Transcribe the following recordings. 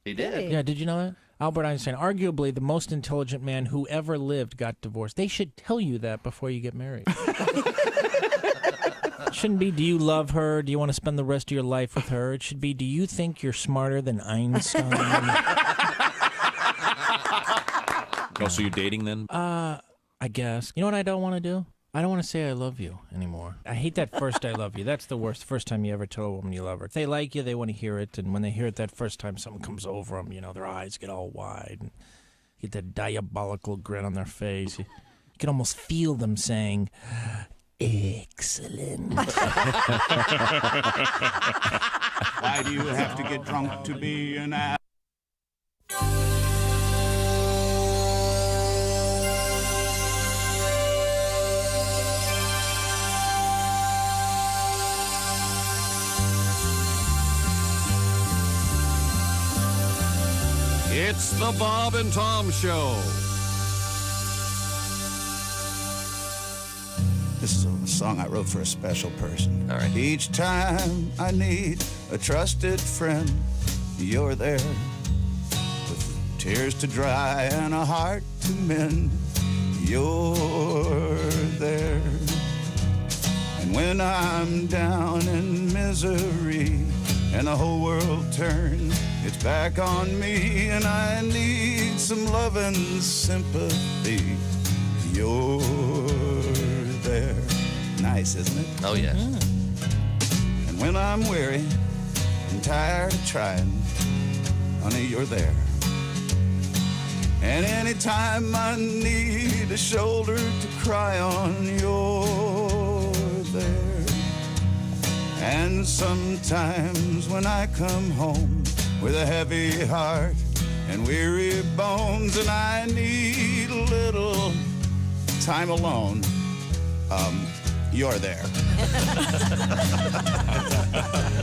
He did. Yeah, did you know that? Albert Einstein, arguably the most intelligent man who ever lived, got divorced. They should tell you that before you get married. It shouldn't be, do you love her? Do you want to spend the rest of your life with her? It should be, do you think you're smarter than Einstein? Oh, so you're dating then? I guess. You know what I don't want to do? I don't want to say I love you anymore. I hate that first I love you. That's the worst. First time you ever tell a woman you love her. If they like you, they want to hear it. And when they hear it that first time, something comes over them. You know, their eyes get all wide. And you get that diabolical grin on their face. You can almost feel them saying, excellent. Why do you have to get drunk to be an ass? It's the Bob and Tom Show. This is a song I wrote for a special person. All right. Each time I need a trusted friend, you're there. With tears to dry and a heart to mend, you're there. And when I'm down in misery and the whole world turns its back on me and I need some love and sympathy, you're there. Nice, isn't it? Oh, yes. And when I'm weary and tired of trying, honey, you're there. And anytime I need a shoulder to cry on, you're there. And sometimes when I come home with a heavy heart and weary bones and I need a little time alone, you're there.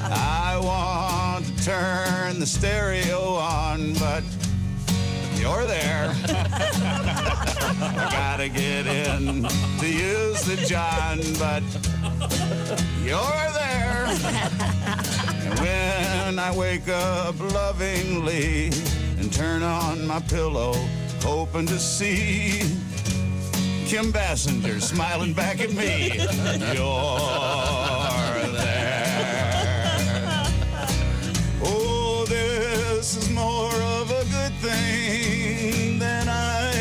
I want to turn the stereo on, but you're there. I gotta get in to use the John, but you're there. And when I wake up lovingly and turn on my pillow, hoping to see Kim Bassinger smiling back at me, you're there. Oh, this is more of a good thing than I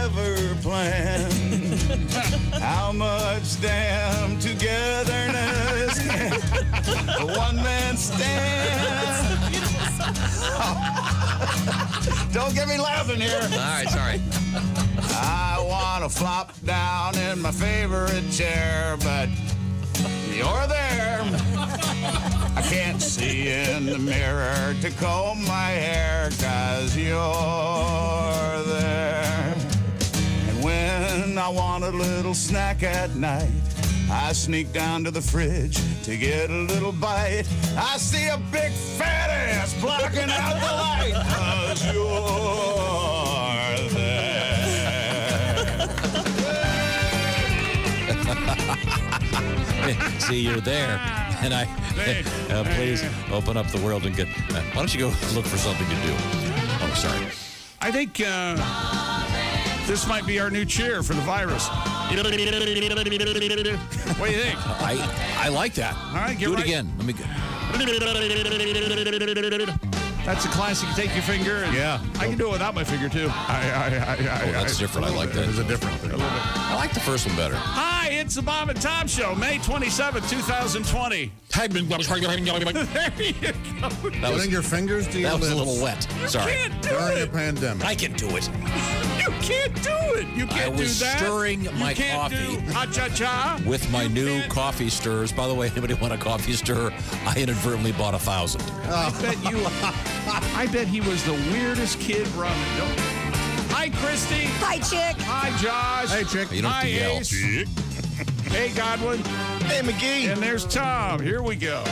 ever planned. How much damn togetherness can a one man stand? Don't get me laughing here. All right, sorry. I want to flop down in my favorite chair, but you're there. I can't see in the mirror to comb my hair, 'cause you're there. And when I want a little snack at night, I sneak down to the fridge to get a little bite. I see a big fat ass blocking out the light, 'cause you're there. See, you're there. And please open up the world and get. Why don't you go look for something to do? Oh, sorry. I think this might be our new cheer for the virus. What do you think? I like that. All right, get do it right. again. Let me go. That's a classic. You take your finger. And Yeah. I can do it without my finger, too. That's different. I like that. It's a different thing. I like the first one better. Hi, it's the Bob and Tom Show, May 27, 2020. There you go. Putting your fingers to your That was a lips little wet. Sorry. Can't do during a it. pandemic. I can do it. You can't do it. You can't I was do that. stirring my you can't coffee. do cha-cha-cha. With my You new can't- coffee stirrers. By the way, anybody want a coffee stirrer? I inadvertently bought 1,000. I bet he was the weirdest kid running. Hi, Christy. Hi, chick. Hi, Josh. Hey, chick. You don't have Hi, to yell. Ace. Hey, Godwin. Hey, McGee. And there's Tom. Here we go.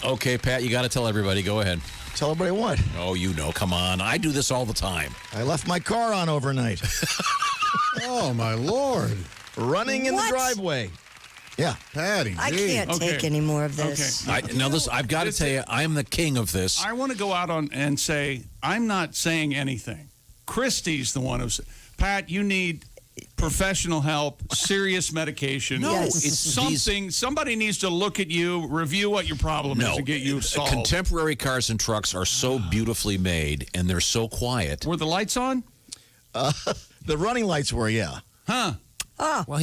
Okay, Pat, you got to tell everybody. Go ahead. Tell everybody what? Oh, you know. Come on. I do this all the time. I left my car on overnight. Oh, my Lord. Running in the What? driveway. Yeah. Patty, I gee. can't Okay. take any more of this. Okay. Now, listen, I've got to tell you, I'm the king of this. I want to go out on and say, I'm not saying anything. Christy's the one who's, Pat, you need professional help, serious medication. No, Yes. it's something. Somebody needs to look at you, review what your problem is, and get you solved. Contemporary cars and trucks are so beautifully made, and they're so quiet. Were the lights on? The running lights were, yeah. Huh. Well,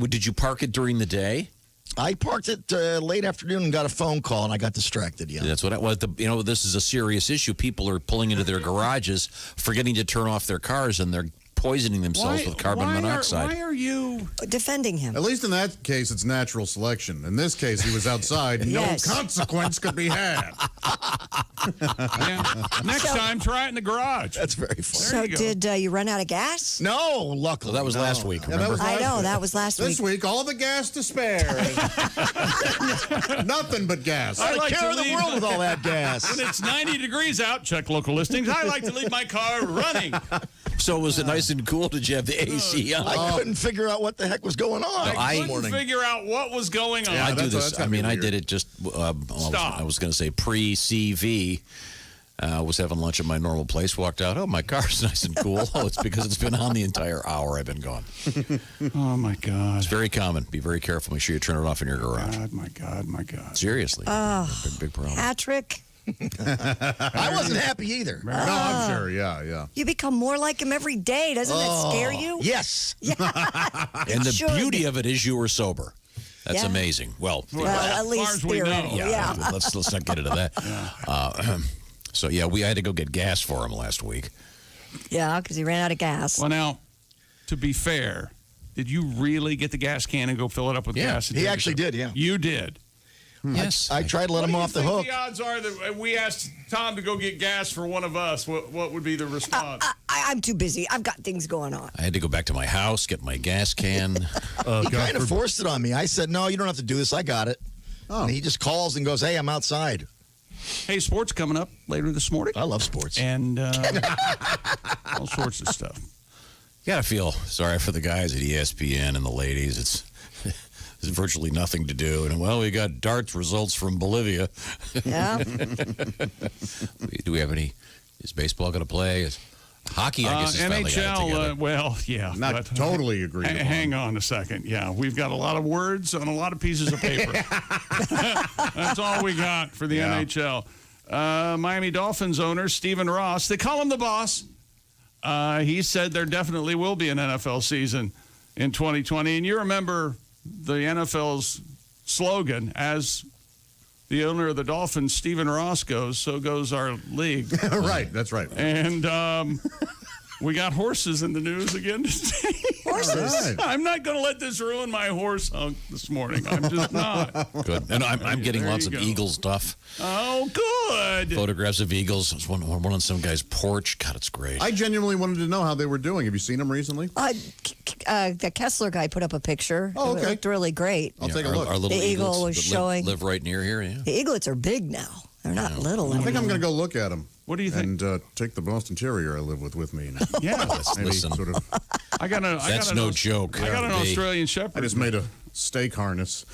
did you park it during the day? I parked it late afternoon and got a phone call, and I got distracted, yeah. That's what this is a serious issue. People are pulling into their garages, forgetting to turn off their cars, and they're poisoning themselves with carbon monoxide. Why are you? Defending him. At least in that case, it's natural selection. In this case, he was outside. Yes. No consequence could be had. Yeah. Next time, try it in the garage. That's very funny. So you go. did you run out of gas? No, luckily. Well, that was no. last week, Yeah, that remember? was I last know, week. that was last This week. week, all the gas to spare. Nothing but gas. I like Care to of the leave- world with all that gas. When it's 90 degrees out, check local listings. I like to leave my car running. So was it nice and cool? Did you have the AC on? I couldn't figure out what the heck was going on. I this morning. couldn't figure out what was going on. I do that's- this. that's I mean, I weird. did it just. Stop. I was going to say pre-CV. Was having lunch at my normal place. Walked out. Oh, my car's nice and cool. Oh, it's because it's been on the entire hour I've been gone. Oh, my God. It's very common. Be very careful. Make sure you turn it off in your garage. My God. Seriously, big problem. Patrick, I wasn't happy either. No, I'm sure. Yeah. you become more like him every day. Doesn't that scare you? Yes. And the should. beauty of it is you were sober. That's Yeah. amazing. Well, Well, at far least as we know. theoretically. Yeah. let's not get into that. So yeah, we had to go get gas for him last week. Yeah, because he ran out of gas. Well, now, to be fair, did you really get the gas can and go fill it up with Yeah, gas? and he take it actually to- did, yeah. You did. Yes, I tried to let him off the hook. What do you think the odds are that we asked Tom to go get gas for one of us? What would be the response? I'm too busy. I've got things going on. I had to go back to my house, get my gas can. He kind of forced it on me. I said, no, you don't have to do this. I got it. Oh. And he just calls and goes, hey, I'm outside. Hey, sports coming up later this morning. I love sports. And all sorts of stuff. You gotta feel sorry for the guys at ESPN and the ladies. There's virtually nothing to do. And, well, we got darts results from Bolivia. Yeah. Do we have any? Is baseball going to play? Is hockey, I guess, is finally got it NHL, together. well, yeah. Not but- totally agreed upon. Hang on a second. Yeah, we've got a lot of words on a lot of pieces of paper. That's all we got for the Yeah. NHL. Miami Dolphins owner Stephen Ross, they call him the boss. He said there definitely will be an NFL season in 2020. And you remember the NFL's slogan, as the owner of the Dolphins, Stephen Ross, goes, so goes our league. Right, that's right. And we got horses in the news again today. Horses. All right. I'm not going to let this ruin my horse hunk this morning. I'm just not. Good. And I'm getting There lots you of go. Eagle stuff. Oh, good. Photographs of Eagles. It's one on some guy's porch. God, it's great. I genuinely wanted to know how they were doing. Have you seen them recently? The Kessler guy put up a picture. Oh, okay. It looked really great. I'll take a look. Our little The eagle Eagles was that showing- live right near here. Yeah. The eaglets are big now. They're not little I think anymore. I'm going to go look at them. What do you think? And take the Boston Terrier I live with me. And Yeah. maybe Listen. sort of. That's no joke. I got an They- Australian Shepherd. I just made a stake harness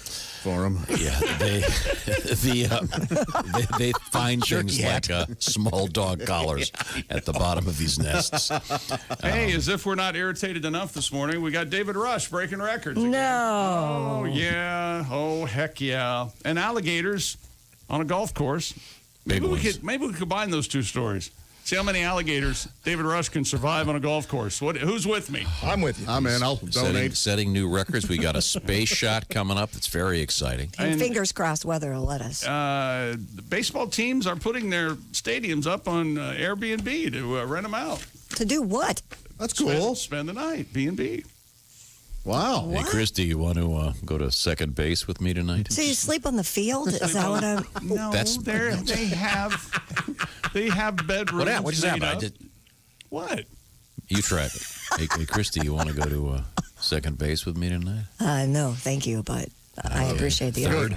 for him. Yeah, they find things like small dog collars at the bottom of these nests. Hey, as if we're not irritated enough this morning, we got David Rush breaking records again. No. Oh, yeah. Oh, heck yeah. And alligators on a golf course. Big Maybe we ones. could combine those two stories. See how many alligators David Rush can survive on a golf course. Who's with me? I'm with you. I'm in. I'll donate. Setting new records. We got a space shot coming up. That's very exciting. And fingers crossed weather will let us. The baseball teams are putting their stadiums up on Airbnb to rent them out. To do what? That's cool. Spend the night, B&B. Wow. Hey, Christy, you want to go to second base with me tonight? So you sleep on the field? Is that what I'm... No, That's- they have bedrooms. What just made happened? up. What? You tried it. Hey, Christy, you want to go to second base with me tonight? No, thank you, but I appreciate the Third.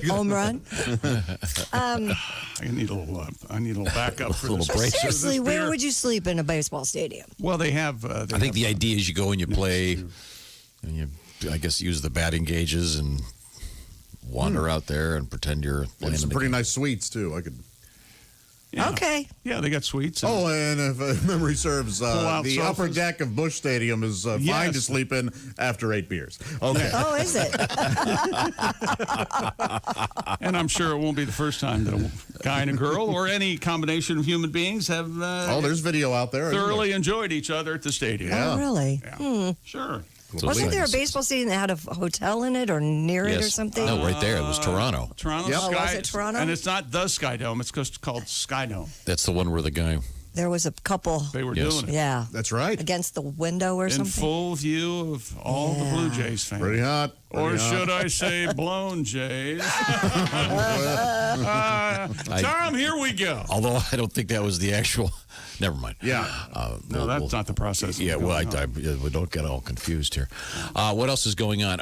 home run. I need a little backup for Little this. break. Seriously, where beer. would you sleep in a baseball stadium? Well, they have. I think the idea is you go and you play, and you I guess, use the batting gauges and wander out there and pretend you're playing. Some pretty nice suites too. I could. Yeah. Okay. Yeah, they got suites. Oh, and if memory serves, Pull-out the sofas. upper deck of Busch Stadium is fine Yes. to sleep in after 8 beers. Okay. Oh, is it? And I'm sure it won't be the first time that a guy and a girl or any combination of human beings have There's video out there. isn't thoroughly enjoyed each other at the stadium. Yeah. Oh, really? Yeah. Sure. So Wasn't it's there a like- baseball stadium that had a hotel in it or near it or Yes. something? No, right there. It was Toronto. Toronto Yep. Sky. Oh, was it Toronto? And it's not the Sky Dome. It's just called Sky Dome. That's the one where the guy. There was a couple, They were Yes. doing it yeah, That's right. against the window or in something. full view of all the Blue Yeah. Jays fans. Pretty hot. Or Pretty hot. should I say blown Jays? Tom, here we go. Although I don't think that was the actual. Never mind. Yeah. No, that's not the process. Yeah, well, we don't get all confused here. What else is going on?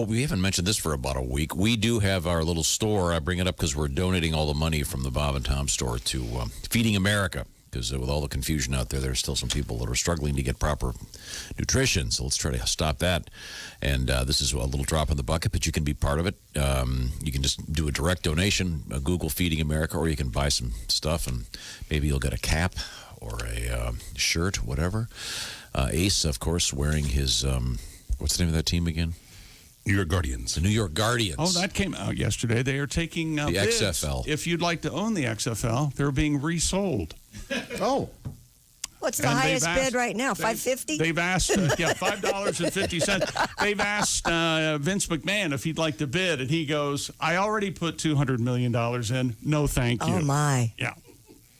We haven't mentioned this for about a week. We do have our little store. I bring it up because we're donating all the money from the Bob and Tom store to Feeding America. Because with all the confusion out there, there's still some people that are struggling to get proper nutrition. So let's try to stop that. And this is a little drop in the bucket, but you can be part of it. You can just do a direct donation, Google Feeding America, or you can buy some stuff, and maybe you'll get a cap or a shirt, whatever. Ace, of course, wearing his, what's the name of that team again? New York Guardians. The New York Guardians. Oh, that came out yesterday. They are taking The bids. XFL. If you'd like to own the XFL, they're being resold. Oh. What's the And they've highest asked- bid right now? they- $5.50? They've asked, $5.50. They've asked Vince McMahon if he'd like to bid, and he goes, "I already put $200 million in. No, thank you." Oh, my. Yeah.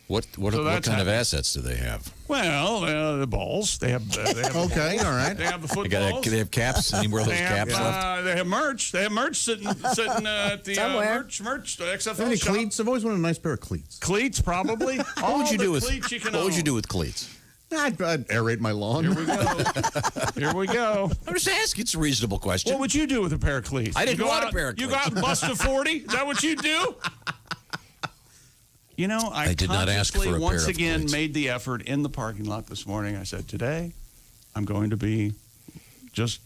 What So kind that's of happening. assets do they have? Well, the balls. They have. Okay. All right. They have the They footballs. have caps? Any more of those They have, caps left? they have merch. They have merch sitting at the Somewhere. merch. The XFL Any shop. cleats? I've always wanted a nice pair of cleats. Cleats, probably. What would you do with cleats you can What would you own. do with cleats? I'd aerate my lawn. Here we go. Here we go. I'm just asking. It's a reasonable question. What would you do with a pair of cleats? I didn't You go want a out- pair of You go cleats. out and bust a 40? Is that what you do? You know, I did not ask for a consciously pair once of again cleats. made the effort in the parking lot this morning. I said, today I'm going to be just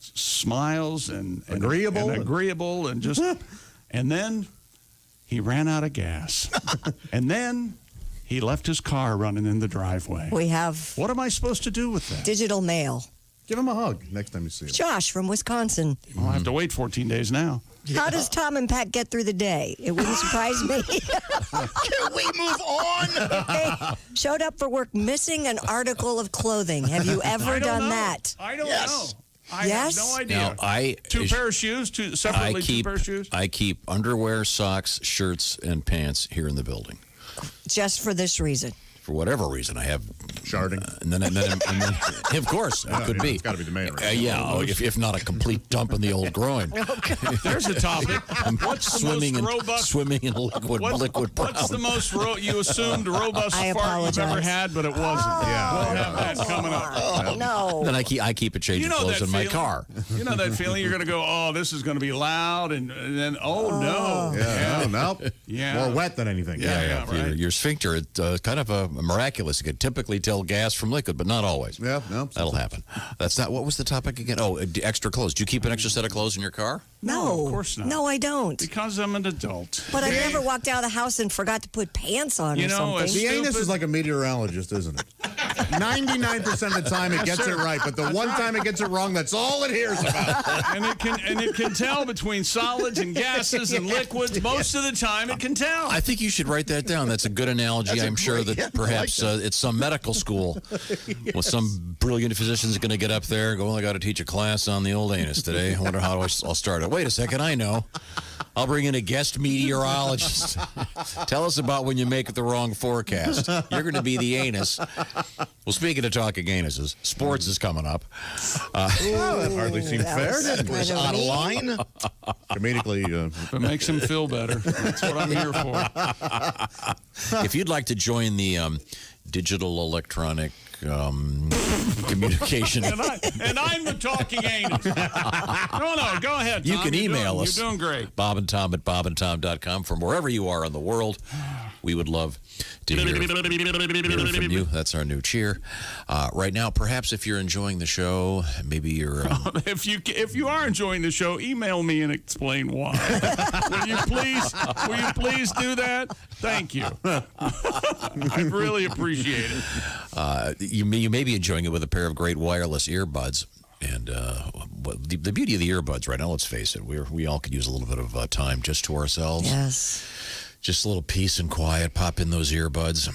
smiles and Agreeable. and agreeable and just and then he ran out of gas. And then he left his car running in the driveway. We have What am I supposed to do with that? digital mail. Give him a hug next time you see him. Josh from Wisconsin. I'll have to wait 14 days now. How does Tom and Pat get through the day? It wouldn't surprise me. Can we move on? They showed up for work missing an article of clothing. Have you ever I don't done know. that? I don't Yes. know. I Yes? have no idea. Now, Two pair of shoes, separately two pair of shoes. I keep underwear, socks, shirts, and pants here in the building. Just for this reason. For whatever reason, I have. Sharding. And then of course, it could be. It's got to be the main reason. If not a complete dump in the old groin. There's a topic. What's the Swimming most in robust? swimming in liquid brown. What's the most you assumed robust I fart you've ever apologize. had, but it wasn't? We'll have that coming up. Oh, no. Then I keep a change You of know clothes that in my feeling? car. You know that feeling? You're going to go, oh, this is going to be loud, and then, oh, no. Yeah. Nope. Yeah. More wet than anything. Yeah. right. Your sphincter, it's kind of a miraculous. It can typically tell gas from liquid, but not always. Yeah. No. That'll happen. That's not. What was the topic again? Oh, extra clothes. Do you keep an extra set of clothes in your car? No. of course not. No, I don't. Because I'm an adult. But I never walked out of the house and forgot to put pants on You or know, something. The anus Stupid. is like a meteorologist, isn't it? 99% of the time it gets it right, but the one time it gets it wrong, that's all it hears about. And it can tell between solids and gases and liquids. Most of the time, it can tell. I think you should write that down. That's a good analogy. I'm sure that perhaps it's some medical school. Well, some brilliant physician's going to get up there and go, well, I got to teach a class on the old anus today. I wonder how I'll start it. Wait a second, I know. I'll bring in a guest meteorologist. Tell us about when you make the wrong forecast. You're going to be the anus. Well, speaking of talking anuses, sports is coming up. Oh, that hardly seemed That fair, was didn't kind it? of Out of mean. line? Comedically, If it makes him feel better, that's what I'm here for. If you'd like to join the digital electronic communication, And I'm the talking anus. No, go ahead, Tom. you can email us. You're doing great. Bob and Tom at bobandtom.com from wherever you are in the world. We would love to hear from you. That's our new cheer. Right now, perhaps if you're enjoying the show, maybe you're... If you are enjoying the show, email me and explain why. Will you please do that? Thank you. I'd really appreciate it. You may be enjoying it with a pair of great wireless earbuds. And the beauty of the earbuds right now, let's face it, we all could use a little bit of time just to ourselves. Yes. Just a little peace and quiet. Pop in those earbuds.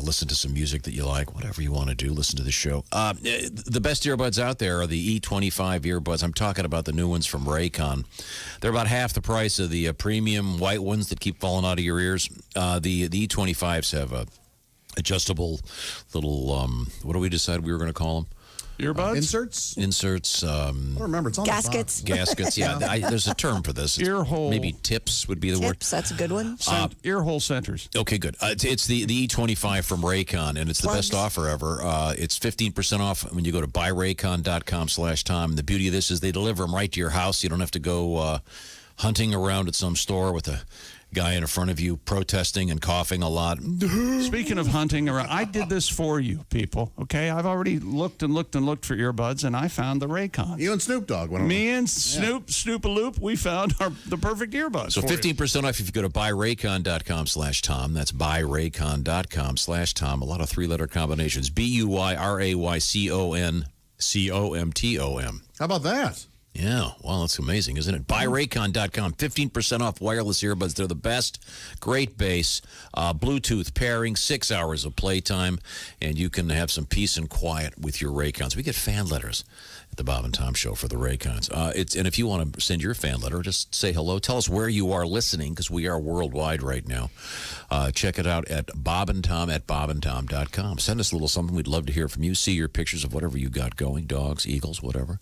Listen to some music that you like. Whatever you want to do, listen to the show. The best earbuds out there are the E25 earbuds. I'm talking about the new ones from Raycon. They're about half the price of the premium white ones that keep falling out of your ears. The E25s have a adjustable little, what do we decide we were going to call them? Earbuds? Inserts. I don't remember. It's on Gaskets. The box. Gaskets, yeah. There's a term for this. Ear hole. Maybe tips would be the word. Tips, that's a good one. Ear hole centers. Okay, good. It's the E25 from Raycon, and it's the best offer ever. It's 15% off when you go to buyraycon.com/Tom. The beauty of this is they deliver them right to your house. You don't have to go hunting around at some store with a guy in front of you protesting and coughing a lot. Speaking of hunting around, I did this for you, people. Okay, I've already looked and looked and looked for earbuds, and I found the Raycons. You and Snoop Dogg went over. Me and Snoop-a-Loop, we found the perfect earbuds. So 15% off if you go to buyraycon.com/Tom. That's buyraycon.com/Tom. A lot of three-letter combinations. BUYRAYCONCOMTOM. How about that? Yeah, well, that's amazing, isn't it? Buyraycon.com, 15% off wireless earbuds. They're the best. Great bass, Bluetooth pairing, 6 hours of playtime, and you can have some peace and quiet with your Raycons. We get fan letters at the Bob and Tom Show for the Raycons. And if you want to send your fan letter, just say hello. Tell us where you are listening, because we are worldwide right now. Check it out at bobandtom@bobandtom.com. Send us a little something. We'd love to hear from you. See your pictures of whatever you got going, dogs, eagles, whatever.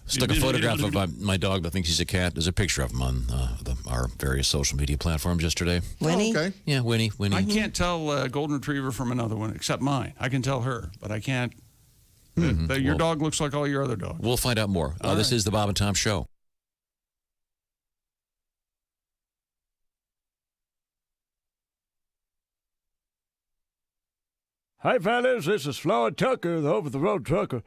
Stuck a photograph of my dog that thinks he's a cat. There's a picture of him on our various social media platforms yesterday. Winnie? Oh, okay. Yeah, Winnie. I can't tell a golden retriever from another one, except mine. I can tell her, but I can't. Your dog looks like all your other dogs. We'll find out more. This is the Bob and Tom Show. Hi, fellas. This is Floyd Tucker, the over-the-road trucker.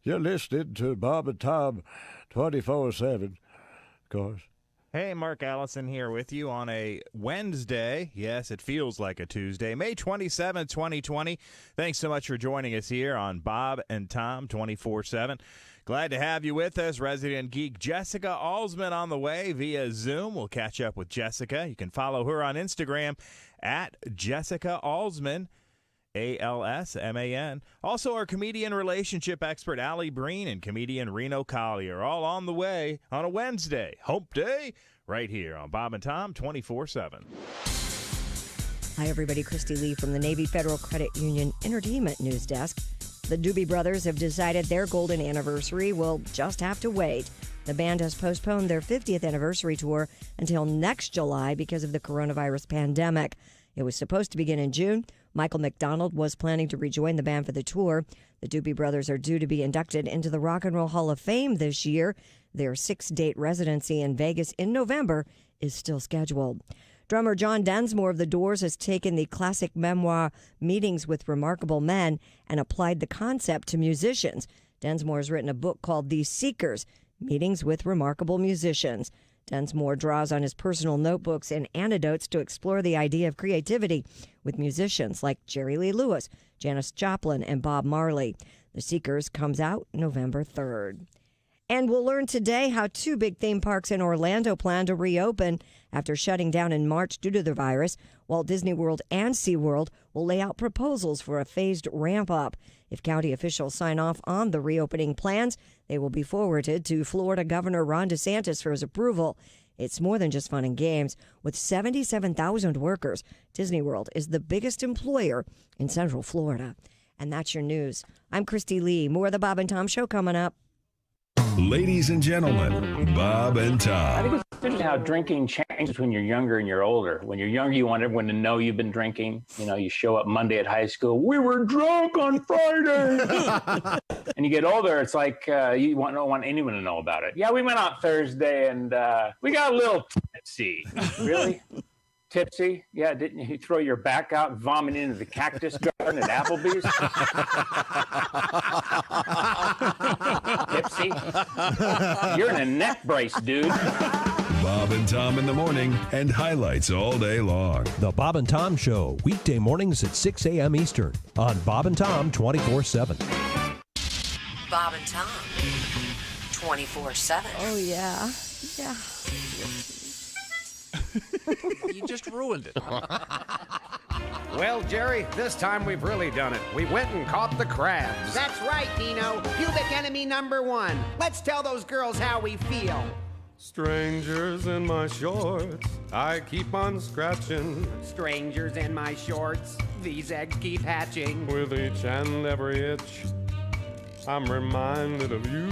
You're listening to Bob and Tom 24/7, of course. Hey, Mark Allison here with you on a Wednesday. Yes, it feels like a Tuesday, May 27, 2020. Thanks so much for joining us here on Bob and Tom 24/7. Glad to have you with us. Resident geek Jessica Alsman on the way via Zoom. We'll catch up with Jessica. You can follow her on Instagram at Jessica Alsman. ALSMAN. Also, our comedian relationship expert Allie Breen and comedian Reno Collier, all on the way on a Wednesday, Hump Day, right here on Bob and Tom 24/7. Hi, everybody. Christy Lee from the Navy Federal Credit Union Entertainment News Desk. The Doobie Brothers have decided their golden anniversary will just have to wait. The band has postponed their 50th anniversary tour until next July because of the coronavirus pandemic. It was supposed to begin in June. Michael McDonald was planning to rejoin the band for the tour. The Doobie Brothers are due to be inducted into the Rock and Roll Hall of Fame this year. Their 6-date residency in Vegas in November is still scheduled. Drummer John Densmore of The Doors has taken the classic memoir Meetings with Remarkable Men and applied the concept to musicians. Densmore has written a book called The Seekers, Meetings with Remarkable Musicians. Densmore draws on his personal notebooks and anecdotes to explore the idea of creativity with musicians like Jerry Lee Lewis, Janis Joplin, and Bob Marley. The Seekers comes out November 3rd. And we'll learn today how 2 big theme parks in Orlando plan to reopen after shutting down in March due to the virus. Walt Disney World and SeaWorld will lay out proposals for a phased ramp-up. If county officials sign off on the reopening plans, they will be forwarded to Florida Governor Ron DeSantis for his approval. It's more than just fun and games. With 77,000 workers, Disney World is the biggest employer in Central Florida. And that's your news. I'm Christy Lee. More of the Bob and Tom Show coming up. Ladies and gentlemen, Bob and Tom. I think it's interesting how drinking changes when you're younger and you're older. When you're younger, you want everyone to know you've been drinking. You know, you show up Monday at high school, we were drunk on Friday. And you get older, it's like you don't want anyone to know about it. Yeah, we went out Thursday and we got a little tipsy. Really? Tipsy? Yeah, didn't you throw your back out and vomit into the cactus garden at Applebee's? Tipsy? You're in a neck brace, dude. Bob and Tom in the morning and highlights all day long. The Bob and Tom Show, weekday mornings at 6 a.m. Eastern on Bob and Tom 24/7. Bob and Tom 24/7. Oh, yeah. Yeah. You just ruined it. Well, Jerry, this time we've really done it. We went and caught the crabs. That's right, Dino. Pubic enemy number one. Let's tell those girls how we feel. Strangers in my shorts, I keep on scratching. Strangers in my shorts, these eggs keep hatching. With each and every itch, I'm reminded of you.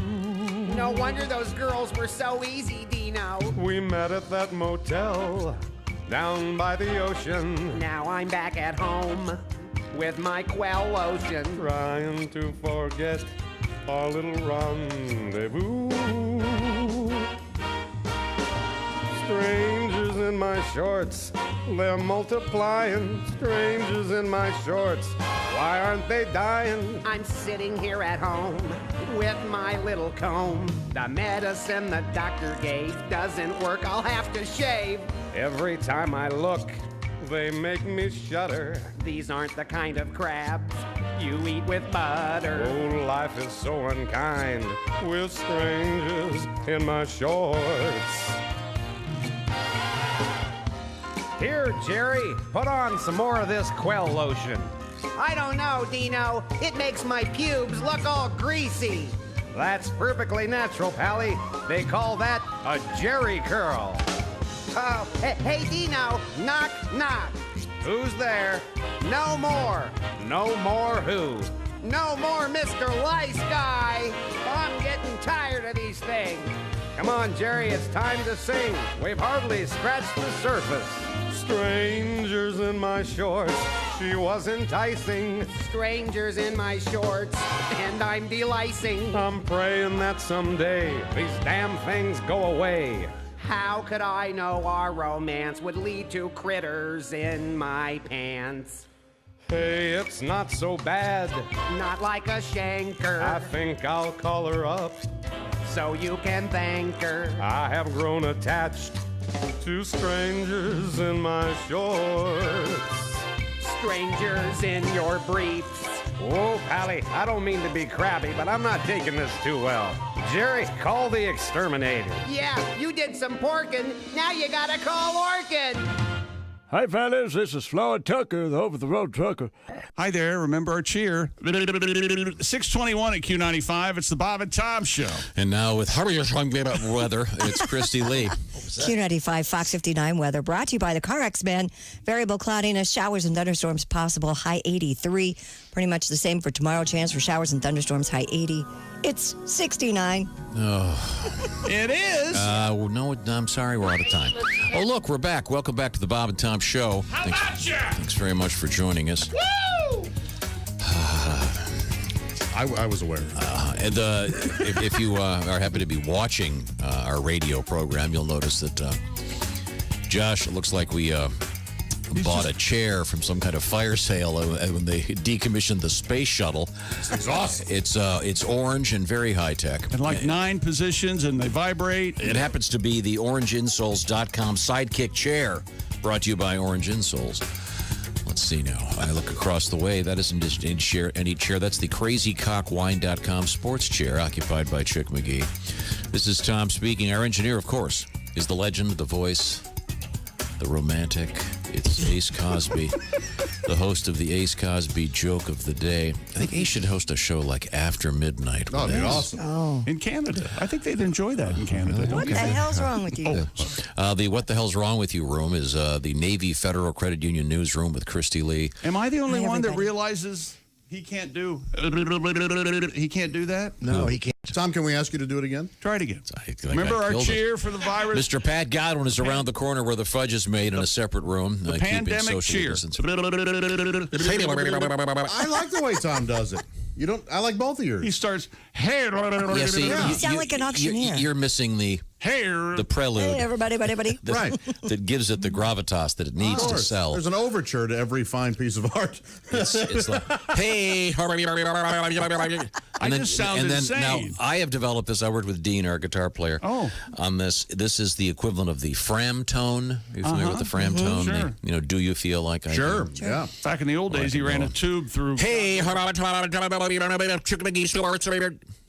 No wonder those girls were so easy, Dino. We met at that motel down by the ocean. Now I'm back at home with my Quell lotion. Trying to forget our little rendezvous. Strangers in my shorts, they're multiplying. Strangers in my shorts, why aren't they dying? I'm sitting here at home with my little comb. The medicine the doctor gave doesn't work, I'll have to shave. Every time I look, they make me shudder. These aren't the kind of crabs you eat with butter. Oh, life is so unkind with strangers in my shorts. Here, Jerry, put on some more of this Quell lotion. I don't know, Dino. It makes my pubes look all greasy. That's perfectly natural, Pally. They call that a Jerry curl. Oh, hey, Dino, knock, knock. Who's there? No more. No more who? No more Mr. Lice Guy. I'm getting tired of these things. Come on, Jerry, it's time to sing. We've hardly scratched the surface. Strangers in my shorts, she was enticing. Strangers in my shorts, and I'm delicing. I'm praying that someday these damn things go away. How could I know our romance would lead to critters in my pants? Hey, it's not so bad. Not like a shanker. I think I'll call her up so you can thank her. I have grown attached to strangers in my shorts. Strangers in your briefs. Whoa, Pally, I don't mean to be crabby, but I'm not taking this too well. Jerry, call the exterminator. Yeah, you did some porking. Now you gotta call Orkin. Hi, fellas. This is Floyd Tucker, the over-the-road trucker. Hi there. Remember our cheer. 621 at Q95. It's the Bob and Tom Show. And now with weather, it's Christy Lee. Q95 Fox 59 weather brought to you by the CarX Man. Variable cloudiness, showers and thunderstorms possible, high 83. Pretty much the same for tomorrow. Chance for showers and thunderstorms, high 80. It's 69. Oh. It is? No, I'm sorry. We're out of time. Oh, look, we're back. Welcome back to the Bob and Tom Show. Thanks very much for joining us. Woo! I was aware. And if you are happy to be watching our radio program, you'll notice that Josh, it looks like we bought a chair from some kind of fire sale when they decommissioned the space shuttle. It's awesome. It's orange and very high tech. And like 9 positions, and they vibrate. It happens to be the OrangeInsoles.com Sidekick chair, brought to you by Orange Insoles. Let's see now. I look across the way. That isn't just any chair. That's the CrazyCockWine.com sports chair, occupied by Chick McGee. This is Tom speaking. Our engineer, of course, is the legend, the voice, the romantic. It's Ace Cosby, the host of the Ace Cosby joke of the day. I think Ace should host a show like after midnight. Oh, that'd be awesome. Oh. In Canada. I think they'd enjoy that in Canada. What the hell's wrong with you? The What the Hell's Wrong with You room is the Navy Federal Credit Union newsroom with Christy Lee. Am I the only one that realizes he can't do that? No, he can't. Tom, can we ask you to do it again? Try it again. Remember our cheer for the virus? Mr. Pat Godwin is around the corner where the fudge is made in a separate room. The pandemic cheer. I like the way Tom does it. I like both of yours. He starts, hey. Yeah, see, You sound like an auctioneer. You're missing the the prelude. Hey, everybody, buddy. Right. That gives it the gravitas that it needs to sell. There's an overture to every fine piece of art. It's like, hey, and then insane. now I have developed this. I worked with Dean, our guitar player, on this. This is the equivalent of the fram tone. Are you familiar with the fram tone? Sure. Do you feel like I Sure. do? Yeah. Back in the old days, he ran a tube through. Hey,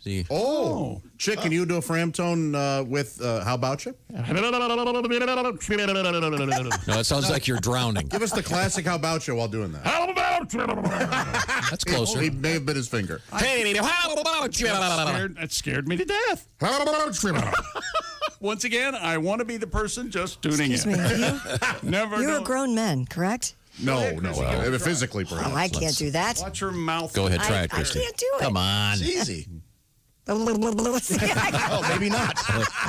see. Oh, Chick, can you do a fram tone with How About You? No, it sounds like you're drowning. Give us the classic How About You while doing that. That's closer. He may have bit his finger. Hey, how about you? That scared me to death. Once again, I want to be the person just tuning Excuse in. me, Never You're know. a grown man, correct? No. Physically, perhaps. Oh, I can't do that. Watch your mouth. Go ahead, try I it, Christy. can't do it. Come on. It's easy. Oh, maybe not.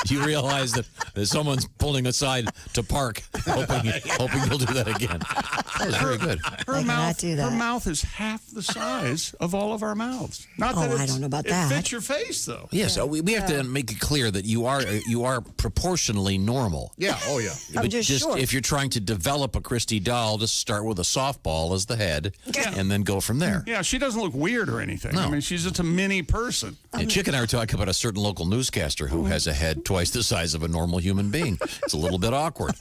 You realize that someone's pulling aside to park, hoping you'll do that again. That was very good. Her mouth is half the size of all of our mouths. Not that I don't know about it that. fits your face, though. Yes, we have to make it clear that you are proportionally normal. Yeah. Oh, yeah. I'm But just short. if you're trying to develop a Christy doll, just start with a softball as the head, and then go from there. Yeah, she doesn't look weird or anything. No. I mean, she's just a mini person. Yeah, Chick and I were talking about a certain local newscaster who has a head twice the size of a normal human being. It's a little bit awkward.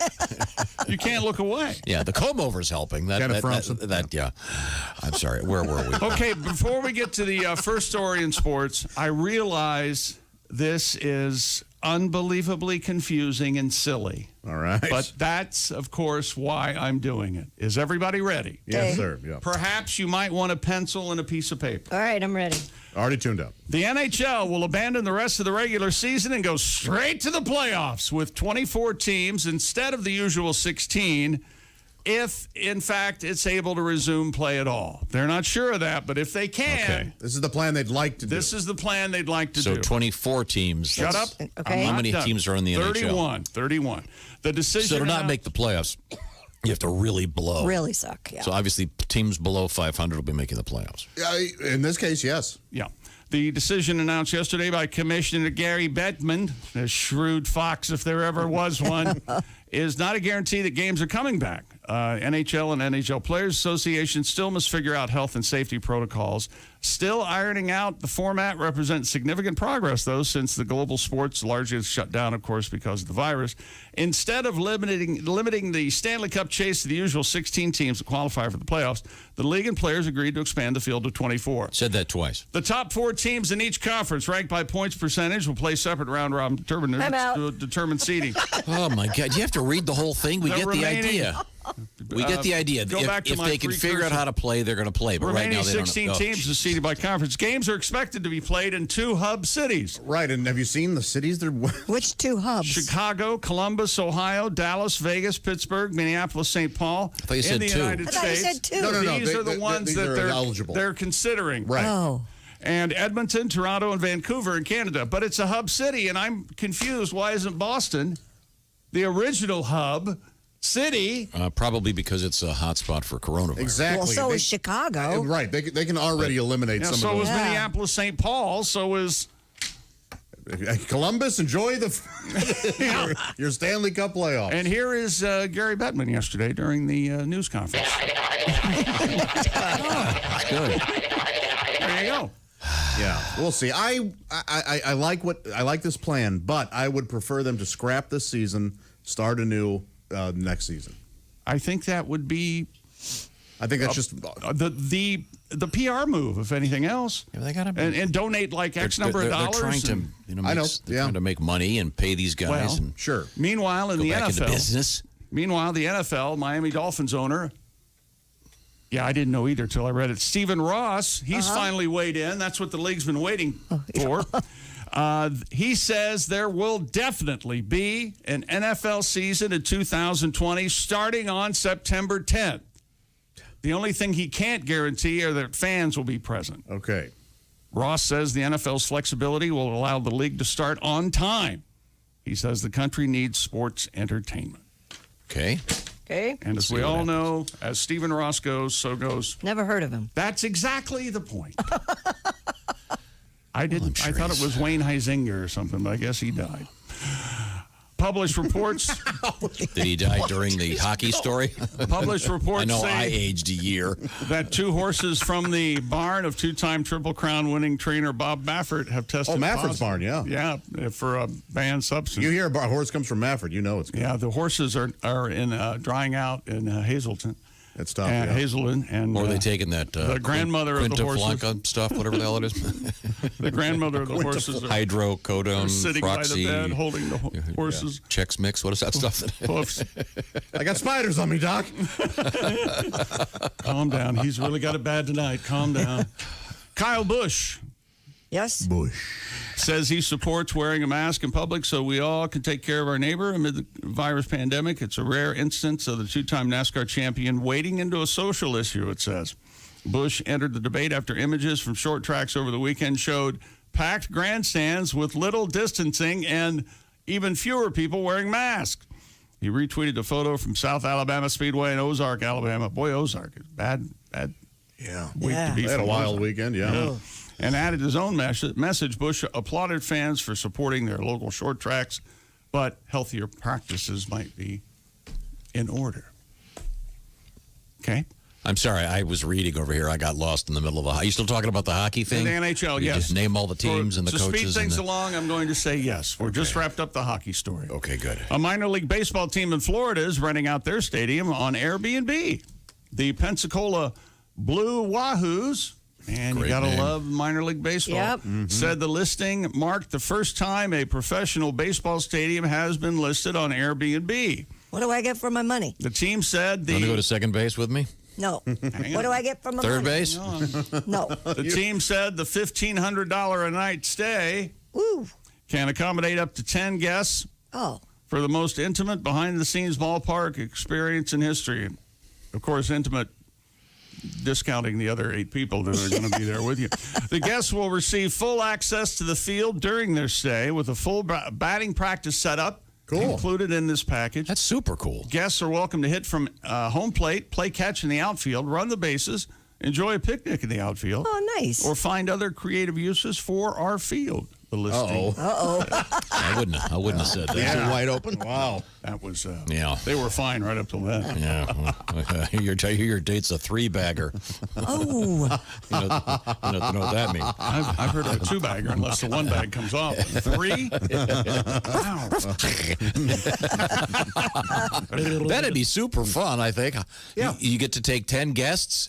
You can't look away. Yeah, the comb-over's helping. Yeah. I'm sorry. Where were we? Okay, before we get to the first story in sports, I realize this is unbelievably confusing and silly. All right. But that's, of course, why I'm doing it. Is everybody ready? Yes, sir. Yeah. Perhaps you might want a pencil and a piece of paper. All right, I'm ready. Already tuned up. The NHL will abandon the rest of the regular season and go straight to the playoffs with 24 teams instead of the usual 16 if, in fact, it's able to resume play at all. They're not sure of that, but if they can. Okay. This is the plan they'd like to do. This is the plan they'd like to So do. 24 teams. Shut up. Okay. How many teams are in the NHL? 31. The decision. So to not make the playoffs, you have to really blow. Really suck, yeah. So obviously teams below 500 will be making the playoffs. In this case, yes. Yeah. The decision announced yesterday by Commissioner Gary Bettman, a shrewd fox if there ever was one, is not a guarantee that games are coming back. NHL and NHL Players Association still must figure out health and safety protocols. Still ironing out the format represents significant progress, though, since the global sports largely shut down, of course, because of the virus. Instead of limiting the Stanley Cup chase to the usual 16 teams that qualify for the playoffs, the league and players agreed to expand the field to 24. Said that twice. The top 4 teams in each conference, ranked by points percentage, will play separate round-robin tournaments to determine seeding. Oh, my God. You have to read the whole thing? We get the idea. We get the idea. If they can figure out how to play, they're going to play. But right now, they don't. 16 teams are seeded by conference. Games are expected to be played in 2 hub cities. Right, and have you seen the cities? Which 2 hubs? Chicago, Columbus, Ohio, Dallas, Vegas, Pittsburgh, Minneapolis, St. Paul. I thought you said in the 2. United I thought you States. said 2. No. These are the ones that they're eligible. they're considering. Right. Oh. And Edmonton, Toronto, and Vancouver in Canada. But it's a hub city, and I'm confused. Why isn't Boston the original hub city? Probably because it's a hotspot for coronavirus. Exactly. Well, so is Chicago. Right. They can already eliminate some so of is those. Minneapolis, St. Paul. So is Columbus. Enjoy your Stanley Cup playoffs. And here is Gary Bettman yesterday during the news conference. Good. There you go. Yeah, we'll see. I like this plan, but I would prefer them to scrap this season, start anew next season. I think that would be. I think that's just the PR move, if anything else. Yeah, they gotta and donate like X number of dollars. They're trying to, trying to make money and pay these guys. Well, and sure. Meanwhile, in go the back NFL, into business. Meanwhile, the NFL, Miami Dolphins owner. Yeah, I didn't know either till I read it. Stephen Ross, he's finally weighed in. That's what the league's been waiting for. He says there will definitely be an NFL season in 2020 starting on September 10th. The only thing he can't guarantee are that fans will be present. Okay. Ross says the NFL's flexibility will allow the league to start on time. He says the country needs sports entertainment. Okay. Okay. And as we all know, as Stephen Ross goes, so goes. Never heard of him. That's exactly the point. I didn't. Well, I thought it was Wayne Huizenga or something, but I guess he died. Published reports. Did he die during the hockey story? Published reports I know say I aged a year. that 2 horses from the barn of 2-time Triple Crown winning trainer Bob Maffert have tested Mafford's barn, yeah. Yeah, for a banned substance. You hear a horse comes from Mafford, you know it's good. Yeah, the horses are in drying out in Hazleton. It's tough, Hazelden. And, or are they taking that the grandmother of the horses. Quinta stuff, whatever the hell it is? The grandmother of the horses. Hydrocodone, sitting Proxy. by the bed holding the horses. Yeah. Chex Mix, what is that stuff? Hoofs. I got spiders on me, Doc. Calm down. He's really got it bad tonight. Calm down. Kyle Busch. Yes? Bush. Says he supports wearing a mask in public so we all can take care of our neighbor amid the virus pandemic. It's a rare instance of the 2-time NASCAR champion wading into a social issue, it says. Busch entered the debate after images from short tracks over the weekend showed packed grandstands with little distancing and even fewer people wearing masks. He retweeted a photo from South Alabama Speedway in Ozark, Alabama. Boy, Ozark is bad yeah. week to be They had a from wild Ozark. weekend, yeah. And added his own message. Busch applauded fans for supporting their local short tracks, but healthier practices might be in order. Okay? I'm sorry, I was reading over here. I got lost in the middle of Are you still talking about the hockey thing? In the NHL, You yes. just name all the teams and the to coaches. To speed things and along, I'm going to say yes. We're just wrapped up the hockey story. Okay, good. A minor league baseball team in Florida is renting out their stadium on Airbnb. The Pensacola Blue Wahoos, and Great you got to name. love minor league baseball, Yep. said the listing marked the first time a professional baseball stadium has been listed on Airbnb. What do I get for my money? The team said Want to go to second base with me? No. What do I get for my Third money? base? No. The team said the $1,500 a night stay Woo. can accommodate up to 10 guests Oh. for the most intimate behind-the-scenes ballpark experience in history. Of course, intimate discounting the other 8 people that are going to be there with you. The guests will receive full access to the field during their stay with a full batting practice setup included in this package. That's super cool. Guests are welcome to hit from home plate, play catch in the outfield, run the bases, enjoy a picnic in the outfield. Oh, nice. Or find other creative uses for our field. The listing. I wouldn't have said that. These are wide open. Wow. That was, Yeah. they were fine right up till then. Yeah. Your date's a 3-bagger. Oh. You know what that means. I've heard of a 2-bagger unless the 1 bag comes off. 3? Wow. That'd be super fun, I think. Yeah. You get to take 10 guests.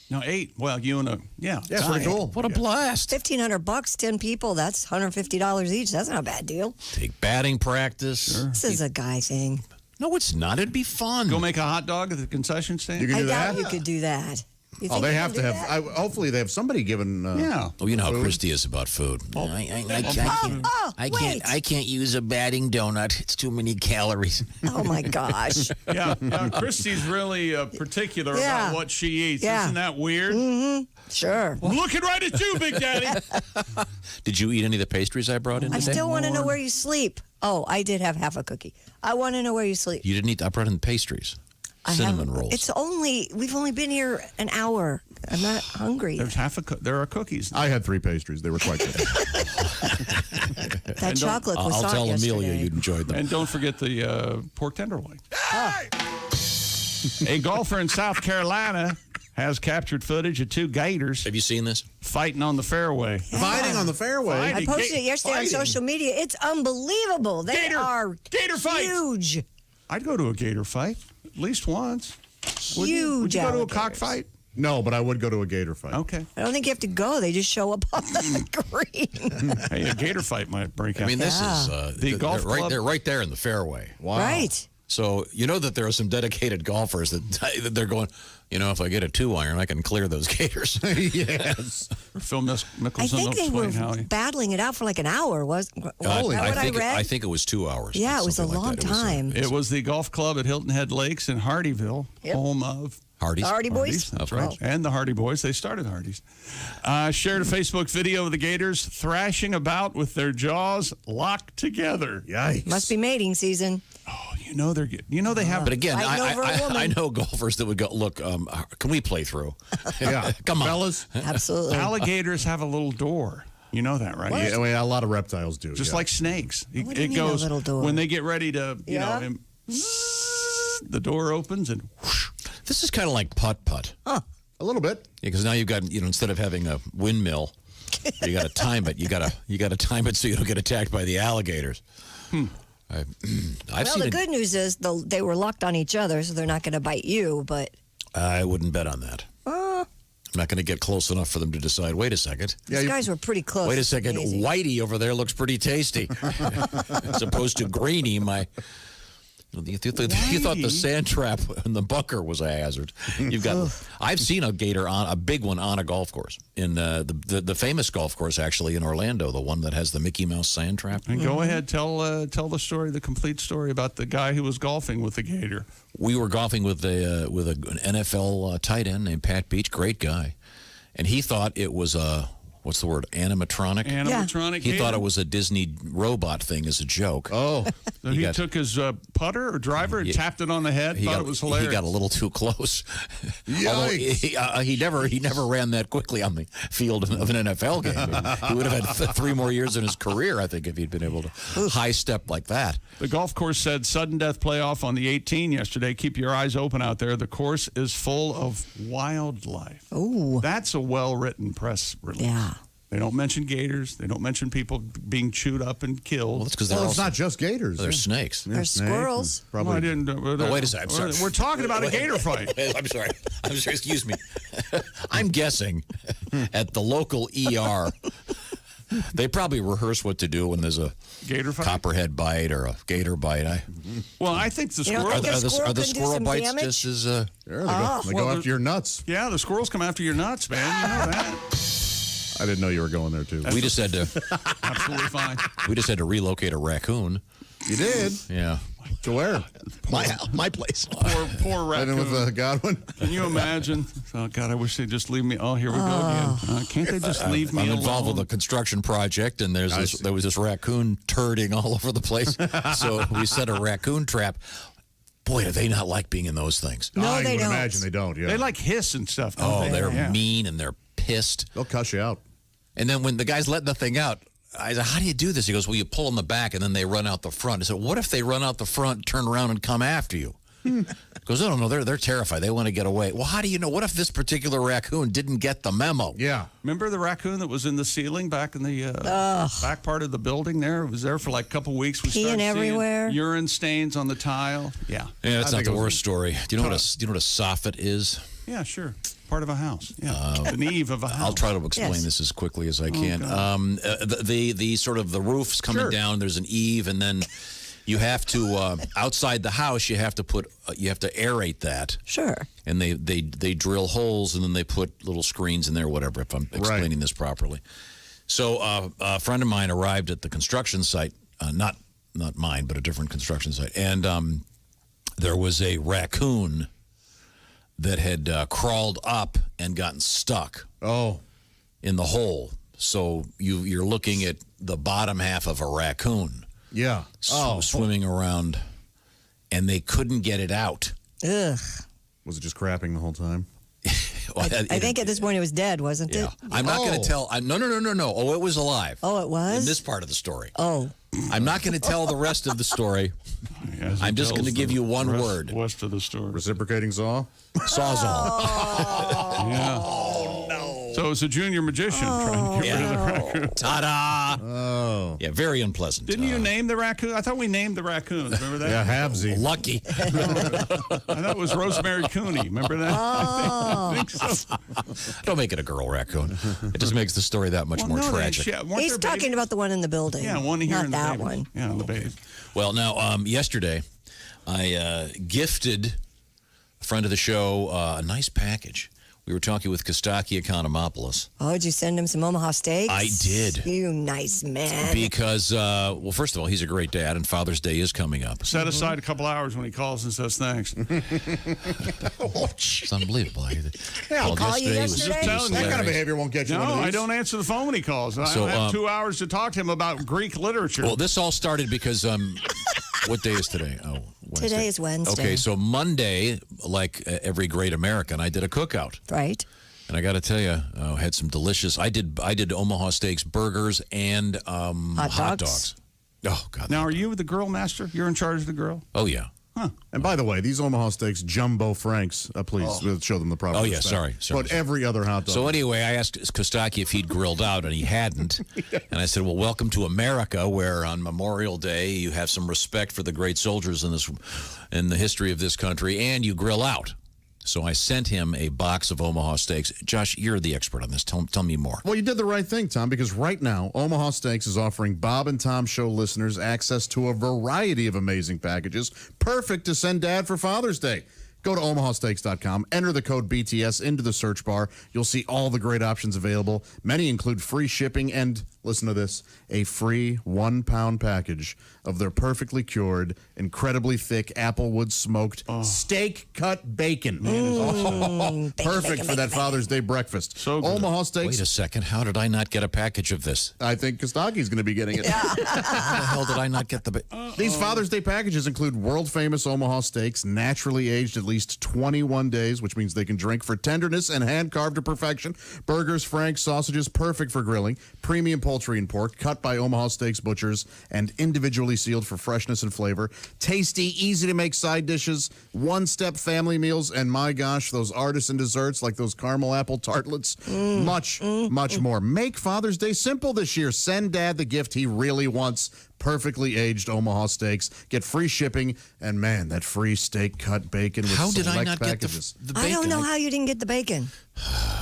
No, 8. Well, you and Yeah, pretty cool. What a blast. $1,500, 10 people. That's $150 each. That's not a bad deal. Take batting practice. This is a guy thing. No, it's not. It'd be fun. Go make a hot dog at the concession stand? You can I do doubt that? you could do that. You Oh, think they you have can to do have. that? Hopefully, they have somebody giving. Yeah. Oh, you know how food. Christy is about food. I wait. can't use a batting donut. It's too many calories. Oh, my gosh. Yeah. Christy's really particular Yeah. about what she eats. Yeah. Isn't that weird? Sure. I'm looking right at you, Big Daddy. Did you eat any of the pastries I brought in I today? still want to know where you sleep. Oh, I did have half a cookie. I want to know where you sleep. You didn't eat. I brought in pastries. Cinnamon rolls. We've only been here an hour. I'm not hungry. There are cookies. I had 3 pastries. They were quite good. That chocolate I'll croissant tell Amelia yesterday. you enjoyed them. And don't forget the pork tenderloin. A golfer in South Carolina has captured footage of 2 gators. Have you seen this? Fighting on the fairway. Fighting on the fairway. I posted it yesterday on social media. It's unbelievable. They are Gator fight. huge. I'd go to a gator fight at least once. Would you Huge go to a alligators. cockfight? No, but I would go to a gator fight. Okay. I don't think you have to go. They just show up on the green. Hey, a gator fight might break out. I mean, this is the golf they're right club. there, right there in the fairway. Wow. Right. So you know that there are some dedicated golfers that they're going. You know, if I get a 2-iron, I can clear those gators. Yes. Phil Mickelson I think they were explained how he. battling it out for like an hour. Was what I read? I think it was 2 hours. Yeah, it was a something long like that. time. It was the golf club at Hilton Head Lakes in Hardyville, home of Hardy's. The Hardy Boys? That's right. And the Hardy Boys. They started Hardy's. Shared a Facebook video of the gators thrashing about with their jaws locked together. Yikes. Must be mating season. Oh, they have. But again, Fighting over a woman. I know golfers that would go, look, can we play through? Yeah. Come on. Fellas. Absolutely. Alligators have a little door. You know that, right? Yeah, I mean, a lot of reptiles do. Just like snakes. What do you mean a little door? When they get ready to, you know, the door opens and whoosh. This is kind of like putt-putt. A little bit. Yeah, because now you've got, you know, instead of having a windmill, you got to time it. You got to time it so you don't get attacked by the alligators. I've Well, seen the good news is they were locked on each other, so they're not going to bite you, but... I wouldn't bet on that. I'm not going to get close enough for them to decide, wait a second. These guys were pretty close. Wait a second, Easy. Whitey over there looks pretty tasty. As opposed to Greeny, you thought the sand trap in the bunker was a hazard. You've got. I've seen a gator on a big one on a golf course in the famous golf course actually in Orlando, the one that has the Mickey Mouse sand trap. And go ahead, tell the story, the complete story about the guy who was golfing with the gator. We were golfing with an NFL tight end named Pat Beach, great guy, and he thought it was a. What's the word? Animatronic? Animatronic He gator? thought it was a Disney robot thing as a joke. Oh. So he took his putter or driver and tapped it on the head. Thought it was hilarious. He got a little too close. Although he never ran that quickly on the field of an NFL game. He would have had 3 more years in his career, I think, if he'd been able to high step like that. The golf course said sudden death playoff on the 18 yesterday. Keep your eyes open out there. The course is full of wildlife. Oh. That's a well-written press release. Yeah. They don't mention gators. They don't mention people being chewed up and killed. Well, that's because it's not just gators. They're snakes. There's squirrels. Probably. Well, I didn't. Oh, wait a second. I'm sorry. We're talking about a gator fight. I'm sorry. Excuse me. I'm guessing at the local ER, they probably rehearse what to do when there's a gator fight? copperhead bite or a gator bite. Well, I think the You don't squirrels. think Are the squirrel bites damage? just as? There they go. They go after your nuts. Yeah, the squirrels come after your nuts, man. You know that. I didn't know you were going there too. We just had to. Absolutely fine. We just had to relocate a raccoon. You did? Yeah. To where? My place. Poor raccoon. With Godwin. Can you imagine? Oh God, I wish they'd just leave me. Oh, here we go again. Can't they just leave me I'm alone? involved with a construction project, and there was this raccoon turding all over the place. So we set a raccoon trap. Boy, do they not like being in those things? No, they would don't. imagine they don't. Yeah. They like hiss and stuff. Don't Oh, they? they're Yeah. mean and they're pissed. They'll cuss you out. And then when the guy's letting the thing out, I said, how do you do this? He goes, well, you pull on the back and then they run out the front. I said, what if they run out the front, turn around and come after you? He goes, I don't know. They're terrified. They want to get away. Well, how do you know? What if this particular raccoon didn't get the memo? Yeah. Remember the raccoon that was in the ceiling back in the back part of the building there? It was there for like a couple weeks. We Peeing started seeing everywhere. urine stains on the tile. Yeah. Yeah, that's I not think the it was- worst story. Do you know what a soffit is? Yeah, sure. Part of a house. Yeah. An eave of a house. I'll try to explain Yes. this as quickly as I can. God. The sort of the roof's coming down. There's an eave, and then you have to outside the house. You have to aerate that. Sure. And they drill holes, and then they put little screens in there. Whatever. If I'm explaining this properly. So a friend of mine arrived at the construction site. Not mine, but a different construction site, and there was a raccoon that had crawled up and gotten stuck in the hole. So you're looking at the bottom half of a raccoon. Yeah. Swimming around, and they couldn't get it out. Ugh. Was it just crapping the whole time? I think at this point it was dead, wasn't it? I'm not going to tell. No. Oh, it was alive. Oh, it was? In this part of the story. Oh. I'm not going to tell the rest of the story. As he I'm just tells going to give the you one word. West of the story. Reciprocating saw? Sawzall. Yeah. Oh, no. So it's a junior magician trying to get rid of the raccoon. Ta-da! Oh. Yeah, very unpleasant. Didn't you name the raccoon? I thought we named the raccoons. Remember that? Yeah, Habsy. Lucky. I thought it was Rosemary Cooney. Remember that? Oh. I think so. Don't make it a girl raccoon. It just makes the story that much more tragic. He's talking about the one in the building. Yeah, one here Not in the that babies. one. Yeah, the babies. Well, now, yesterday, I gifted a friend of the show a nice package. We were talking with Kostaki Economopoulos. Oh, did you send him some Omaha steaks? I did. You nice man. Because, well, first of all, he's a great dad, and Father's Day is coming up. Set aside a couple hours when he calls and says thanks. It's unbelievable. I'll call you yesterday. That kind of behavior won't get you one of No, these. I don't answer the phone when he calls. I have 2 hours to talk to him about Greek literature. Well, this all started because, what day is today? Oh, Wednesday. Today is Wednesday. Okay, so Monday, like every great American, I did a cookout. Right. And I got to tell you, had some delicious. I did Omaha Steaks burgers and hot dogs. Oh God! Now, are you the grill master? You're in charge of the grill? Oh yeah. Huh. And by the way, these Omaha Steaks Jumbo Franks, please show them the proper respect. Sorry. But every other hot dog. So anyway, I asked Kostaki if he'd grilled out, and he hadn't. And I said, well, welcome to America, where on Memorial Day you have some respect for the great soldiers in the history of this country, and you grill out. So I sent him a box of Omaha Steaks. Josh, you're the expert on this. Tell me more. Well, you did the right thing, Tom, because right now, Omaha Steaks is offering Bob and Tom Show listeners access to a variety of amazing packages, perfect to send Dad for Father's Day. Go to omahasteaks.com, enter the code BTS into the search bar. You'll see all the great options available. Many include free shipping and, listen to this, a free 1-pound package of their perfectly cured, incredibly thick applewood smoked steak cut bacon. Perfect for that Father's Day breakfast. So good. Omaha Steaks. Wait a second. How did I not get a package of this? I think Kostaki's going to be getting it. How the hell did I not get the... These Father's Day packages include world-famous Omaha steaks, naturally aged at least 21 days, which means they can drink for tenderness and hand-carved to perfection. Burgers, franks, sausages, perfect for grilling. Premium poultry and pork, cut by Omaha Steaks butchers and individually sealed for freshness and flavor. Tasty, easy-to-make side dishes, one-step family meals, and my gosh, those artisan desserts like those caramel apple tartlets. Much more. Make Father's Day simple this year. Send Dad the gift he really wants. Perfectly aged Omaha Steaks. Get free shipping, and man, that free steak cut bacon with How did I select not packages. get the bacon? I don't know how you didn't get the bacon.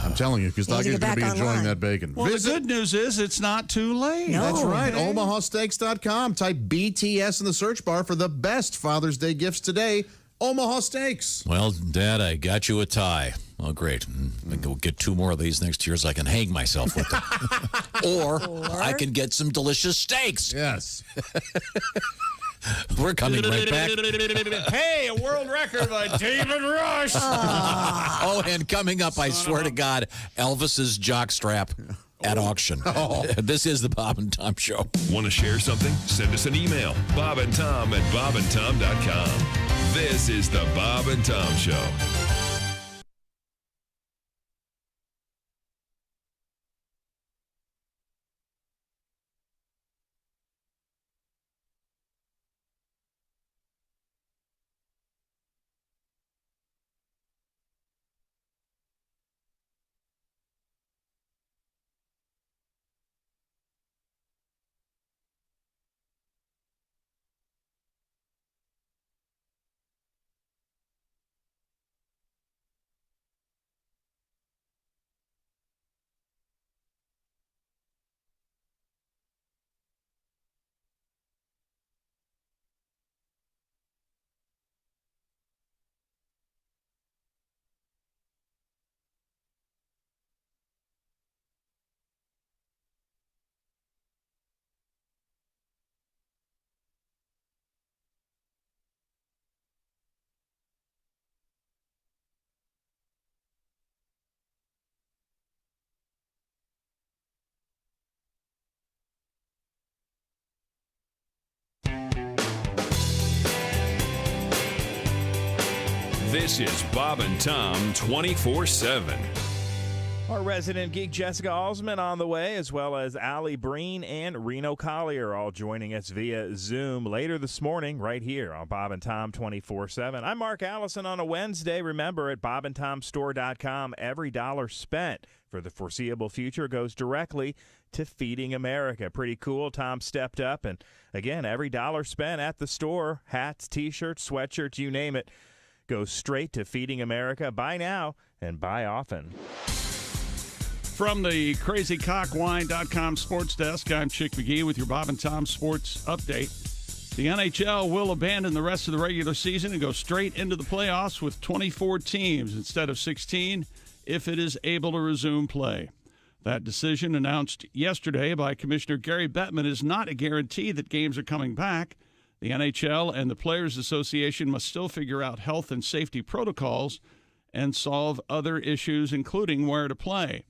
I'm telling you, because Dougie's going to be enjoying that bacon. Well, the good news is it's not too late. No. That's right. OmahaSteaks.com. Type BTS in the search bar for the best Father's Day gifts today. Omaha Steaks. Well, Dad, I got you a tie. Oh, great. I go get 2 more of these next year so I can hang myself with them. or I can get some delicious steaks. Yes. We're coming right back. Hey, a world record by David Rush. Oh, and coming up, I swear to God, Elvis's jockstrap at auction. This is the Bob and Tom Show. Want to share something? Send us an email. BobandTom@BobandTom.com. This is the Bob and Tom Show. This is Bob and Tom 24/7. Our resident geek Jessica Alsman on the way, as well as Allie Breen and Reno Collier, all joining us via Zoom later this morning right here on Bob and Tom 24/7. I'm Mark Allison on a Wednesday. Remember, at bobandtomstore.com, every dollar spent for the foreseeable future goes directly to feeding America. Pretty cool. Tom stepped up, and again, every dollar spent at the store, hats, T-shirts, sweatshirts, you name it, goes straight to feeding America. Buy now and buy often. From the crazycockwine.com sports desk, I'm Chick McGee with your Bob and Tom sports update. The NHL will abandon the rest of the regular season and go straight into the playoffs with 24 teams instead of 16 if it is able to resume play. That decision, announced yesterday by Commissioner Gary Bettman, is not a guarantee that games are coming back. The NHL and the Players Association must still figure out health and safety protocols and solve other issues, including where to play.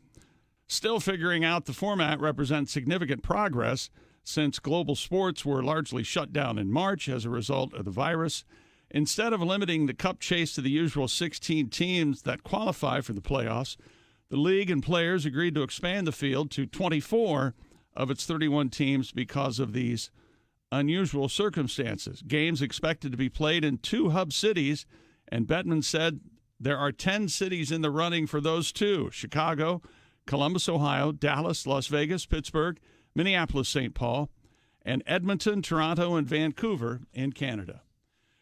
Still figuring out the format represents significant progress since global sports were largely shut down in March as a result of the virus. Instead of limiting the cup chase to the usual 16 teams that qualify for the playoffs, The league and players agreed to expand the field to 24 of its 31 teams because of these unusual circumstances. Games expected to be played in 2 hub cities, and Bettman said there are 10 cities in the running for those 2: Chicago, Columbus, Ohio, Dallas, Las Vegas, Pittsburgh, Minneapolis, St. Paul, and Edmonton, Toronto, and Vancouver in Canada.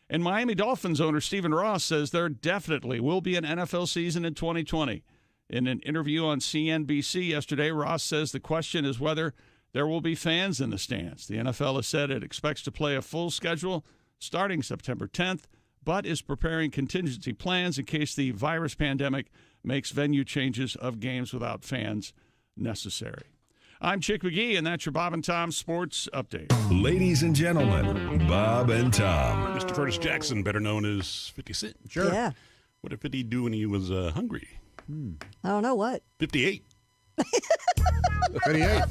And Miami Dolphins owner Stephen Ross says there definitely will be an NFL season in 2020. In an interview on CNBC yesterday, Ross says the question is whether there will be fans in the stands. The NFL has said it expects to play a full schedule starting September 10th, but is preparing contingency plans in case the virus pandemic makes venue changes of games without fans necessary. I'm Chick McGee, and that's your Bob and Tom Sports Update. Ladies and gentlemen, Bob and Tom. Mr. Curtis Jackson, better known as 50 Cent. Sure. Yeah. What did he do when he was hungry? I don't know what. 58. 58.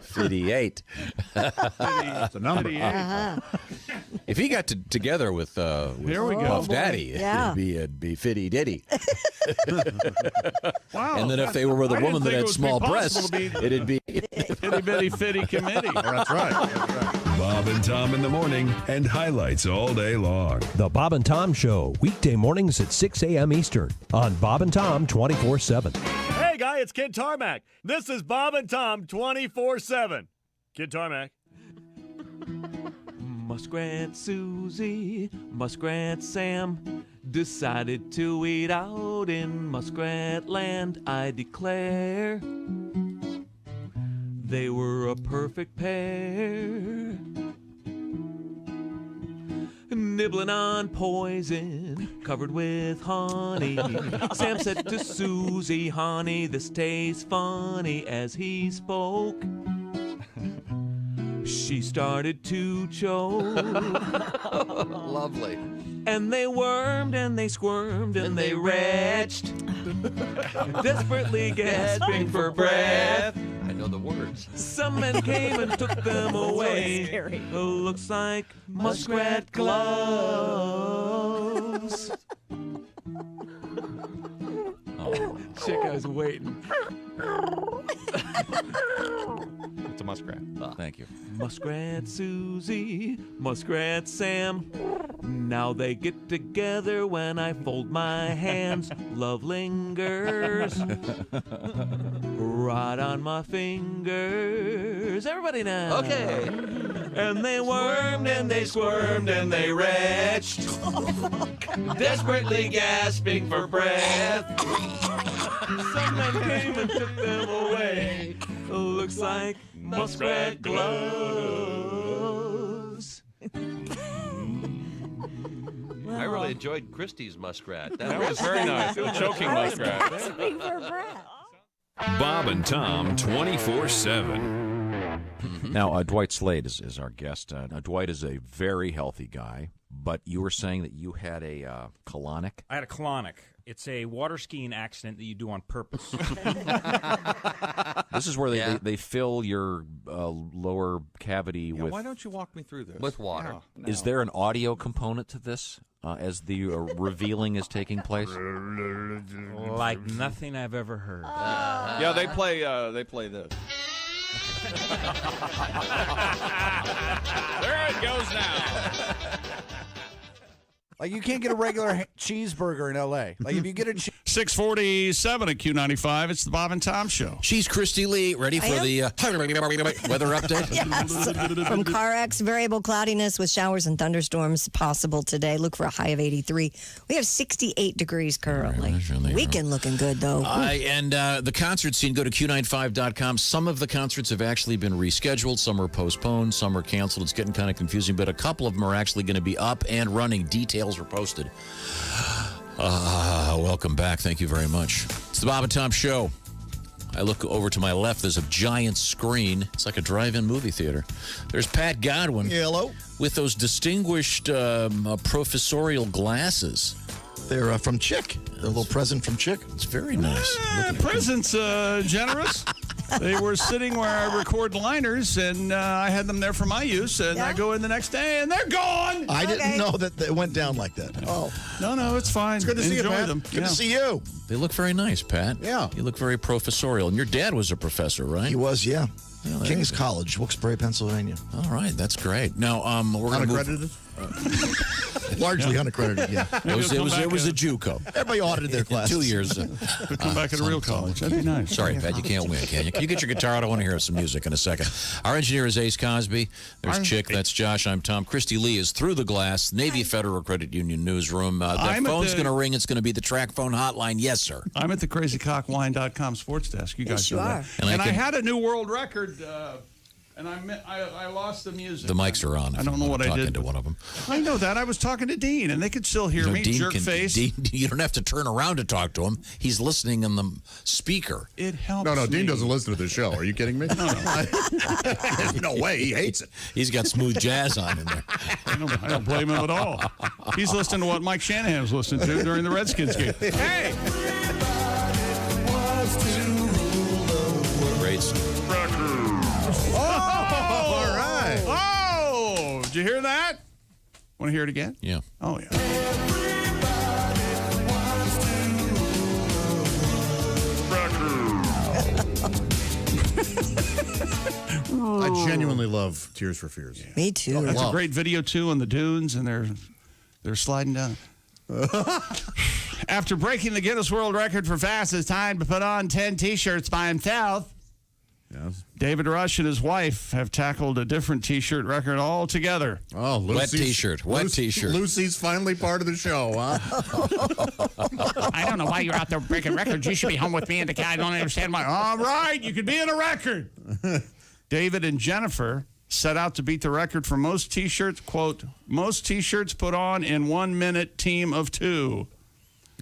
58. That's a number. If he got together with Here we go. Puff Daddy, Yeah. it'd be Fitty Diddy. Wow. And then if they were with a I didn't woman that think it had would be small possible breasts, to be it'd be Itty Bitty Fitty Committee. That's right. That's right. Bob and Tom in the morning and highlights all day long. The Bob and Tom Show, weekday mornings at 6 a.m. Eastern on Bob and Tom 24/7. Hey, guy, it's Kid Tarmac. This is Bob and Tom 24/7. Kid Tarmac. Muskrat Susie, Muskrat Sam decided to eat out in Muskrat Land, I declare. They were a perfect pair. Nibbling on poison, covered with honey. Sam said to Susie, honey, this tastes funny. As he spoke, she started to choke. lovely. And they wormed and they squirmed and they retched, desperately gasping for breath. I know the words. Some men came and took them away. Scary. Looks like muskrat gloves. Oh. Chick, I was waiting. It's a muskrat. Thank you. Muskrat Susie, Muskrat Sam. Now they get together when I fold my hands. Love lingers right on my fingers. Everybody now. Okay. And they wormed and they squirmed and they retched, desperately gasping for breath. Some men came and took them away. Looks like muskrat gloves. I really enjoyed Christie's muskrat. That was very nice. It was choking muskrat. Bob and Tom 24/7. Now, Dwight Slade is our guest. Dwight is a very healthy guy, but you were saying that you had a colonic? I had a colonic. It's a water skiing accident that you do on purpose. This is where they fill your lower cavity with... Why don't you walk me through this? With water. Yeah. No. Is there an audio component to this as the revealing is taking place? Like nothing I've ever heard. Yeah, they play this. There it goes now. Like, you can't get a regular cheeseburger in L.A. Like, if you get a 6:47 at Q95, it's the Bob and Tom Show. She's Christy Lee, ready for the weather update? Yes. From CarX, variable cloudiness with showers and thunderstorms possible today. Look for a high of 83. We have 68 degrees currently. Weekend looking good, though. And the concert scene, go to Q95.com. Some of the concerts have actually been rescheduled. Some are postponed. Some are canceled. It's getting kind of confusing, but a couple of them are actually going to be up and running. Details were posted. Welcome back. Thank you very much. It's the Bob and Tom Show. I look over to my left. There's a giant screen. It's like a drive-in movie theater. There's Pat Godwin. Hello. With those distinguished professorial glasses. They're from Chick. They're a little present from Chick. It's very nice. Presents generous. They were sitting where I record liners, and I had them there for my use, and I go in the next day, and they're gone. I didn't know that it went down like that. Oh. No, it's fine. It's good to see you, Enjoy Pat. them. Good to see you. They look very nice, Pat. Yeah. You look very professorial. And your dad was a professor, right? He was, yeah. Yeah, there King's you go. College, Wilkes-Barre, Pennsylvania. All right, that's great. Now, we're going to Unaccredited? Largely unaccredited, yeah. It was a JUCO. Everybody audited their classes. 2 years. Come back at a real college. That'd be nice. Sorry, Pat, you can't win, can you? Can you get your guitar out? I want to hear some music in a second. Our engineer is Ace Cosby. There's Chick. That's Josh. I'm Tom. Christy Lee is through the glass. Navy Federal Credit Union newsroom. That phone's going to ring. It's going to be the track phone hotline. Yes, sir. I'm at the crazycockwine.com sports desk. You guys you know are. that. And I had a new world record, and I lost the music. The mics are on. I don't know what I did. Talking to one of them. I know that. I was talking to Dean, and they could still hear me, jerk face. Dean, you don't have to turn around to talk to him. He's listening on the speaker. It helps No, me. Dean doesn't listen to the show. Are you kidding me? No. There's no way. He hates it. He's got smooth jazz on in there. I don't blame him at all. He's listening to what Mike Shanahan was listening to during the Redskins game. Hey! Great. All right. Oh! Did you hear that? Want to hear it again? Yeah. Oh, yeah. I genuinely love Tears for Fears. Me too. That's a great video, too, on the dunes, and they're sliding down. After breaking the Guinness World Record for fastest time to put on 10 T-shirts by himself, Yes. David Rush and his wife have tackled a different T-shirt record altogether. Oh, Wet T-shirt. Wet T-shirt. Lucy's finally part of the show, huh? I don't know why you're out there breaking records. You should be home with me in the car. I don't understand why. All right, you could be in a record. David and Jennifer set out to beat the record for most T-shirts, quote, most T-shirts put on in 1 minute, team of 2.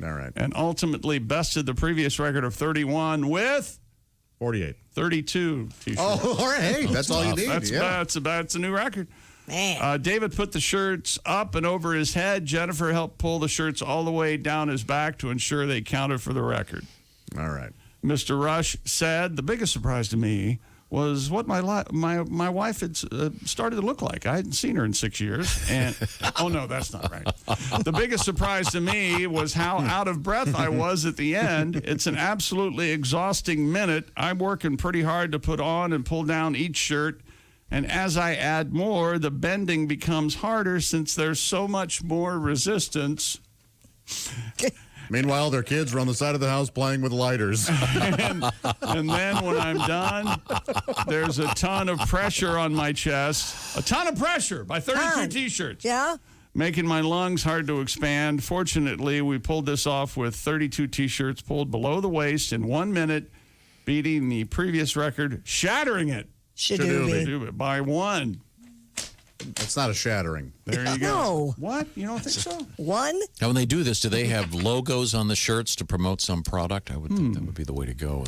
All right. And ultimately bested the previous record of 31 with 48. 32 T-shirts. Oh, all right. Hey, that's all you need. That's a new record. Man. David put the shirts up and over his head. Jennifer helped pull the shirts all the way down his back to ensure they counted for the record. All right. Mr. Rush said, the biggest surprise to me was what my wife had started to look like. I hadn't seen her in 6 years. And oh, no, that's not right. The biggest surprise to me was how out of breath I was at the end. It's an absolutely exhausting minute. I'm working pretty hard to put on and pull down each shirt. And as I add more, the bending becomes harder since there's so much more resistance. Meanwhile, their kids are on the side of the house playing with lighters. And then when I'm done, there's a ton of pressure on my chest. A ton of pressure by 32 T-shirts. Yeah? Making my lungs hard to expand. Fortunately, we pulled this off with 32 T-shirts pulled below the waist in 1 minute, beating the previous record, shattering it. Shadoobie. By 1. That's not a shattering. There you go. No. What? You don't think so? 1? Now, when they do this, do they have logos on the shirts to promote some product? I would think that would be the way to go.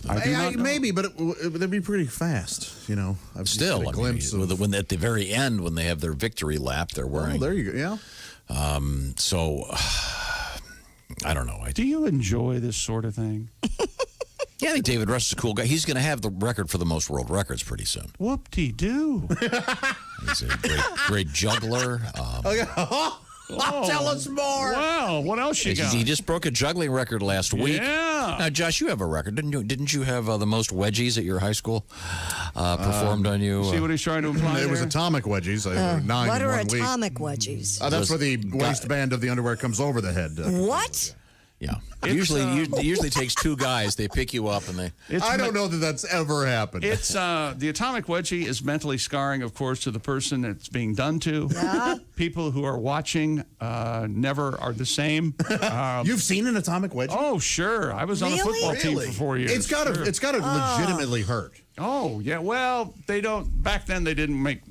Maybe, but they'd be pretty fast. You know, I've Still, seen a glimpse of. when at the very end, when they have their victory lap, they're wearing. Oh, there you go. Yeah. So, I don't know. Do you enjoy this sort of thing? Yeah, I think David Rush is a cool guy. He's going to have the record for the most world records pretty soon. Whoop-de-doo. He's a great juggler. Tell us more. Wow, what else you got? He just broke a juggling record last week. Yeah. Now, Josh, you have a record, didn't you? Didn't you have the most wedgies at your high school performed on you? See what he's trying to imply It was there? atomic wedgies. 9 What in are 1 week. atomic wedgies? That's where the waistband of the underwear comes over the head. What? Yeah. Usually takes 2 guys. They pick you up and they. I don't know that that's ever happened. It's the atomic wedgie is mentally scarring, of course, to the person it's being done to. Yeah. People who are watching never are the same. You've seen an atomic wedgie? Oh, sure. I was on a football team for 4 years. It's got to legitimately hurt. Oh, yeah. Well, they don't. Back then, they didn't make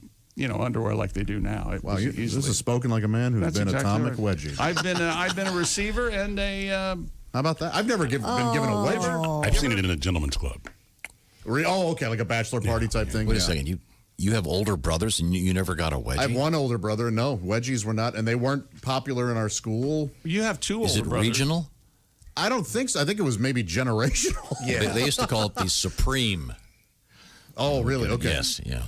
underwear like they do now. Wow, this is spoken like a man who's been atomic wedgie. I've been a receiver and a. How about that? I've never been given a wedgie. I've seen it in a gentleman's club. Oh, okay, like a bachelor party type thing. Wait a second. You have older brothers and you never got a wedgie? I have one older brother. No, wedgies were not, and they weren't popular in our school. You have 2 older brothers. Is it regional? I don't think so. I think it was maybe generational. Yeah. They used to call it the Supreme. Oh, really? Okay. Yes, yeah.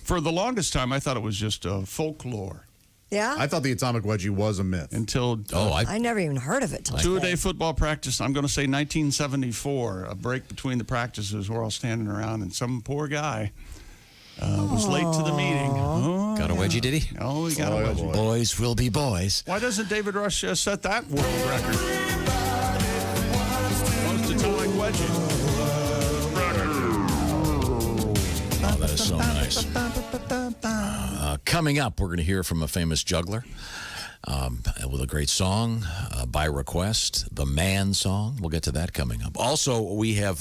For the longest time, I thought it was just folklore. Yeah? I thought the atomic wedgie was a myth. Until I never even heard of it till two-a-day football practice. I'm going to say 1974, a break between the practices. We're all standing around, and some poor guy was late to the meeting. Oh, Got a wedgie, did he? Oh, he got a wedgie. Boys will be boys. Why doesn't David Rush set that world record? Most atomic wedgie. Oh, that is so nice. Coming up, we're going to hear from a famous juggler with a great song by request, the Man Song. We'll get to that coming up. Also, we have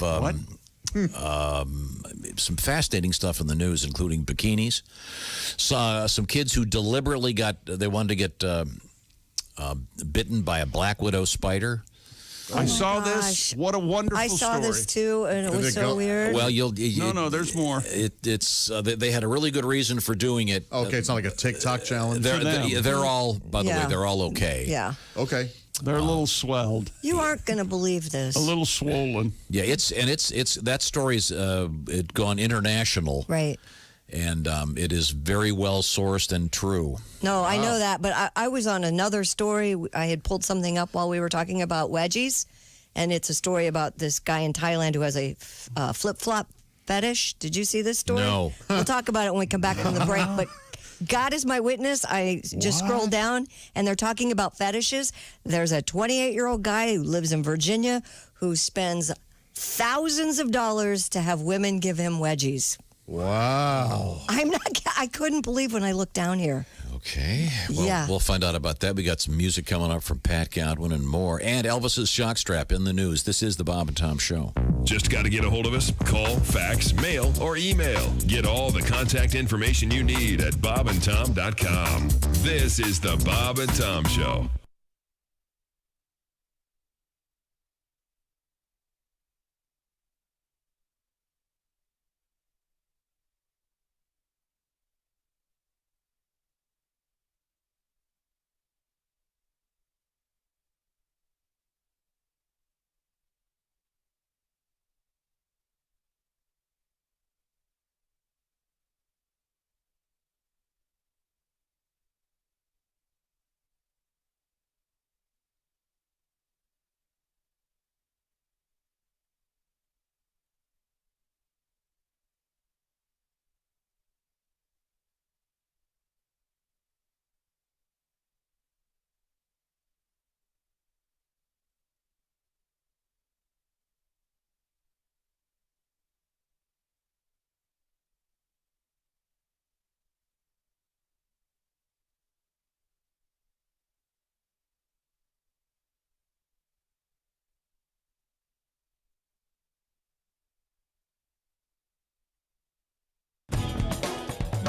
some fascinating stuff in the news, including bikinis. Some kids who deliberately wanted to get bitten by a black widow spider. I saw this. What a wonderful story. I saw this too, and it was so weird. Well, no, there's more. They had a really good reason for doing it. Okay, it's not like a TikTok challenge. They're all, by the way, they're all okay. Yeah. Okay. They're a little swelled. You aren't going to believe this. A little swollen. Yeah, it's that story's it gone international. Right. And it is very well sourced and true. No, I know that, but I was on another story. I had pulled something up while we were talking about wedgies, and it's a story about this guy in Thailand who has a flip-flop fetish. Did you see this story? No. We'll talk about it when we come back from the break, but God is my witness. I just scrolled down, and they're talking about fetishes. There's a 28-year-old guy who lives in Virginia who spends thousands of dollars to have women give him wedgies. Wow. I couldn't believe when I looked down here. Okay. Well, we'll find out about that. We got some music coming up from Pat Godwin and more. And Elvis's Jockstrap in the news. This is the Bob and Tom Show. Just got to get a hold of us? Call, fax, mail, or email. Get all the contact information you need at bobandtom.com. This is the Bob and Tom Show.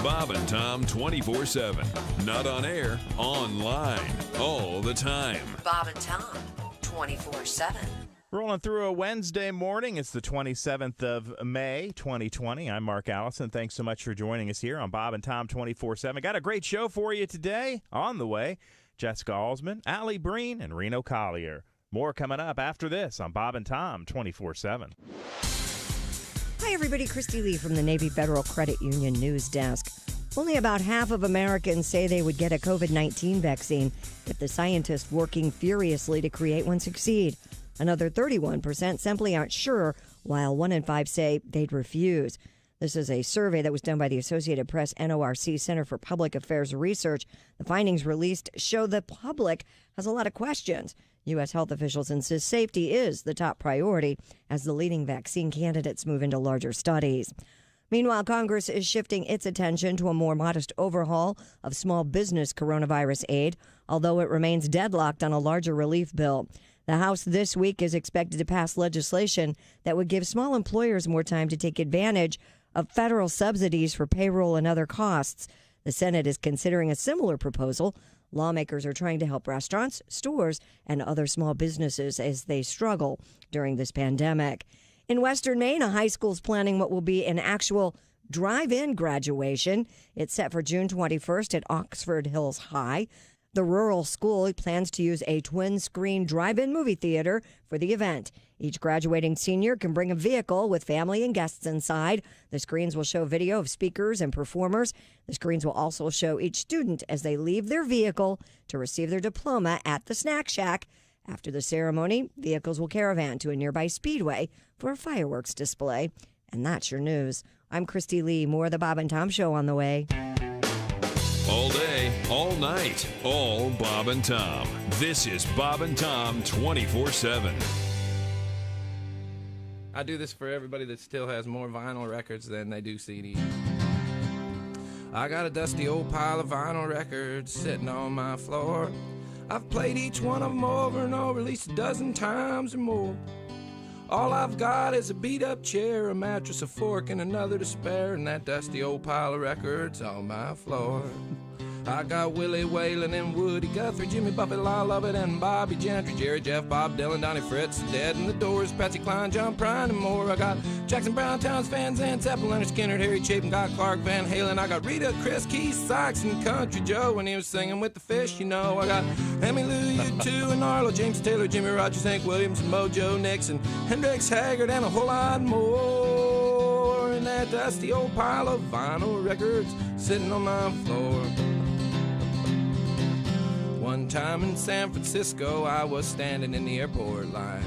Bob and Tom 24/7. Not on air, online, all the time. Bob and Tom 24/7. Rolling through a Wednesday morning. It's the 27th of May, 2020. I'm Mark Allison. Thanks so much for joining us here on Bob and Tom 24/7. Got a great show for you today. On the way, Jessica Alsman, Allie Breen, and Reno Collier. More coming up after this on Bob and Tom 24/7. Hi, everybody. Christy Lee from the Navy Federal Credit Union News Desk. Only about half of Americans say they would get a COVID-19 vaccine if the scientists working furiously to create one succeed. Another 31% simply aren't sure, while 1 in 5 say they'd refuse. This is a survey that was done by the Associated Press NORC Center for Public Affairs Research. The findings released show the public has a lot of questions. U.S. health officials insist safety is the top priority as the leading vaccine candidates move into larger studies. Meanwhile, Congress is shifting its attention to a more modest overhaul of small business coronavirus aid, although it remains deadlocked on a larger relief bill. The House this week is expected to pass legislation that would give small employers more time to take advantage of federal subsidies for payroll and other costs. The Senate is considering a similar proposal. Lawmakers are trying to help restaurants, stores, and other small businesses as they struggle during this pandemic. In Western Maine, a high school is planning what will be an actual drive-in graduation. It's set for June 21st at Oxford Hills High. The rural school plans to use a twin-screen drive-in movie theater for the event. Each graduating senior can bring a vehicle with family and guests inside. The screens will show video of speakers and performers. The screens will also show each student as they leave their vehicle to receive their diploma at the snack shack. After the ceremony, vehicles will caravan to a nearby speedway for a fireworks display. And that's your news. I'm Christy Lee. More of the Bob and Tom Show on the way. All day, all night, all Bob and Tom. This is Bob and Tom 24/7. I do this for everybody that still has more vinyl records than they do CDs. I got a dusty old pile of vinyl records sitting on my floor. I've played each one of them over and over at least a dozen times or more. All I've got is a beat-up chair, a mattress, a fork, and another to spare, and that dusty old pile of records on my floor. I got Willie Whalen and Woody Guthrie, Jimmy Buffett, Lyle Lovett, and Bobby Gentry, Jerry, Jeff, Bob Dylan, Donnie Fritz, Dead and the Doors, Patsy Cline, John Prine, and more. I got Jackson Brown, Towns, Van Zandt, Zeppelin, Leonard Skinner, Harry Chapin, got Clark, Van Halen. I got Rita, Chris, Keith, Sykes, and Country Joe when he was singing with the Fish, you know. I got Emmylou, U2, and Arlo, James Taylor, Jimmy Rogers, Hank Williams, and Mojo Nixon, Hendrix, Haggard, and a whole lot more. And that dusty old pile of vinyl records sitting on my floor. One time in San Francisco, I was standing in the airport line.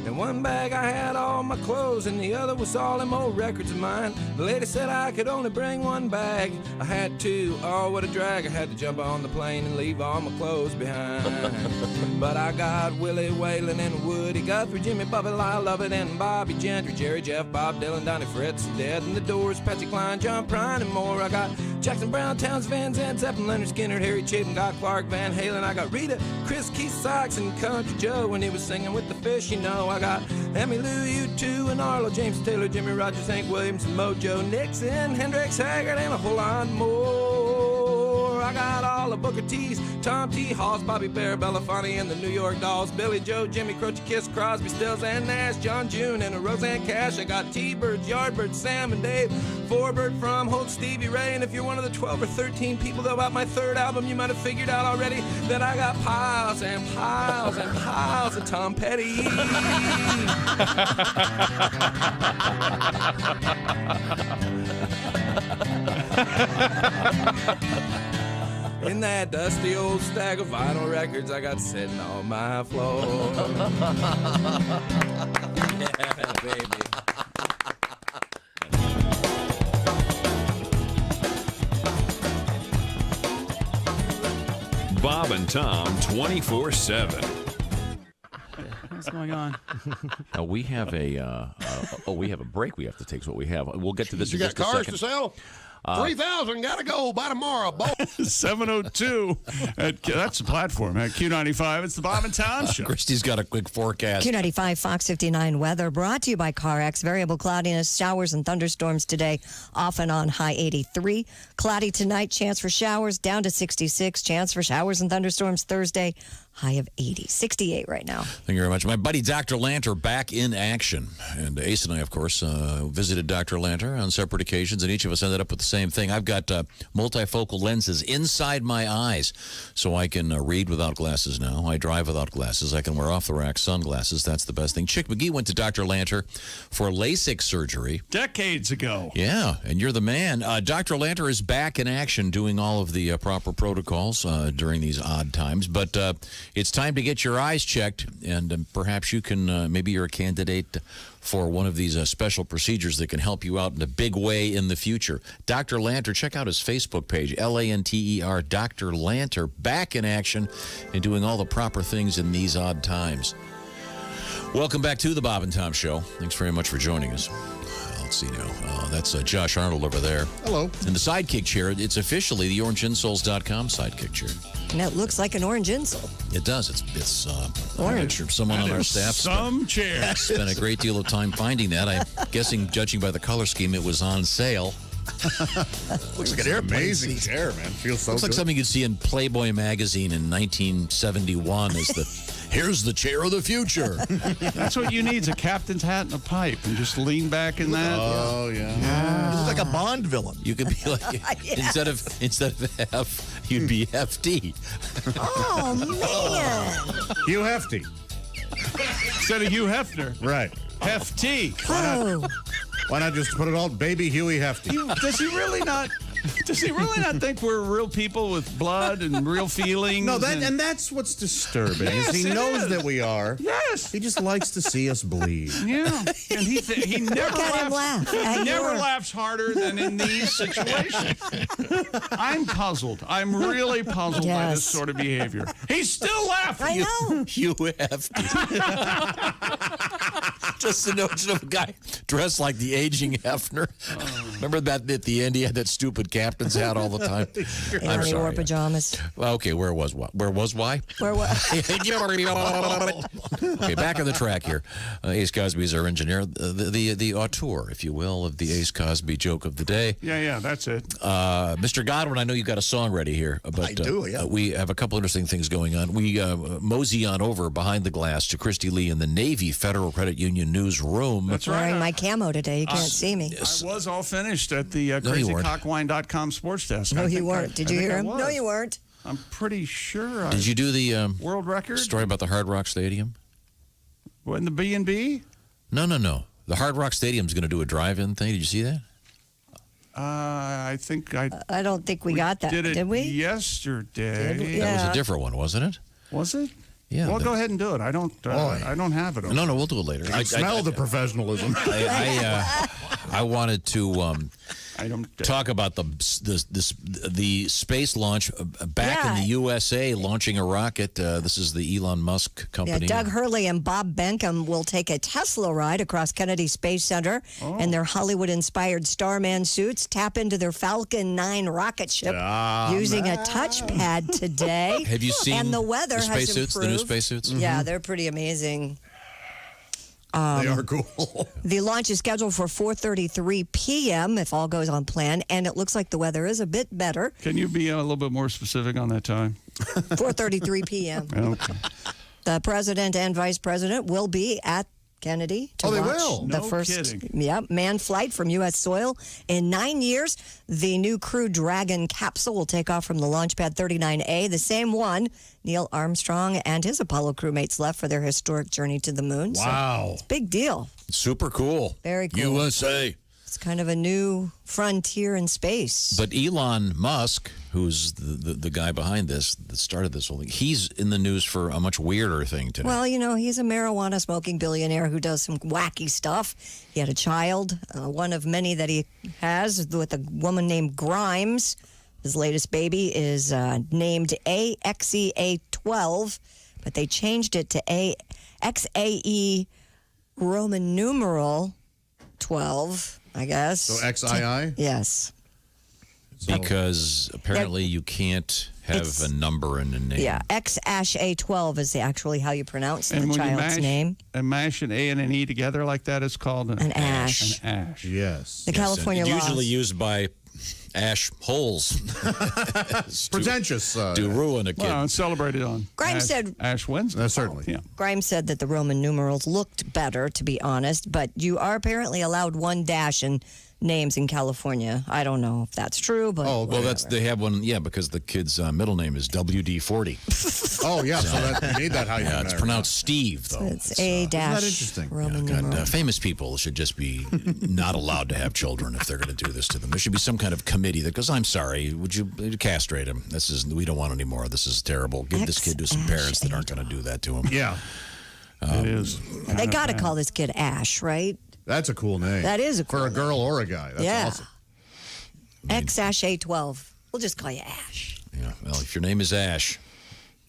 In one bag I had all my clothes, and the other was all them old records of mine. The lady said I could only bring one bag. I had two, oh what a drag. I had to jump on the plane and leave all my clothes behind. But I got Willie Whalen and Woody Guthrie, Jimmy Buffett, Lyle Lovett, and Bobby Gentry, Jerry, Jeff, Bob Dylan, Donnie Fritz, Dead and the Doors, Patsy Cline, John Prine, and more. I got Jackson Brown, Towns, Van Zandt, Zeppelin, Leonard Skinner, Harry Chapin, got Clark, Van Halen. I got Rita, Chris, Keith, Sykes, and Country Joe when he was singing with the Fish, you know. I got Emmylou, U2, and Arlo, James Taylor, Jimmy Rogers, Hank Williams, and Mojo Nixon, Hendrix, Haggard, and a whole lot more. I got all the Booker T's, Tom T. Halls, Bobby Bear, Belafonte, and the New York Dolls, Billy Joe, Jimmy Croce, Kiss, Crosby, Stills, and Nash, John June, and a Roseanne Cash. I got T-Birds, Yardbirds, Sam and Dave, Forbird from Holt, Stevie Ray, and if you're one of the 12 or 13 people that about my third album, you might have figured out already that I got piles and piles and piles of Tom Petty. In that dusty old stack of vinyl records I got sitting on my floor. Yeah, baby. Bob and Tom 24/7. What's going on? We have a we have a break we have to take. Is what we have. We'll get to this. You in got just a cars second. to sell? 3,000, gotta go by tomorrow. 7:02. That's the platform at Q95. It's the Bob and Tom Show. Christy's got a quick forecast. Q95 Fox 59 weather brought to you by CarX. Variable cloudiness, showers and thunderstorms today, off and on high 83. Cloudy tonight, chance for showers down to 66. Chance for showers and thunderstorms Thursday, high of 80. 68 right now. Thank you very much. My buddy Dr. Lanter back in action. And Ace and I, of course, visited Dr. Lanter on separate occasions, and each of us ended up with the same thing. I've got multifocal lenses inside my eyes, so I can read without glasses now. I drive without glasses. I can wear off-the-rack sunglasses. That's the best thing. Chick McGee went to Dr. Lanter for LASIK surgery. Decades ago. Yeah, and you're the man. Dr. Lanter is back in action doing all of the proper protocols during these odd times, but it's time to get your eyes checked, and perhaps you can, maybe you're a candidate for one of these special procedures that can help you out in a big way in the future. Dr. Lanter, check out his Facebook page, Lanter, Dr. Lanter, back in action and doing all the proper things in these odd times. Welcome back to the Bob and Tom Show. Thanks very much for joining us. Let's see now. That's Josh Arnold over there. Hello. In the sidekick chair, it's officially the OrangeInsoles.com sidekick chair. And that looks like an orange insole. It does. It's orange. I'm sure someone on our staff spent a great deal of time finding that. I'm guessing, judging by the color scheme, it was on sale. Looks like an airplane amazing chair, man. Feels so Looks like good. something you'd see in Playboy magazine in 1971 as the Here's the chair of the future. That's what you need is a captain's hat and a pipe, and just lean back in that. Oh, yeah. You look like a Bond villain. You could be like, instead of F, you'd be FD. Oh, man. Hugh Hefty. Instead of Hugh Hefner. Right. Hefty. Why not just put it all Baby Huey Hefty? Does he really not think we're real people with blood and real feelings? No, and that's what's disturbing. Yes, is he it knows is. that we are. Yes. He just likes to see us bleed. Yeah. And he never Look at him laugh. He never laughs harder than in these situations. I'm puzzled. I'm really puzzled by this sort of behavior. He's still laughing. I know. Hugh Hefty. Just the notion of a guy dressed like the aging Hefner. Remember that at the end he had that stupid captain's hat all the time? And he wore pajamas. Well, okay, where was why? Where was? Okay, back on the track here. Ace Cosby's our engineer, the auteur, if you will, of the Ace Cosby joke of the day. Yeah, that's it. Mr. Godwin, I know you've got a song ready here, but I do, yeah. We have a couple interesting things going on. We mosey on over behind the glass to Christy Lee in the Navy Federal Credit Union newsroom. That's I'm right. wearing my camo today. You can't see me. I was all finished at the No, you weren't. crazycockwine.com sports desk. No, I you think weren't. Did you I hear think him? I was. No, you weren't. I'm pretty sure. Did you do the world record story about the Hard Rock Stadium? What, in the B&B? No. The Hard Rock Stadium's going to do a drive-in thing. Did you see that? I think I don't think we got that. Did we? Yesterday. Did we? That was Yeah. a different one, wasn't it? Was it? Yeah. Well, go ahead and do it. I don't have it. No, we'll do it later. I smell the professionalism. I wanted to talk about the space launch back in the USA, launching a rocket. This is the Elon Musk company. Yeah, Doug Hurley and Bob Benkham will take a Tesla ride across Kennedy Space Center in their Hollywood-inspired Starman suits, tap into their Falcon 9 rocket ship using a touchpad today. Have you seen and the weather the has spacesuits, the new improved. spacesuits? Yeah, they're pretty amazing. They are cool. The launch is scheduled for 4:33 p.m. if all goes on plan, and it looks like the weather is a bit better. Can you be a little bit more specific on that time? 4:33 p.m. Okay. The president and vice president will be at Kennedy to they launch will? the No first kidding. manned flight from U.S. soil in 9 years. The new Crew Dragon capsule will take off from the launch pad 39A, the same one Neil Armstrong and his Apollo crewmates left for their historic journey to the moon. Wow. So it's a big deal. Super cool. Very cool. USA. It's kind of a new frontier in space. But Elon Musk, who's the guy behind this, that started this whole thing, he's in the news for a much weirder thing today. Well, he's a marijuana smoking billionaire who does some wacky stuff. He had a child, one of many that he has, with a woman named Grimes. His latest baby is named AXEA12, but they changed it to XAE Roman numeral 12, I guess. So XII? Yes. Because apparently you can't have a number in a name. Yeah, XAE12 is actually how you pronounce the when you child's name. And mash an A and an E together like that is called an ash. An ash. Yes. The California and law. usually used by ash holes. Pretentious. To ruin a kid. Well, it's celebrated on Grimes said- Ash Wednesday. Certainly. Yeah. Grimes said that the Roman numerals looked better, to be honest, but you are apparently allowed one dash in names in California. I don't know if that's true, but Well, they have one, because the kid's middle name is WD-40. Oh, yeah, so that, you need that how you Yeah, it's pronounced Steve, though. it's a dash interesting? Roman God, numeral. famous people should just be not allowed to have children if they're going to do this to them. There should be some kind of committee that goes, I'm sorry, would you castrate him? We don't want any more. This is terrible. Give this kid to some parents that aren't going to do that to him. Yeah. It is. They got to call this kid Ash, right? That's a cool name. That is a cool For a girl or a guy. That's yeah. awesome. XAE12. We'll just call you Ash. Yeah. Well, if your name is Ash,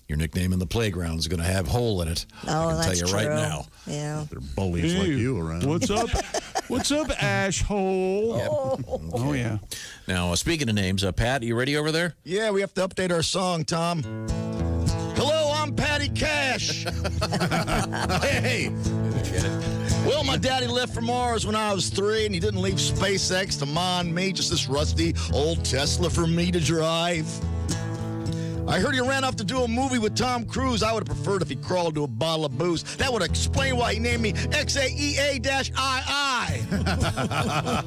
your nickname in the playground is going to have hole in it. Oh, I can that's tell you true. right now. Yeah. There are bullies like you around. What's up? What's up, Ash Hole? Oh, yeah. Now, speaking of names, Pat, you ready over there? Yeah, we have to update our song, Tom. Hello, I'm Patty Cash. Hey. Well, my daddy left for Mars when I was 3, and he didn't leave SpaceX to mind me, just this rusty old Tesla for me to drive. I heard he ran off to do a movie with Tom Cruise. I would have preferred if he crawled to a bottle of booze. That would explain why he named me XAEA-II.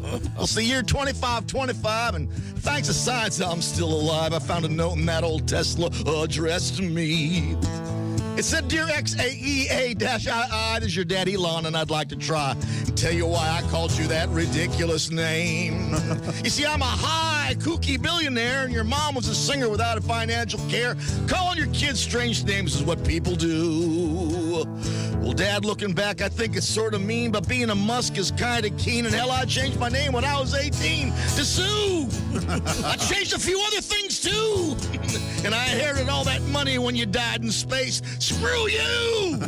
Well, it's the year 2525, and thanks to science, I'm still alive. I found a note in that old Tesla addressed to me. It said, "Dear XAEA-II, this is your dad Elon, and I'd like to try and tell you why I called you that ridiculous name. You see, I'm a high, kooky billionaire, and your mom was a singer without a financial care. Calling your kids strange names is what people do. Well, Dad, looking back, I think it's sort of mean, but being a Musk is kind of keen, and hell, I changed my name when I was 18 to Sue. I changed a few other things, too. And I inherited all that money when you died in space. Screw you!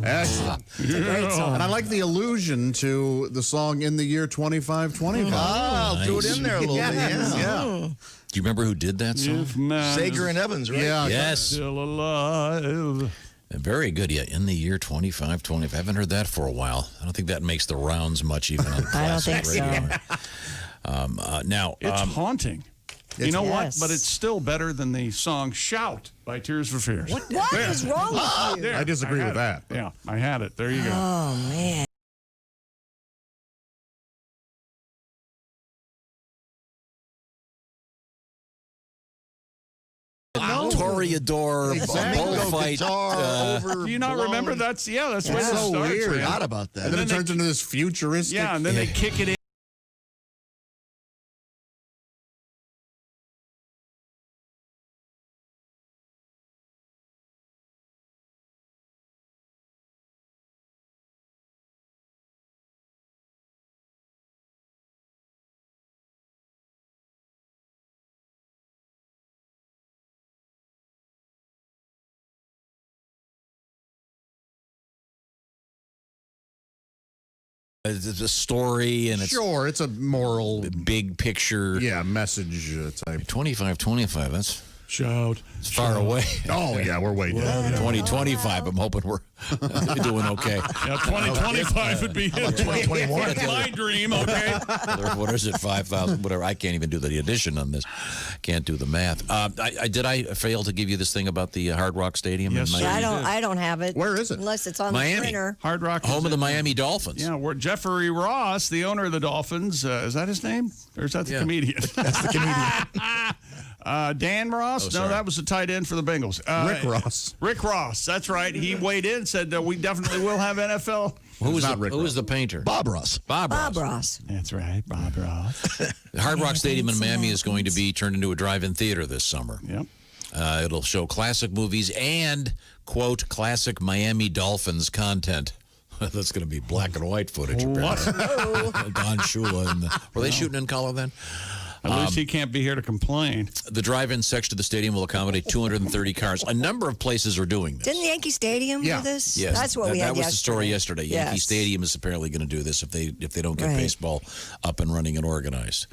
Excellent. Great song. And I like the allusion to the song In the Year 2525. I'll throw it in there a little bit. Yeah. Do you remember who did that song? Sager and Evans, right? Yeah. Yes. Still alive. Very good. Yeah, In the Year 2525. I haven't heard that for a while. I don't think that makes the rounds much, even on classic radio. Now, It's haunting. You know what? Yes. But it's still better than the song "Shout" by Tears for Fears. What is wrong with you? There, I disagree had with that. it. Yeah, I had it. There you go. Oh, man. Toreador bullfight. Do you not remember? That's where That's it so starts. weird. man. Forgot about that. And then it turns into this futuristic. Yeah, and then they kick it in. It's a story, and it's Sure, it's a moral, big picture. yeah, message type. 2525. That's Shout. it's far away. Oh, yeah, we're way down. 2025. I'm hoping we're doing okay. Yeah, 2025 would be 2021? my dream. Okay. What is it? 5,000? Whatever. I can't even do the addition on this. Can't do the math. I fail to give you this thing about the Hard Rock Stadium? Yes, in sir. Miami? I don't have it. Where is it? Unless it's on Miami. the printer. Hard Rock. Home of the Miami Dolphins. Yeah, where Jeffrey Ross, the owner of the Dolphins, is that his name? Or is that the comedian? That's the comedian. Dan Ross? Oh, no, that was the tight end for the Bengals. Rick Ross. Rick Ross, that's right. He weighed in and said that we definitely will have NFL. Who was not Rick who was Ross. the painter? Bob Ross. Bob Bob Ross. Ross. That's right, Bob Ross. The Hard Rock Stadium in Miami is going to be turned into a drive-in theater this summer. Yep. It'll show classic movies and, quote, classic Miami Dolphins content. That's going to be black and white footage. What? Don Shula. Were they shooting in color then? At least he can't be here to complain. The drive-in section of the stadium will accommodate 230 cars. A number of places are doing this. Didn't Yankee Stadium do this? Yes, That's what we had That was the story yesterday. Yankee Yes. Stadium is apparently going to do this if they don't get Right. baseball up and running and organized.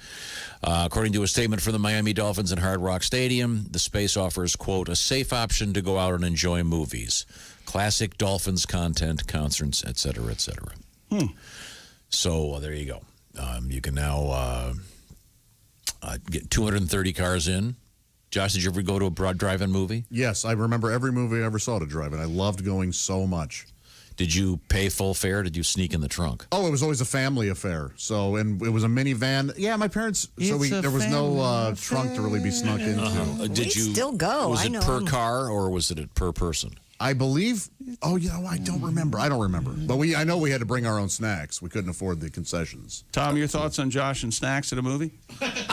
According to a statement from the Miami Dolphins and Hard Rock Stadium, the space offers, quote, a safe option to go out and enjoy movies, classic Dolphins content, concerts, et cetera, et cetera. So there you go. You can now get 230 cars in. Josh, did you ever go to a broad drive-in movie? Yes, I remember every movie I ever saw to drive-in. I loved going so much. Did you pay full fare? Or did you sneak in the trunk? Oh, it was always a family affair. So, and it was a minivan. Yeah, my parents. There was no trunk to really be snuck into. Did you still go. Was I it know per them. car or was it per person? I believe. Oh, I don't remember. But I know we had to bring our own snacks. We couldn't afford the concessions. Tom, your thoughts on Josh and snacks at a movie?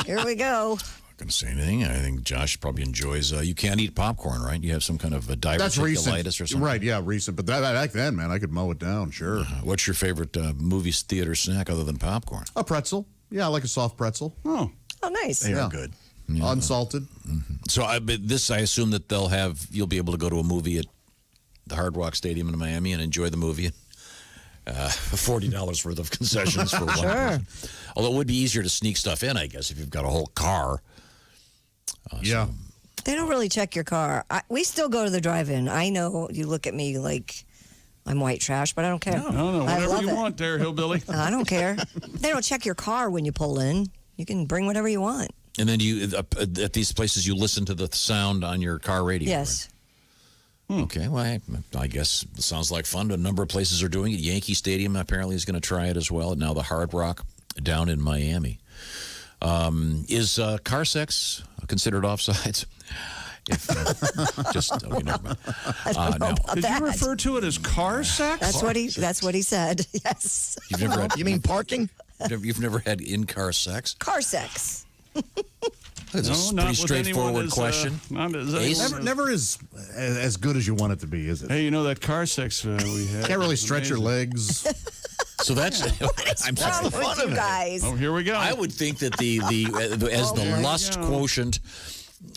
Here we go. Going to say anything. I think Josh probably enjoys. You can't eat popcorn, right? You have some kind of a diverticulitis or something. Right? Yeah, recent. But back then, man, I could mow it down. Sure. What's your favorite movie theater snack other than popcorn? A pretzel. Yeah, I like a soft pretzel. Oh, nice. They are good. Yeah. Unsalted. So I assume that you'll be able to go to a movie at the Hard Rock Stadium in Miami and enjoy the movie. $40 worth of concessions for one person. Although it would be easier to sneak stuff in, I guess, if you've got a whole car. Yeah. They don't really check your car. We still go to the drive-in. I know you look at me like I'm white trash, but I don't care. No, I whatever love you it. want there, hillbilly. I don't care. They don't check your car when you pull in. You can bring whatever you want. And then you at these places you listen to the sound on your car radio. Yes. Right? Okay, well, I guess it sounds like fun. A number of places are doing it. Yankee Stadium apparently is going to try it as well. And now the Hard Rock down in Miami. Is car sex considered offsides? Never mind. Did you refer to it as car sex? That's what he said. Yes. You've never had, you mean parking? You've never had in-car sex? Car sex. It's a pretty straightforward question. Never is as good as you want it to be, is it? Hey, you know that car sex we had? Can't really stretch your legs. So that's I'm wrong with you guys? Oh, here we go. I would think that the lust quotient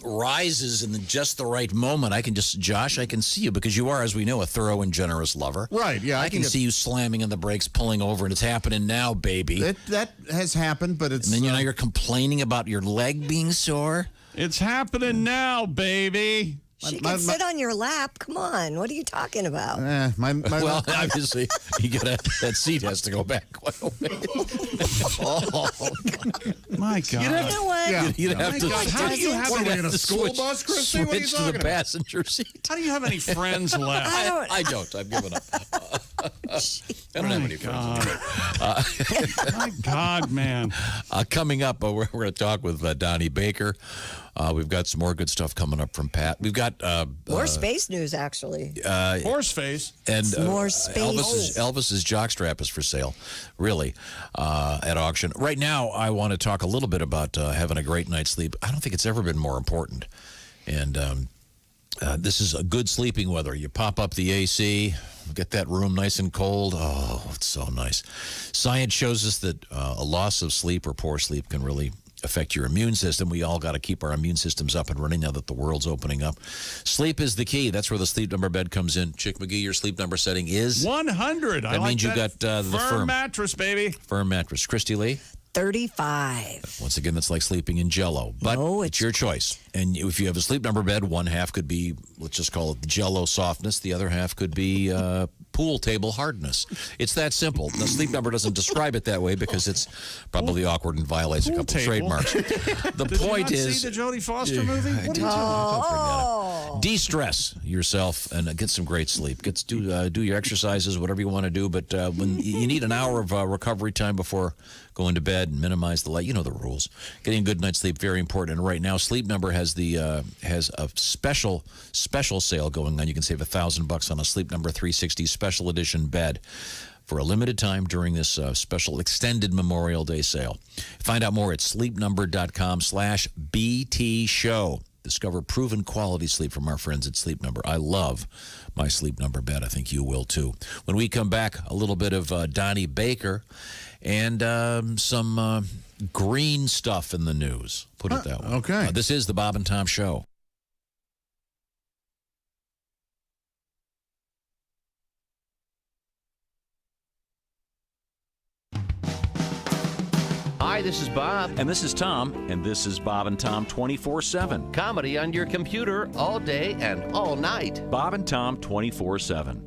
rises in just the right moment. Josh, I can see you because you are, as we know, a thorough and generous lover. Right, yeah. I can see you slamming on the brakes, pulling over, and it's happening now, baby. That has happened, but it's... And then you're complaining about your leg being sore? It's happening now, baby. She can sit on your lap. Come on. What are you talking about? Well, obviously, that seat has to go back quite a way. Oh, my God. You know what? You'd have to. How do you have it in a school bus, Christy? What are you Switch to talking the about? passenger seat. How do you have any friends left? I don't. I've given up. I don't have any friends. My God, man. Coming up, we're going to talk with Donnie Baker. We've got some more good stuff coming up from Pat. We've got more space news, actually. Horse face. And more space. Elvis's jockstrap is for sale, really, at auction. Right now, I want to talk a little bit about having a great night's sleep. I don't think it's ever been more important. And this is a good sleeping weather. You pop up the AC, get that room nice and cold. Oh, it's so nice. Science shows us that a loss of sleep or poor sleep can really affect your immune system. We all got to keep our immune systems up and running now that the world's opening up. Sleep is the key. That's where the Sleep Number bed comes in. Chick McGee, your Sleep Number setting is 100. That means you got the firm mattress, baby. Firm mattress. Christy Lee? 35. Once again, that's like sleeping in Jell-O, but it's your choice. And if you have a Sleep Number bed, one half could be, let's just call it Jell-O softness. The other half could be pool table hardness. It's that simple. The Sleep Number doesn't describe it that way because it's probably awkward and violates a couple of trademarks. The point is, see the Jodie Foster movie? What are you talking? De-stress yourself and get some great sleep. Do your exercises, whatever you want to do. But when you need an hour of recovery time before going to bed and minimize the light, you know the rules. Getting a good night's sleep, very important. And right now, Sleep Number has a special sale going on. You can save $1,000 on a Sleep Number 360 special edition bed for a limited time during this special extended Memorial Day sale. Find out more at sleepnumber.com/BT show. Discover proven quality sleep from our friends at Sleep Number. I love my Sleep Number bed. I think you will too. When we come back, a little bit of Donnie Baker and some green stuff in the news. Put it that way. Okay. This is the Bob and Tom Show. Hi, this is Bob. And this is Tom. And this is Bob and Tom 24/7. Comedy on your computer all day and all night. Bob and Tom 24/7.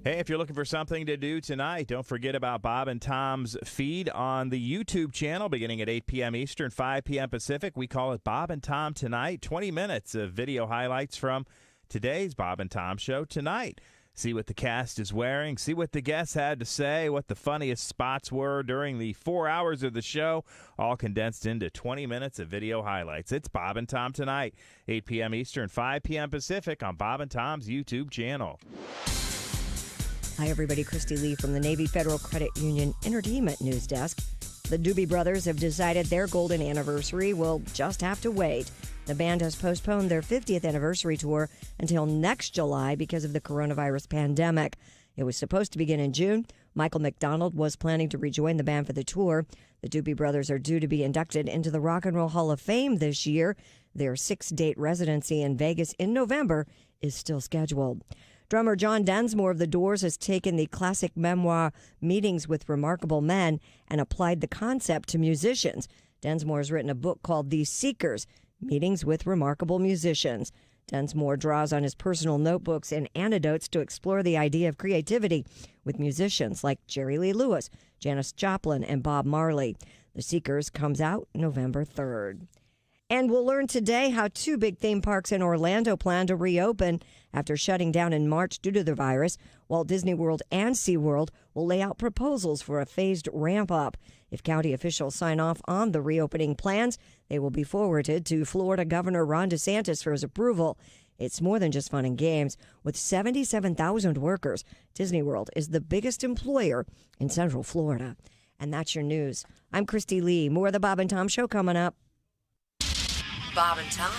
Hey, if you're looking for something to do tonight, don't forget about Bob and Tom's feed on the YouTube channel beginning at 8 p.m. Eastern, 5 p.m. Pacific. We call it Bob and Tom Tonight. 20 minutes of video highlights from today's Bob and Tom Show tonight. See what the cast is wearing, see what the guests had to say, what the funniest spots were during the 4 hours of the show, all condensed into 20 minutes of video highlights. It's Bob and Tom Tonight, 8 p.m. Eastern, 5 p.m. Pacific on Bob and Tom's YouTube channel. Hi, everybody. Christy Lee from the Navy Federal Credit Union Entertainment News Desk. The Doobie Brothers have decided their golden anniversary will just have to wait. The band has postponed their 50th anniversary tour until next July because of the coronavirus pandemic. It was supposed to begin in June. Michael McDonald was planning to rejoin the band for the tour. The Doobie Brothers are due to be inducted into the Rock and Roll Hall of Fame this year. Their 6-date residency in Vegas in November is still scheduled. Drummer John Densmore of The Doors has taken the classic memoir Meetings with Remarkable Men and applied the concept to musicians. Densmore has written a book called The Seekers, Meetings with Remarkable Musicians. Densmore draws on his personal notebooks and anecdotes to explore the idea of creativity with musicians like Jerry Lee Lewis, Janis Joplin, and Bob Marley. The Seekers comes out November 3rd. And we'll learn today how 2 big theme parks in Orlando plan to reopen after shutting down in March due to the virus. Walt Disney World and SeaWorld will lay out proposals for a phased ramp-up. If county officials sign off on the reopening plans, they will be forwarded to Florida Governor Ron DeSantis for his approval. It's more than just fun and games. With 77,000 workers, Disney World is the biggest employer in Central Florida. And that's your news. I'm Christy Lee. More of the Bob and Tom Show coming up. Bob and Tom,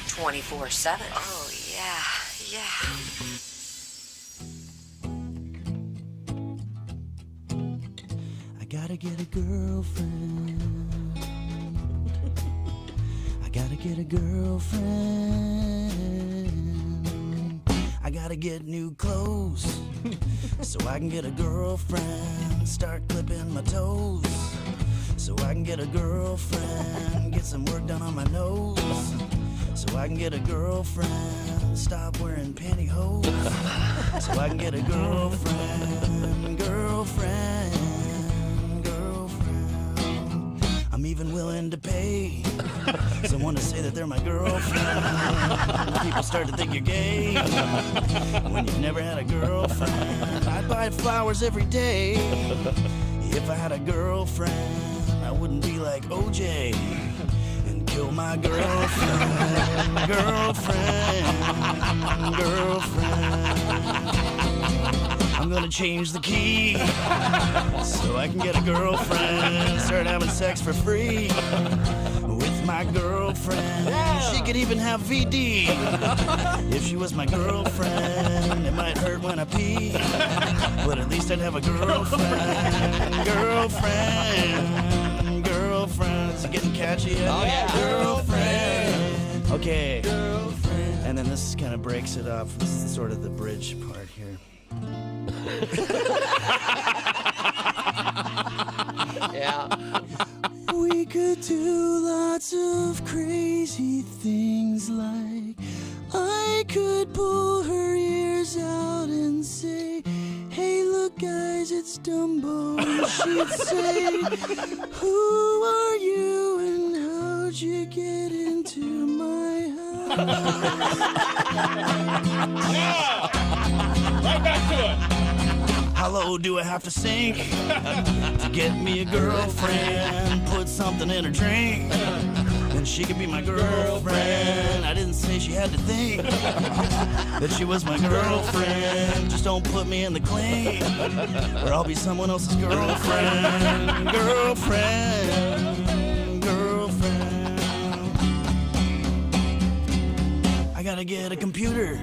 24/7. Oh, yeah. I gotta get a girlfriend. I gotta get a girlfriend. I gotta get new clothes so I can get a girlfriend. Start clipping my toes so I can get a girlfriend. Get some work done on my nose so I can get a girlfriend. Stop wearing pantyhose so I can get a girlfriend. Girlfriend. I'm even willing to pay someone to say that they're my girlfriend. People start to think you're gay when you've never had a girlfriend. I'd buy flowers every day if I had a girlfriend. I wouldn't be like OJ and kill my girlfriend. Girlfriend. I'm gonna change the key so I can get a girlfriend. Start having sex for free with my girlfriend. She could even have VD if she was my girlfriend. It might hurt when I pee, but at least I'd have a girlfriend. Girlfriend. Is it getting catchy yet? Oh, yeah. Girlfriend. Okay. Girlfriend. And then this kind of breaks it up. This is sort of the bridge part here. Yeah. We could do lots of crazy things, like I could pull her ears out and say, hey, look, guys, it's Dumbo. And she'd say, who are you and how'd you get into my house? Yeah! Right back to it. How low do I have to sink to get me a girlfriend? Put something in her drink, then she could be my girlfriend. I didn't say she had to think that she was my girlfriend. Just don't put me in the clean, or I'll be someone else's girlfriend. Girlfriend. I gotta get a computer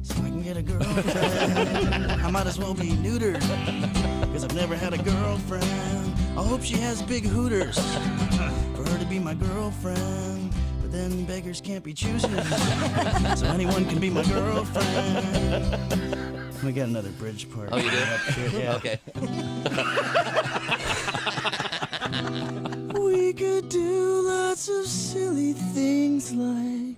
so I can get a girlfriend. I might as well be neutered, cause I've never had a girlfriend. I hope she has big hooters for her to be my girlfriend. But then beggars can't be choosers, so anyone can be my girlfriend. We got another bridge part. Oh, you do? Yeah. Okay. We could do lots of silly things, like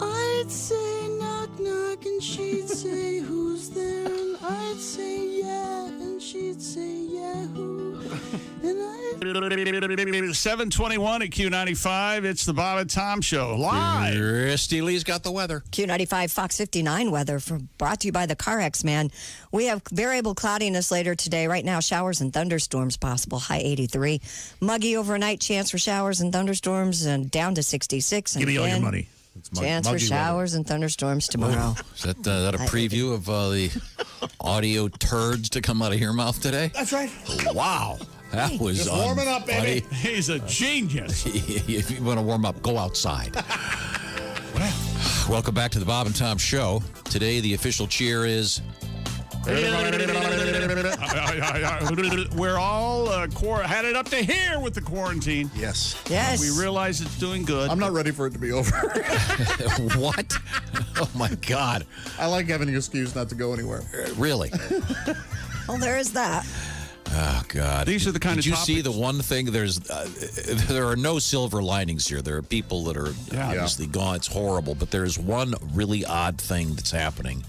I'd say knock knock and she'd say who's there, and I'd say yeah and she'd say yeah who, and I 721 at Q95. It's the Bob and Tom Show live. Christy Lee's got the weather. Q95 Fox 59 weather brought to you by the CarX Man. We have variable cloudiness later today. Right now, showers and thunderstorms possible, high 83. Muggy overnight, chance for showers and thunderstorms, and down to 66. And Give me all your again, money. Chance for showers and thunderstorms tomorrow. Is that a preview of the audio turds to come out of your mouth today? That's right. Wow. That was just warming up, baby. He's a genius. If you want to warm up, go outside. Welcome back to the Bob and Tom Show. Today, the official cheer is... We're all had it up to here with the quarantine. Yes. Yes. We realize it's doing good. I'm not ready for it to be over. What? Oh, my God. I like having an excuse not to go anywhere. Really? Well, there is that. Oh, God. These are the kind Did of you see topics. the one thing? There are no silver linings here. There are people that are obviously gone. It's horrible. But there's one really odd thing that's happening. I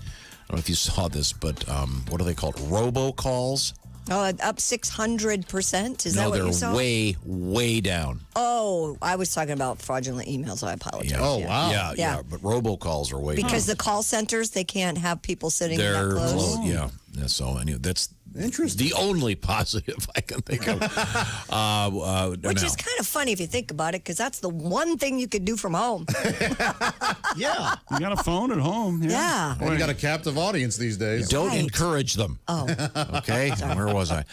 don't know if you saw this, but what are they called? Robocalls. Oh, up 600%? Is that what you saw? No, they're way down. Oh, I was talking about fraudulent emails. I apologize. Yeah. Oh, wow. Yeah. But robocalls are way down. Because the call centers, they can't have people sitting They're that close. closed. Yeah. So anyway, that's the only positive I can think of. Which is kind of funny if you think about it, because that's the one thing you could do from home. Yeah. You got a phone at home. Yeah. And you got a captive audience these days. Don't encourage them. Oh. Okay. Where was I?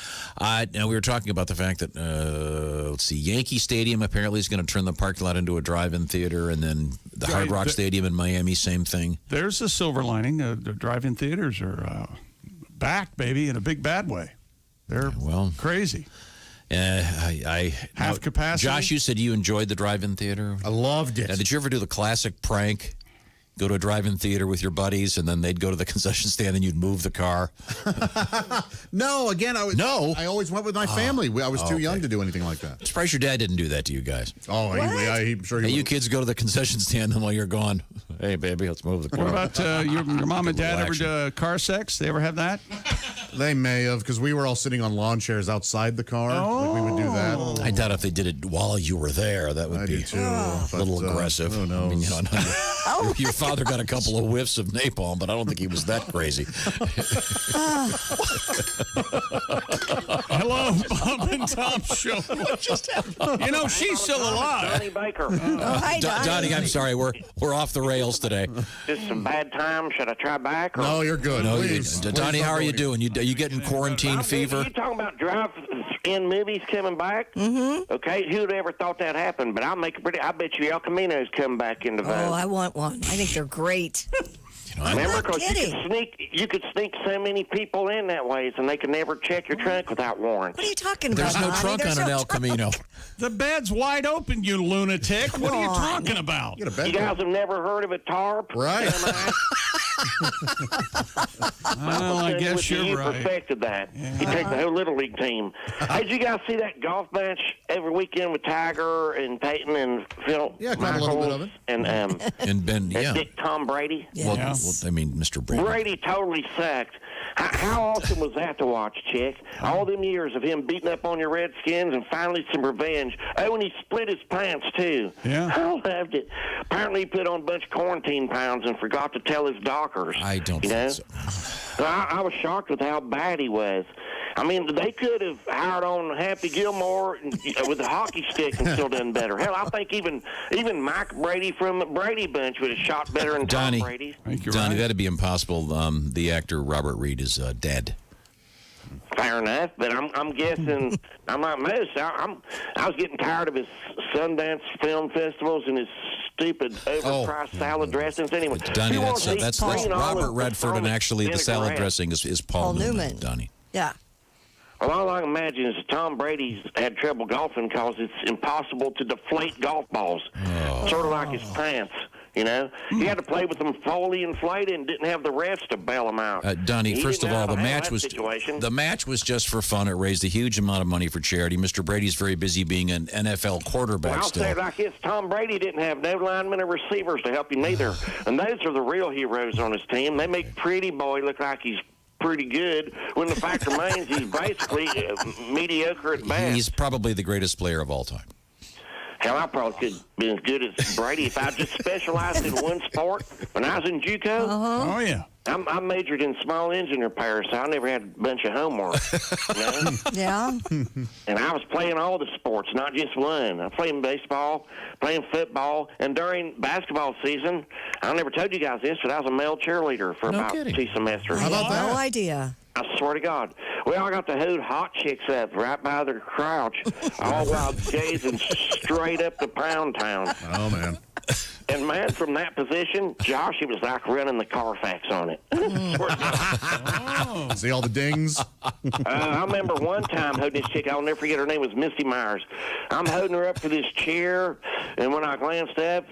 Now we were talking about the fact that let's see, Yankee Stadium apparently is going to turn the parking lot into a drive-in theater, and then the Hard Rock Stadium in Miami, same thing. There's a silver lining. The drive-in theaters are back, baby, in a big bad way. They're crazy. Half capacity. Josh, you said you enjoyed the drive-in theater. I loved it. Now, did you ever do the classic prank? Go to a drive-in theater with your buddies, and then they'd go to the concession stand, and you'd move the car. No, again, I always went with my family. I was too young to do anything like that. I'm surprised your dad didn't do that to you guys. Oh, I'm sure he You kids go to the concession stand, and while you're gone, hey, baby, let's move the car. What about your mom and dad ever do car sex? They ever have that? They may have, because we were all sitting on lawn chairs outside the car. Like we would do that. I doubt if they did it while you were there. That would be a little aggressive. Who knows? I mean, your father got a couple of whiffs of napalm, but I don't think he was that crazy. Hello, Bob and Tom Show. What just happened? You know, she's still alive. Donnie Baker. Hi, Donnie, I'm sorry. We're off the rails today. This is a bad time. Should I try back? Or? No, you're good. No, Please. Donnie, how are you doing? Are you getting quarantine fever? You talking about drive-in movies coming back? Mm-hmm. Okay, who'd ever thought that happened? But I bet you El Camino's coming back into vogue. Oh, I want one. I think they're great. Remember, because you could sneak so many people in that way, and they could never check your trunk without warrants. What are you talking about? There's no trunk on an El Camino. The bed's wide open, you lunatic. What are you talking about? You guys have never heard of a tarp? Right. Well, I guess you're you right. perfected that. You take the whole Little League team. Hey, did you guys see that golf match every weekend with Tiger and Peyton and Phil? Yeah, caught a little bit of it. And Ben, yeah. Dick Tom Brady? Well, I mean, Mr. Brady. Brady totally sucked. How awesome was that to watch, Chick? All them years of him beating up on your Redskins and finally some revenge. Oh, and he split his pants, too. Yeah. I loved it. Apparently he put on a bunch of quarantine pounds and forgot to tell his doctors. I don't think so. I was shocked with how bad he was. I mean, they could have hired on Happy Gilmore with a hockey stick and still done better. Hell, I think even Mike Brady from the Brady Bunch would have shot better than Tom Brady. Donnie, that'd be impossible. The actor Robert Reed is dead. Fair enough, but I'm guessing I'm like most. I was getting tired of his Sundance film festivals and his stupid overpriced salad dressings. Anyway, Donnie, that's Robert Redford, and actually the salad dressing is Paul Newman. Donnie. Yeah. Well, all I can imagine is that Tom Brady's had trouble golfing because it's impossible to deflate golf balls. Sort of like his pants, you know? He had to play with them fully inflated and didn't have the refs to bail them out. Donnie, first of all, the match was just for fun. It raised a huge amount of money for charity. Mr. Brady's very busy being an NFL quarterback I'll still. say it like this. Tom Brady didn't have no linemen or receivers to help him either. And those are the real heroes on his team. They make Pretty Boy look like he's pretty good when the fact remains he's basically mediocre at best. He's probably the greatest player of all time. Hell, I probably could have been as good as Brady if I just specialized in one sport. When I was in JUCO, Oh, yeah. I majored in small engine repair, so I never had a bunch of homework. You know? Yeah. And I was playing all the sports, not just one. I played baseball, playing football, and during basketball season, I never told you guys this, but I was a male cheerleader for about 2 semesters. I had no idea. I swear to God. Well, I got to hold hot chicks up right by their crouch, all while gazing straight up to Pound Town. Oh, man. And, man, from that position, Josh, it was like running the Carfax on it. See all the dings? I remember one time holding this chick. I'll never forget. Her name was Misty Myers. I'm holding her up to this chair, and when I glanced up,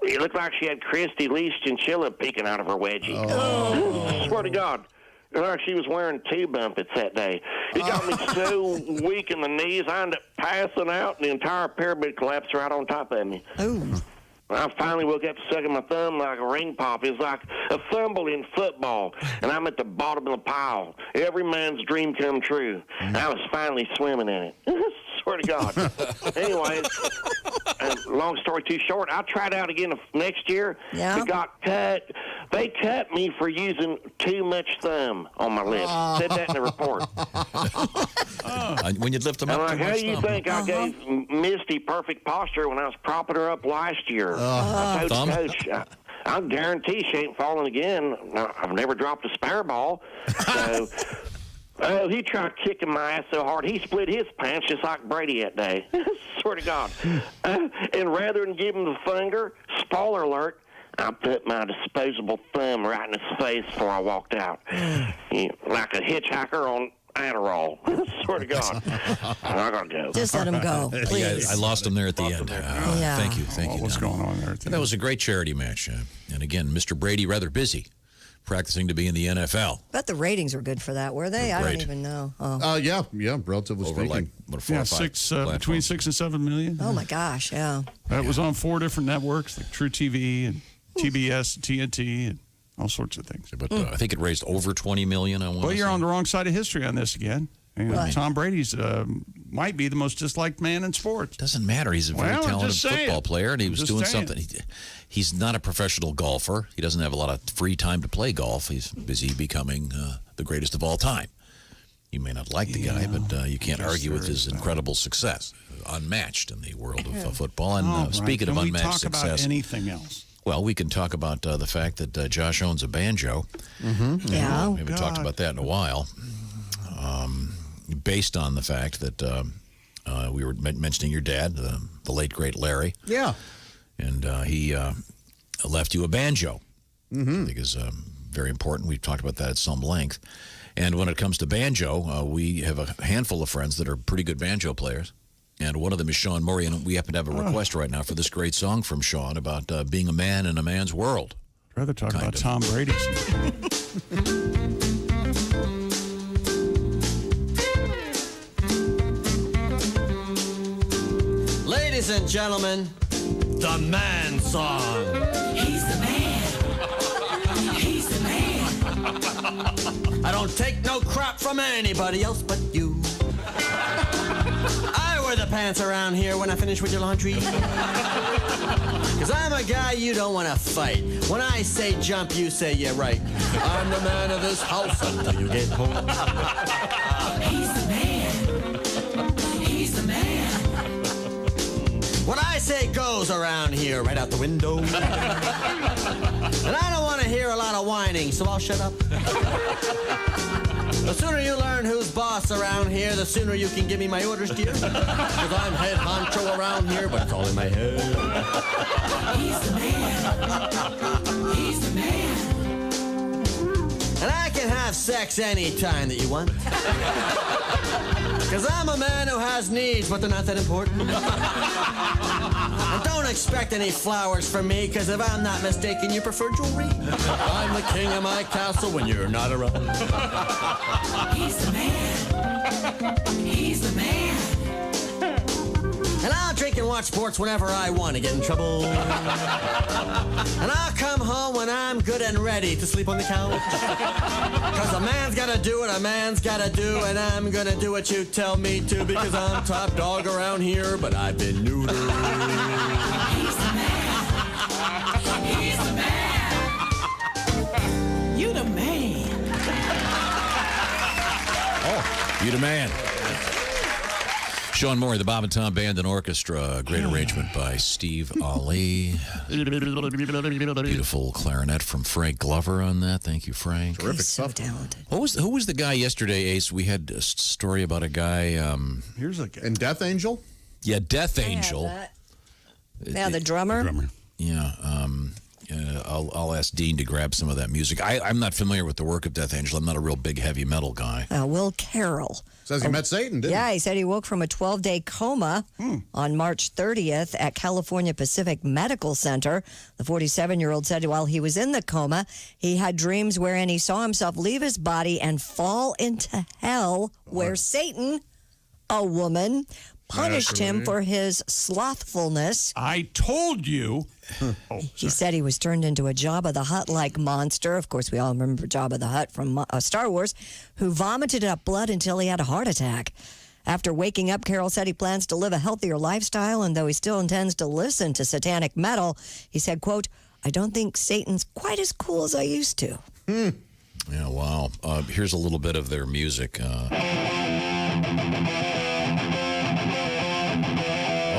it looked like she had Christy Lee's chinchilla peeking out of her wedgie. Swear to God. Like she was wearing two bumpets that day. It got me so weak in the knees, I ended up passing out, and the entire pyramid collapsed right on top of me. Ooh. I finally woke up sucking my thumb like a ring pop. It's like a fumble in football, and I'm at the bottom of the pile. Every man's dream come true. I was finally swimming in it. Swear to God. Anyway, long story too short, I tried out again next year. Yeah. It got cut. They cut me for using too much thumb on my lips. Said that in the report. When you lift them up, I'm like, too how much do you thumb. think I gave Misty perfect posture when I was propping her up last year? I told Coach, I guarantee she ain't falling again. I've never dropped a spare ball. So, he tried kicking my ass so hard, he split his pants just like Brady that day. Swear to God. And rather than give him the finger, spoiler alert, I put my disposable thumb right in his face before I walked out. Like a hitchhiker on Adderall. Swear to God. I gotta go. Just let him go, please. I lost him there at the end. Yeah. Thank you. What's going on there? That was a great charity match. And again, Mr. Brady rather busy practicing to be in the NFL. Bet the ratings were good for that, were they? I don't Great. even know. Oh, Yeah, relatively Over speaking. like, what, 4 or 5 between 6 and 7 million. oh my gosh, yeah. That was on 4 different networks, like True TV and TBS, and TNT, and all sorts of things. But I think it raised over 20 million. I want Well, you're on the wrong side of history on this again. And What? Tom Brady's might be the most disliked man in sports. Doesn't matter. He's a very Well, I'm talented just saying. football player, and he was Just doing saying. something. He's not a professional golfer. He doesn't have a lot of free time to play golf. He's busy becoming the greatest of all time. You may not like the guy, but you can't argue with his incredible success. Unmatched in the world of football. And All right. speaking of Can we unmatched talk success, about anything else? well, we can talk about the fact that Josh owns a banjo. Yeah. We haven't talked about that in a while. Based on the fact that we were mentioning your dad, the late, great Larry. Yeah. And he left you a banjo. I think is very important. We've talked about that at some length. And when it comes to banjo, we have a handful of friends that are pretty good banjo players. And one of them is Sean Murray, and we happen to have a request right now for this great song from Sean about being a man in a man's world. I'd rather talk about Tom Brady. Ladies and gentlemen, the man song. He's the man. He's the man. I don't take no crap from anybody else but you. I wear the pants around here when I finish with your laundry. Cause I'm a guy you don't want to fight. When I say jump, you say you're right. I'm the man of this house until you get home. He's the man. He's the man. What I say goes around here right out the window. And I don't want to hear a lot of whining, so I'll shut up. The sooner you learn who's boss around here, the sooner you can give me my orders, dear. Because I'm head honcho around here, but it's all in my head. He's the man. He's the man. And I can have sex anytime that you want. Because I'm a man who has needs, but they're not that important. And don't expect any flowers from me, because if I'm not mistaken, you prefer jewelry. I'm the king of my castle when you're not around. He's the man. He's the man. And I'll drink and watch sports whenever I want to get in trouble. And I'll come home when I'm good and ready to sleep on the couch. Because a man's got to do what a man's got to do, and I'm going to do what you tell me to, because I'm top dog around here, but I've been neutered. He's the man. He's the man. You the man. Oh, you the man. Sean Murray, the Bob and Tom Band and Orchestra. Great arrangement by Steve Ali. Beautiful clarinet from Frank Glover on that. Thank you, Frank. Terrific He's so stuff. talented. Who was the guy yesterday, Ace? We had a story about a guy. Here's a guy. And Death Angel? Yeah, Death Angel. Yeah, the drummer. Yeah. I'll ask Dean to grab some of that music. I'm not familiar with the work of Death Angel. I'm not a real big heavy metal guy. Will Carroll. Says he met Satan, didn't Yeah, he said he woke from a 12-day coma on March 30th at California Pacific Medical Center. The 47-year-old said while he was in the coma, he had dreams wherein he saw himself leave his body and fall into hell, where Satan, a woman, punished him for his slothfulness. I told you. He said he was turned into a Jabba the Hutt-like monster. Of course, we all remember Jabba the Hutt from Star Wars, who vomited up blood until he had a heart attack. After waking up, Carroll said he plans to live a healthier lifestyle, and though he still intends to listen to satanic metal, he said, quote, I don't think Satan's quite as cool as I used to. Yeah, wow. Here's a little bit of their music. Oh,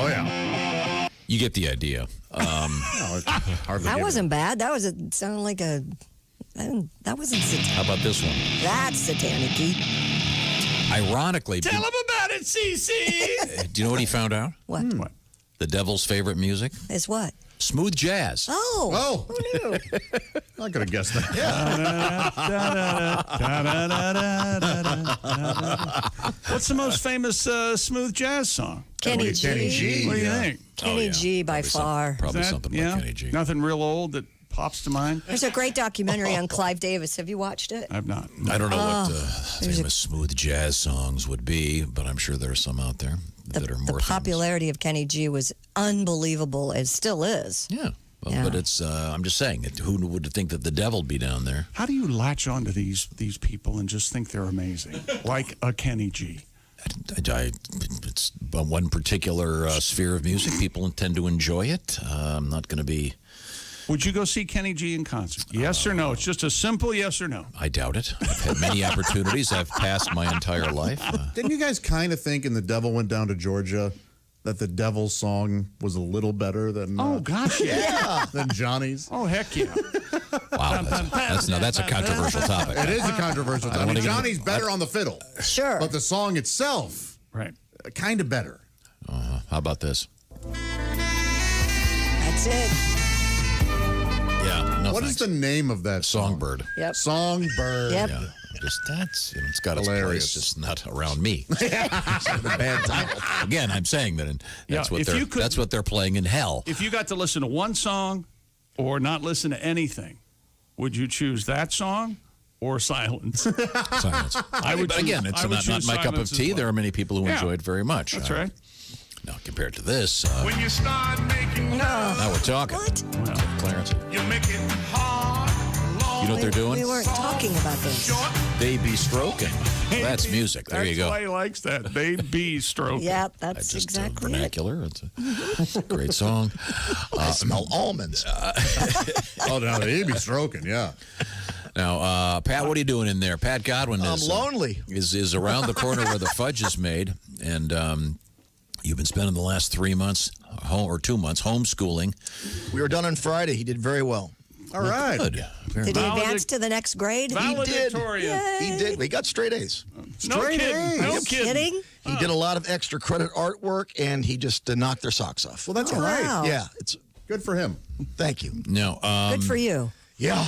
yeah. You get the idea. That wasn't bad. That was sounded like a... That wasn't satanic. How about this one? That's satanic-y. Ironically... Tell him about it, CC! Do you know what he found out? What? What? The devil's favorite music? Is what? Smooth jazz. Oh. Who knew? I could have guessed that. What's the most famous smooth jazz song? Kenny G. Kenny G. What do you think? Kenny G by far. Probably Is that- something yeah? like Kenny G. Nothing real old that pops to mind? There's a great documentary on Clive Davis. Have you watched it? I've not. I don't know what famous smooth jazz songs would be, but I'm sure there are some out there that are more The popularity of Kenny G was unbelievable. It still is. Yeah. Well, Yeah. but it's, I'm just saying, who would think that the devil'd be down there? How do you latch on to these people and just think they're amazing? Like a Kenny G. It's one particular sphere of music. People tend to enjoy it. I'm not going to be... Would you go see Kenny G in concert? Yes or no? It's just a simple yes or no. I doubt it. I've had many opportunities. I've passed my entire life. Didn't you guys kind of think in The Devil Went Down to Georgia that the Devil's song was a little better than Oh, gosh, yeah. than Johnny's? Oh, heck yeah. Wow, that's a controversial topic. It is a controversial topic. I mean, Johnny's better on the fiddle. Sure. But the song itself, right, kind of better. How about this? That's it. Yeah. No, What is the name of that Songbird. Yep. Songbird. Yep. Yeah. Just that's it's got its Hilarious. place, just not around me. Bad time. Again, I'm saying that that's Yeah, that's what they're playing in hell. If you got to listen to one song or not listen to anything, would you choose that song or silence? Silence. But again, it's not my cup of tea. There are many people who enjoy it very much. That's right. Now, compared to this, When you start making love, now we're talking. What? Clarence, you make it hard. you know what they're doing? We weren't talking about this. They be stroking. That's music. There you go. That's why he likes that. They be stroking. Yep, that's Just exactly it. vernacular. It's a great song. I smell almonds. Oh, no, they be stroking, yeah. Now, Pat, what are you doing in there? Pat Godwin I'm lonely. Is around the corner where the fudge is made, and you've been spending the last 3 months or 2 months homeschooling. We were done on Friday. He did very well. All right. Good. Did he advance to the next grade? He did. Valedictorian. He did. He got straight A's. No kidding. No Kidding? He did a lot of extra credit artwork, and he just knocked their socks off. Well, that's Oh, all right. wow. Yeah, it's Good for him. thank you. No. Good for you. Yeah.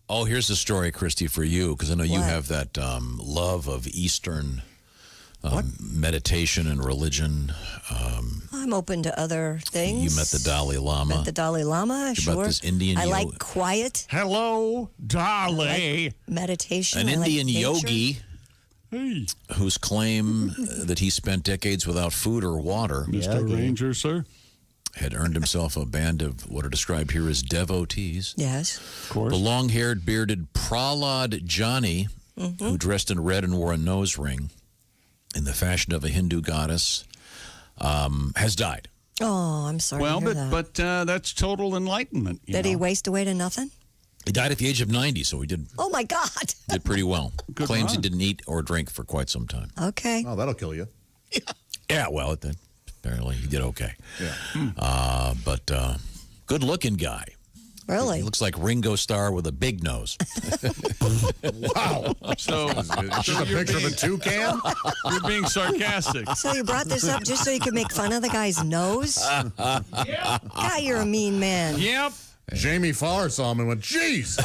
Oh, here's the story, Christy, for you, because I know you What? have that love of Eastern meditation and religion. I'm open to other things. You met the Dalai Lama. Met the Dalai Lama, About sure. this Indian I yogi. like quiet. Hello, Dolly. Meditation. An I like Indian nature. yogi whose claim that he spent decades without food or water Mr. Ranger, sir. had earned himself a band of what are described here as devotees. Yes. Of course. The long-haired, bearded Prahlad Johnny, who dressed in red and wore a nose ring in the fashion of a Hindu goddess, has died. Oh, I'm sorry Well, to hear that. but that's total enlightenment. Did he waste away to nothing? He died at the age of 90, so he did Oh, my God. pretty well. Good Claims he run. didn't eat or drink for quite some time. Okay. Oh, that'll kill you. Yeah, well, apparently he did okay. Yeah. But good-looking guy. Really? He looks like Ringo Starr with a big nose. Wow. So, Just a picture of a toucan? You're being sarcastic. So you brought this up just so you could make fun of the guy's nose? God, you're a mean man. Yep. Jamie Farr saw him and went, jeez.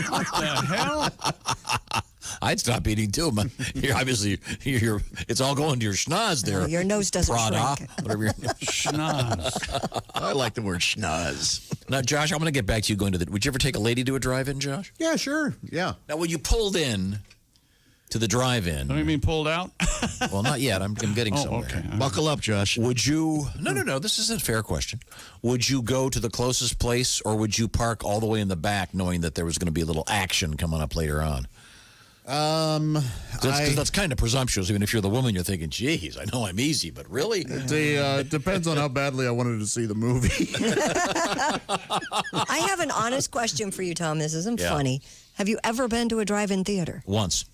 What the hell? I'd stop eating too. But you're obviously, it's all going to your schnoz there. No, your nose doesn't Prada, shrink. whatever your Schnoz. I like the word schnoz. Now, Josh, I'm going to get back to you going to the. Would you ever take a lady to a drive-in, Josh? Yeah, sure. Yeah. Now, when you pulled in, to the drive-in. Don't you mean pulled out? Well, not yet. I'm getting somewhere. Okay. Buckle up, Josh. Would you? No. This is a fair question. Would you go to the closest place, or would you park all the way in the back, knowing that there was going to be a little action coming up later on? That's kind of presumptuous. Even if you're the woman, you're thinking, "Geez, I know I'm easy, but really." It depends on how badly I wanted to see the movie. I have an honest question for you, Tom. This isn't Yeah. funny. Have you ever been to a drive-in theater? Once.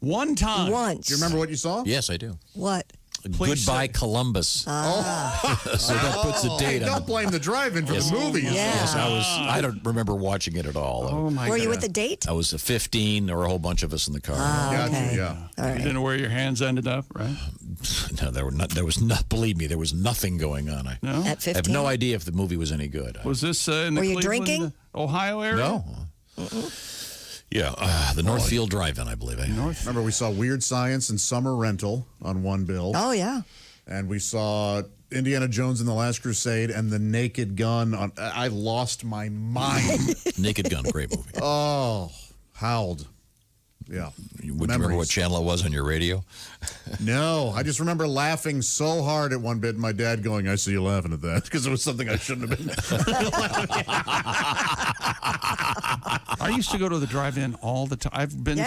One time. Once. Do you remember what you saw? Yes, I do. What? Goodbye, Columbus. So that puts a date on. Don't blame the drive-in for the movie. Yes, I don't remember watching it at all. Oh my! Were you with a date? I was 15. There were a whole bunch of us in the car. Okay. Yeah. All right. You didn't know where your hands ended up, right? No, there was not. Believe me, there was nothing going on. I No. At 15? have no idea if the movie was any good. Was this in the Were you Cleveland, drinking? Ohio area? No. Yeah, the Northfield Drive-In, I believe. Remember, we saw Weird Science and Summer Rental on one bill. Oh, yeah. And we saw Indiana Jones and the Last Crusade and The Naked Gun. I lost my mind. Naked Gun, great movie. Oh, howled. Yeah. Would you remember what channel it was on your radio? No, I just remember laughing so hard at one bit, and my dad going, "I see you laughing at that," because it was something I shouldn't have been. I used to go to the drive-in all the time. I've been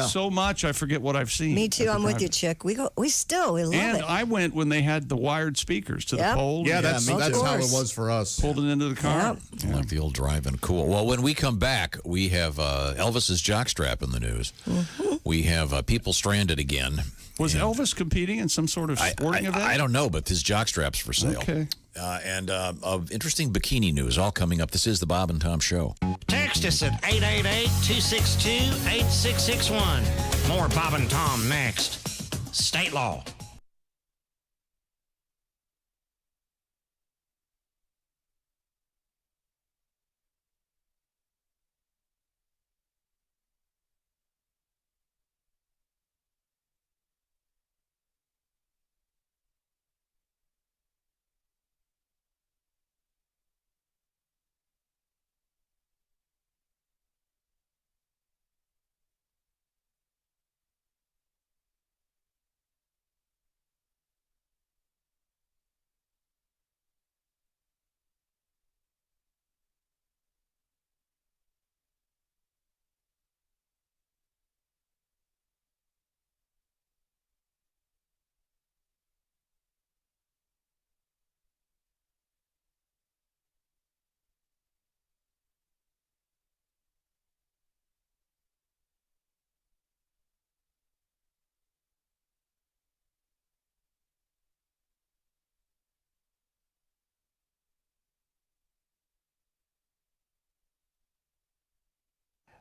so much, I forget what I've seen. Me too. I'm with you, Chick. We love and it. I went when they had the wired speakers to the pole. Yeah, that's how it was for us. Pulled it into the car. I like the old drive-in. Cool. Well, when we come back, we have Elvis's Jockstrap in the news. Mm-hmm. We have people stranded again. Was Elvis competing in some sort of sporting event? I don't know, but his jockstrap's for sale. Okay. And interesting bikini news all coming up. This is the Bob and Tom Show. Text us at 888-262-8661. More Bob and Tom next. State law.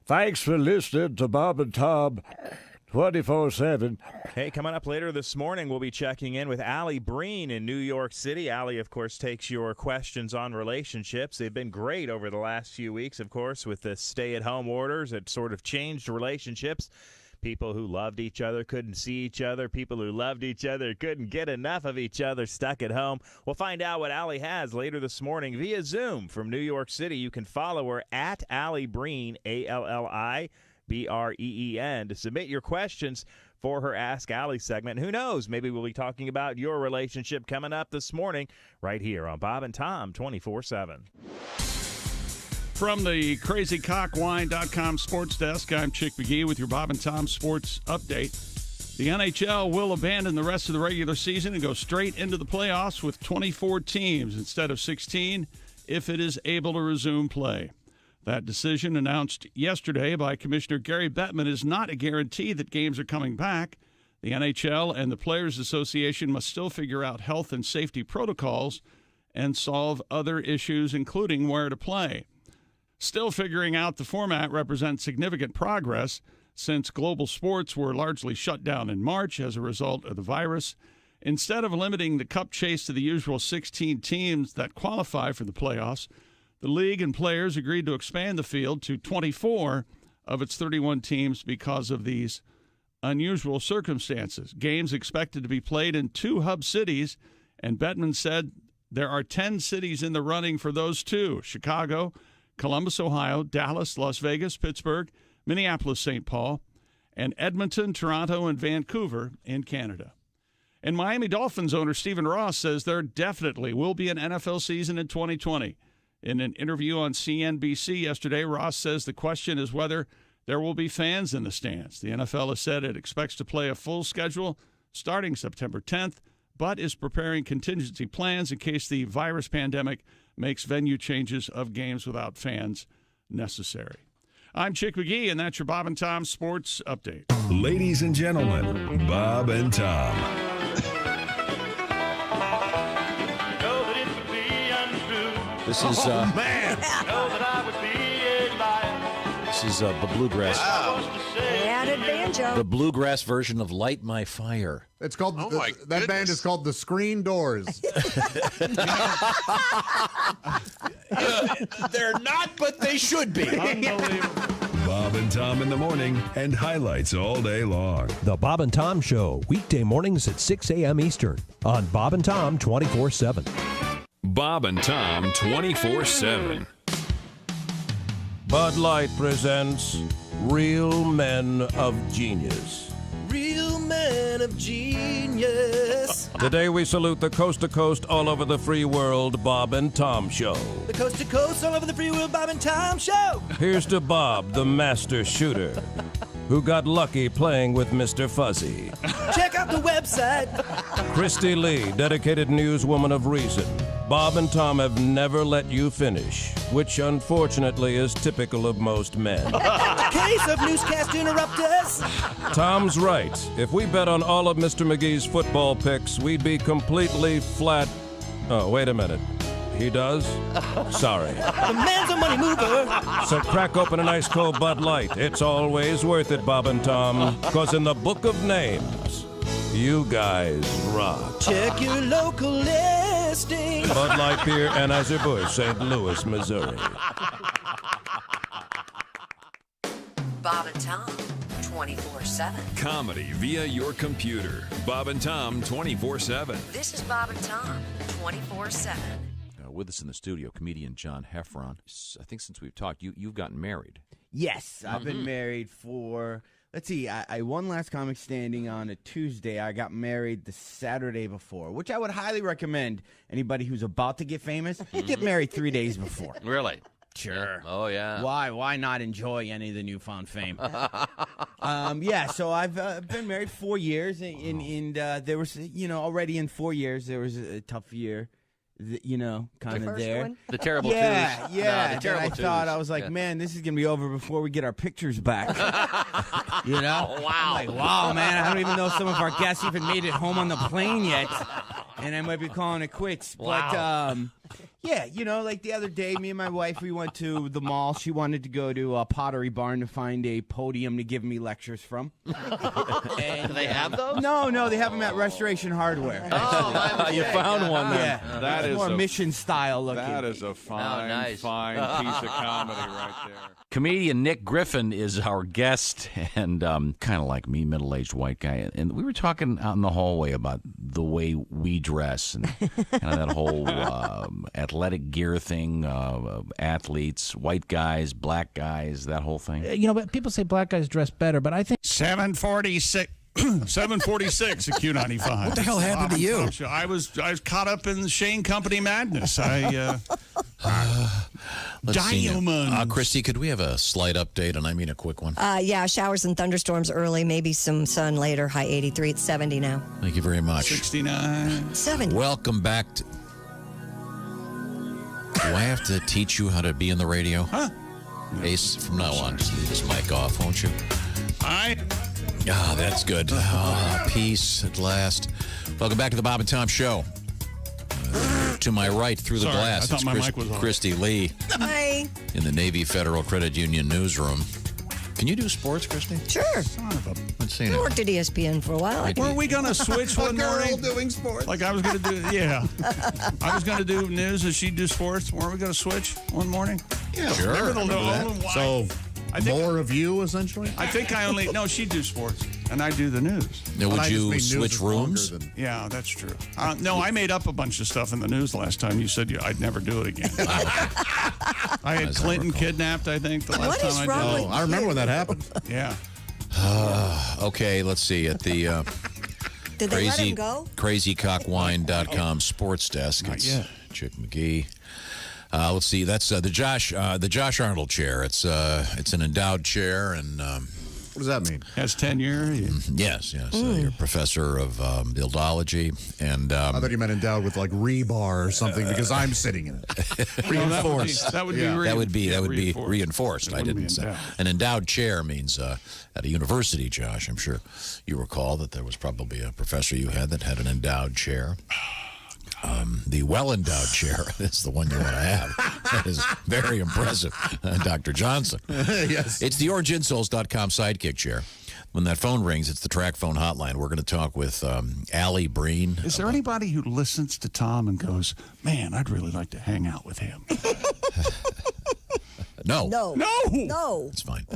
Thanks for listening to Bob and Tom 24/7. Hey, coming up later this morning, we'll be checking in with Allie Breen in New York City. Allie, of course, takes your questions on relationships. They've been great over the last few weeks, of course, with the stay-at-home orders. It sort of changed relationships. People who loved each other couldn't see each other. People who loved each other couldn't get enough of each other stuck at home. We'll find out what Allie has later this morning via Zoom from New York City. You can follow her at Allie Breen, ALLIBREEN, to submit your questions for her Ask Allie segment. Who knows? Maybe we'll be talking about your relationship coming up this morning right here on Bob and Tom 24/7. From the crazycockwine.com sports desk, I'm Chick McGee with your Bob and Tom sports update. The NHL will abandon the rest of the regular season and go straight into the playoffs with 24 teams instead of 16 if it is able to resume play. That decision, announced yesterday by Commissioner Gary Bettman, is not a guarantee that games are coming back. The NHL and the Players Association must still figure out health and safety protocols and solve other issues, including where to play. Still figuring out the format represents significant progress since global sports were largely shut down in March as a result of the virus. Instead of limiting the cup chase to the usual 16 teams that qualify for the playoffs, the league and players agreed to expand the field to 24 of its 31 teams because of these unusual circumstances. Games expected to be played in 2 hub cities, and Bettman said there are 10 cities in the running for those 2: Chicago, Columbus, Ohio, Dallas, Las Vegas, Pittsburgh, Minneapolis, St. Paul, and Edmonton, Toronto, and Vancouver in Canada. And Miami Dolphins owner Stephen Ross says there definitely will be an NFL season in 2020. In an interview on CNBC yesterday, Ross says the question is whether there will be fans in the stands. The NFL has said it expects to play a full schedule starting September 10th, but is preparing contingency plans in case the virus pandemic makes venue changes of games without fans necessary. I'm Chick McGee, and that's your Bob and Tom Sports Update. Ladies and gentlemen, Bob and Tom. This is this is the bluegrass. Added banjo. The bluegrass version of "Light My Fire." It's called that band is called the Screen Doors. They're not, but they should be. Unbelievable. Bob and Tom in the morning and highlights all day long. The Bob and Tom Show, weekday mornings at 6 a.m. Eastern on Bob and Tom 24/7. Bob and Tom 24/7. Bud Light presents Real Men of Genius. Real men of genius. Today we salute the coast-to-coast, all over the free world Bob and Tom Show. The coast to coast, all over the free world, Bob and Tom Show. Here's to Bob, the master shooter, who got lucky playing with Mr. Fuzzy. Check out the website. Christy Lee, dedicated newswoman of reason. Bob and Tom have never let you finish, which unfortunately is typical of most men. Case of newscast interrupters. Tom's right. If we bet on all of Mr. McGee's football picks, we'd be completely flat. Oh, wait a minute. He does? Sorry. The man's a money mover. So crack open an ice cold Bud Light. It's always worth it, Bob and Tom, because in the book of names, you guys rock. Check your local listing. Bud Light Beer, Anheuser-Busch, St. Louis, Missouri. Bob and Tom, 24/7. Comedy via your computer. Bob and Tom 24/7. This is Bob and Tom, 24/7. With us in the studio, comedian John Heffron. I think since we've talked, you've gotten married. Yes, I've been married for, let's see, I won Last Comic Standing on a Tuesday. I got married the Saturday before, which I would highly recommend anybody who's about to get famous, get married 3 days before. Really? Sure. Oh, yeah. Why not enjoy any of the newfound fame? Yeah, so I've been married 4 years, and there was, already in 4 years, there was a tough year. Kind of there. One? The terrible twos. Yeah. No, the terrible I twos. thought, I was like, man, this is going to be over before we get our pictures back. Wow. I'm like, wow, man, I don't even know if some of our guests even made it home on the plane yet. And I might be calling it quits. Wow. But, yeah, like the other day, me and my wife, we went to the mall. She wanted to go to a Pottery Barn to find a podium to give me lectures from. And, do they have those? No, they have them at Restoration Hardware. Oh, you found one then. Yeah, That is more a- mission style looking. That is a fine piece of comedy right there. Comedian Nick Griffin is our guest, and kind of like me, middle-aged white guy. And we were talking out in the hallway about the way we dress and kind of that whole athletic gear thing, athletes, white guys, black guys, that whole thing. But people say black guys dress better, but I think 746. 746 at Q95. What the hell happened to you? I was caught up in the Shane Company madness. Diamond. Christy, could we have a slight update, and I mean a quick one? Yeah, showers and thunderstorms early, maybe some sun later. High 83, it's 70 now. Thank you very much. 69. 70. Welcome back to... Do I have to teach you how to be in the radio? Huh? Ace, from now on, just leave this mic off, won't you? I... Ah, that's good. Peace at last. Welcome back to the Bob and Tom Show. To my right, through the Sorry, glass, I thought it's my mic was on. Christy Lee Hi. in the Navy Federal Credit Union newsroom. Can you do sports, Christy? Sure. Let's see I now. worked at ESPN for a while. Weren't we going to switch one morning? doing sports. Like I was going to do, yeah. I was going to do news and she'd do sports. Weren't we going to switch one morning? Yeah, Sure. Remember the remember that. So, more of you, essentially? I think no, she'd do sports and I do the news. Now, But would I just mean you news switch is longer rooms? than- Yeah, that's true. No, I made up a bunch of stuff in the news last time. You said I'd never do it again. I had As I Clinton recall. kidnapped, I think, the last What time is I wrong did with it. I remember when that happened. Yeah. Okay, let's see. At the Did they let him go? crazycockwine.com sports desk. Not It's yet. Chick McGee. Let's see. That's the Josh Arnold chair. It's an endowed chair, and what does that mean? Has tenure. Yes. You're a professor of buildology, and I thought you meant endowed with like rebar or something because I'm sitting in it. Reinforced. That would be reinforced. I didn't say. An endowed chair means at a university, Josh. I'm sure you recall that there was probably a professor you had that had an endowed chair. The well-endowed chair is the one you want to have. That is very impressive, Dr. Johnson. Yes. It's the OrangeInsoles.com sidekick chair. When that phone rings, it's the track phone hotline. We're going to talk with Allie Breen. Is there anybody who listens to Tom and goes, man, I'd really like to hang out with him? No. No. It's fine.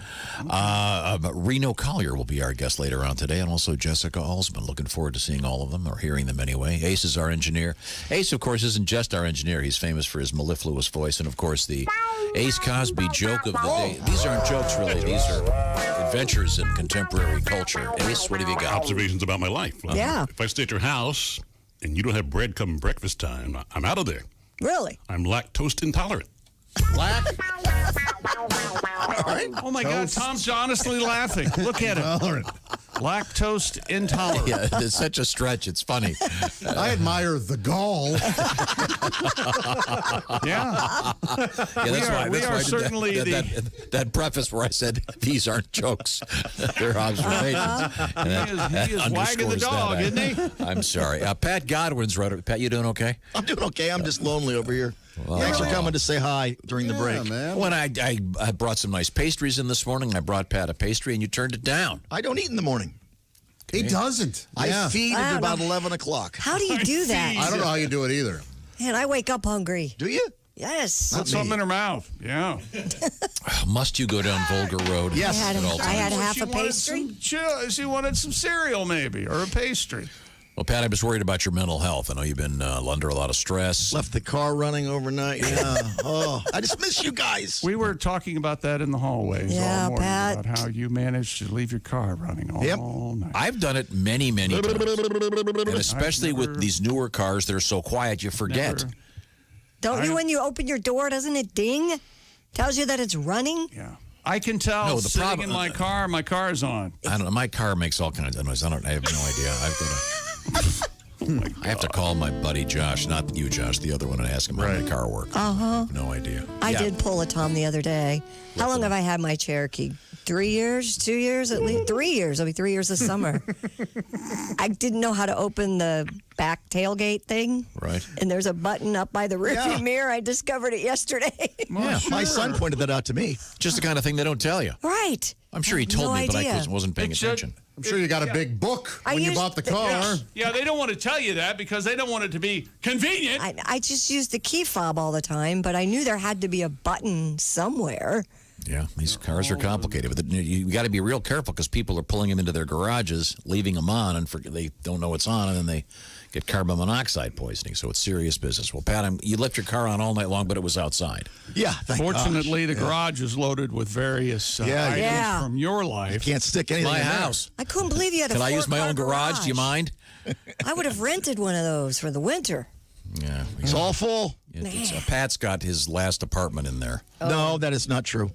Reno Collier will be our guest later on today, and also Jessica Alsman. Looking forward to seeing all of them, or hearing them anyway. Ace is our engineer. Ace, of course, isn't just our engineer. He's famous for his mellifluous voice, and, of course, the Ace Cosby joke of the day. These aren't jokes, really. These are adventures in contemporary culture. Ace, what have you got? Observations about my life. Yeah. If I stay at your house and you don't have bread come breakfast time, I'm out of there. Really? I'm lactose intolerant. Oh, my God. Tom's honestly laughing. Look at him. Lactose intolerant. Yeah, it's such a stretch. It's funny. I admire the gall. Yeah. That's why we are I did certainly that preface where I said these aren't jokes, they're observations. And that he is wagging the underscores dog, that. isn't he? I'm sorry. Pat Godwin's wrote it. Pat, you doing okay? I'm doing okay. I'm just lonely over here. Well, Thanks for coming to say hi during the break. Man. When I brought some nice pastries in this morning, I brought Pat a pastry, and you turned it down. I don't eat in the morning. He doesn't. I feed at about 11 o'clock. How do you do that? I don't know how you do it either. Man, I wake up hungry. Do you? Yes. Put something in her mouth. Yeah. Must you go down Volga Road? Yes. I had half a wanted pastry. She wanted some cereal, maybe, or a pastry. Well, Pat, I was worried about your mental health. I know you've been under a lot of stress. Left the car running overnight. Yeah. Oh, I just miss you guys. We were talking about that in the hallways Yeah, all morning, Pat. about how you managed to leave your car running all night. I've done it many, many times. And especially with these newer cars, they're so quiet, you forget. Don't you, when you open your door, doesn't it ding? Tells you that it's running? Yeah. I can tell No, the sitting problem- in my car is on. I don't know. My car makes all kinds of noise. I have no idea. I have to call my buddy Josh, not you, Josh, the other one, and ask him how my car works. No idea. I did pull a Tom the other day. How long have I had my Cherokee? 3 years? 2 years? At least 3 years. It'll be 3 years this summer. I didn't know how to open the back tailgate thing. Right. And there's a button up by the rearview mirror. I discovered it yesterday. Yeah, my son pointed that out to me. Just the kind of thing they don't tell you. Right. I'm sure he told me, but I wasn't paying attention. I'm sure you got a big book when you bought the car. Yeah, they don't want to tell you that because they don't want it to be convenient. I just used the key fob all the time, but I knew there had to be a button somewhere. Yeah, these cars are complicated. But you got to be real careful because people are pulling them into their garages, leaving them on, and they don't know what's on, and then they get carbon monoxide poisoning. So it's serious business. Well, Pat, you left your car on all night long, but it was outside. Yeah, Fortunately, the garage is loaded with various items from your life. You can't stick anything My in there. house. I couldn't believe you had a Can I use my four-car own garage? Do you mind? I would have rented one of those for the winter. Yeah. It's all full. Pat's got his last apartment in there. No, that is not true.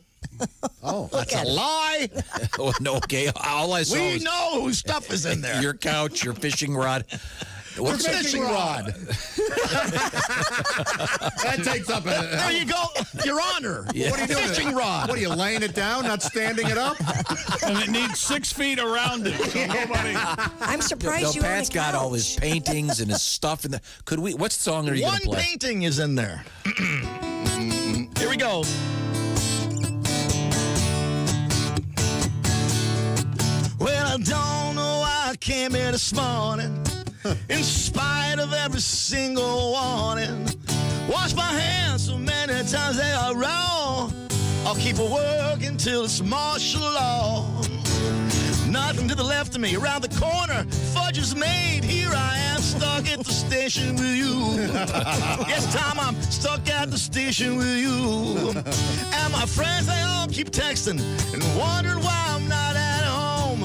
That's a lie. Oh, no, okay. All I saw We was know whose stuff is in there. your couch, your fishing rod. Your fishing rod. That takes up There you go, Your Honor. Yeah. What are you doing? Fishing rod. What are you laying it down, not standing it up? And it needs 6 feet around it. So nobody. I'm surprised No, you Pat's own a got all couch. his paintings and his stuff in there. What song are you going One to play? painting is in there. Here we go. Well, I don't know why I came here this morning, in spite of every single warning. Wash my hands so many times they are wrong. I'll keep working till it's martial law. Nothing to the left of me, around the corner, fudge is made. Here I am, stuck at the station with you. Yes, Tom, I'm stuck at the station with you. And my friends, they all keep texting and wondering why I'm not at home.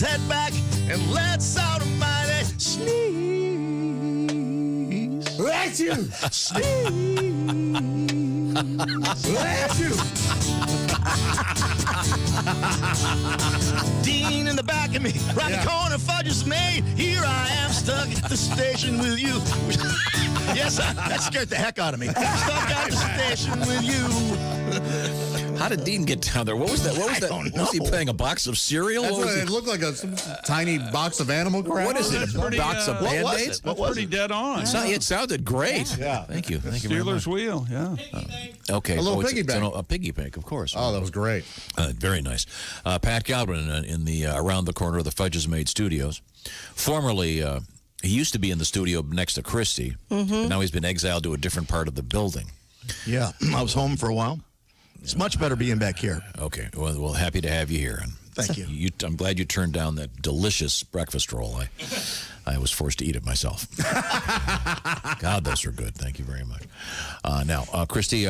his head back and lets out a mighty sneeze. That's you. Sneeze. That's you. Dean in the back of me, round the corner, fudge is made. Here I am, stuck at the station with you. Yes, that scared the heck out of me. Stuck at the station with you. How did Dean get down there? What was that? What was that? Was he playing a box of cereal? That's What was what it looked like, a tiny box of animal crap. What is it? A box of Band-Aids? That's pretty dead on. It sounded great. Yeah. Thank you. Thank you very Steelers much. wheel, yeah. Okay. A little piggy it's bank. A piggy bank, of course. Oh, that was great. Very nice. Pat Godwin in the around the corner of the Fudge is Made studios. Formerly, he used to be in the studio next to Christy. But now he's been exiled to a different part of the building. Yeah, I was home for a while. It's much better being back here. Okay. Well, happy to have you here. And Thank you. I'm glad you turned down that delicious breakfast roll. I was forced to eat it myself. God, those are good. Thank you very much. Now, Christy,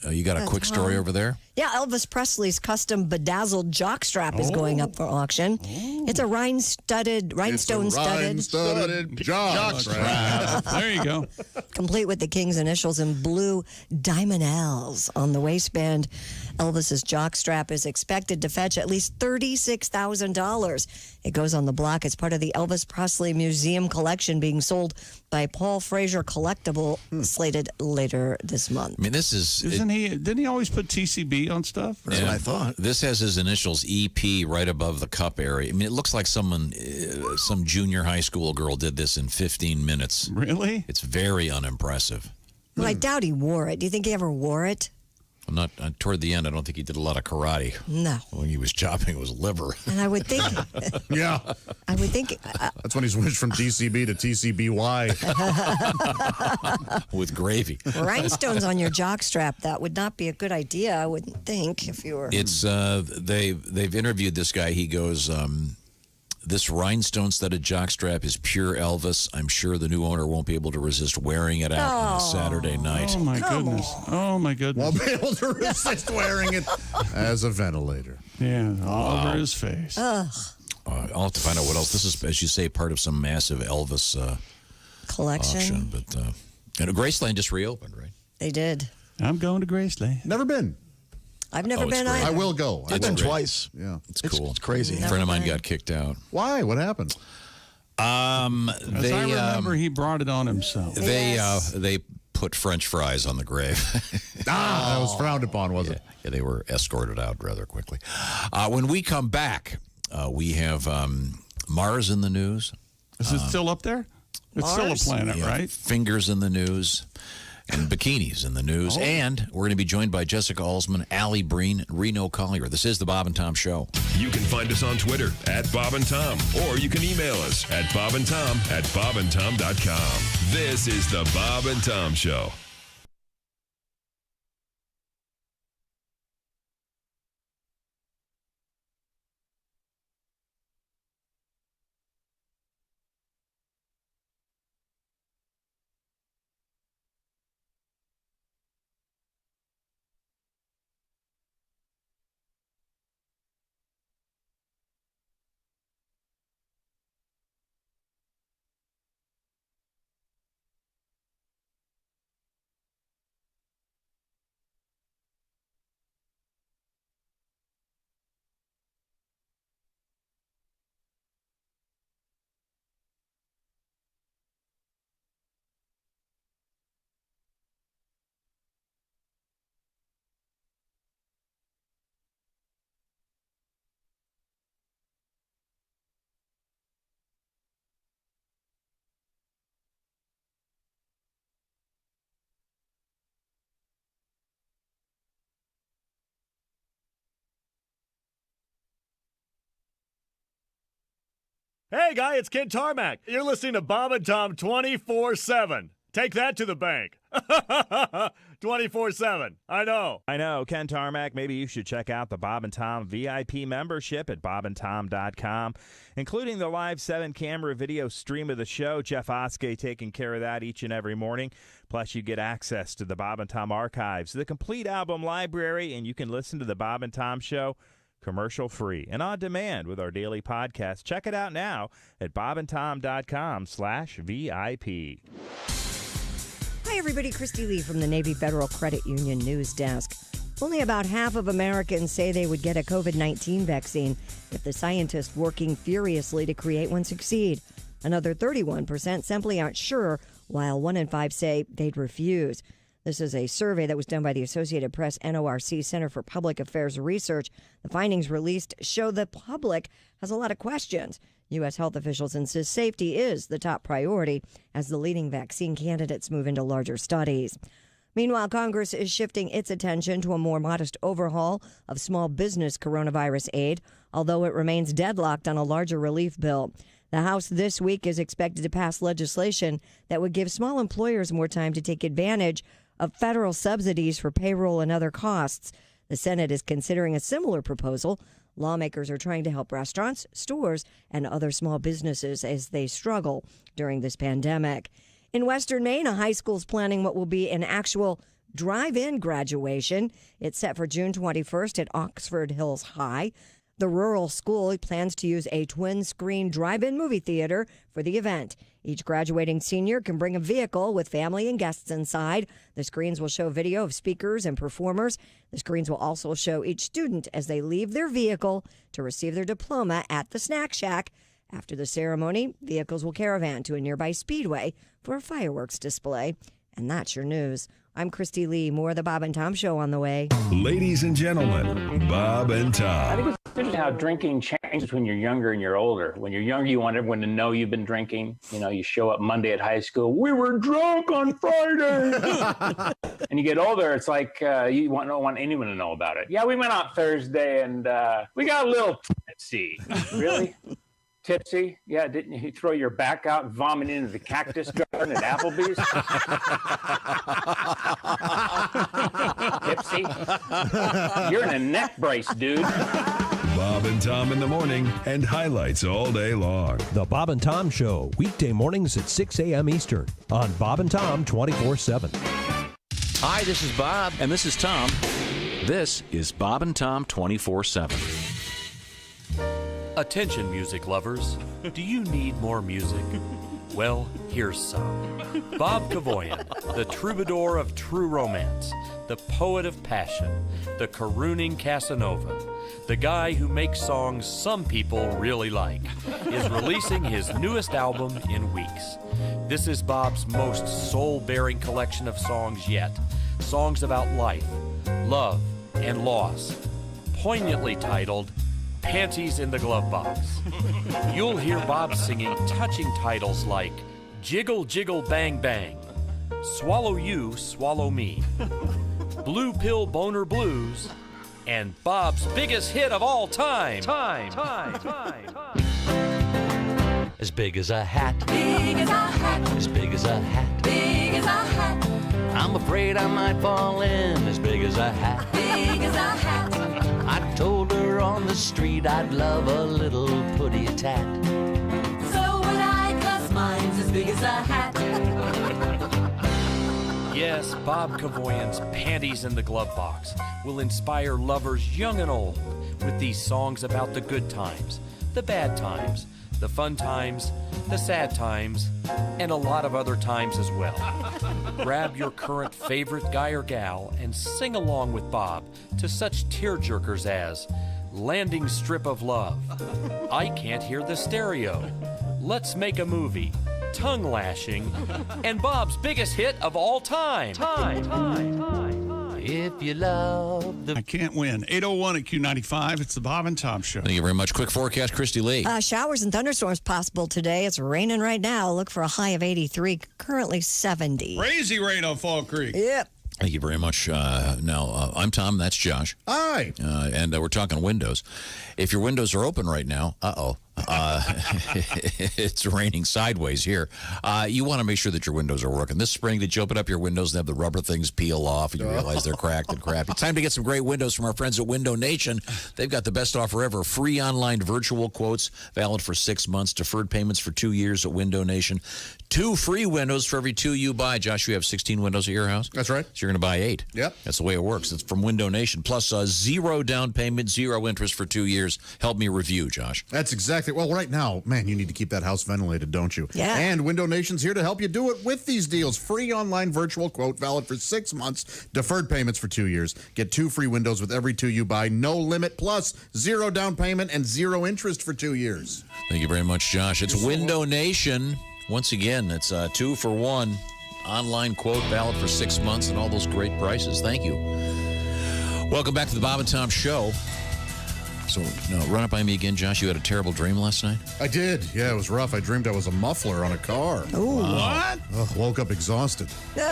you got a quick story over there? Yeah, Elvis Presley's custom Bedazzled Jockstrap is going up for auction. It's a rhinestone-studded jockstrap. There you go. complete with the King's initials in blue diamond L's on the waistband. Elvis's jockstrap is expected to fetch at least $36,000. It goes on the block as part of the Elvis Presley Museum collection being sold by Paul Fraser Collectible, slated later this month. I mean, this is... Didn't he always put TCB on stuff? That's what I thought. This has his initials EP right above the cup area. I mean, it looks like some junior high school girl did this in 15 minutes. Really? It's very unimpressive. Well, I doubt he wore it. Do you think he ever wore it? I'm not toward the end. I don't think he did a lot of karate. No. When he was chopping his liver. And I would think... Yeah. I would think... That's when he switched from TCB to TCBY. With gravy. Rhinestones on your jockstrap, that would not be a good idea, I wouldn't think, if you were... It's they've interviewed this guy. He goes, this rhinestone-studded jockstrap is pure Elvis. I'm sure the new owner won't be able to resist wearing it out on a Saturday night. Oh, my goodness. Oh, my goodness. Won't be able to resist wearing it as a ventilator. Yeah, all over his face. Ugh. I'll have to find out what else. This is, as you say, part of some massive Elvis collection. Auction. But and Graceland just reopened, right? They did. I'm going to Graceland. Never been. I've never been I either. will go. I've been twice. Yeah. It's cool. It's crazy. A friend of mine got kicked out. Why? What happened? As I remember, he brought it on himself. They put French fries on the grave. That was frowned upon, was it? Yeah, they were escorted out rather quickly. When we come back, we have Mars in the news. Is it still up there? It's Mars? still a planet, Yeah, right? Fingers in the news. And bikinis in the news. And we're going to be joined by Jessica Alsman, Allie Breen, and Reno Collier. This is the Bob and Tom Show. You can find us on Twitter at Bob and Tom, or you can email us at bobandtom@bobandtom.com. This is the Bob and Tom Show. Hey, guy, it's Kid Tarmac. You're listening to Bob and Tom 24/7. Take that to the bank. 24/7. I know. I know, Ken Tarmac. Maybe you should check out the Bob and Tom VIP membership at bobandtom.com, including the live 7-camera video stream of the show. Jeff Oskey taking care of that each and every morning. Plus, you get access to the Bob and Tom archives, the complete album library, and you can listen to the Bob and Tom Show commercial-free, and on demand with our daily podcast. Check it out now at bobandtom.com/VIP. Hi, everybody. Christy Lee from the Navy Federal Credit Union News Desk. Only about half of Americans say they would get a COVID-19 vaccine if the scientists working furiously to create one succeed. Another 31% simply aren't sure, while 1 in 5 say they'd refuse. This is a survey that was done by the Associated Press NORC Center for Public Affairs Research. The findings released show the public has a lot of questions. U.S. health officials insist safety is the top priority as the leading vaccine candidates move into larger studies. Meanwhile, Congress is shifting its attention to a more modest overhaul of small business coronavirus aid, although it remains deadlocked on a larger relief bill. The House this week is expected to pass legislation that would give small employers more time to take advantage of federal subsidies for payroll and other costs. The Senate is considering a similar proposal. Lawmakers are trying to help restaurants, stores, and other small businesses as they struggle during this pandemic. In Western Maine, a high school is planning what will be an actual drive-in graduation. It's set for June 21st at Oxford Hills High. The rural school plans to use a twin-screen drive-in movie theater for the event. Each graduating senior can bring a vehicle with family and guests inside. The screens will show video of speakers and performers. The screens will also show each student as they leave their vehicle to receive their diploma at the snack shack. After the ceremony, vehicles will caravan to a nearby speedway for a fireworks display. And that's your news. I'm Christy Lee. More of the Bob and Tom Show on the way. Ladies and gentlemen, Bob and Tom. I think it's interesting how drinking changes when you're younger and you're older. When you're younger, you want everyone to know you've been drinking. You know, you show up Monday at high school. We were drunk on Friday. And you get older, it's like you don't want anyone to know about it. Yeah, we went out Thursday and we got a little tipsy. Really? Tipsy? Yeah, didn't you throw your back out and vomit into the cactus garden at Applebee's? Tipsy? You're in a neck brace, dude. Bob and Tom in the morning and highlights all day long. The Bob and Tom Show, weekday mornings at 6 a.m. Eastern on Bob and Tom 24/7. Hi, this is Bob. And this is Tom. This is Bob and Tom 24/7. Attention, music lovers. Do you need more music? Well, here's some. Bob Kavoyan, the troubadour of true romance, the poet of passion, the carooning Casanova, the guy who makes songs some people really like, is releasing his newest album in weeks. This is Bob's most soul-bearing collection of songs yet. Songs about life, love, and loss. Poignantly titled, Panties in the Glove Box. You'll hear Bob singing touching titles like Jiggle, Jiggle, Bang, Bang, Swallow You, Swallow Me, Blue Pill Boner Blues, and Bob's biggest hit of all time. As big as a hat. Big as a hat. As big as a hat. Big as a hat. I'm afraid I might fall in. As big as a hat. Big as a hat. I told her on the street I'd love a little putty tat. So would I, 'cause mine's as big as a hat. Yes, Bob Kavoyan's Panties in the Glove Box will inspire lovers young and old with these songs about the good times, the bad times, the fun times, the sad times, and a lot of other times as well. Grab your current favorite guy or gal and sing along with Bob to such tearjerkers as Landing Strip of Love, I Can't Hear the Stereo, Let's Make a Movie, Tongue Lashing, and Bob's biggest hit of all time. If you love the... I can't win. 801 at Q95. It's the Bob and Tom Show. Thank you very much. Quick forecast, Christy Lee. Showers and thunderstorms possible today. It's raining right now. Look for a high of 83, currently 70. Crazy rain on Fall Creek. Yep. Thank you very much. Now, I'm Tom. That's Josh. Hi. And we're talking windows. If your windows are open right now, It's raining sideways here. You want to make sure that your windows are working. This spring, did you open up your windows and have the rubber things peel off and you realize they're cracked and crappy? Time to get some great windows from our friends at Window Nation. They've got the best offer ever. Free online virtual quotes, valid for 6 months. Deferred payments for 2 years at Window Nation. 2 free windows for every 2 you buy. Josh, you have 16 windows at your house? That's right. So you're going to buy 8. Yep. That's the way it works. It's from Window Nation. Plus 0 down payment, 0 interest for 2 years. Help me review, Josh. That's exactly. Well, right now, man, you need to keep that house ventilated, don't you? Yeah. And Window Nation's here to help you do it with these deals. Free online virtual quote, valid for 6 months. Deferred payments for 2 years. Get 2 free windows with every 2 you buy. No limit, plus 0 down payment and 0 interest for 2 years. Thank you very much, Josh. It's Window Nation. Once again, it's 2 for 1. Online quote, valid for 6 months, and all those great prices. Thank you. Welcome back to the Bob and Tom Show. So, run it by me again, Josh. You had a terrible dream last night? I did. Yeah, it was rough. I dreamed I was a muffler on a car. Ooh. What? Woke up exhausted. Man,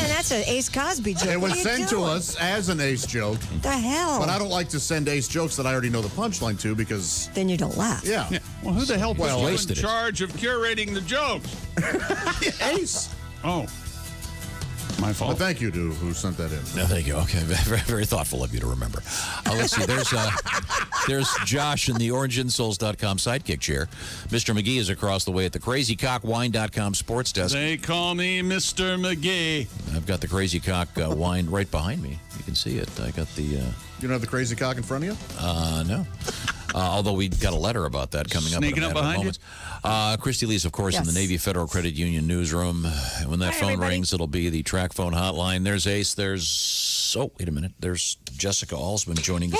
that's an Ace Cosby joke. It was What are you sent to doing? us as an Ace joke. The hell? But I don't like to send Ace jokes that I already know the punchline to because... Then you don't laugh. Yeah. Well, who the hell put you in wasted it. charge of curating the jokes? Ace. Oh. My fault. But thank you to who sent that in. No, thank you. Okay, very, very thoughtful of you to remember. Let's see. There's Josh in the OrangeInsoles.com sidekick chair. Mr. McGee is across the way at the CrazyCockWine.com sports desk. They call me Mr. McGee. I've got the Crazy Cock wine right behind me. You can see it. I got the... You don't have the Crazy Cock in front of you? No. Although we got a letter about that coming Sneaking up. up behind you? Christy Lee's, of course, in the Navy Federal Credit Union newsroom. When that phone rings, it'll be the track phone hotline. There's Ace. Wait a minute. There's Jessica Alsman joining us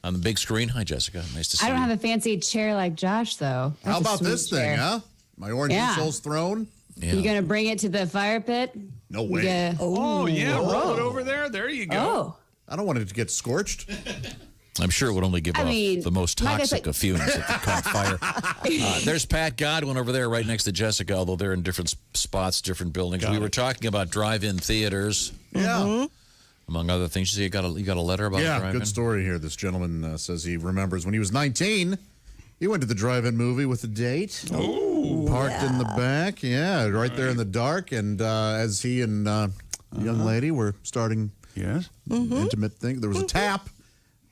on the big screen. Hi, Jessica. Nice to see you. I don't have a fancy chair like Josh, though. How about this thing, huh? My Orange Insoles throne? Yeah. You going to bring it to the fire pit? No way. Oh, yeah. Roll it over there. There you go. Oh. I don't want it to get scorched. I'm sure it would only give off the most toxic of fumes if it caught fire. There's Pat Godwin over there right next to Jessica, although they're in different spots, different buildings. We were talking about drive-in theaters. Yeah. Among other things. You got a letter about Yeah, drive-in? good story here. This gentleman says he remembers when he was 19, he went to the drive-in movie with a date. Oh. Parked in the back. Yeah, right there in the dark. And as he and a young lady were starting intimate thing, there was a tap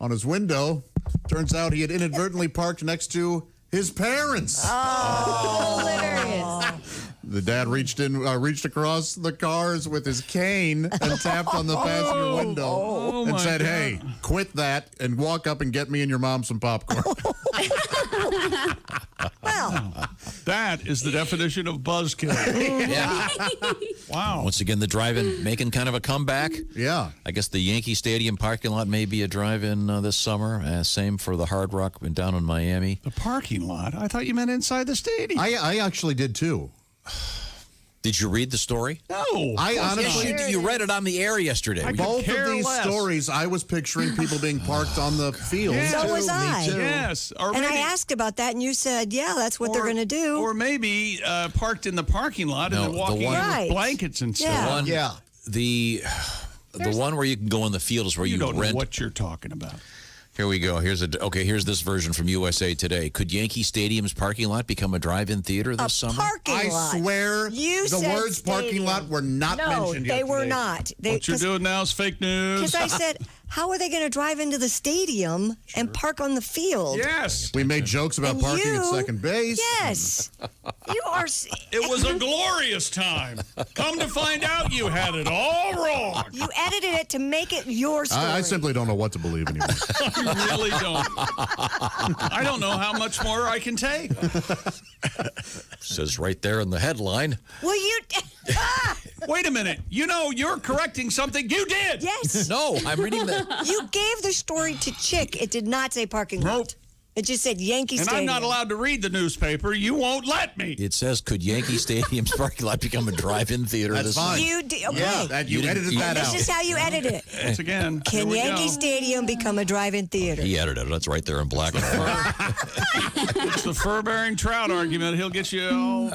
on his window. Turns out he had inadvertently parked next to his parents. Oh, hilarious. The dad reached across the cars with his cane and tapped on the passenger window and said, "Hey, quit that and walk up and get me and your mom some popcorn." Well, that is the definition of buzzkill. Yeah. Wow. Once again, the drive-in making kind of a comeback. Yeah. I guess the Yankee Stadium parking lot may be a drive-in this summer. Same for the Hard Rock down in Miami. The parking lot? I thought you meant inside the stadium. I actually did too. Did you read the story? No. I honestly, you read it on the air yesterday. Both of these stories, I was picturing people being parked on the field. So was I. Me too. Yes. Or and maybe, I asked about that, and you said, yeah, that's what they're going to do. Or maybe parked in the parking lot and then walking in with blankets and stuff. The one where you can go in the field is where you don't rent. know what you're talking about. Here we go. Here's this version from USA Today. Could Yankee Stadium's parking lot become a drive-in theater this summer? Parking lot. I swear the words parking lot were not mentioned they yesterday. were not. What you're doing now is fake news. Because I said, how are they going to drive into the stadium and park on the field? Yes. We made jokes about parking at second base. Yes. You are. It was a glorious time. Come to find out, you had it all wrong. You edited it to make it your story. I simply don't know what to believe anymore. I really don't. I don't know how much more I can take. Says right there in the headline. Well, you. Wait a minute. You're correcting something you did. Yes. No, I'm reading that. You gave the story to Chick. It did not say parking lot. It just said Yankee Stadium. And I'm not allowed to read the newspaper. You won't let me. It says, could Yankee Stadium's parking lot become a drive-in theater That's this fine. summer? You did. Okay. Yeah, you edited that out. This is how you edit it. Once again, Can Yankee Stadium become a drive-in theater? He edited it. That's right there in black and white. It's the fur-bearing trout argument. He'll get you all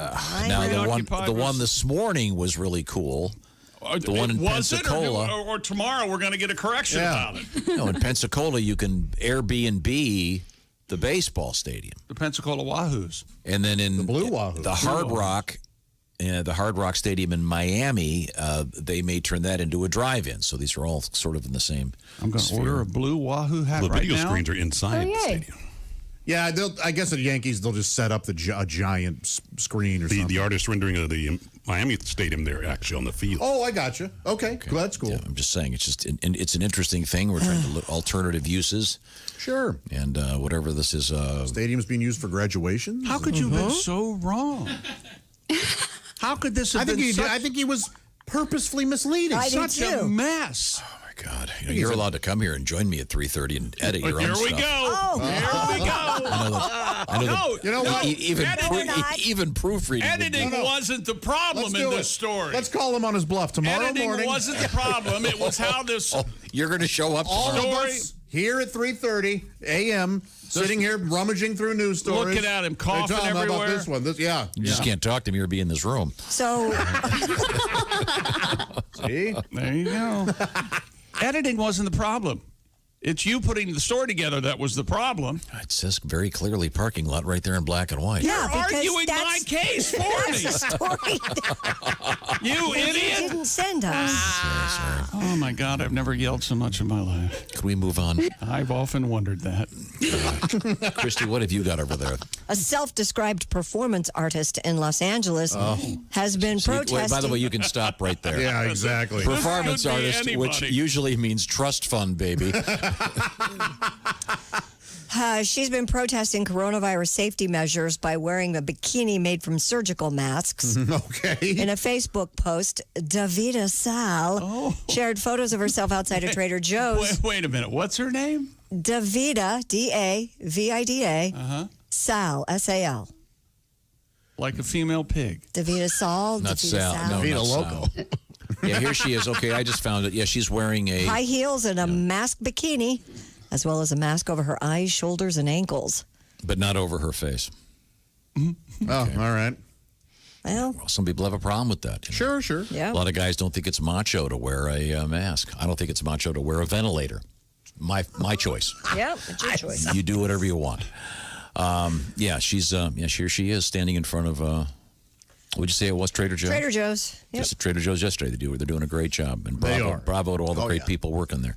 Now, the one this morning was really cool. The one in Pensacola. Or tomorrow we're going to get a correction about it. No, in Pensacola, you can Airbnb the baseball stadium. The Pensacola Wahoos. And then in the Blue Wahoos. the Hard Rock, the Hard Rock Stadium in Miami, they may turn that into a drive-in. So these are all sort of in the same. I'm going to order a blue Wahoo hat The right video now. screens are inside the stadium. Yeah, I guess at Yankees they'll just set up a giant screen or something. The artist rendering of the Miami Stadium there actually on the field. Oh, I gotcha. Okay. Well, that's cool. Yeah, I'm just saying, it's just it's an interesting thing. We're trying to look alternative uses. Sure. And whatever this is, stadium's being used for graduation. How could you have been so wrong? How could this have been I think he was purposefully misleading. such a mess? God, you're allowed to come here and join me at 3:30 and edit your own Here stuff. we go. Here we go. I know you know what? Even proofreading. Editing wasn't the problem in this story. Let's call him on his bluff tomorrow Editing morning. wasn't the problem. It was how this. You're going to show up All tomorrow. of us here at 3:30 a.m. sitting here rummaging through news stories. Looking at him coughing Hey, Tom, how everywhere. about this one? You just can't talk to me or be in this room. So, see, there you go. Editing wasn't the problem. It's you putting the story together that was the problem. It says very clearly parking lot right there in black and white. yeah, You're because arguing my case for me. that's the story You that idiot. you didn't send us. Oh, my God. I've never yelled so much in my life. Can we move on? I've often wondered that. Christy, what have you got over there? A self-described performance artist in Los Angeles has been protesting. By the way, you can stop right there. Yeah, exactly. Performance This could be artist, which anybody. usually means trust fund, baby. She's been protesting coronavirus safety measures by wearing a bikini made from surgical masks. Okay. In a Facebook post, Davida Sal shared photos of herself outside a Trader Joe's. Wait a minute. What's her name? Davida, D-A-V-I-D-A, Sal, S-A-L. Like a female pig. Davida Sal. Not Davida Sal. Sal. No, Vita not Loco. Sal. Yeah, here she is. Okay, I just found it. Yeah, she's wearing a... High heels and a mask bikini, as well as a mask over her eyes, shoulders, and ankles. But not over her face. Oh, all right. Well, Some people have a problem with that. you know. Sure. yeah. A lot of guys don't think it's macho to wear a mask. I don't think it's macho to wear a ventilator. My choice. Yeah, it's your choice. You do whatever you want. Yeah, she's here she is standing in front of what'd you say it was, Trader Joe's? Trader Joe's. Yep. Just at Trader Joe's yesterday. They're doing a great job, and bravo to all the great people working there.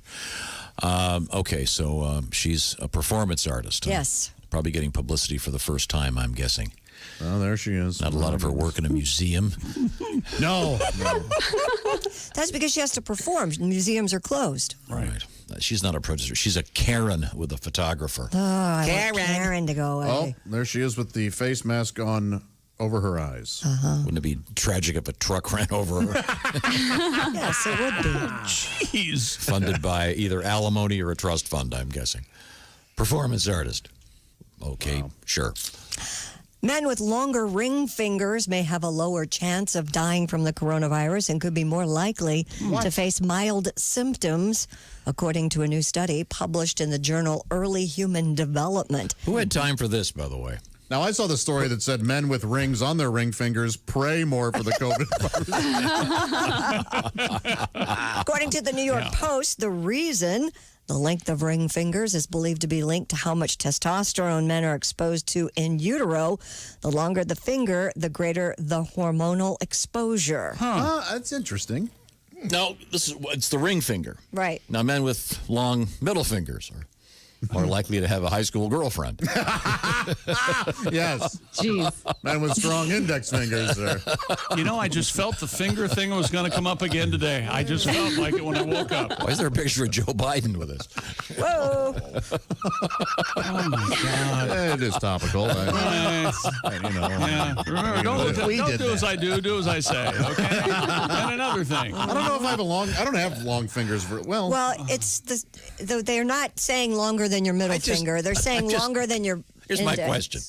Okay, so she's a performance artist. Yes. Probably getting publicity for the first time, I'm guessing. Oh, there she is. Not a lot of her work in a museum. No. That's because she has to perform. Museums are closed. Right. She's not a protester. She's a Karen with a photographer. Oh, I want Karen to go away. Oh, there she is with the face mask on over her eyes. Wouldn't it be tragic if a truck ran over her? Yes, it would be. Jeez. Funded by either alimony or a trust fund, I'm guessing. Performance artist. Okay, sure. Men with longer ring fingers may have a lower chance of dying from the coronavirus and could be more likely to face mild symptoms, according to a new study published in the journal Early Human Development. Who had time for this, by the way? Now, I saw the story that said men with rings on their ring fingers pray more for the COVID virus. According to the New York Post, the reason the length of ring fingers is believed to be linked to how much testosterone men are exposed to in utero. The longer the finger, the greater the hormonal exposure. That's interesting. No, it's the ring finger. Right. Now, men with long middle fingers are more likely to have a high school girlfriend. Yes. Jeez. Men with strong index fingers. You know, I just felt the finger thing was going to come up again today. I just felt like it when I woke up. Why is there a picture of Joe Biden with us? Whoa. Oh, my God. It is topical. Yeah. Remember, don't do as I do as I say, okay? And another thing. I don't know if I have long fingers. Well, it's they're not saying longer than your middle finger. They're saying longer than your Here's index. my question.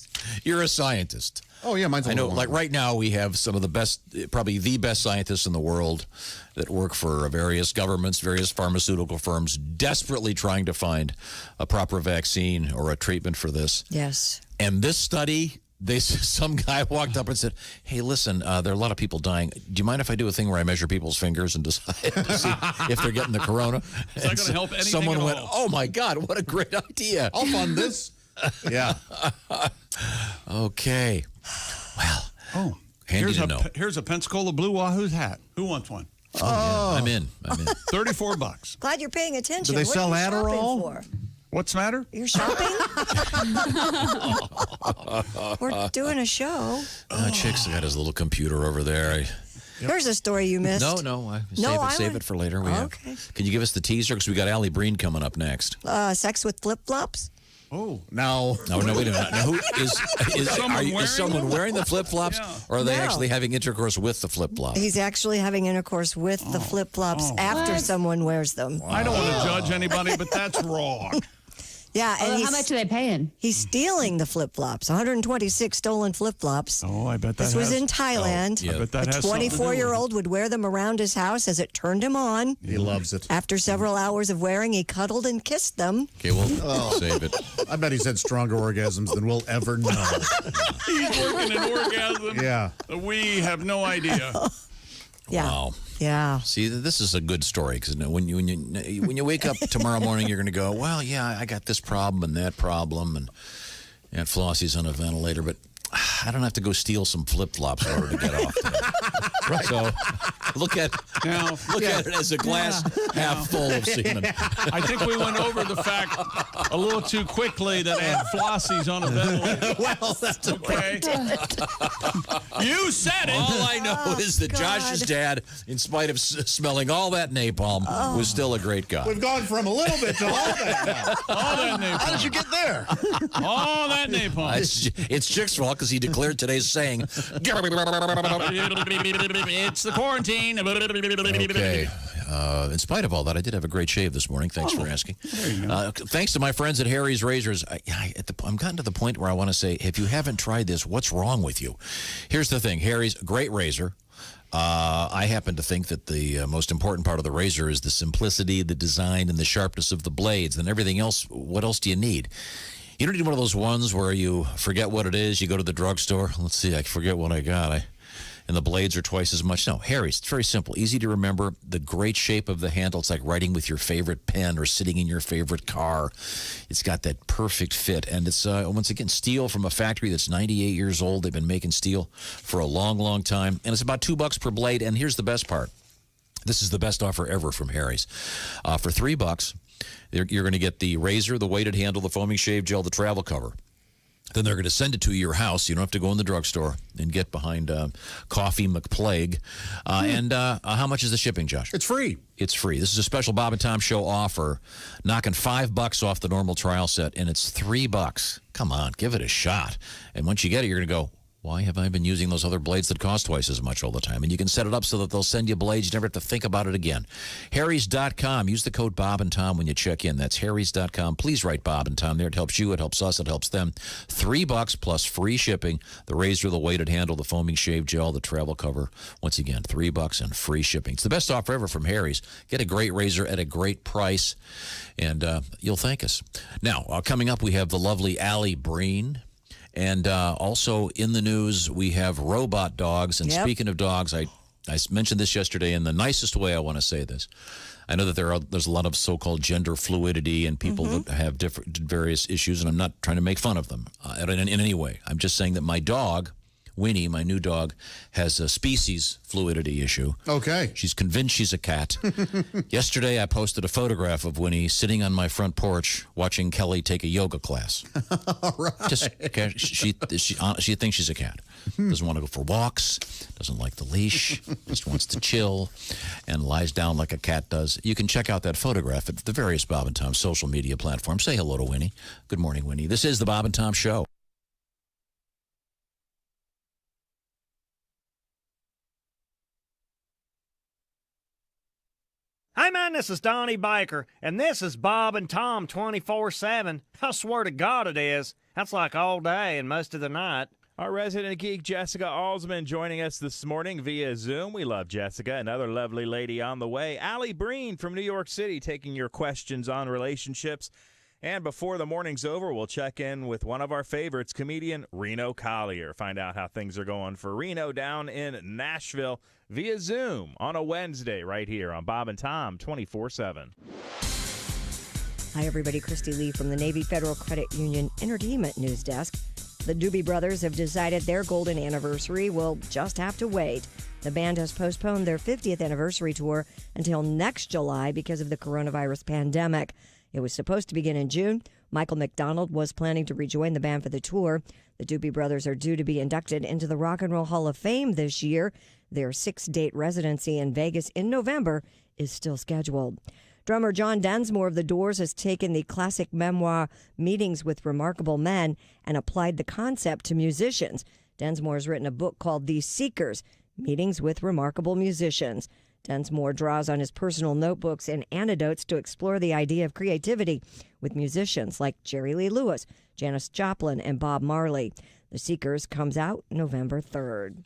You're a scientist. Oh, yeah, mine's a I know, little like longer. right now, we have some of the best, probably the best scientists in the world that work for various governments, various pharmaceutical firms, desperately trying to find a proper vaccine or a treatment for this. Yes. And this study, some guy walked up and said, "Hey, listen, there are a lot of people dying. Do you mind if I do a thing where I measure people's fingers and decide to see if they're getting the corona?" Is that going to help anything Someone at went, all? "Oh my God, what a great idea! I'll fund this." Yeah. Okay. Well. Oh. Handy to know. Here's a Pensacola Blue Wahoo's hat. Who wants one? Oh, yeah. I'm in. $34. Glad you're paying attention. Do they What sell are you shopping Adderall? for? What's the matter? You're shopping? We're doing a show. Chick's got his little computer over there. Here's a story you missed. No. Save it for later. Okay. Can you give us the teaser? Because we got Allie Breen coming up next. Sex with flip-flops? Oh, no. No, wait a minute. Now, who is someone wearing the flip-flops, or are they No. actually having intercourse with the flip-flops? He's actually having intercourse with the flip-flops after someone wears them. I don't want to judge anybody, but that's wrong. Yeah, and how much are they paying? He's stealing the flip-flops. 126 stolen flip-flops. Oh, I bet that This was in Thailand. I bet that has A something to do with it. 24-year-old would wear them around his house as it turned him on. He loves it. After several hours of wearing, he cuddled and kissed them. Okay, we'll save it. I bet he's had stronger orgasms than we'll ever know. He's working an orgasm. Yeah. We have no idea. Yeah. Wow. Yeah. See, this is a good story because when you wake up tomorrow morning, you're going to go, well, yeah, I got this problem and that problem, and Aunt Flossie's on a ventilator, but I don't have to go steal some flip-flops in order to get off today. Right. So look at it as a glass half full of semen. I think we went over the fact a little too quickly that Aunt Flossie's on a ventilator. Well, that's okay. You said it. All I know is that Josh's dad, in spite of smelling all that napalm, was still a great guy. We've gone from a little bit to all that now. All that napalm. How did you get there? All that napalm. It's Chick's fault because he declared today's saying. It's the quarantine. Okay. In spite of all that, I did have a great shave this morning. Thanks for asking. Thanks to my friends at Harry's Razors. I'm gotten to the point where I want to say, if you haven't tried this, what's wrong with you? Here's the thing. Harry's, great razor. I happen to think that the most important part of the razor is the simplicity, the design, and the sharpness of the blades. And everything else, what else do you need? You don't need one of those ones where you forget what it is. You go to the drugstore. Let's see, I forget what I got. And the blades are twice as much. No, Harry's, it's very simple, easy to remember. The great shape of the handle, it's like writing with your favorite pen or sitting in your favorite car. It's got that perfect fit. And it's, once again, steel from a factory that's 98 years old. They've been making steel for a long, long time. And it's about $2 per blade. And here's the best part. This is the best offer ever from Harry's. For $3, you're going to get the razor, the weighted handle, the foaming shave gel, the travel cover. Then they're going to send it to your house. You don't have to go in the drugstore and get behind Coffee McPlague. And how much is the shipping, Josh? It's free. It's free. This is a special Bob and Tom Show offer, knocking $5 off the normal trial set, and it's $3. Come on, give it a shot. And once you get it, you're going to go, why have I been using those other blades that cost twice as much all the time? And you can set it up so that they'll send you blades. You never have to think about it again. Harrys.com. Use the code Bob and Tom when you check in. That's Harrys.com. Please write Bob and Tom there. It helps you. It helps us. It helps them. $3 plus free shipping. The razor, the weighted handle, the foaming shave gel, the travel cover. Once again, $3 and free shipping. It's the best offer ever from Harry's. Get a great razor at a great price, and you'll thank us. Now, coming up, we have the lovely Allie Breen. And also in the news, we have robot dogs. And speaking of dogs, I mentioned this yesterday in the nicest way I want to say this. I know that there's a lot of so-called gender fluidity and people that have various issues, and I'm not trying to make fun of them in any way. I'm just saying that my dog, Winnie, my new dog, has a species fluidity issue. Okay. She's convinced she's a cat. Yesterday, I posted a photograph of Winnie sitting on my front porch watching Kelly take a yoga class. All right. Just she thinks she's a cat. Doesn't want to go for walks. Doesn't like the leash. Just wants to chill and lies down like a cat does. You can check out that photograph at the various Bob and Tom social media platforms. Say hello to Winnie. Good morning, Winnie. This is the Bob and Tom Show. Hey man, this is Donnie Baker, and this is Bob and Tom 24/7. I swear to God it is. That's like all day and most of the night. Our resident geek, Jessica Alsman, joining us this morning via Zoom. We love Jessica. Another lovely lady on the way. Allie Breen from New York City taking your questions on relationships. And before the morning's over, we'll check in with one of our favorites, comedian Reno Collier. Find out how things are going for Reno down in Nashville via Zoom on a Wednesday right here on Bob and Tom 24/7. Hi, everybody. Christy Lee from the Navy Federal Credit Union Entertainment News Desk. The Doobie Brothers have decided their golden anniversary will just have to wait. The band has postponed their 50th anniversary tour until next July because of the coronavirus pandemic. It was supposed to begin in June. Michael McDonald was planning to rejoin the band for the tour. The Doobie Brothers are due to be inducted into the Rock and Roll Hall of Fame this year. Their 6-date residency in Vegas in November is still scheduled. Drummer John Densmore of The Doors has taken the classic memoir Meetings with Remarkable Men and applied the concept to musicians. Densmore has written a book called The Seekers, Meetings with Remarkable Musicians. Densmore draws on his personal notebooks and anecdotes to explore the idea of creativity with musicians like Jerry Lee Lewis, Janis Joplin, and Bob Marley. The Seekers comes out November 3rd.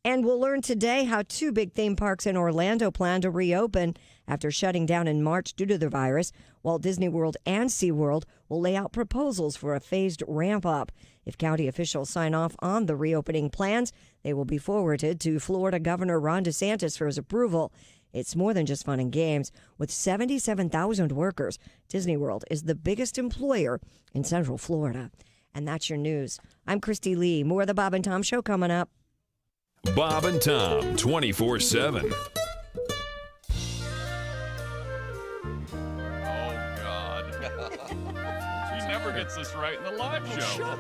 And we'll learn today how 2 big theme parks in Orlando plan to reopen after shutting down in March due to the virus. Walt Disney World and SeaWorld will lay out proposals for a phased ramp-up. If county officials sign off on the reopening plans, they will be forwarded to Florida Governor Ron DeSantis for his approval. It's more than just fun and games. With 77,000 workers, Disney World is the biggest employer in Central Florida. And that's your news. I'm Christy Lee. More of the Bob and Tom Show coming up. Bob and Tom 24/7. Oh, God. He never gets this right in the live show.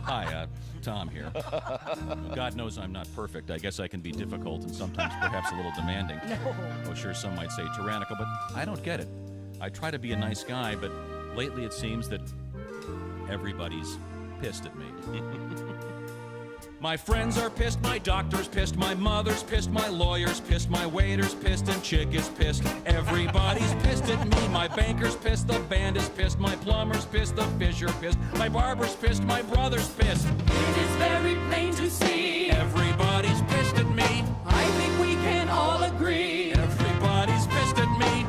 Hi, Tom here. God knows I'm not perfect. I guess I can be difficult and sometimes perhaps a little demanding. Oh, sure, some might say tyrannical, but I don't get it. I try to be a nice guy, but lately it seems that everybody's pissed at me. My friends are pissed, my doctor's pissed, my mother's pissed, my lawyer's pissed, my waiter's pissed, and chick is pissed. Everybody's pissed at me. My banker's pissed, the band is pissed, my plumber's pissed, the fish are pissed, my barber's pissed, my brother's pissed. It is very plain to see. Everybody's pissed at me. I think we can all agree. Everybody's pissed at me.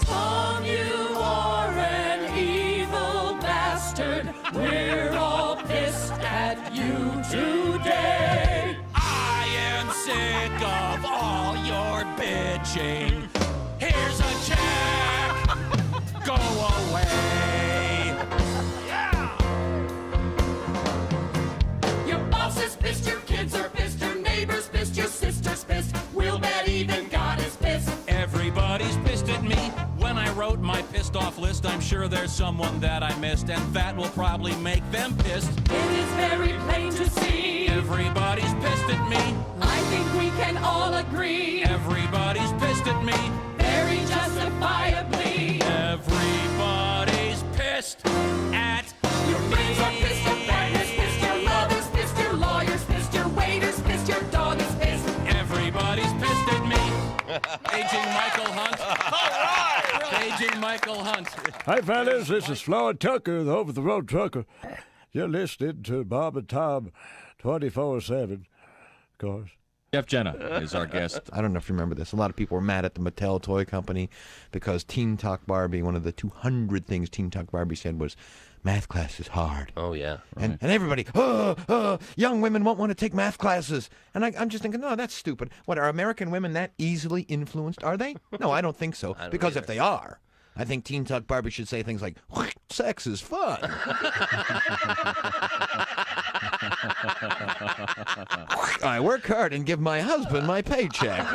Tom, you are an evil bastard. We're all pissed at you today. I am sick of all your bitching. Here's a check. Go away. Yeah. Your boss is pissed, your kids are pissed, your neighbor's pissed, your sister's pissed. We'll bet even God is pissed. Everybody's pissed at me. When I wrote my pissed off list, I'm sure there's someone that I missed, and that will probably make them pissed. It is very plain to see. Everybody's pissed at me. I think we can all agree. Everybody's pissed at me. Very justifiably. Everybody's pissed at your friends are pissed, your partner's pissed, your mother's pissed, your lawyer's pissed, your waiter's pissed, your dog is pissed. Everybody's pissed at me. Aging Michael Hunt. All right. Aging Michael Hunt. Hey, fellas, this is Floyd Tucker, the over-the-road trucker. You're listening to Bob and Tom 24/7, of course. Jeff Jenna is our guest. I don't know if you remember this. A lot of people were mad at the Mattel toy company because Teen Talk Barbie, one of the 200 things Teen Talk Barbie said was, math class is hard. Oh, yeah. And everybody, young women won't want to take math classes. And I'm just thinking, no, that's stupid. What, are American women that easily influenced? Are they? No, I don't think so. Because if they are, I think Teen Talk Barbie should say things like, sex is fun. I work hard and give my husband my paycheck.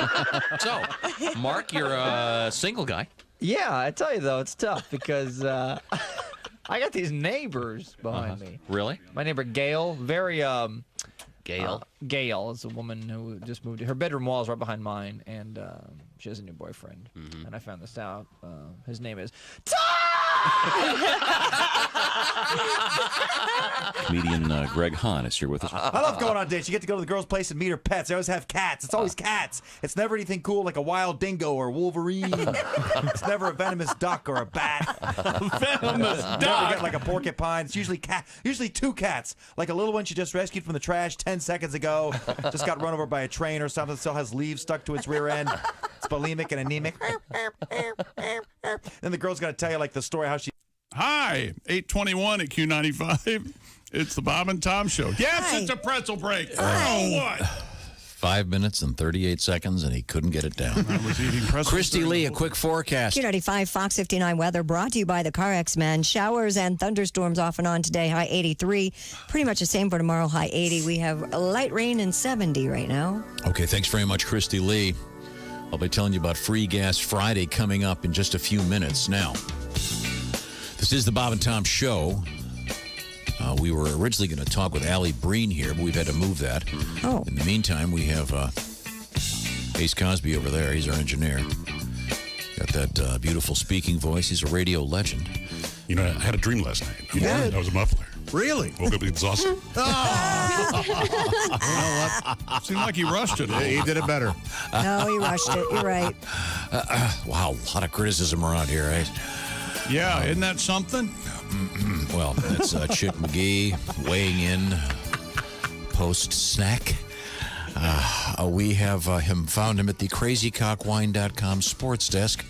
So, Mark, you're a single guy. Yeah, I tell you, though, it's tough because I got these neighbors behind me. Really? My neighbor, Gail, very... Gail? Gail is a woman who just moved. Her bedroom wall is right behind mine, and she has a new boyfriend. Mm-hmm. And I found this out. His name is Comedian Greg Hahn is here with us. I love going on dates. You get to go to the girl's place and meet her pets. They always have cats. It's always cats. It's never anything cool like a wild dingo or Wolverine. It's never a venomous duck or a bat. Venomous Never duck. get like a porcupine. It's usually usually 2 cats. Like a little one she just rescued from the trash 10 seconds ago. Just got run over by a train or something. Still has leaves stuck to its rear end. It's bulimic and anemic. Then the girl's got to tell you like the story how she... Hi, 821 at Q95. It's the Bob and Tom Show. Yes, Hi. it's a pretzel break. Hi. Oh, what? 5 minutes and 38 seconds, and he couldn't get it down. I was eating pretzels. Christy Lee, a quick forecast. Q95 Fox 59 weather brought to you by the CarX Man. Showers and thunderstorms off and on today, high 83. Pretty much the same for tomorrow, high 80. We have light rain and 70 right now. Okay, thanks very much, Christy Lee. I'll be telling you about Free Gas Friday coming up in just a few minutes. Now, this is the Bob and Tom Show. We were originally going to talk with Allie Breen here, but we've had to move that. Oh. In the meantime, we have Ace Cosby over there. He's our engineer. Got that beautiful speaking voice. He's a radio legend. You know, I had a dream last night. Yeah. I was a muffler. Really? Woke up exhausted. You know what? Seemed like he rushed it. He did it better. No, he rushed it. You're right. Wow, a lot of criticism around here, right? Yeah, isn't that something? Well, that's Chick McGee weighing in post-snack. We have found him at the crazycockwine.com sports desk.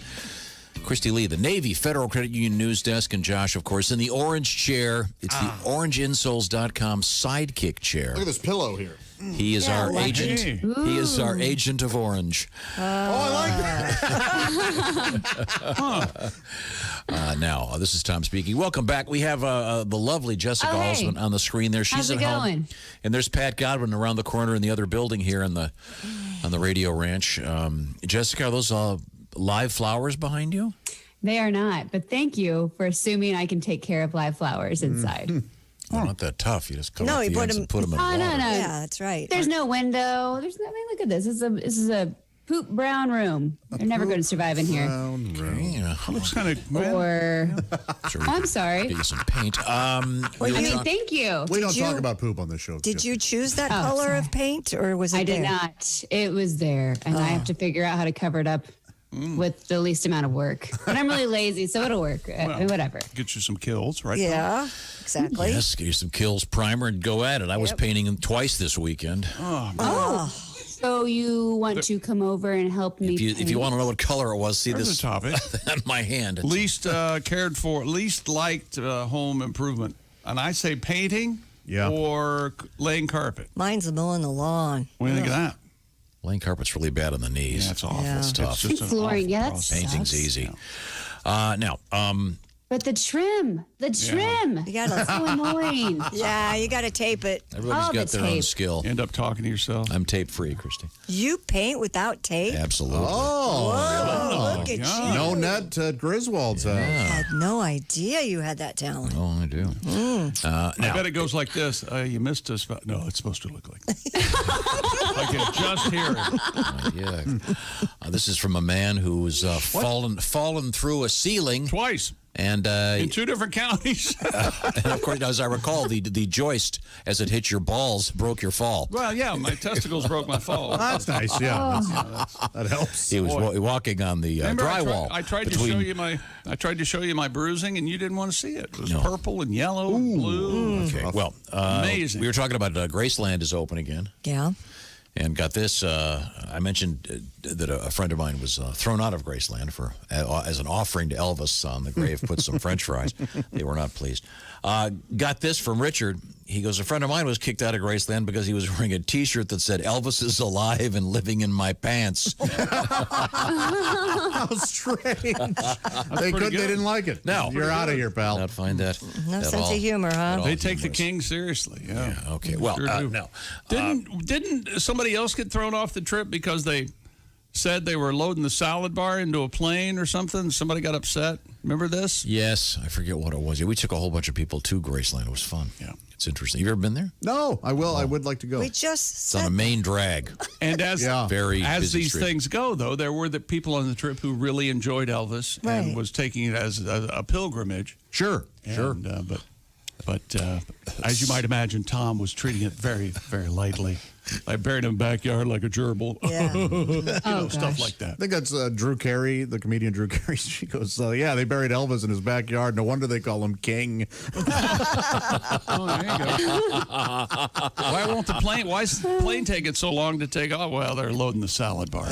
Christy Lee, the Navy Federal Credit Union news desk, and Josh, of course, in the orange chair. It's the orangeinsoles.com sidekick chair. Look at this pillow here. He is our agent. Hey. He is our agent of orange. I like that. Now, this is Tom speaking. Welcome back. We have the lovely Jessica Alsman on the screen there. She's How's it at home. going? And there's Pat Godwin around the corner in the other building here on the radio ranch. Jessica, are those live flowers behind you? They are not, but thank you for assuming I can take care of live flowers inside. They're not that tough. You just come No, up you the put ends them. and put them in Oh, water. no. Yeah, that's right. There's no window. There's nothing. Look at this. This is a poop brown room. They're never going to survive in here. Yeah. Looks kind of. Or, Sure, I'm sorry. get you some paint. Thank you. We don't talk about poop on this show. Did you choose that Oh, color sorry. of paint, or was it I did there? not. It was there, and I have to figure out how to cover it up with the least amount of work. But I'm really lazy, so it'll work. Whatever. Get you some kills, right? Yeah, exactly. Yes, get you some Kills primer and go at it. I was painting them twice this weekend. Oh. So you want to come over and help me? If you want to know what color it was, see There's this a topic. on my hand. It's- Least cared for, least liked home improvement. And I say painting or laying carpet. Mine's mowing the lawn. What do you think of that? Laying carpet's really bad on the knees. Yeah, it's awful. Yeah. It's tough. It's just an Flooring, awful yeah, that process. Painting's sucks. easy. Now, But the trim. You gotta, so annoying. yeah, you got to tape it. everybody's Oh, got the their own tape. skill. End up talking to yourself. I'm tape free, Christy. You paint without tape? Absolutely. Whoa, look at you. No net at Griswold's house. I had no idea you had that talent. Oh, I do. I Now, bet it goes like this. You missed us. No, it's supposed to look like this. I can just hear it. this is from a man who's fallen through a ceiling twice. And in 2 different counties. and of course, as I recall, the joist as it hit your balls broke your fall. Well, yeah, my testicles broke my fall. That's nice. Yeah, that helps. He was walking on the Remember, drywall. I tried to show you my bruising, and you didn't want to see it. It was No. purple and yellow, and blue. Okay, well, amazing. We were talking about Graceland is open again. Yeah. And got this. I mentioned that a friend of mine was thrown out of Graceland as an offering to Elvis on the grave. Put some French fries. They were not pleased. Got this from Richard. He goes, a friend of mine was kicked out of Graceland because he was wearing a T-shirt that said "Elvis is alive and living in my pants." How strange. They didn't like it. No, you're out of here, pal. Not find that. No at sense all. of humor, huh? At all They take the humorous. king seriously. Yeah. Okay. Well, Sure do. now Didn't somebody else get thrown off the trip because they said they were loading the salad bar into a plane or something? Somebody got upset. Remember this? Yes, I forget what it was. Yeah, we took a whole bunch of people to Graceland. It was fun. Yeah. It's interesting. You ever been there? No, I will. I would like to go. We just It's on a main drag. And as Very as busy these street. things go, though, there were the people on the trip who really enjoyed Elvis and Right. was taking it as a pilgrimage. Sure. And, but as you might imagine, Tom was treating it very, very lightly. I buried him in the backyard like a gerbil. Yeah. Stuff like that. I think that's Drew Carey, the comedian Drew Carey. She goes, yeah, they buried Elvis in his backyard. No wonder they call him King. Oh, there you go. Why won't the plane? Why is the plane taking so long to take off? Well, they're loading the salad bar.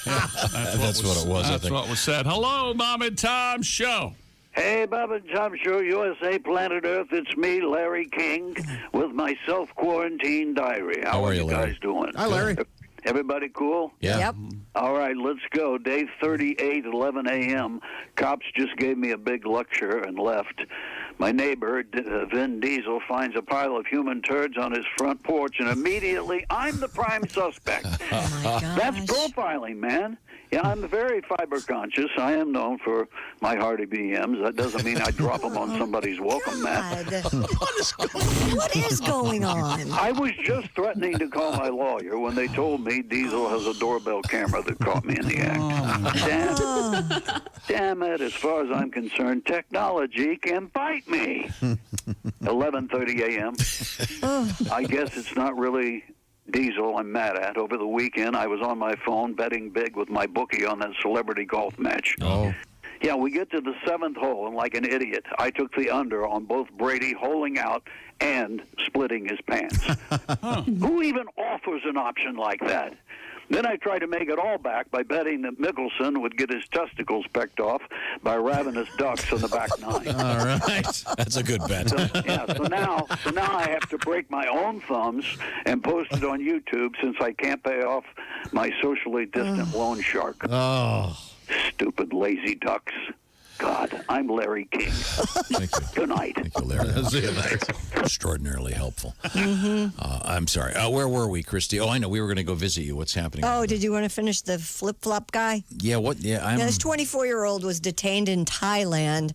That's what it was, I That's think. what was said. Hello, Mom and Tom Show. Hey, Bob and Tom Show, USA, Planet Earth. It's me, Larry King, with my self-quarantine diary. How are you guys doing? Hi, Larry. Everybody cool? Yeah. Yep. All right, let's go. Day 38, 11 a.m. Cops just gave me a big lecture and left. My neighbor, Vin Diesel, finds a pile of human turds on his front porch, and immediately I'm the prime suspect. Oh, my gosh. That's profiling, man. Yeah, I'm very fiber conscious. I am known for my hearty BMs. That doesn't mean I drop them on somebody's welcome mat. What is going on? I was just threatening to call my lawyer when they told me Diesel has a doorbell camera that caught me in the act. Damn it, as far as I'm concerned, technology can bite me. 11:30 a.m. I guess it's not really Diesel I'm mad at. Over the weekend, I was on my phone betting big with my bookie on that celebrity golf match. Oh. Yeah, we get to the 7th hole, and like an idiot, I took the under on both Brady holing out and splitting his pants. Who even offers an option like that? Then I tried to make it all back by betting that Mickelson would get his testicles pecked off by ravenous ducks in the back nine. All right. That's a good bet. So now I have to break my own thumbs and post it on YouTube since I can't pay off my socially distant loan shark. Oh. Stupid lazy ducks. God, I'm Larry King. Thank you. Good night. Thank you, Larry. That's extraordinarily helpful. I'm sorry. Where were we, Christy? Oh, I know. We were going to go visit you. What's happening? Oh, did you want to finish the flip-flop guy? Yeah, what? Yeah, This 24-year-old was detained in Thailand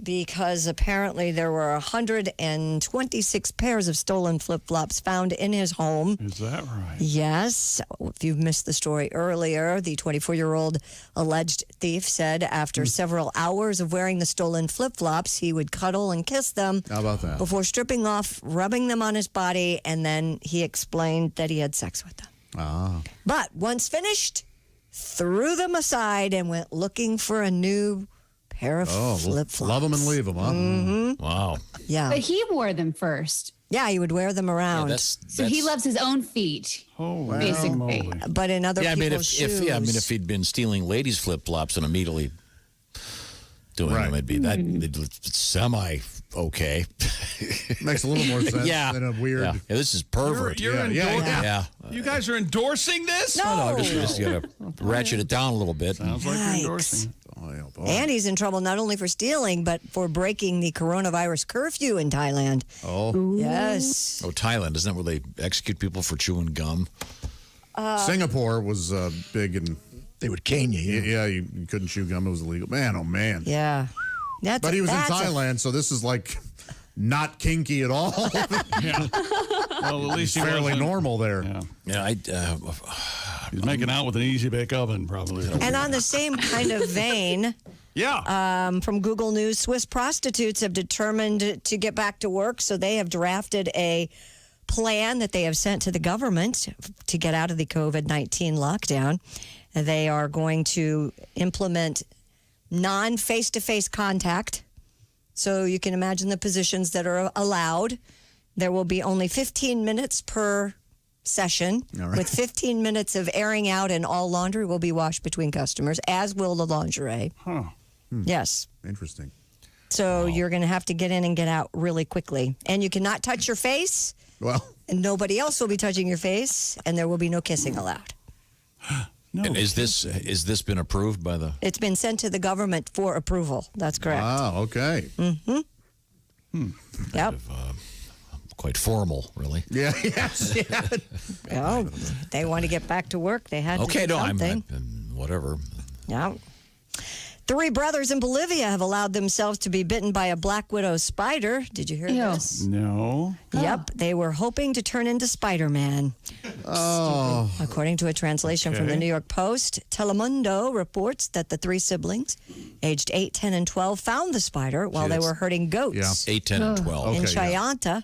because apparently there were 126 pairs of stolen flip-flops found in his home. Is that right? Yes. If you missed the story earlier, the 24-year-old alleged thief said after several hours of wearing the stolen flip-flops, he would cuddle and kiss them. How about that? Before stripping off, rubbing them on his body, and then he explained that he had sex with them. Ah. But once finished, threw them aside and went looking for a new pair of flip-flops. Love them and leave them, huh? Mhm. Wow. Yeah. But he wore them first. Yeah, he would wear them around. So he loves his own feet, basically. But in other people's shoes. If he'd been stealing ladies' flip flops and immediately doing them, it'd be that semi okay. Makes a little more sense than a weird. Yeah, this is pervert. You're You guys are endorsing this? No, just got to ratchet it down a little bit. Sounds like you're endorsing it. And he's in trouble not only for stealing, but for breaking the coronavirus curfew in Thailand. Oh. Yes. Oh, Thailand. Isn't that where they execute people for chewing gum? Singapore was big and they would cane you. Yeah, you couldn't chew gum. It was illegal. Man, oh, man. Yeah. But he was in Thailand, so this is like not kinky at all. Yeah. Well, at least he fairly wasn't- normal there. Yeah. He's making out with an easy bake oven, probably. And on the same kind of vein, from Google News, Swiss prostitutes have determined to get back to work, so they have drafted a plan that they have sent to the government to get out of the COVID-19 lockdown. They are going to implement non-face-to-face contact. So you can imagine the positions that are allowed. There will be only 15 minutes per session, with 15 minutes of airing out, and all laundry will be washed between customers, as will the lingerie. Yes. Interesting. So you're going to have to get in and get out really quickly. And you cannot touch your face. Well. And nobody else will be touching your face, and there will be no kissing allowed. And is this been approved by the? It's been sent to the government for approval. That's correct. Wow, okay. Mm-hmm. Yep. Quite formal, really. Yeah, yes. Yeah. Well, they want to get back to work. They had to Okay, do no, something. whatever. Yeah. 3 brothers in Bolivia have allowed themselves to be bitten by a black widow spider. Did you hear this? No. Yep. They were hoping to turn into Spider-Man. Oh. According to a translation from the Okay. New York Post, Telemundo reports that the 3 siblings, aged 8, 10, and 12, found the spider while they were herding goats. Yeah. 8, 10, and 12. In Okay, yeah. Chayanta,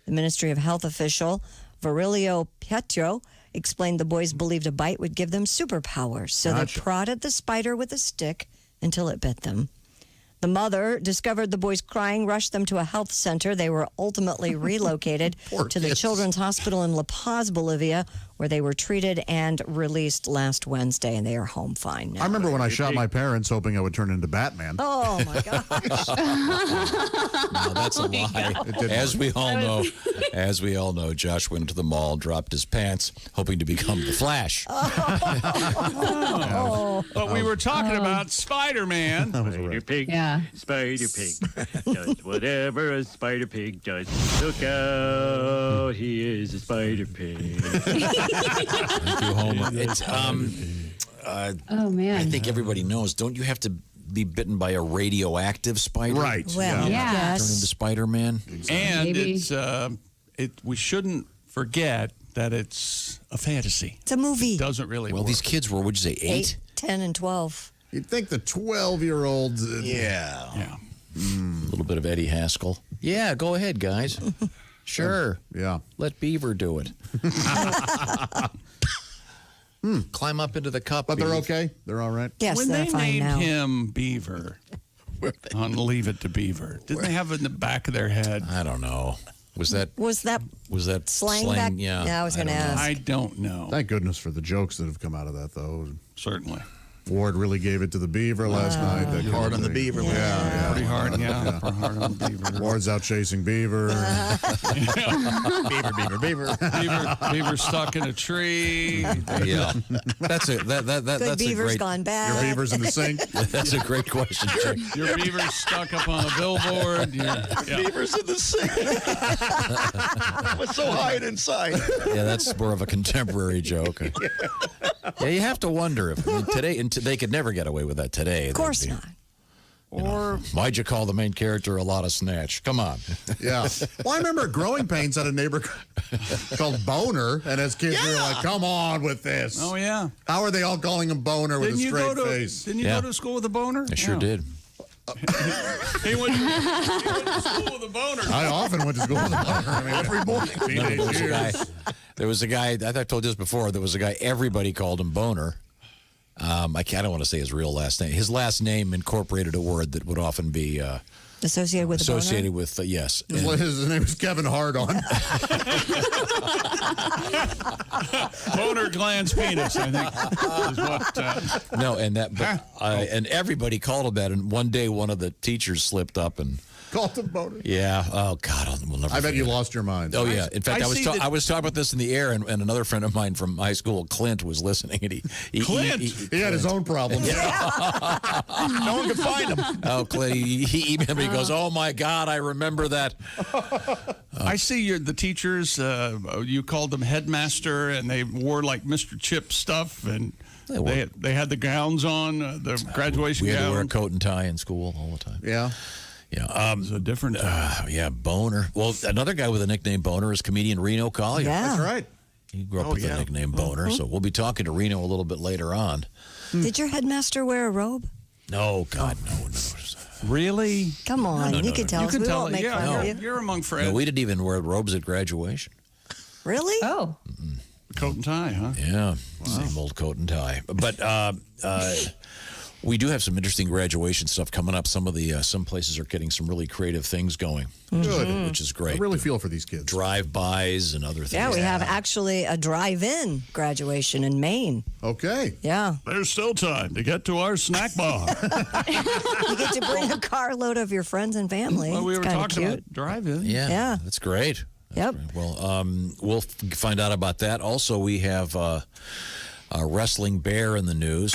the Ministry of Health official, Virilio Pietro, explained the boys believed a bite would give them superpowers. So Gotcha. they prodded the spider with a stick until it bit them. The mother discovered the boys crying, rushed them to a health center. They were ultimately relocated Poor to the kids. Children's Hospital in La Paz, Bolivia, where they were treated and released last Wednesday, and they are home fine now. I remember when I shot my parents hoping I would turn into Batman. Oh, my gosh. No, that's a lie. As we all know, Josh went to the mall, dropped his pants, hoping to become the Flash. But we were talking about Spider-Man. Spider Pig. Yeah. Spider Pig does whatever a Spider Pig does. Look out, he is a Spider Pig. Thank you, Homer. It's, oh, man. I think everybody knows. Don't you have to be bitten by a radioactive spider? Right. Well, Yeah. yes. Turn into Spider-Man? And Maybe. we shouldn't forget that it's a fantasy. It's a movie. It doesn't really Well, work. these kids were, what'd you say, 8? 10, and 12. You'd think the 12-year-olds. Yeah. A little bit of Eddie Haskell. Yeah, go ahead, guys. Sure. Yeah. Let Beaver do it. Climb up into the cup. But they're Beaver. okay? They're all right? Yes, when they're they fine named now. him Beaver on Leave It to Beaver, didn't they have it in the back of their head? I don't know. Was that slang back? Yeah. I was going to ask. I don't know. Thank goodness for the jokes that have come out of that, though. Certainly. Ward really gave it to the Beaver last night. Hard on the Beaver. Yeah. Pretty hard, yeah. Hard on the Beaver. Ward's out chasing Beaver. Beaver stuck in a tree. Yeah. That's Good a Beaver's great. gone bad. Your Beaver's in the sink. That's a great question. Chuck. Your Beaver's stuck up on a billboard. Beaver's in the sink. What's so hide inside? Yeah, that's more of a contemporary joke. Yeah, you have to wonder if today they could never get away with that today. Of course not. Or why'd you call the main character a lot of snatch? Come on. Yeah. Well, I remember Growing Pains had a neighbor called Boner, and as kids we were like, "Come on with this." Oh yeah. How are they all calling him Boner with a straight face? Didn't you go to school with a boner? I sure did. He went to school with a boner. I often went to school with a boner. I mean, every morning. There was a guy. I think I told you this before. There was a guy. Everybody called him Boner. I don't want to say his real last name. His last name incorporated a word that would often be associated with associated with yes. His name is Kevin Hardon. Boner glands penis, I think, is what. No, and that, but and everybody called him that. And one day, one of the teachers slipped up and called him Boner. Yeah. Oh God, we'll never. I bet you lost your mind. Oh yeah. In fact, I was talking about this in the air, and another friend of mine from high school, Clint, was listening, and he had his own problems. No one could find him. Oh, Clint, he emailed me. He goes, "Oh my God, I remember that." I see the teachers. You called them headmaster, and they wore like Mr. Chip stuff, and they had the gowns on, the graduation We had gown. to wear a coat and tie in school all the time. Yeah. Yeah, it's a different time. Yeah, Boner. Well, another guy with a nickname Boner is comedian Reno Collier. Yeah. That's right. He grew up with the nickname Boner, so we'll be talking to Reno a little bit later on. Did your headmaster wear a robe? No, God, no. Really? Come on, you can tell us. We won't make fun of you. You're among friends. No, we didn't even wear robes at graduation. Really? Oh. Coat and tie, huh? Yeah, same old coat and tie. But we do have some interesting graduation stuff coming up. Some places are getting some really creative things going. Good. Which is great. I really feel for these kids. Drive-bys and other things. Yeah, we have actually a drive-in graduation in Maine. Okay. Yeah. There's still time to get to our snack bar. You get to bring a carload of your friends and family. Well, we It's were kinda talking cute. about drive-in. Yeah, that's great. Yep. Well, we'll find out about that. Also, we have a wrestling bear in the news.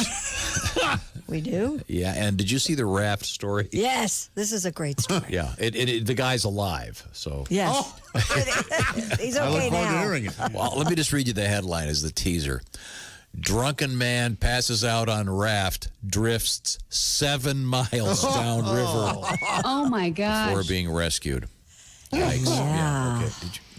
We do? Yeah, and did you see the raft story? Yes, this is a great story. Yeah, the guy's alive, so. Yes. He's I look okay forward to now. hearing it. Well, let me just read you the headline as the teaser. Drunken man passes out on raft, drifts 7 miles downriver Oh my gosh. before being rescued. Yikes. Yeah. Okay.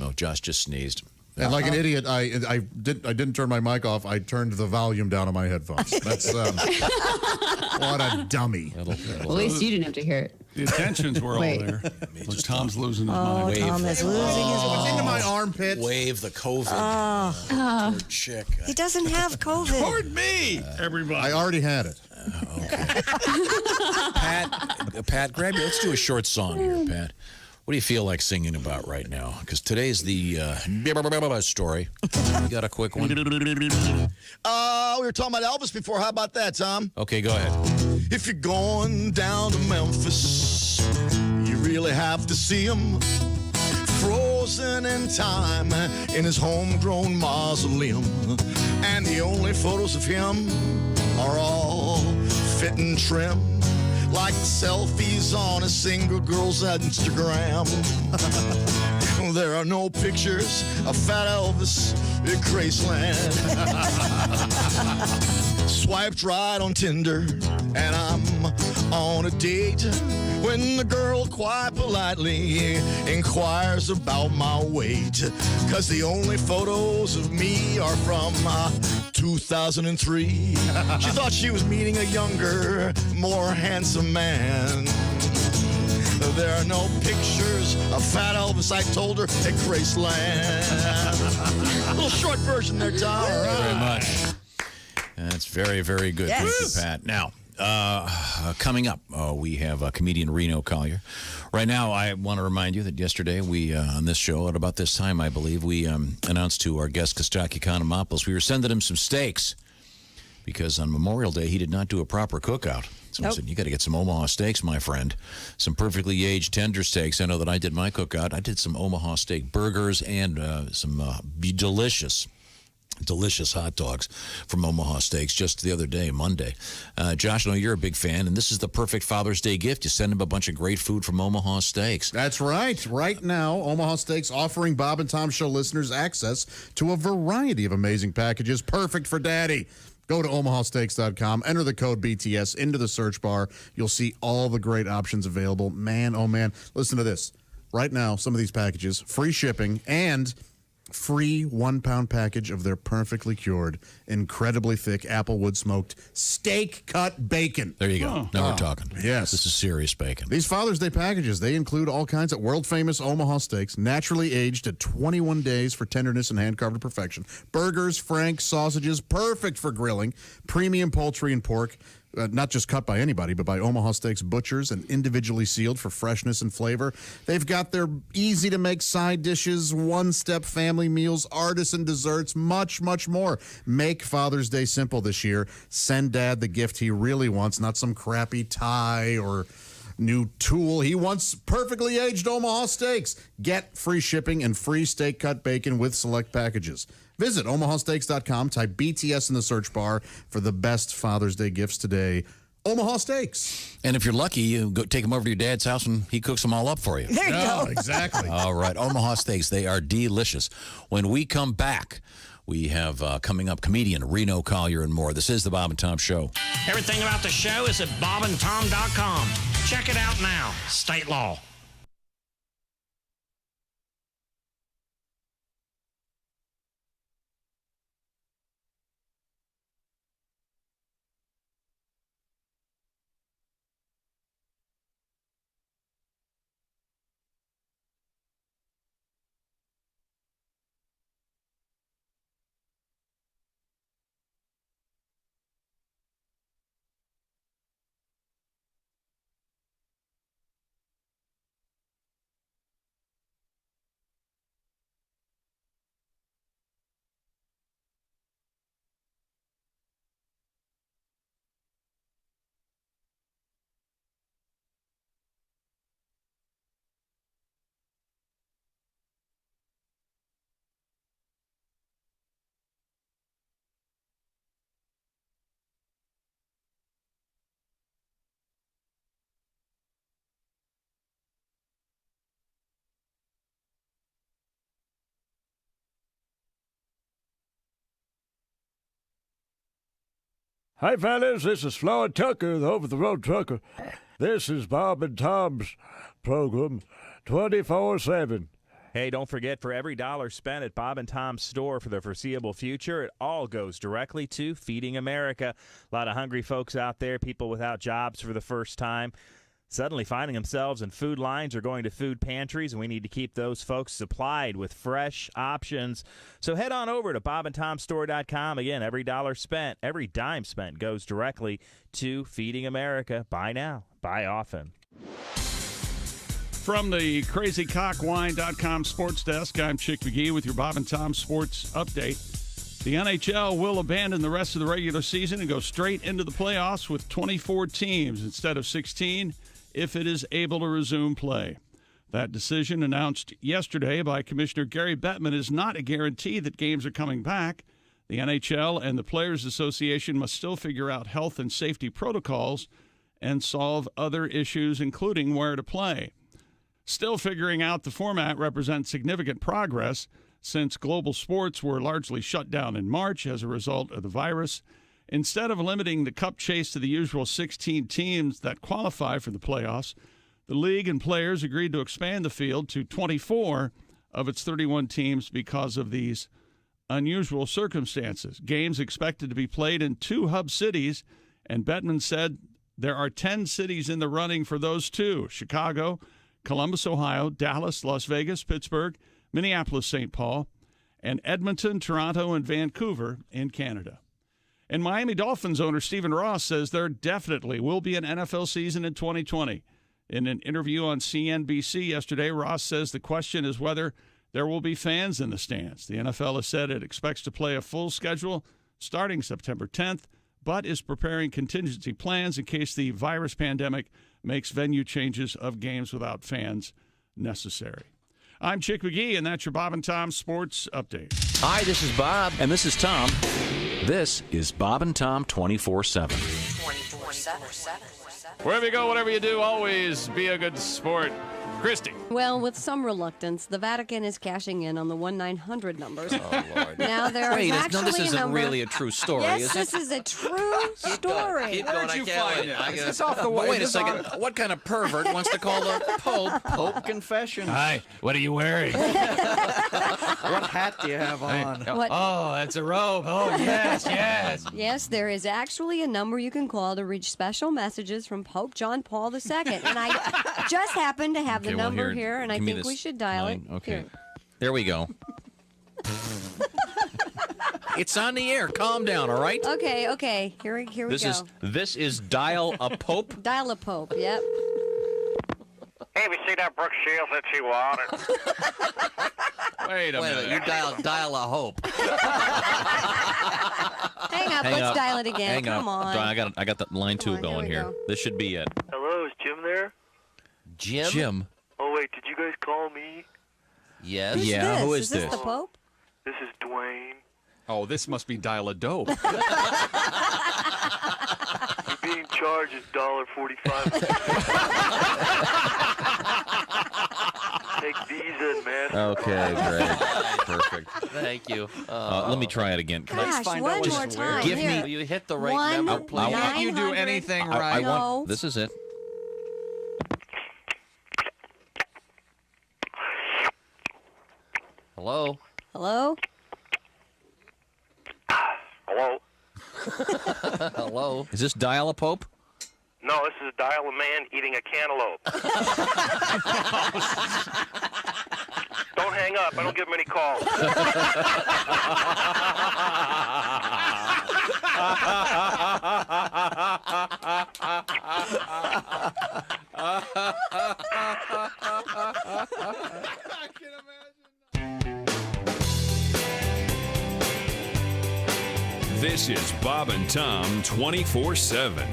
Oh, Josh just sneezed. And like an idiot, I didn't turn my mic off. I turned the volume down on my headphones. That's what a dummy. Well, at least you didn't have to hear it. The attentions were all Wait. there. Look, Tom's losing his mind. Tom is losing his What's into my mind. armpit? Wave the COVID. Poor chick. He doesn't have COVID. Pardon me, everybody. I already had it. Pat, grab you. Let's do a short song here, Pat. What do you feel like singing about right now? Because today's the story. You got a quick one? We were talking about Elvis before. How about that, Tom? Okay, go ahead. If you're going down to Memphis, you really have to see him. Frozen in time in his homegrown mausoleum. And the only photos of him are all fit and trim, like selfies on a single girl's Instagram. There are no pictures of Fat Elvis in Graceland. Swiped right on Tinder, and I'm on a date when the girl quite politely inquires about my weight. 'Cause the only photos of me are from 2003. She thought she was meeting a younger, more handsome man. There are no pictures of Fat Elvis, I told her, at Graceland. A little short version there, Tom. Thank you very much. That's very, very good. Yes. Thank you, Pat. Now, coming up, we have comedian Reno Collier. Right now, I want to remind you that yesterday we, on this show, at about this time, I believe, we announced to our guest, Kostaki Economopoulos, we were sending him some steaks because on Memorial Day, he did not do a proper cookout. So I said, you got to get some Omaha steaks, my friend. Some perfectly aged tender steaks. I know that I did my cookout. I did some Omaha steak burgers and some delicious hot dogs from Omaha Steaks just the other day, Monday. Josh, I know you're a big fan, and this is the perfect Father's Day gift. You send him a bunch of great food from Omaha Steaks. That's right. Right now, Omaha Steaks offering Bob and Tom Show listeners access to a variety of amazing packages perfect for Daddy. Go to omahasteaks.com, enter the code BTS into the search bar. You'll see all the great options available. Man, oh man, listen to this. Right now, some of these packages, free shipping and free 1 pound package of their perfectly cured, incredibly thick applewood smoked steak cut bacon. There you go. Now we're talking. Yes. This is serious bacon. These Father's Day packages, they include all kinds of world-famous Omaha steaks, naturally aged at 21 days for tenderness and hand-carved to perfection. Burgers, franks, sausages, perfect for grilling. Premium poultry and pork, not just cut by anybody, but by Omaha Steaks butchers and individually sealed for freshness and flavor. They've got their easy-to-make side dishes, one-step family meals, artisan desserts, much, much more. Make Father's Day simple this year. Send Dad the gift he really wants, not some crappy tie or new tool. He wants perfectly aged Omaha steaks. Get free shipping and free steak cut bacon with select packages. Visit omahasteaks.com, type BTS in the search bar for the best Father's Day gifts today. Omaha Steaks. And if you're lucky, you go take them over to your dad's house and he cooks them all up for you. There you go. Exactly. All right. Omaha Steaks, they are delicious. When we come back, we have coming up comedian Reno Collier and more. This is the Bob and Tom Show. Everything about the show is at bobandtom.com. Check it out now. State law. Hi, fellas. This is Floyd Tucker, the over-the-road trucker. This is Bob and Tom's program, 24/7. Hey, don't forget, for every dollar spent at Bob and Tom's store for the foreseeable future, it all goes directly to Feeding America. A lot of hungry folks out there, people without jobs for the first time, suddenly finding themselves in food lines or going to food pantries, and we need to keep those folks supplied with fresh options. So head on over to bobandtomstore.com. Again, every dollar spent, every dime spent goes directly to Feeding America. Buy now, buy often. From the crazycockwine.com sports desk, I'm Chick McGee with your Bob and Tom sports update. The NHL will abandon the rest of the regular season and go straight into the playoffs with 24 teams instead of 16 if it is able to resume play. That decision, announced yesterday by Commissioner Gary Bettman, is not a guarantee that games are coming back. The NHL and the Players Association must still figure out health and safety protocols and solve other issues, including where to play. Still figuring out the format represents significant progress since global sports were largely shut down in March as a result of the virus. Instead of limiting the cup chase to the usual 16 teams that qualify for the playoffs, the league and players agreed to expand the field to 24 of its 31 teams because of these unusual circumstances. Games expected to be played in 2 hub cities, and Bettman said there are 10 cities in the running for those 2: Chicago, Columbus, Ohio, Dallas, Las Vegas, Pittsburgh, Minneapolis, St. Paul, and Edmonton, Toronto, and Vancouver in Canada. And Miami Dolphins owner Stephen Ross says there definitely will be an NFL season in 2020. In an interview on CNBC yesterday, Ross says the question is whether there will be fans in the stands. The NFL has said it expects to play a full schedule starting September 10th, but is preparing contingency plans in case the virus pandemic makes venue changes of games without fans necessary. I'm Chick McGee, and that's your Bob and Tom Sports Update. Hi, this is Bob. And this is Tom. This is Bob and Tom 24/7. 24/7. Wherever you go, whatever you do, always be a good sport. Christy. Well, with some reluctance, the Vatican is cashing in on the 1-900 numbers. Oh, Lord. Now there Wait, is actually this isn't a number. really a true story, Yes, is it? this is a true story. Keep going. Where'd you I can't find wait. it? I Is gotta- this off the wall? Wait a Is this second. What kind of pervert wants to call the Pope? Pope confession. Hi, what are you wearing? What hat do you have on? What? Oh, that's a robe. Oh, yes, yes. Yes, there is actually a number you can call to reach special messages from Pope John Paul II. And I just happen to have the Okay, well, number here, and I give me think this we should dial it. line. Okay. Here. There we go. It's on the air. Calm down, all right? Okay. Here we go. This is Dial a Pope. Dial a Pope, yep. Hey, have you seen that Brooke Shields that she wanted? Wait a minute. You dial a hope. Hang up. Let's dial it again. Come on. I got the line 2 going here. go. This should be it. Hello, is Jim there? Jim? Oh, wait, did you guys call me? Yes. Who's Yeah, this? who Is this the Pope? This is Dwayne. Oh, this must be Dial a Dope. You're being charged $1.45. Take Visa and MasterCard. Okay, great. Perfect. Thank you. Let me try it again. Gosh, one more time. Give Here. me. You hit the right number, please. Can't you do anything I right? want. This is it. Hello? Hello? Hello? Hello? Is this Dial a Pope? No, this is Dial a Man eating a cantaloupe. Don't hang up. I don't give him any calls. This is Bob and Tom 24/7.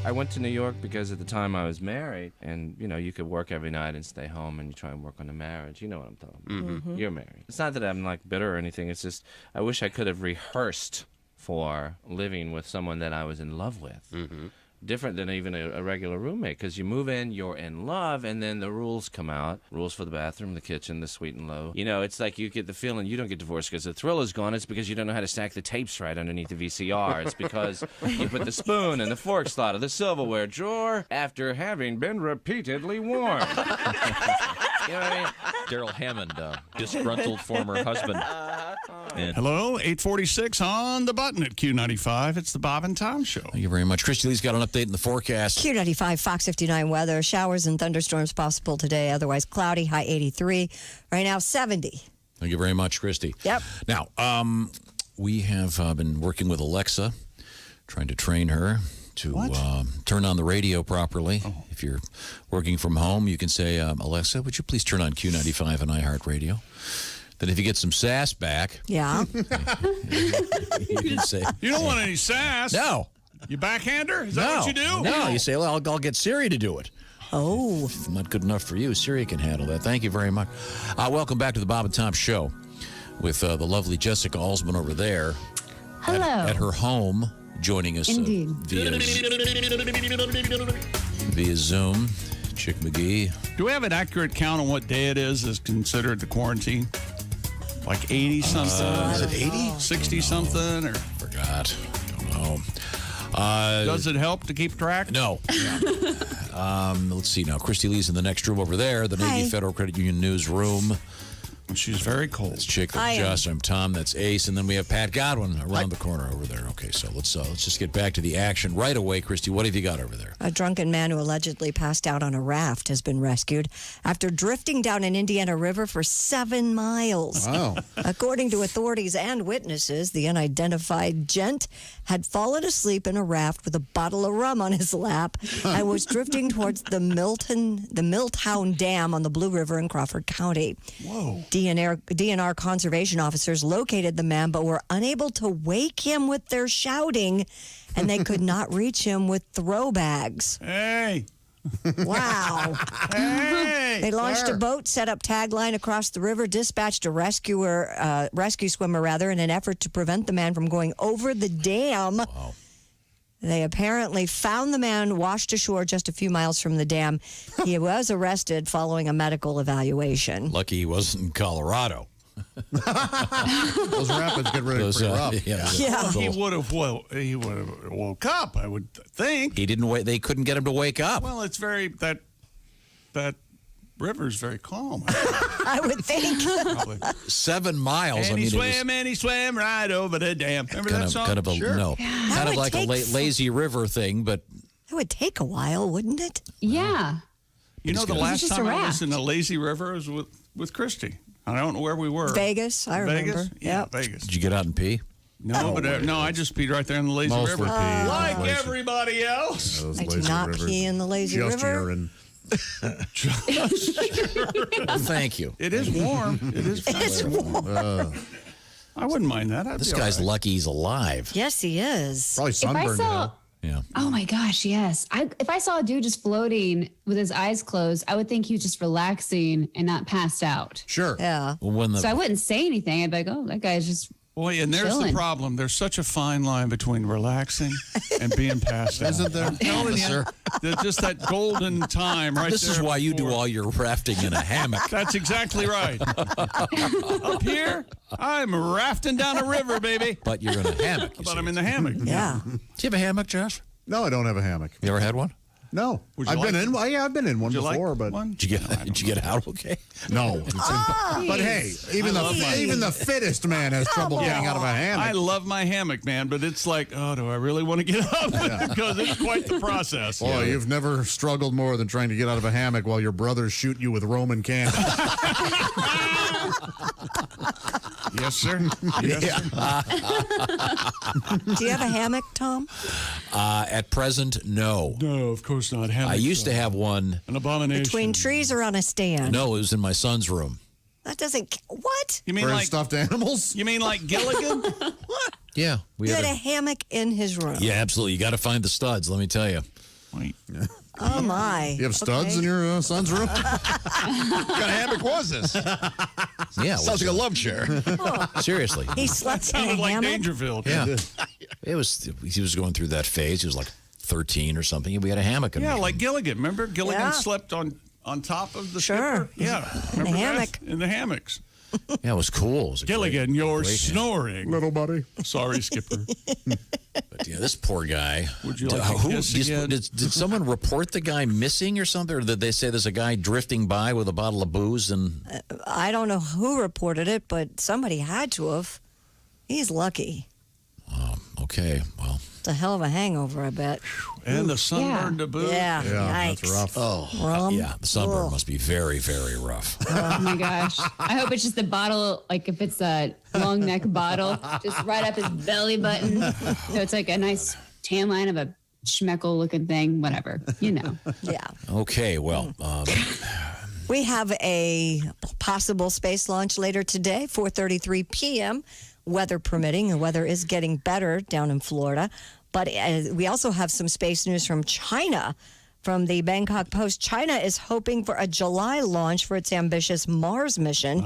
I went to New York because at the time I was married, and you could work every night and stay home, and you try and work on the marriage. You know what I'm talking about. Mm-hmm. You're married. It's not that I'm like bitter or anything. It's just I wish I could have rehearsed for living with someone that I was in love with. Mm-hmm. Different than even a regular roommate, because you move in, you're in love, and then the rules come out. Rules for the bathroom, the kitchen, the sweet and low. It's like you get the feeling you don't get divorced because the thrill is gone. It's because you don't know how to stack the tapes right underneath the VCR. It's because you put the spoon in the fork slot of the silverware drawer after having been repeatedly worn. You know what I mean? Daryl Hammond, disgruntled former husband. And Hello, 846 on the button at Q95. It's the Bob and Tom Show. Thank you very much. Christy Lee's got an update in the forecast. Q95, Fox 59 weather. Showers and thunderstorms possible today. Otherwise cloudy, high 83. Right now, 70. Thank you very much, Christy. Yep. Now, we have been working with Alexa, trying to train her to turn on the radio properly. If you're working from home, you can say, Alexa, would you please turn on Q95 and iHeartRadio? Then if you get some sass back, Yeah. you can say, You don't want any sass. no. You backhander? Is that what you do? No, you say, well, I'll get Siri to do it. Oh. If not good enough for you, Siri can handle that. Thank you very much. Welcome back to the Bob and Tom Show with the lovely Jessica Alsman over there. Hello. At her home, joining us Indeed. via Zoom. Chick McGee. Do we have an accurate count on what day it is considered the quarantine? Like 80-something? Is it 80? 60-something? Or forgot. Don't know. Does it help to keep track? No. Let's see now. Christy Lee's in the next room over there, the Navy Federal Credit Union newsroom. She's very cold. That's Chick. That's Josh. I'm Tom. That's Ace. And then we have Pat Godwin around the corner over there. Okay, so let's just get back to the action right away. Christy, what have you got over there? A drunken man who allegedly passed out on a raft has been rescued after drifting down an Indiana river for 7 miles. Wow. According to authorities and witnesses, the unidentified gent had fallen asleep in a raft with a bottle of rum on his lap and was drifting towards the Milltown Dam on the Blue River in Crawford County. Whoa. DNR conservation officers located the man but were unable to wake him with their shouting, and they could not reach him with throw bags. Hey. Wow. Hey. They launched a boat, set up tagline across the river, dispatched a rescue swimmer in an effort to prevent the man from going over the dam. Wow. They apparently found the man washed ashore just a few miles from the dam. He was arrested following a medical evaluation. Lucky he wasn't in Colorado. Those rapids get ready pretty rough. Yeah. He would have woke up, I would think. He didn't wait. They couldn't get him to wake up. Well, it's very that river's very calm. I would think. 7 miles. And I mean, he swam right over the dam. Remember that song? Kind of a Sure. kind of like a lazy river thing, but It would take a while, wouldn't it? Yeah. You know, the It's last just time a I was raft. in a lazy river was with Christy. I don't know where we were. Vegas, I remember. Vegas? Yeah, Yep. Vegas. did you get out and pee? No, but I just peed right there in the lazy Mostly river. pee in the Like lazy- everybody else. Those I do lazy not rivers. pee in the lazy Just river. urine. Well, thank you. It is warm. It is. It's warm. I wouldn't mind that. This guy's lucky he's alive. Yes, he is. Probably If I sunburned. saw, Yeah. oh my gosh, yes. If I saw a dude just floating with his eyes closed, I would think he was just relaxing and not passed out. Sure. Yeah. Well, when So I wouldn't say anything. I'd be like, oh, that guy's just. Boy, and there's chilling. the problem. There's such a fine line between relaxing and being passed out. Isn't there? I'm telling you, Sir. there's just that golden time right this there. is why you do before. all your rafting in a hammock. That's exactly right. Up here, I'm rafting down a river, baby. But you're in a hammock. But I'm in the hammock. Yeah. Do you have a hammock, Josh? No, I don't have a hammock. You ever had one? No. Would you I've been like in. Well, yeah, I've been in one Would you like before, but one? Did you get out okay? no. But hey, even the fittest man has trouble getting out of a hammock. I love my hammock, man, but it's like, oh, do I really want to get up? Because it's quite the process. Boy, you've never struggled more than trying to get out of a hammock while your brothers shoot you with Roman candles. Yes, sir. Yes, sir. Do you have a hammock, Tom? At present, no. No, of course not. Hammock, I used to have one. an abomination. Between trees or on a stand? No, it was in my son's room. That doesn't. What? You mean For like stuffed animals? You mean like Gilligan? Yeah, we You had had a hammock in his room. Yeah, absolutely. You got to find the studs. Let me tell you. Wait. Oh my. You have studs Okay. in your son's room? What kind of hammock was this? Yeah, Sounds like a love chair. seriously. He slept in a Sounded like hammock. Dangerfield. Yeah, it was. He was going through that phase. He was like 13 or something. And we had a hammock. In Yeah, the- like Gilligan. Remember Gilligan Yeah. slept on top of the Sure. skipper? Yeah. In the Remember that? hammock. In the hammocks. Yeah, it was cool. It was a Gilligan, great- you're great hammock. snoring. Little buddy. Sorry, skipper. But yeah, this poor guy. Would you like to kiss again? Did someone report the guy missing or something? Or did they say there's a guy drifting by with a bottle of booze? And I don't know who reported it, but somebody had to have. He's lucky. okay, well, It's a hell of a hangover, I bet. And the sunburn to boot. Yeah. Yeah, that's Yikes. rough. oh, Rum? yeah, the sunburn Ugh. must be very, very rough. Oh my gosh. I hope it's just the bottle, like if it's a long neck bottle, just right up his belly button. So it's like a nice tan line of a schmeckle looking thing, whatever, you know. Yeah. Okay, well, We have a possible space launch later today, 4:33 p.m., weather permitting. The weather is getting better down in Florida. But we also have some space news from China. From the Bangkok Post, China is hoping for a July launch for its ambitious Mars mission.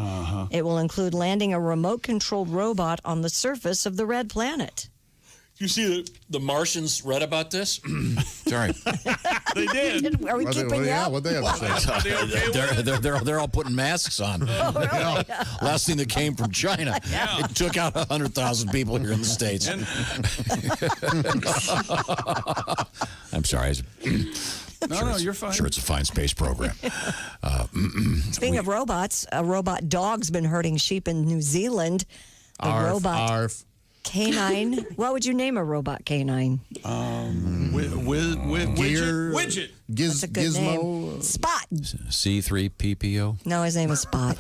It will include landing a remote-controlled robot on the surface of the red planet. You see the Martians read about this? Sorry. They did. Are we keeping you up? What they have to say? They're all putting masks on. Last thing that came from China. It took out 100,000 people here in the States. I'm sorry. No, you're fine. Sure, it's a fine space program. Speaking of robots, a robot dog's been herding sheep in New Zealand. A robot Arf. canine. What would you name a robot canine? Widget. That's a good Gizmo. name. Spot. C3PPO. No, his name is Spot.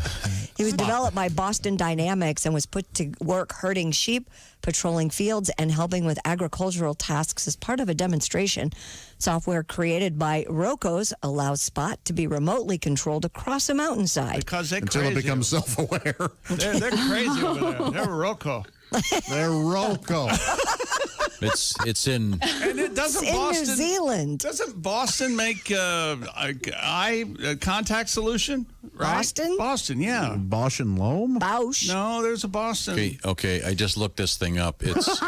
He was developed by Boston Dynamics and was put to work herding sheep, patrolling fields, and helping with agricultural tasks as part of a demonstration. Software created by Rocos allows Spot to be remotely controlled across a mountainside. Because they're Until crazy. it becomes self-aware. They're crazy over there. They're Rocco. They're Roco. It's in. And it doesn't in Boston, New Zealand. Doesn't Boston make eye contact solution? Right? Boston? Boston, yeah. Bosch and Loam? Bausch. No, there's a Boston. Okay, I just looked this thing up. It's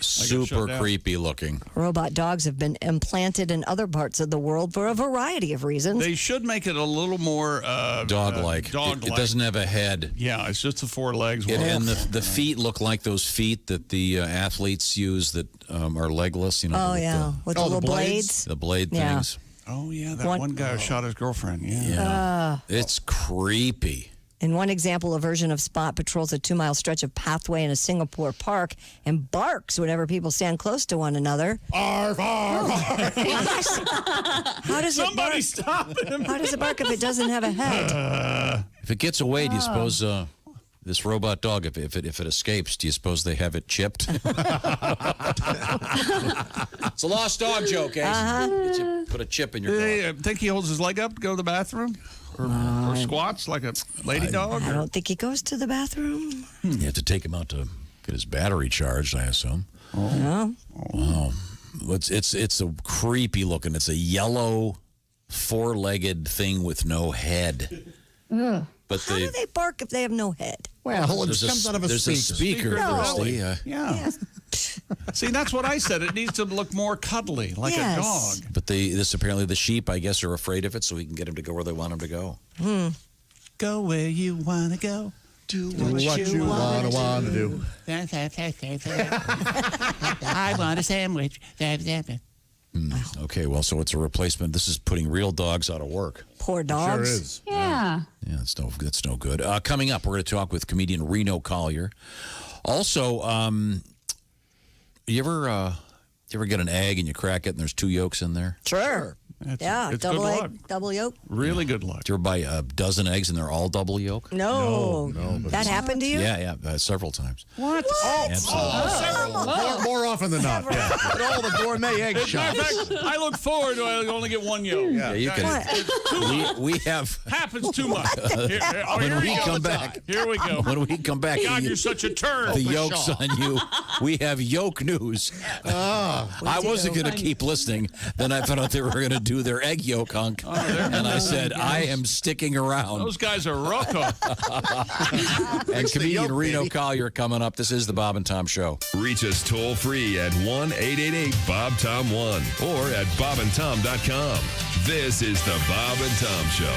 super creepy looking. Robot dogs have been implanted in other parts of the world for a variety of reasons. They should make it a little more Dog-like. Dog-like. It doesn't have a head. Yeah, it's just the four legs. And the feet look like those feet that the athletes use that are legless. You know. Oh, yeah. With the little blades. The blade Yeah. things. Oh, yeah, that one guy who shot his girlfriend. Yeah. It's creepy. In one example, a version of Spot patrols a 2-mile stretch of pathway in a Singapore park and barks whenever people stand close to one another. Arf, arf, arf. How does Somebody it stop him. How does it bark if it doesn't have a head? If it gets away, do you suppose this robot dog, if it escapes, do you suppose they have it chipped? It's a lost dog joke, eh? Put a chip in your dog. They think he holds his leg up to go to the bathroom? Or squats like a lady dog? I don't think he goes to the bathroom. You have to take him out to get his battery charged, I assume. No. Wow. It's a creepy looking. It's a yellow, four-legged thing with no head. Ugh. But How do they bark if they have no head? Well, it there's comes out of a there's speaker. a speaker, Christy. Yeah. See, that's what I said. It needs to look more cuddly, like a dog. But apparently the sheep, I guess, are afraid of it, so we can get them to go where they want them to go. Go where you want to go. Do what you want to do. I want a sandwich. Okay, well, so it's a replacement. This is putting real dogs out of work. Poor dogs. Sure is. Yeah. Yeah, that's no good. Coming up, we're going to talk with comedian Reno Collier. Also, you ever get an egg and you crack it and there's two yolks in there? Sure. It's double good egg, luck. double yolk. Really good luck. Did you ever buy a dozen eggs and they're all double yolk? No. That happened to you? Yeah, several times. What? Absolutely. More often than not. Yeah. At all the gourmet egg As a matter shops. of fact, I look forward to I only get one yolk. Yeah, you can. We have. Happens too much. When we come back, Here we go. when we come back, God, you're such a turd. the yolks on you. We have yolk news. I wasn't going to keep listening. Then I found out they were going to do their egg yolk hunk, and I said, I am sticking around. Those guys are Rocco. And comedian Reno Collier coming up. This is the Bob and Tom Show. Reach us toll free at 1-888-BOB-TOM-1 or at bobandtom.com. This is the Bob and Tom Show.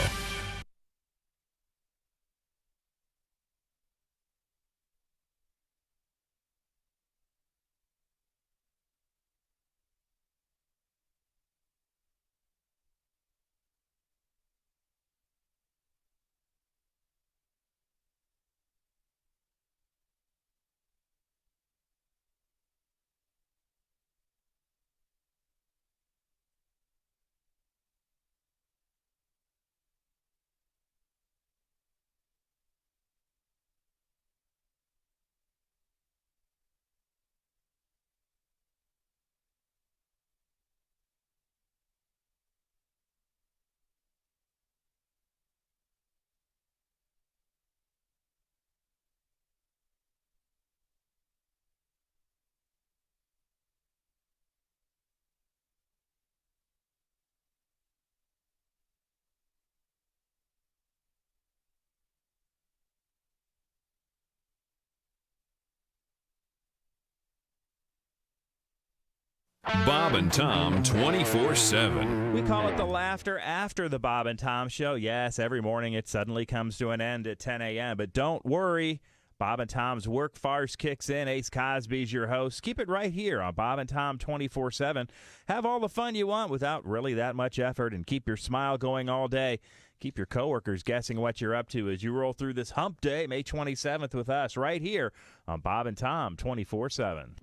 Bob and Tom 24/7. We call it the laughter after the Bob and Tom Show. Yes, every morning it suddenly comes to an end at 10 a.m. But don't worry, Bob and Tom's work farce kicks in. Ace Cosby's your host. Keep it right here on Bob and Tom 24/7. Have all the fun you want without really that much effort, and keep your smile going all day. Keep your coworkers guessing what you're up to as you roll through this hump day, May 27th, with us right here on Bob and Tom 24/7.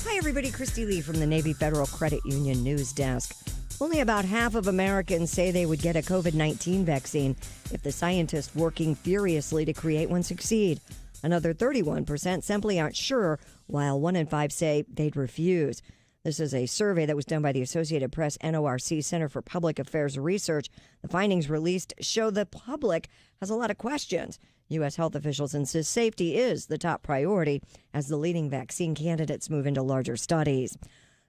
Hi, everybody. Christy Lee from the Navy Federal Credit Union News Desk. Only about half of Americans say they would get a COVID-19 vaccine if the scientists working furiously to create one succeed. Another 31% simply aren't sure, while 1 in 5 say they'd refuse. This is a survey that was done by the Associated Press NORC Center for Public Affairs Research. The findings released show the public has a lot of questions. U.S. health officials insist safety is the top priority as the leading vaccine candidates move into larger studies.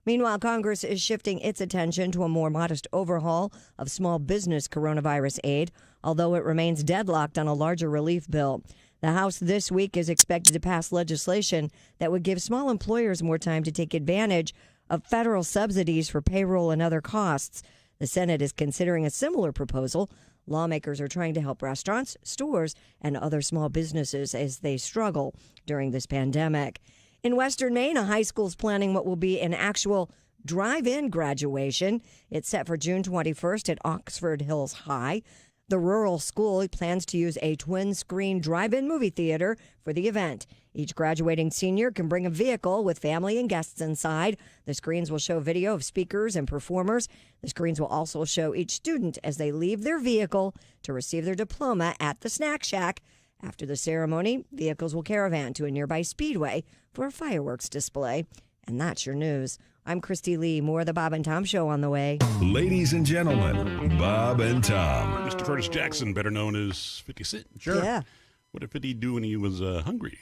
Meanwhile, Congress is shifting its attention to a more modest overhaul of small business coronavirus aid, although it remains deadlocked on a larger relief bill. The House this week is expected to pass legislation that would give small employers more time to take advantage of federal subsidies for payroll and other costs. The Senate is considering a similar proposal. Lawmakers are trying to help restaurants, stores, and other small businesses as they struggle during this pandemic. In Western Maine, a high school is planning what will be an actual drive-in graduation. It's set for June 21st at Oxford Hills High. The rural school plans to use a twin-screen drive-in movie theater for the event. Each graduating senior can bring a vehicle with family and guests inside. The screens will show video of speakers and performers. The screens will also show each student as they leave their vehicle to receive their diploma at the snack shack. After the ceremony, vehicles will caravan to a nearby speedway for a fireworks display. And that's your news. I'm Christy Lee. More of the Bob and Tom Show on the way. Ladies and gentlemen, Bob and Tom. Mr. Curtis Jackson, better known as 50 Cent. Sure. Yeah. What did he do when he was hungry?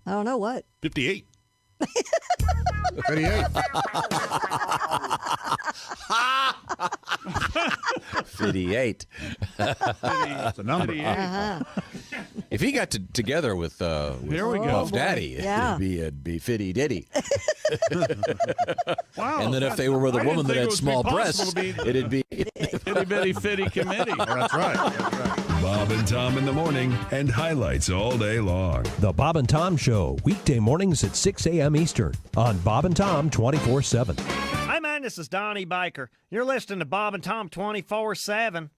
I don't know what. 58. 58. 58. That's a number. If he got together with Here we go. Puff Daddy, Yeah. it'd be Fitty Diddy. Wow. And then if they were with a I didn't woman that think it had would small be possible breasts, to be it'd be Itty bitty fitty committee. That's right. That's right. Bob and Tom in the morning and highlights all day long. The Bob and Tom Show, weekday mornings at 6 a.m. Eastern on Bob and Tom 24/7. Hi, man, this is Donnie Baker. You're listening to Bob and Tom 24/7.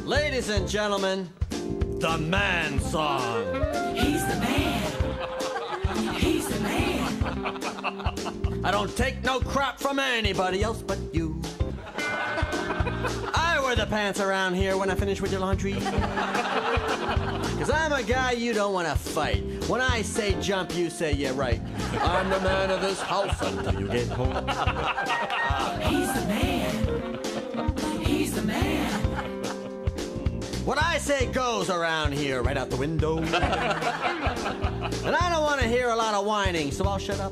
Ladies and gentlemen, the man song. He's the man. He's the man. I don't take no crap from anybody else but you. I wear the pants around here when I finish with your laundry. Cause I'm a guy you don't want to fight. When I say jump, you say yeah right. I'm the man of this house until you get home. He's the man. He's the man. What I say goes around here, right out the window. And I don't want to hear a lot of whining, so I'll shut up.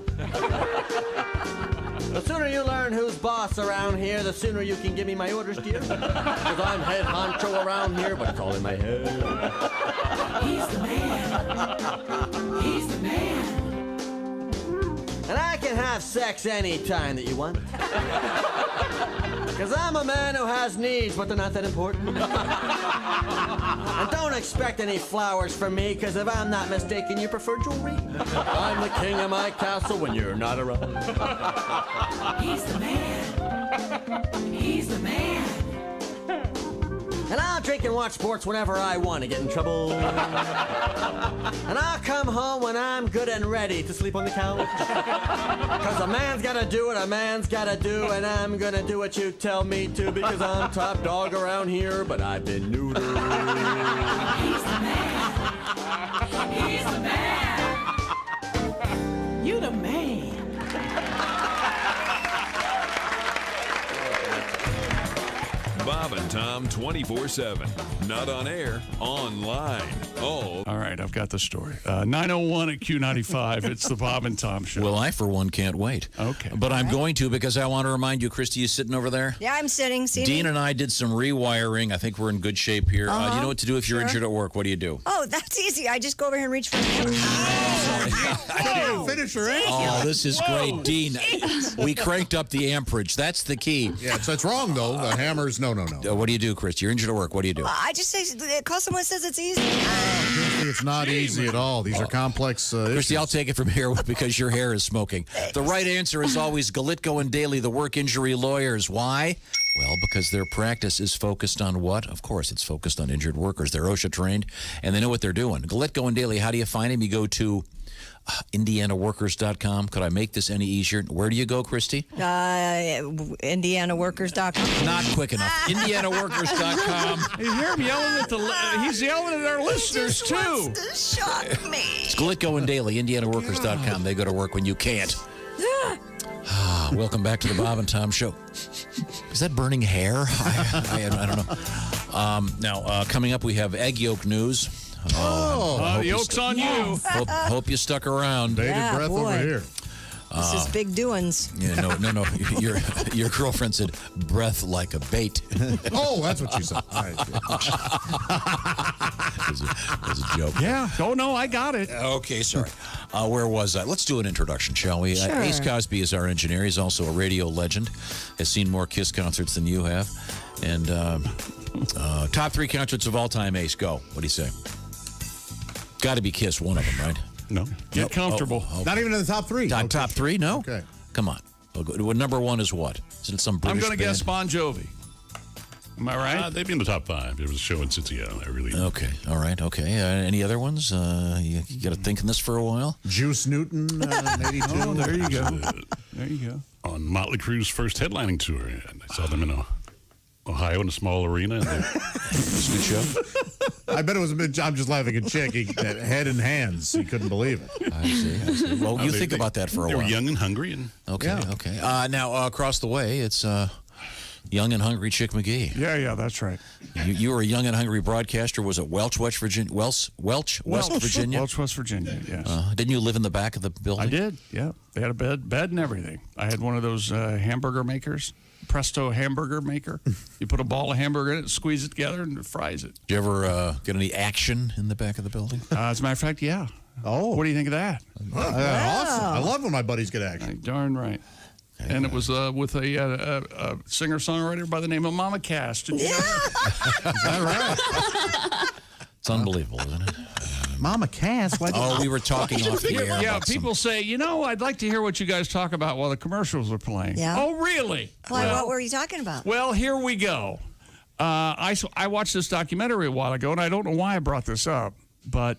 The sooner you learn who's boss around here, the sooner you can give me my orders, dear. Because I'm head honcho around here, but it's all in my head. He's the man. He's the man. And I can have sex anytime that you want. Because I'm a man who has needs, but they're not that important. And don't expect any flowers from me, because if I'm not mistaken, you prefer jewelry. I'm the king of my castle when you're not around. He's the man. He's the man. And I'll drink and watch sports whenever I want to get in trouble. And I'll come home when I'm good and ready to sleep on the couch. Because a man's got to do what a man's got to do, and I'm going to do what you tell me to, because I'm top dog around here, but I've been neutered. He's the man. He's the man. You the man. Bob and Tom 24/7. Not on air, online. Oh. All right, I've got the story. 9:01 at Q95. It's the Bob and Tom Show. Well, I, for one, can't wait. Okay. But I'm going to because I want to remind you, Christy is sitting over there. Yeah, I'm sitting. See Dean me? and I did some rewiring. I think we're in good shape here. You know what to do if you're injured at work? What do you do? Oh, that's easy. I just go over here and reach for the Finish her answer. Oh, this is great, Dean. We cranked up the amperage. That's the key. Yeah, so it's wrong, though. The hammer's no. What do you do, Chris? You're injured at work. What do you do? I just say, call someone says it's easy. It's not easy at all. These are complex Christy, issues. I'll take it from here because your hair is smoking. The right answer is always Galitko and Daly, the work injury lawyers. Why? Well, because their practice is focused on what? Of course, it's focused on injured workers. They're OSHA trained, and they know what they're doing. Galitko and Daly, how do you find them? You go to IndianaWorkers.com. Could I make this any easier? Where do you go, Christy? IndianaWorkers.com. Not quick enough. IndianaWorkers.com. You hear him yelling at he's yelling at our listeners, too. To shock me. It's Galitko and Daly, IndianaWorkers.com. They go to work when you can't. Welcome back to the Bob and Tom Show. Is that burning hair? I don't know. Now, coming up, we have egg yolk news. The yolk's on you. Hope you stuck around. Bated breath boy. over here. This is big doings. Yeah, no. Your girlfriend said breath like a bait. Oh, that's what she said. All right. It was a joke. Yeah. Oh, no, I got it. Okay, sorry. Where was I? Let's do an introduction, shall we? Sure. Ace Cosby is our engineer. He's also a radio legend. Has seen more Kiss concerts than you have. And top 3 concerts of all time, Ace. Go. What do you say? Got to be Kiss, one of them, right? No. Get comfortable. Oh. Not even in the top 3. Top 3? No? Okay. Come on. Well, number 1 is what? Is it some British I'm going to guess band? Bon Jovi. Am I right? They'd be in the top 5. It was a show in Cincinnati. I really. Okay. All right. Okay. Any other ones? You got to think in this for a while? Juice Newton, 82. Oh, there you go. There you go. On Motley Crue's first headlining tour, and I saw them in Ohio in a small arena. And It's a good show. I bet it was a bit. I'm just laughing at Chick. Head and hands. He couldn't believe it. I see. Well, you think about that for a they while. were young and hungry. And Okay. Yeah. Okay. Now, across the way, it's young and hungry Chick McGee. Yeah, that's right. You were a young and hungry broadcaster. Was it Welch, West Virginia? West Virginia? Welch, West Virginia, yes. Didn't you live in the back of the building? I did, yeah. They had a bed and everything. I had one of those hamburger makers, Presto hamburger maker. You put a ball of hamburger in it, squeeze it together, and it fries it. Did you ever get any action in the back of the building? As a matter of fact, yeah. Oh. What do you think of that? Awesome. I love when my buddies get action. Darn right. And it was with a singer-songwriter by the name of Mama Cass. Did you know? Is that right? It's unbelievable, isn't it? Mama Cass. We were talking off the air. Yeah, about people say, I'd like to hear what you guys talk about while the commercials are playing. Yeah. Oh, really? Why? What were you talking about? Well, here we go. I watched this documentary a while ago, and I don't know why I brought this up, but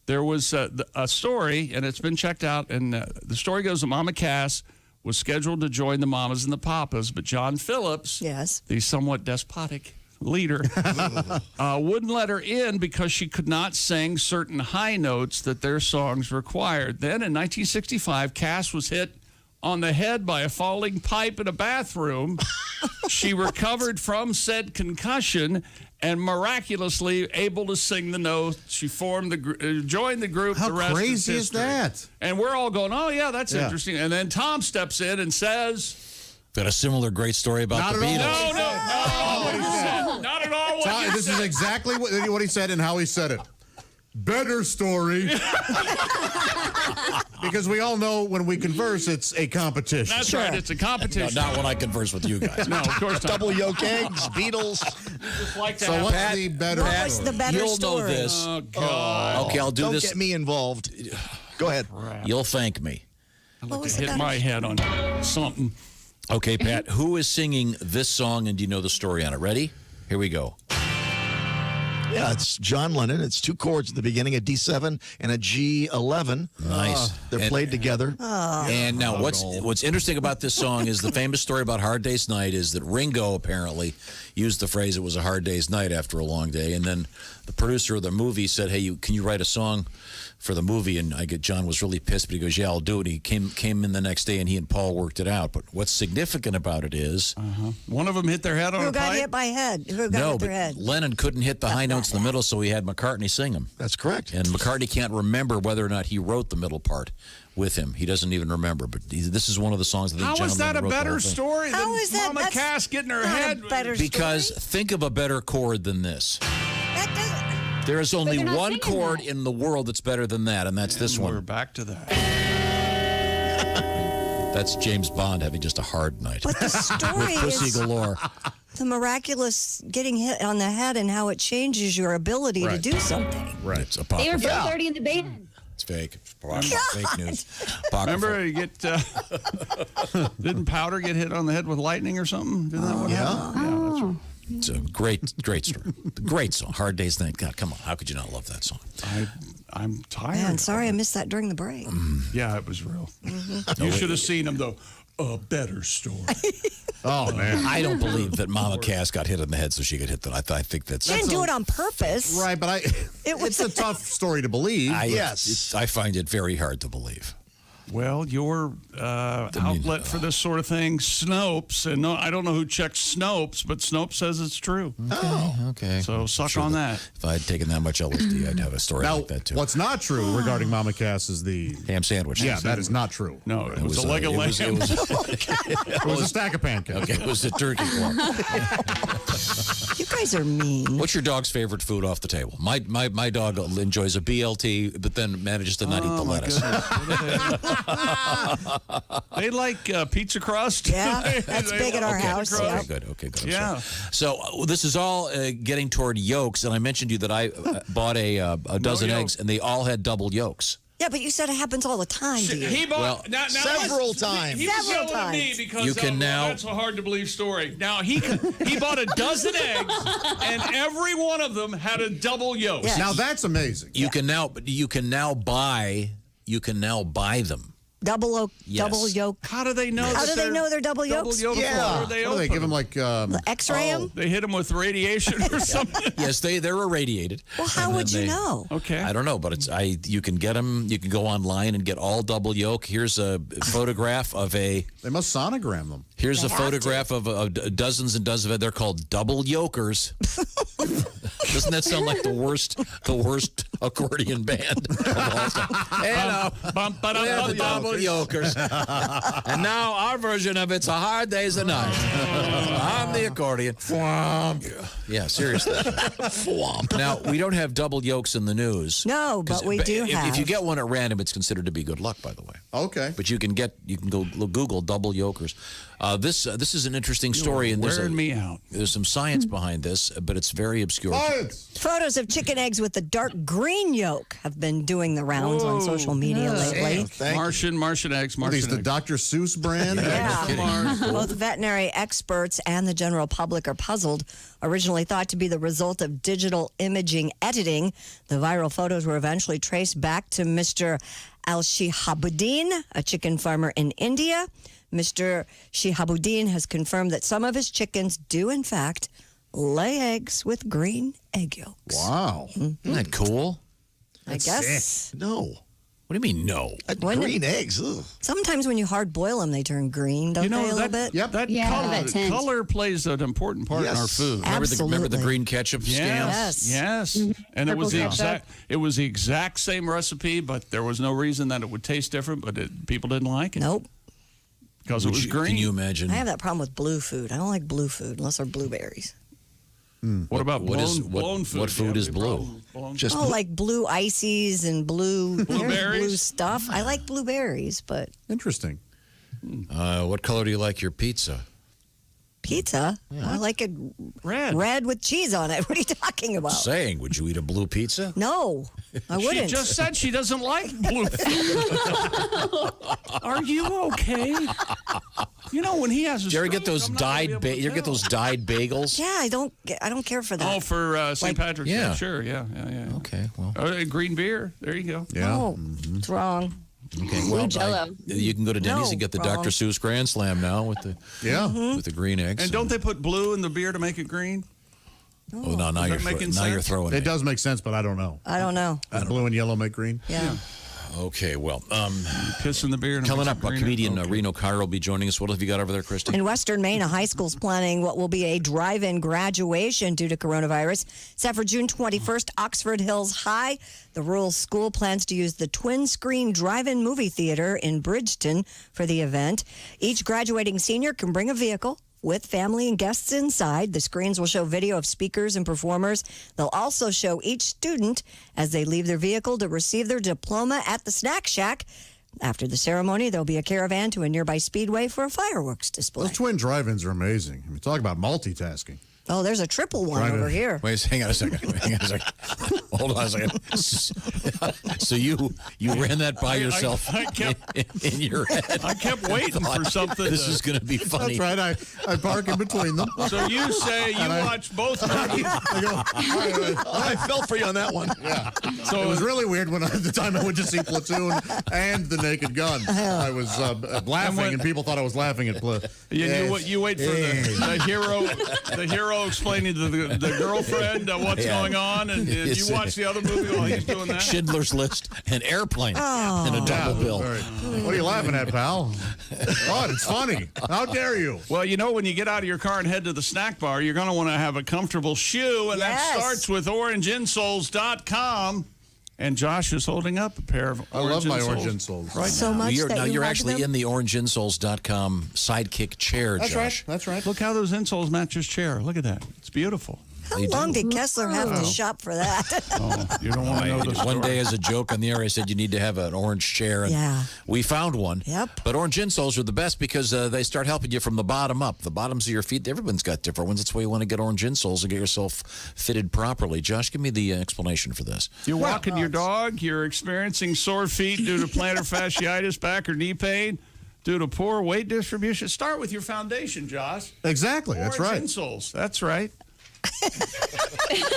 there was a story, and it's been checked out, and the story goes that Mama Cass was scheduled to join the Mamas and the Papas, but John Phillips, Yes. the somewhat despotic leader, wouldn't let her in because she could not sing certain high notes that their songs required. Then in 1965, Cass was hit on the head by a falling pipe in a bathroom. She recovered from said concussion and miraculously able to sing the notes. She joined the group. How the rest crazy is history. that? And we're all going, oh, yeah, that's Yeah. interesting. And then Tom steps in and says... Got a similar great story about Not the at all. Beatles. Not at all what he This said. is exactly what he said and how he said it. Better story. Because we all know when we converse, it's a competition. That's right. It's a competition. No, not when I converse with you guys. No, of course not. Double yolk eggs, Beatles. Just like So that. what's the better What was story? the better You'll story? know this. Oh, God. Okay, I'll do Don't this. get me involved. Go ahead. You'll thank me. I'd like to hit my head on something. Okay, Pat, who is singing this song, and do you know the story on it? Ready? Here we go. Yeah, it's John Lennon. It's 2 chords at the beginning, a D7 and a G11. Nice. They're played together. And now, what's interesting about this song is the famous story about Hard Day's Night is that Ringo apparently used the phrase "it was a hard day's night" after a long day, and then the producer of the movie said, "Hey, can you write a song for the movie?" And John was really pissed, but he goes, "Yeah, I'll do it." He came in the next day, and he and Paul worked it out. But what's significant about it is one of them hit their head on Who a got pipe. hit by head? Who got hit their head? Lennon couldn't hit the high notes in the middle, so he had McCartney sing them. That's correct. And McCartney can't remember whether or not he wrote the middle part with him. He doesn't even remember. But this is one of the songs that the How is gentleman that a wrote the better whole thing. story than How is that? Mama That's Cass getting her not head? a better Because story. think of a better chord than this. There is only they're not one singing chord that. in the world that's better than that, and that's this We're one. back to that. That's James Bond having just a hard night. But the story With Pussy is galore. the miraculous getting hit on the head and how it changes your ability to Right. do something. Right. It's They were apocryphal. both already in the band. It's fake. Fake news. Apocryphal. Remember, you get didn't Powder get hit on the head with lightning or something? Didn't that what happened? Yeah, that's right. It's a great story. Great song. Hard Day's Night. God, come on. How could you not love that song? I'm tired. Man, sorry I missed that during the break. Yeah, it was real. You should have seen him though. A better story. Oh man, I don't believe that Mama Cass got hit in the head so she could hit that. I think that's. She didn't do it on purpose. right, but it's a tough story to believe. I find it very hard to believe. Well, your outlet for this sort of thing, Snopes, and no, I don't know who checked Snopes, but Snopes says it's true. Okay. So suck on that. If I had taken that much LSD, I'd have a story Now, like that too. what's not true regarding Mama Cass is the ham sandwich? Yeah, that is not true. No, it was a leg of lamb. It was a stack of pancakes. Okay, it was a turkey fork. You guys are mean. What's your dog's favorite food off the table? My dog enjoys a BLT, but then manages to not eat the lettuce. They like pizza crust. Yeah, that's big at our house. Okay, Yep. good. Okay, good. I'm Yeah. sorry. So this is all getting toward yolks, and I mentioned to you that I bought a dozen yolk. eggs, and they all had double yolks. Yeah, but you said it happens all the time to you. He bought Well, now several let's- times. He was Several yelling at me times. because You can now- that's a hard to believe story. Now he bought a dozen eggs, and every one of them had a double yolk. Yes. Now that's amazing. You can now buy them. Double Yes. yolk. How do they know? How that do they know they're double yolks? yolk? Yeah. Where are they What do they open? give him like? X-ray them? They hit them with radiation or something. Yes, they're irradiated. Well, how And would then you they- know? Okay. I don't know, but you can get them. You can go online and get all double yolk. Here's a photograph of a. They must sonogram them. Here's They a have photograph of dozens and dozens of it. They're called double yokers. Doesn't that sound like the worst accordion band of all time? And we have the double yokers. And now our version of It's a Hard Day's a Night. I'm the accordion. Yeah, seriously. Now, we don't have double yolks in the news. No, but we do if have. you get one at random, it's considered to be good luck, by the way. Okay. But you can go Google double yokers. This is an interesting story, and wearing me out. There's some science behind this, but it's very obscure. Photos of chicken eggs with the dark green yolk have been doing the rounds on social media lately. Martian eggs. Are these the Dr. Seuss brand? Yeah. Both veterinary experts and the general public are puzzled. Originally thought to be the result of digital imaging editing, the viral photos were eventually traced back to Mr. Al-Shihabuddin, a chicken farmer in India. Mr. Shihabuddin has confirmed that some of his chickens do, in fact, lay eggs with green egg yolks. Wow. Isn't that cool? I guess. No. What do you mean, no? Green eggs. Ugh. Sometimes when you hard boil them, they turn green, don't they, a little bit? Yep. That Yeah, color, that tint. color plays an important part in our Yes. food. Remember the Absolutely. green ketchup scam? Yes. Yes. And it was Purple the exact same recipe, but there was no reason that it would taste different, but people didn't like it. Nope. Because it was green. Can you imagine? I have that problem with blue food. I don't like blue food unless they're blueberries. What about blown food? What food is blue? Just like blue ices and blue Blueberries? blue stuff. I like blueberries, but Interesting. What color do you like your pizza? pizza, I like it red with cheese on it. What are you talking about? Saying, would you eat a blue pizza? No, I wouldn't. She just said she doesn't like blue food. Are you okay? You know, when he has a Jerry, stroke, get those I'm not gonna dyed. be able to You get those dyed bagels. Yeah, I don't care for that. Oh, for St. Patrick's Day. yeah. Sure, yeah. Okay, well. Green beer. There you go. Yeah. No, it's wrong. Okay, well, Jello. you can go to Denny's and get the wrong. Dr. Seuss Grand Slam now with the with the green eggs. And don't they put blue in the beer to make it green? Oh, no, now Is you're that making now you're sense? throwing It me. does make sense, but I don't know. I don't know. Blue and yellow make green. Yeah. Okay, well, piss in the beer. And coming it up, makes it comedian greener. Reno Kyer will be joining us. What have you got over there, Christy? In Western Maine, a high school's planning what will be a drive-in graduation due to coronavirus. Set for June 21st, Oxford Hills High. The rural school plans to use the twin-screen drive-in movie theater in Bridgeton for the event. Each graduating senior can bring a vehicle with family and guests inside. The screens will show video of speakers and performers. They'll also show each student as they leave their vehicle to receive their diploma at the snack shack. After the ceremony, there'll be a caravan to a nearby speedway for a fireworks display. Those twin drive-ins are amazing. I mean, talk about multitasking. Oh, there's a triple one Trying to- over here. Wait, hang on a second. Hold on a second. So you ran that by yourself I kept, in your head. I kept waiting for something. This is going to be funny. That's right. I park in between them. So you say you watch both movies. I go, I felt for you on that one. Yeah. So it was really weird when the time I went to see Platoon and The Naked Gun. I was laughing, and people thought I was laughing at Platoon. You wait for the hero explaining to the girlfriend what's going on, and you watch the other movie while he's doing that. Schindler's List and Airplane Oh. and a double bill. Right. What are you laughing at, pal? What? It's funny. How dare you? Well, you know, when you get out of your car and head to the snack bar, you're going to want to have a comfortable shoe, and that starts with orangeinsoles.com. And Josh is holding up a pair of I love my insoles orange insoles. right So now. much You're, that now you you're love actually them? in the orangeinsoles.com sidekick chair, That's Josh. right. That's right. Look how those insoles match his chair. Look at that. It's beautiful. How long did Kessler have to shop for that? Oh, you don't want to know the story. One day, as a joke on the air, I said you need to have an orange chair, and Yeah. we found one. Yep. But orange insoles are the best because they start helping you from the bottom up. The bottoms of your feet, everyone's got different ones. That's why you want to get orange insoles and get yourself fitted properly. Josh, give me the explanation for this. You're walking your dog, you're experiencing sore feet due to plantar fasciitis, back or knee pain, due to poor weight distribution. Start with your foundation, Josh. Exactly. That's right. Orange insoles. That's right.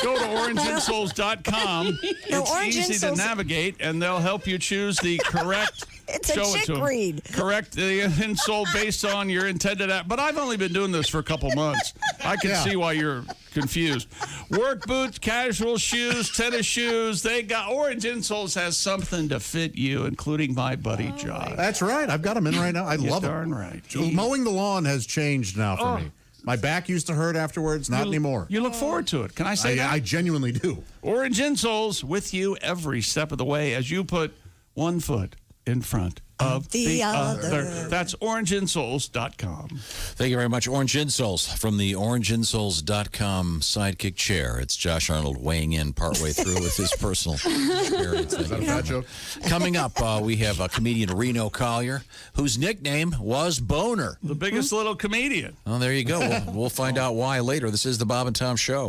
Go to orangeinsoles.com. It's Orange easy to Insoles- navigate, and they'll help you choose the correct. It's a show it chick to 'em. read. Correct the insole based on your intended app. But I've only been doing this for a couple months. I can see why you're confused. Work boots, casual shoes, tennis shoes. They got Orange Insoles has something to fit you, including my buddy Josh. That's right. I've got them in right now. I love them. Darn right. Mowing the lawn has changed now for me. My back used to hurt afterwards, not anymore. You look forward to it. Can I say that? I genuinely do. Orange Insoles with you every step of the way as you put one foot in front of the other. That's orangeinsoles.com. Thank you very much. Orange Insoles from the orangeinsoles.com sidekick chair. It's Josh Arnold weighing in partway through with his personal experience. Is that a fat joke? Coming up, we have comedian Reno Kyer, whose nickname was Boner. The biggest little comedian. Oh, there you go. We'll find out why later. This is the Bob and Tom Show.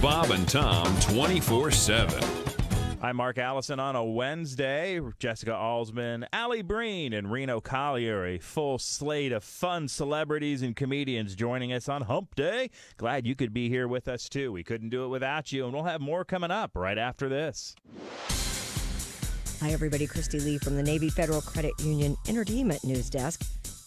Bob and Tom 24/7. I'm Mark Allison on a Wednesday. Jessica Alsman, Allie Breen, and Reno Collier, a full slate of fun celebrities and comedians joining us on Hump Day. Glad you could be here with us, too. We couldn't do it without you, and we'll have more coming up right after this. Hi, everybody. Christy Lee from the Navy Federal Credit Union Entertainment News Desk.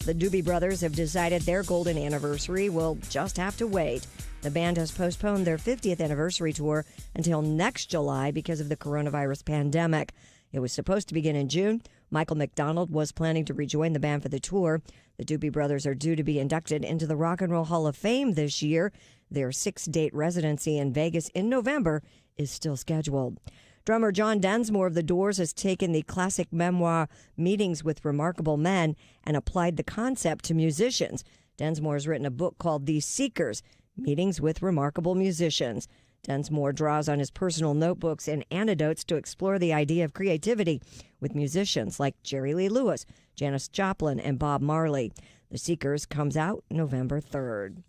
The Doobie Brothers have decided their golden anniversary will just have to wait. The band has postponed their 50th anniversary tour until next July because of the coronavirus pandemic. It was supposed to begin in June. Michael McDonald was planning to rejoin the band for the tour. The Doobie Brothers are due to be inducted into the Rock and Roll Hall of Fame this year. Their 6-date residency in Vegas in November is still scheduled. Drummer John Densmore of The Doors has taken the classic memoir Meetings with Remarkable Men and applied the concept to musicians. Densmore has written a book called The Seekers, Meetings with Remarkable Musicians. Densmore draws on his personal notebooks and anecdotes to explore the idea of creativity with musicians like Jerry Lee Lewis, Janis Joplin, and Bob Marley. The Seekers comes out November 3rd.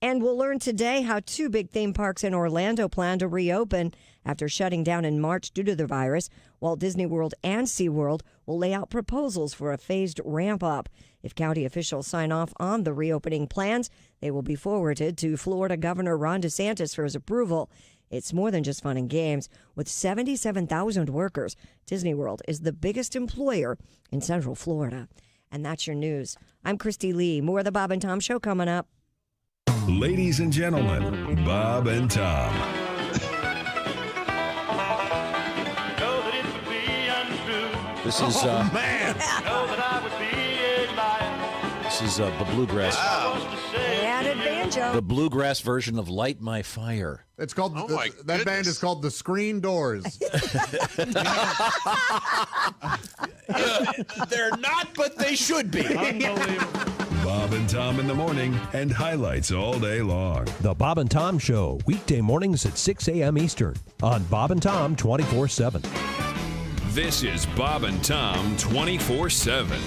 And we'll learn today how 2 big theme parks in Orlando plan to reopen after shutting down in March due to the virus. Walt Disney World and SeaWorld will lay out proposals for a phased ramp-up. If county officials sign off on the reopening plans, they will be forwarded to Florida Governor Ron DeSantis for his approval. It's more than just fun and games. With 77,000 workers, Disney World is the biggest employer in Central Florida. And that's your news. I'm Christy Lee. More of the Bob and Tom Show coming up. Ladies and gentlemen, Bob and Tom. This is This is the bluegrass. Added banjo. The bluegrass version of "Light My Fire." It's called that band is called the Screen Doors. They're not, but they should be. Unbelievable. Bob and Tom in the morning and highlights all day long. The Bob and Tom Show, weekday mornings at 6 a.m. Eastern on Bob and Tom 24/7. This is Bob and Tom 24/7.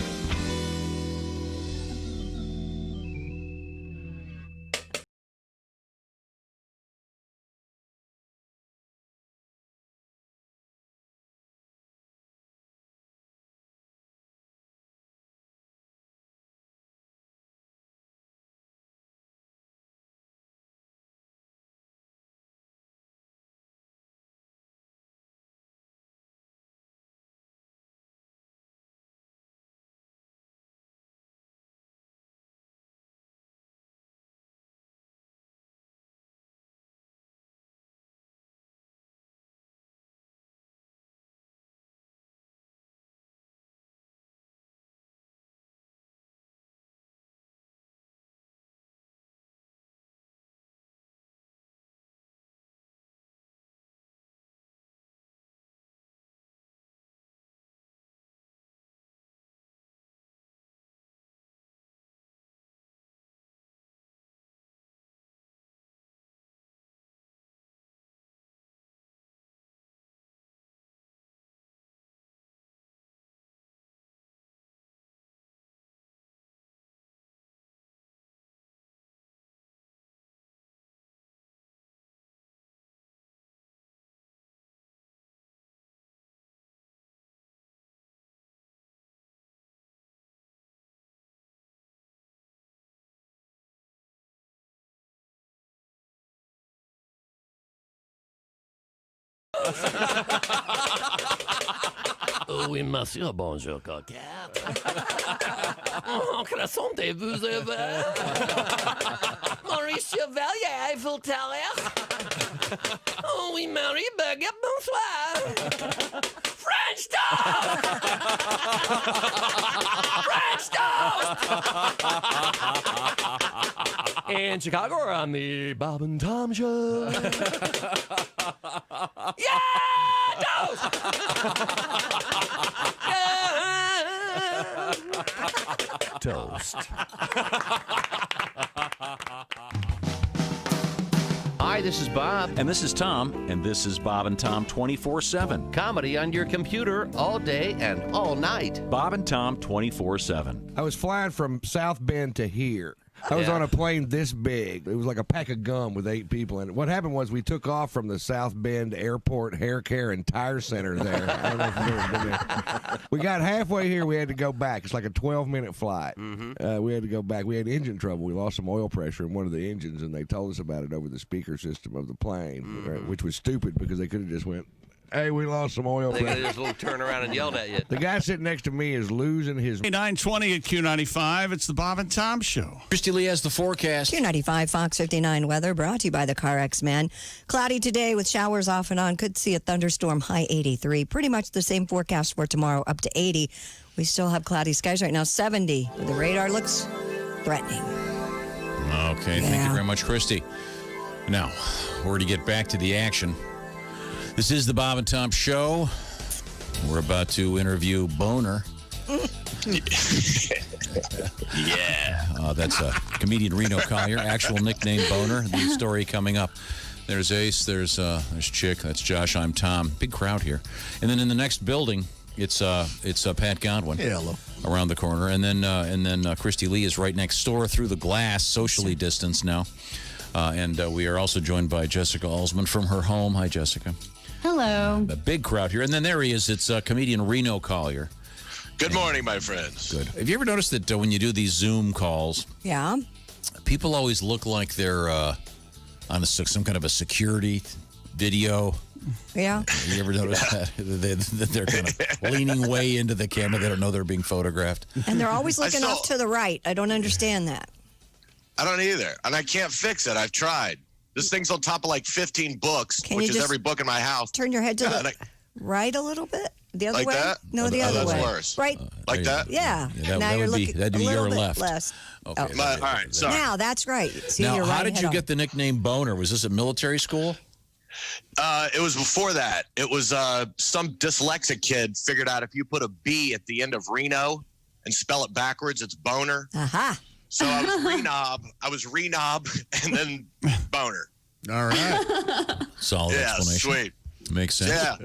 Oui, monsieur, bonjour, coquette. Oh, croissant de vous avez. Maurice Chevalier, Eiffel Tower. Oh, oui, Marie Baguette, bonsoir. French toast! French toast! In Chicago, we're on the Bob and Tom Show. Yeah! Toast! Toast. Hi, this is Bob. And this is Tom. And this is Bob and Tom 24/7. Comedy on your computer all day and all night. Bob and Tom 24/7. I was flying from South Bend to here. I was on a plane this big. It was like a pack of gum with 8 people in it. What happened was we took off from the South Bend Airport Hair Care and Tire Center there. I don't know if you've ever been there. We got halfway here. We had to go back. It's like a 12-minute flight. We had to go back. We had engine trouble. We lost some oil pressure in one of the engines, and they told us about it over the speaker system of the plane, right, which was stupid because they could have just went, hey, we lost some oil They pressure. just a little turn around and yelled at you. The guy sitting next to me is losing his... 9:20 at Q95. It's the Bob and Tom Show. Christy Lee has the forecast. Q95 Fox 59 weather brought to you by the CarX Man. Cloudy today with showers off and on. Could see a thunderstorm, high 83. Pretty much the same forecast for tomorrow, up to 80. We still have cloudy skies right now, 70. The radar looks threatening. Okay, thank you very much, Christy. Now, we're to get back to the action. This is the Bob and Tom Show. We're about to interview Boner. Yeah. That's comedian Reno Collier, actual nickname Boner. The story coming up. There's Ace, there's Chick, that's Josh, I'm Tom. Big crowd here. And then in the next building, It's Pat Godwin. Hey, hello. Around the corner, and then Christy Lee is right next door through the glass, socially distanced now. And we are also joined by Jessica Alsman from her home. Hi, Jessica. Hello. A big crowd here, and then there he is. It's comedian Reno Collier. Good morning, my friends. Good. Have you ever noticed that when you do these Zoom calls, Yeah. people always look like they're on some kind of a security video? Yeah. You ever notice that? They're kind of leaning way into the camera. They don't know they're being photographed. And they're always looking off to the right. I don't understand that. I don't either, and I can't fix it. I've tried. This thing's on top of like 15 books, Can which you is just every book in my house. Turn your head to Yeah, the right a little bit? The other Like way? that? No, the Oh, other that's way. worse. Right. Like that? Yeah. that now you're would be looking that'd a be little your bit left. less. Okay. Oh. All right, sorry. Now that's right. See, Now, you're how right did you head get the nickname Boner? Was this at military school? It was before that. It was some dyslexic kid figured out if you put a B at the end of Reno and spell it backwards, it's boner. Aha. So I was Renob, and then boner. All right. Solid Yeah, explanation. sweet. Makes sense. Yeah.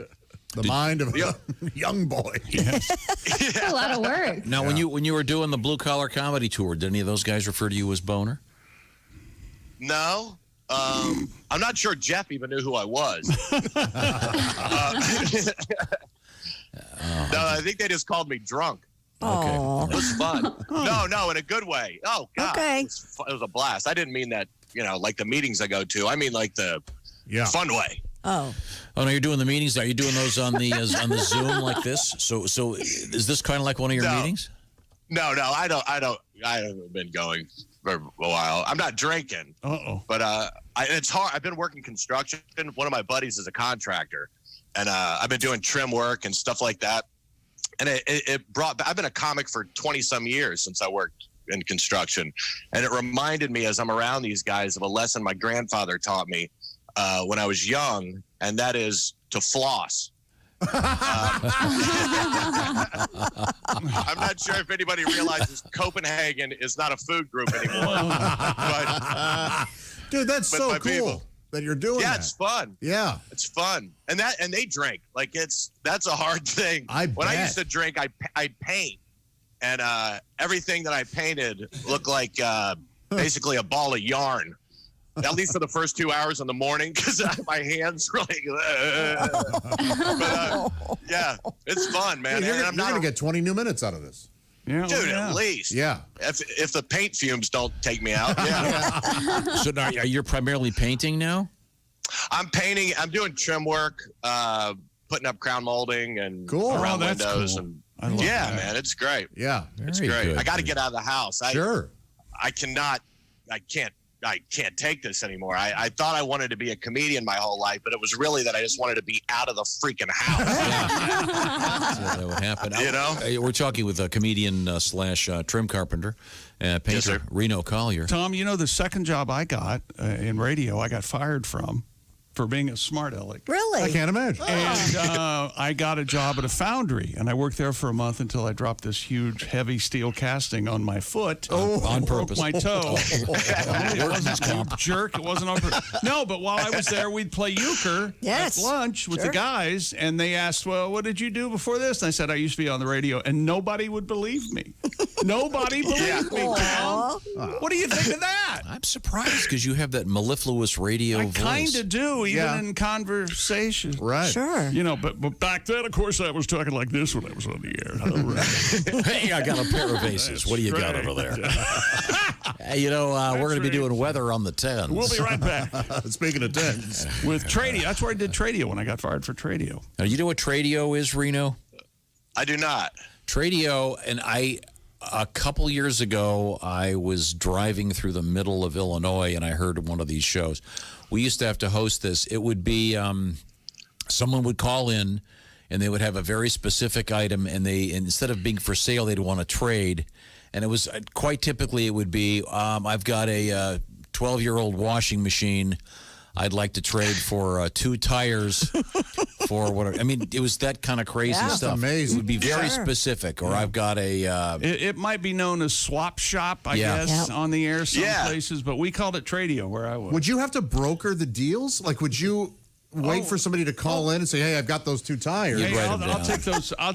The mind of a young boy. That's a lot of work. Now, when you were doing the Blue Collar Comedy Tour, did any of those guys refer to you as Boner? No. I'm not sure Jeff even knew who I was. No, I think they just called me drunk. Oh. It was fun. No, in a good way. Oh, God. Okay. It was a blast. I didn't mean that, like the meetings I go to. I mean like the fun way. Oh. Oh, no, you're doing the meetings. Are you doing those on the Zoom like this? So is this kind of like one of your meetings? No, I haven't been going for a while. I'm not drinking. Uh-oh. But it's hard. I've been working construction. One of my buddies is a contractor, and I've been doing trim work and stuff like that. And I've been a comic for 20 some years since I worked in construction. And it reminded me as I'm around these guys of a lesson my grandfather taught me when I was young, and that is to floss. I'm not sure if anybody realizes Copenhagen is not a food group anymore. Dude, that's so cool people, that you're doing that. Yeah, it's fun. Yeah. It's fun. And they drink. Like that's a hard thing. When I used to drink, I'd paint. And everything that I painted looked like basically a ball of yarn. At least for the first 2 hours in the morning, because my hands were like. Yeah, it's fun, man. Dude, you're and going to get 20 new minutes out of this. Yeah, Dude, at least. Yeah. If the paint fumes don't take me out. Yeah. So now, are you primarily painting now? I'm painting. I'm doing trim work, putting up crown molding and Cool. around Oh, that's windows. cool. And I love that. man, it's great. Yeah. It's Very great. good. I got to get out of the house. Sure. I can't take this anymore. I thought I wanted to be a comedian my whole life, but it was really that I just wanted to be out of the freaking house. That would happen. You know? We're talking with a comedian slash trim carpenter, painter, Reno Collier. Tom, the second job I got in radio, I got fired from for being a smart aleck. Really? I can't imagine. And I got a job at a foundry, and I worked there for a month until I dropped this huge, heavy steel casting on my foot. On broke purpose. my toe. It wasn't some jerk. It wasn't on purpose. No, but while I was there, we'd play euchre at lunch with the guys, and they asked, well, what did you do before this? And I said, I used to be on the radio, and nobody would believe me. Nobody believed me, Tom. What do you think of that? I'm surprised because you have that mellifluous radio voice. I kind of do, even in conversation. Right. Sure. But back then, of course, I was talking like this when I was on the air. Hey, I got a pair of aces. What do you got over there? Hey, we're going to be doing weather on the 10s. We'll be right back. Speaking of 10s. With Tradio. That's where I did Tradio when I got fired for Tradio. Now, you know what Tradio is, Reno? I do not. Tradio, and a couple years ago, I was driving through the middle of Illinois, and I heard one of these shows. We used to have to host this. It would be someone would call in, and they would have a very specific item, and instead of being for sale, they'd want to trade. And it was quite typically it would be, I've got a 12-year-old washing machine. I'd like to trade for 2 tires for whatever. I mean, it was that kind of crazy stuff. That's amazing. It would be very specific. Or I've got a... It might be known as swap shop, I guess, on the air some places, but we called it Tradio where I was. Would you have to broker the deals? Like, would you... wait for somebody to call in and say, "Hey, I've got those 2 tires." Hey, I'll take those. I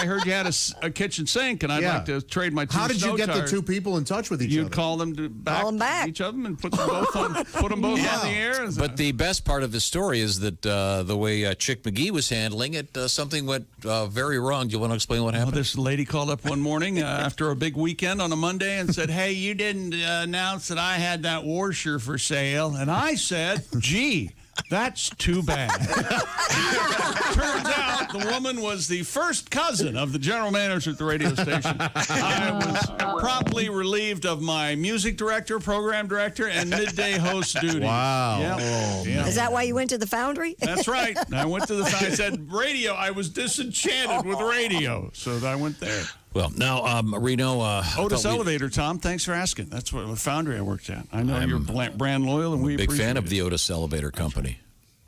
heard you had a kitchen sink, and I'd like to trade my 2 How did you get tires. the 2 people in touch with each other? You'd call them back, each of them, and put them both on the air. But the best part of the story is that the way Chick McGee was handling it, something went very wrong. Do you want to explain what happened? This lady called up one morning after a big weekend on a Monday and said, "Hey, you didn't announce that I had that washer for sale." And I said, "Gee, that's too bad." Turns out the woman was the first cousin of the general manager at the radio station. I was promptly relieved of my music director, program director, and midday host duty. Wow. Yep. Is that why you went to the Foundry? That's right. I went to I said, radio. I was disenchanted with radio, so I went there. Well, now, Reno. Otis Elevator, Tom. Thanks for asking. That's what Foundry I worked at. I know you're brand loyal, and we big appreciate fan of it. the Otis Elevator Company.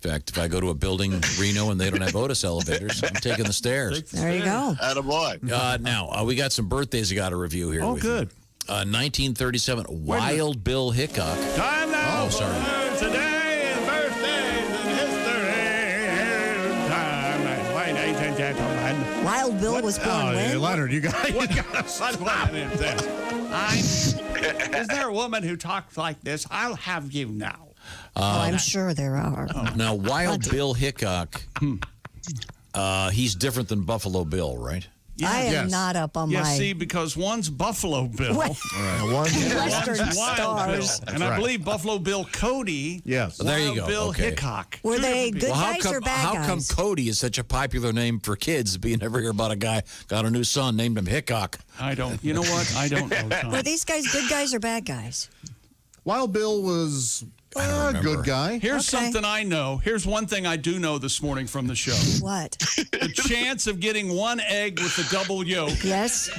In fact, if I go to a building in Reno and they don't have Otis elevators, I'm taking the stairs. There you go. Attaboy. Now, we got some birthdays I got to review here. Oh, with good. You. 1937, Wild Bill Hickok. Time now. Oh, sorry. Today is birthdays in history. Time. Ladies and gentlemen. Wild Bill was born when? Leonard, you got Is there a woman who talks like this? I'll have you now. I'm sure there are. Now, Wild Bill Hickok, he's different than Buffalo Bill, right? I am not up on my... see, because one's Buffalo Bill. One's Western Wild Stars. Bill. And I believe Buffalo Bill Cody. Yes. Well, there you go. Bill Okay. Hickok. Were they good guys or bad how guys? come Cody is such a popular name for kids? But you never hear about a guy got a new son, named him Hickok. I don't. You know what? I don't know, Tom. Were these guys good guys or bad guys? Wild Bill was a good guy. Here's something I know. Here's one thing I do know this morning from the show. What? The chance of getting one egg with the double yolk. Yes.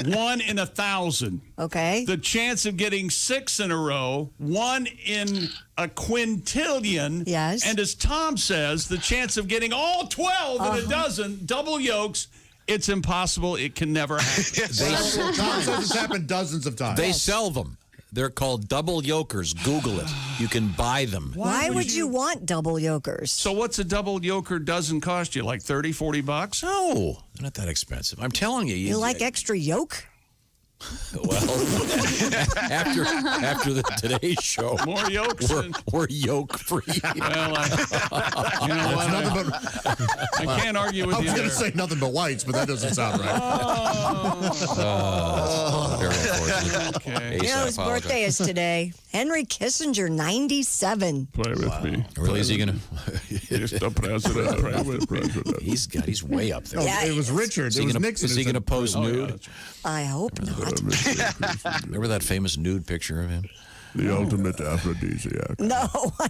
1 in 1,000. Okay. The chance of getting 6 in a row. 1 in a quintillion. Yes. And as Tom says, the chance of getting all 12 in a dozen double yolks. It's impossible. It can never happen. Tom says it's happened dozens of times. They sell them. They're called double yokers. Google it. You can buy them. Why would you want double yokers? So what's a double yoker dozen cost you? Like $30, $40? No, they're not that expensive. I'm telling you. You like extra yolk? Well, after the Today Show, more yolks. We're yoke free. Well, you know what? I can't argue with I you. was going to say nothing but whites, but that doesn't sound right. Very unfortunate. Okay. You know, his birthday is today. Henry Kissinger, 97. Play with me. Really? Is he going to? He's the president. Play with president. He's way up there. No, Yeah, it was Richard. It was Nixon. Is he going to pose nude? I hope not. Remember that famous nude picture of him? The ultimate aphrodisiac. No,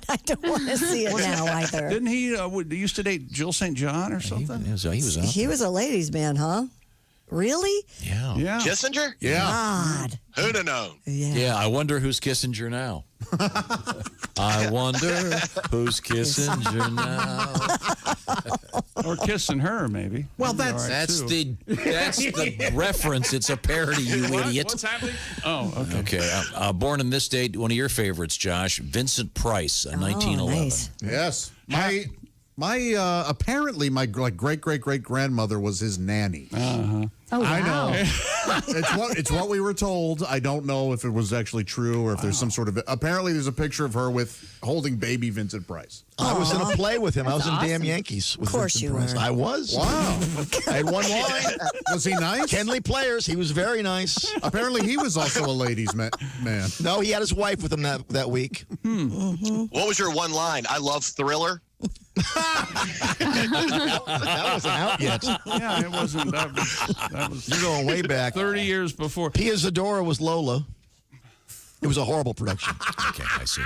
I don't want to see it now either. Didn't he used to date Jill St. John or something? He was out. He was a ladies' man, huh? Really? Yeah. Yeah. Kissinger? Yeah. God. Who'd have known? Yeah, I wonder who's Kissinger now. I wonder who's Kissinger now. Or kissing her, maybe. Well, That'd be that's all right, That's too. the reference. It's a parody, you idiot. What's happening? Oh, okay. Okay. Born in this date, one of your favorites, Josh, Vincent Price, 1911. Nice. Yes. My apparently my great grandmother was his nanny. Oh, wow. I know. it's what we were told. I don't know if it was actually true or if there's some sort of. Apparently, there's a picture of her with holding baby Vincent Price. I was in a play with him. I was in That's Damn awesome. Yankees with Of course Vincent you Price. were. I was. Wow. I had one line. Was he nice? Kenley Players. He was very nice. Apparently, he was also a ladies' man. No, he had his wife with him that week. What was your one line? I love Thriller. That wasn't out yet. Yeah, it wasn't. That was You're going way back. 30 years before. Pia Zadora was Lola. It was a horrible production. Okay, I see.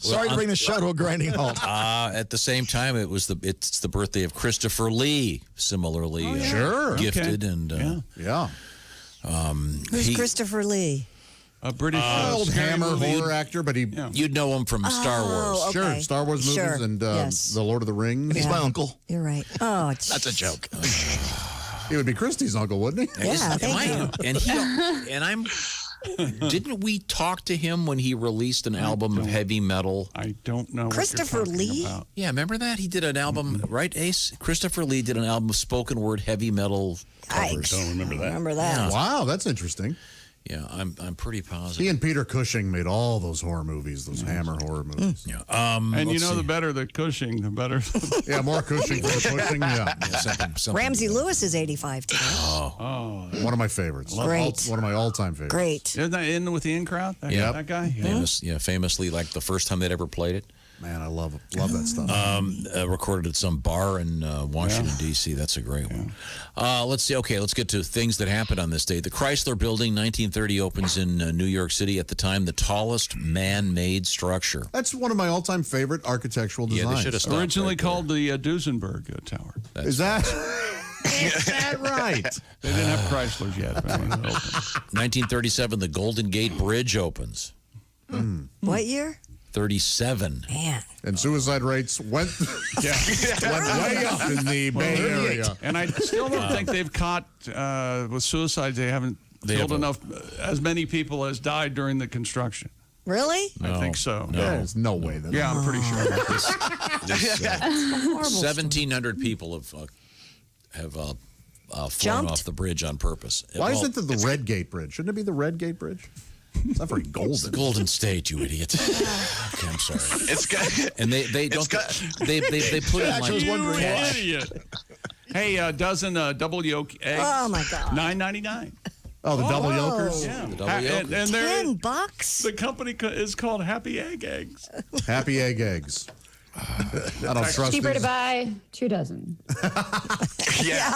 Sorry to bring the show to a grinding halt. At the same time, it's the birthday of Christopher Lee, similarly Sure. gifted and Yeah. Who's Christopher Lee? A British Old scary hammer movie. horror actor, but he. you'd know him from Star Wars. okay. Sure, Star Wars movies Sure, and yes. The Lord of the Rings. He's my uncle. You're right. Oh, That's a joke. He would be Christy's uncle, wouldn't he? Yeah, thank you. And I'm Didn't we talk to him when he released an album of heavy metal? I don't know. Christopher Lee? About. Yeah, remember that? He did an album, right, Ace? Christopher Lee did an album of spoken word heavy metal covers. I don't remember that. Remember that? Yeah. Wow, that's interesting. Yeah, I'm pretty positive. He and Peter Cushing made all those horror movies, those Hammer horror movies. Yeah. And you know, the better the Cushing, the better. Yeah, more Cushing for the pushing. Yeah. something Ramsey Lewis is 85 today. Oh, One of my favorites. Great. One of my all-time favorites. Great. Isn't that in with the in crowd? That guy. Famously, like the first time they'd ever played it. Man, I love that stuff. Recorded at some bar in Washington, D.C. That's a great one. Let's see. Okay, let's get to things that happened on this day. The Chrysler Building, 1930, opens in New York City. At the time, the tallest man-made structure. That's one of my all-time favorite architectural designs. Yeah, they should have stopped Originally right called the Duesenberg Tower. Is that? Is that right? They didn't have Chryslers yet. 1937, the Golden Gate Bridge opens. What year? 37. Man. And suicide rates went way up in the Bay Area. And I still don't think they've caught, with suicides, they haven't killed enough, as many people as died during the construction. Really? I think so. No. There's no way. That I'm pretty sure. 1,700 people have flown off the bridge on purpose. Why is it the Red Gate Bridge? Shouldn't it be the Red Gate Bridge? It's not very golden. It's the Golden State, you idiot. Okay, I'm sorry. It's good. And they don't. They put in like. You idiot. Hey, dozen double yolk eggs. Oh my God. $9.99. Oh, the double yolkers. Yeah. The double yolkers. And $10. The company is called Happy Egg Eggs. Happy Egg Eggs. I don't trust Cheaper these. to buy 2 dozen. Yeah.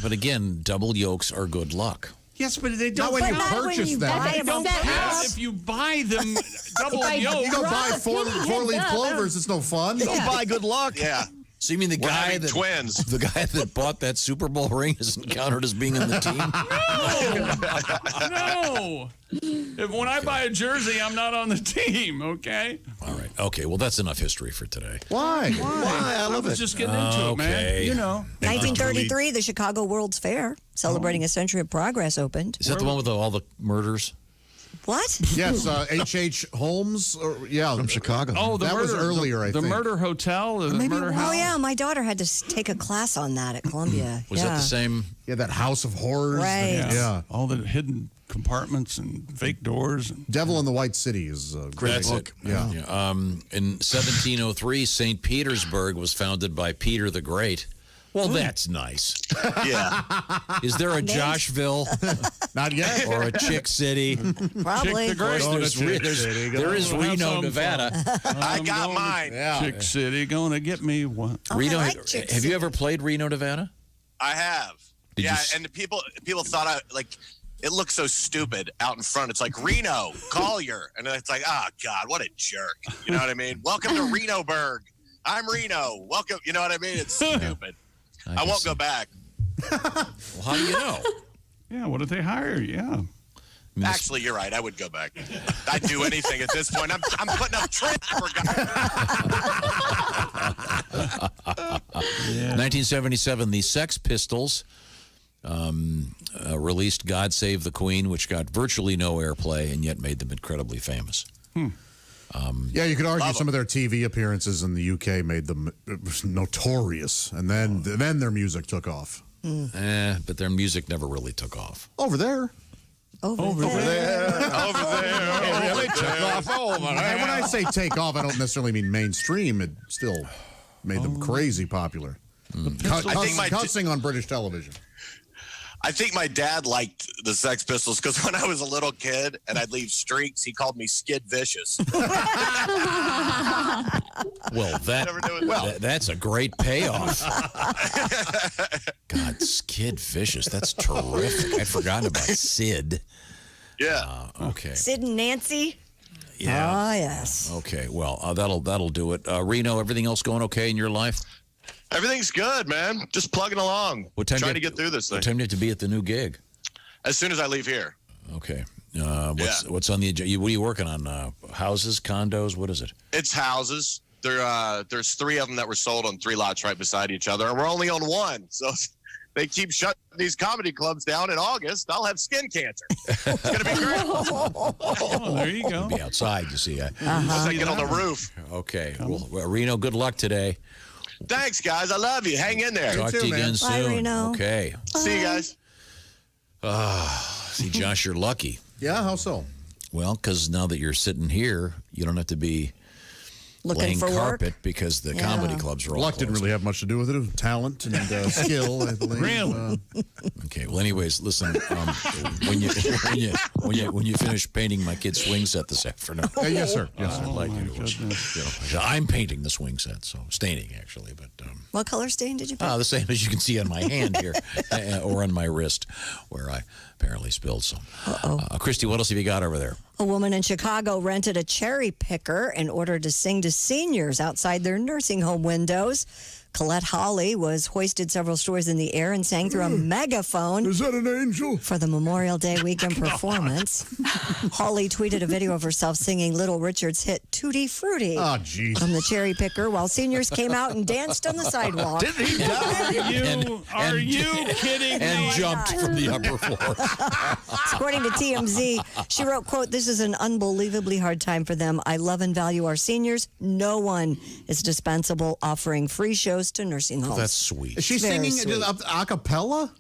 But again, double yolks are good luck. Yes, but they don't. Not when you not when purchase you them. buy They them. don't Set count up. if you buy them double If I yolk. You go buy Draw a penny four-leaf heads up. clovers. It's no fun. Yeah. Buy good luck. Yeah. So you mean the We're guy having that twins. the guy that bought that Super Bowl ring isn't counted as being in the team? No. When I buy a jersey, I'm not on the team, okay? All right. Okay. Well, that's enough history for today. Why? I love was it. just getting into it, man. Okay. You know. 1933, the Chicago World's Fair, celebrating a century of progress, opened. Is that the one with all the murders? What? Yes, H.H. Holmes. From Chicago. Oh, that was earlier, I the think. murder hotel, the murder house. Oh, yeah. My daughter had to take a class on that at Columbia. Was that the same? Yeah, that House of Horrors. Right. Yeah. All the hidden compartments and fake doors. And Devil in the White City is a great That's book. it. Yeah. In 1703, St. Petersburg was founded by Peter the Great. Well, that's nice. Yeah. Is there a Joshville? Not yet. Or a Chick City? Probably. Of course, there is Reno, Nevada. I got mine. Yeah. Chick City gonna get me one. Reno. I like Chick Have you ever played Reno, Nevada? I have. Did you And the people thought it looked so stupid out in front. It's like Reno, Collier. And it's like, oh, God, what a jerk. You know what I mean? Welcome to Renoburg. I'm Reno. Welcome. You know what I mean? It's stupid. I won't go back. Well, how do you know? Yeah, what did they hire? Yeah. Actually, you're right. I would go back. I'd do anything at this point. I'm putting up trips for guys. 1977, the Sex Pistols released God Save the Queen, which got virtually no airplay and yet made them incredibly famous. Yeah, you could argue some of their TV appearances in the UK made them notorious, and then their music took off. But their music never really took off. Over there. Over there. Yeah, they took off over there. And when I say take off, I don't necessarily mean mainstream. It still made them crazy popular. Cussing on British television. I think my dad liked the Sex Pistols because when I was a little kid and I'd leave streaks, he called me Skid Vicious. Well, that's a great payoff. God, Skid Vicious. That's terrific. I'd forgotten about Sid. Yeah. Okay. Sid and Nancy? Yeah. Oh, yes. Okay. Well, that'll do it. Reno, everything else going okay in your life? Everything's good, man. Just plugging along. What time trying to get through this thing. What time do you have to be at the new gig? As soon as I leave here. Okay. What's on the agenda? What are you working on? Houses, condos? What is it? It's houses. There's 3 of them that were sold on 3 lots right beside each other, and we're only on 1. So they keep shutting these comedy clubs down in August, I'll have skin cancer. It's going to be great. Oh, there you go. Be outside, you see. Once I get on the roof. Okay. Well, Reno, good luck today. Thanks, guys. I love you. Hang in there. Talk to you again soon. Bye, Reno. Okay. See you guys. See, Josh, you're lucky. Yeah, how so? Well, because now that you're sitting here, you don't have to be Looking laying for carpet work? because the comedy clubs are all Luck didn't closed. really have much to do with it. It was talent and skill, I believe. Really? Okay. Well, anyways, listen. When you finish painting my kid's swing set this afternoon, yes, sir. Yes, sir. I'd like you to. I'm painting the swing set, so staining actually, but. What color stain did you paint? The same as you can see on my hand here, or on my wrist, where I apparently spilled some. Christy, what else have you got over there? A woman in Chicago rented a cherry picker in order to sing to seniors outside their nursing home windows. Colette Hawley was hoisted several stories in the air and sang through a megaphone. Is that an angel? For the Memorial Day weekend performance. Hawley tweeted a video of herself singing Little Richard's hit Tutti Frutti from the cherry picker while seniors came out and danced on the sidewalk. Did he die? Are you kidding me? And jumped from the upper floor. According to TMZ, she wrote, quote, "This is an unbelievably hard time for them. I love and value our seniors. No one is dispensable, offering free shows to nursing homes." That's sweet. Is she Very singing sweet. a cappella?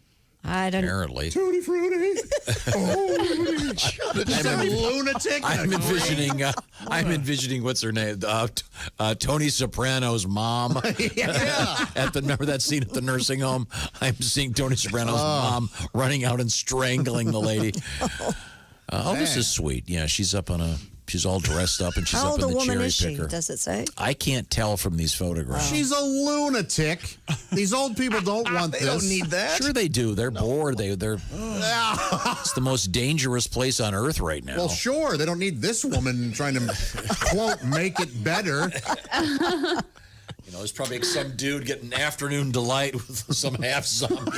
I don't Apparently. Tutti frutti. Oh, I'm a lunatic. I'm envisioning what's her name? Tony Soprano's mom. Yeah. Remember that scene at the nursing home? I'm seeing Tony Soprano's mom running out and strangling the lady. This is sweet. Yeah, she's up on she's all dressed up and she's How up old in a the woman cherry is she? picker. Does it say? I can't tell from these photographs. She's a lunatic. These old people don't want They this. don't need that. Sure they do. They're bored. They're it's the most dangerous place on earth right now. Well, sure. They don't need this woman trying to, quote, make it better. You know, there's probably some dude getting afternoon delight with some half zombie.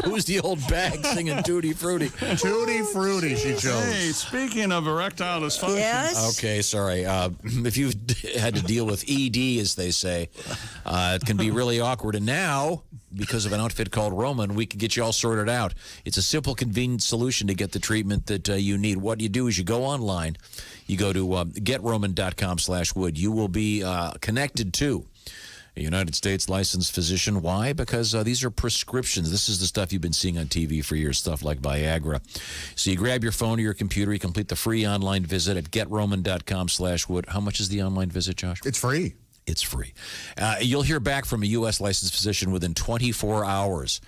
Who's the old bag singing Tutti Frutti? Tutti Frutti, she chose. Hey, speaking of erectile dysfunction. Yes. Okay, sorry. If you've had to deal with ED, as they say, it can be really awkward. And now, because of an outfit called Roman, we can get you all sorted out. It's a simple, convenient solution to get the treatment that you need. What you do is you go online. You go to getroman.com/wood. You will be connected to a United States licensed physician. Why? Because these are prescriptions. This is the stuff you've been seeing on TV for years, stuff like Viagra. So you grab your phone or your computer. You complete the free online visit at getroman.com/wood. How much is the online visit, Josh? It's free. It's free. You'll hear back from a U.S. licensed physician within 24 hours.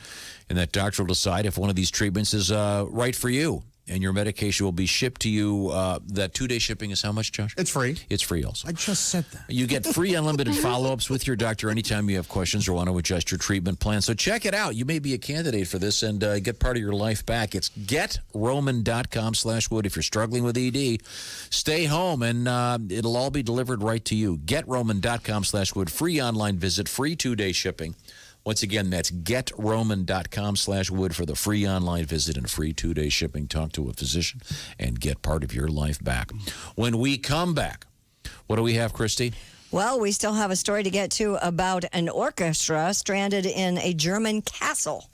And that doctor will decide if one of these treatments is right for you. And your medication will be shipped to you. That 2-day shipping is how much, Josh? It's free. It's free also. I just said that. You get free unlimited follow-ups with your doctor anytime you have questions or want to adjust your treatment plan. So check it out. You may be a candidate for this and get part of your life back. It's getroman.com/wood. If you're struggling with ED, stay home and it'll all be delivered right to you. Getroman.com/wood. Free online visit, free 2-day shipping. Once again, that's getroman.com/wood for the free online visit and free 2-day shipping. Talk to a physician and get part of your life back. When we come back, what do we have, Christy? Well, we still have a story to get to about an orchestra stranded in a German castle.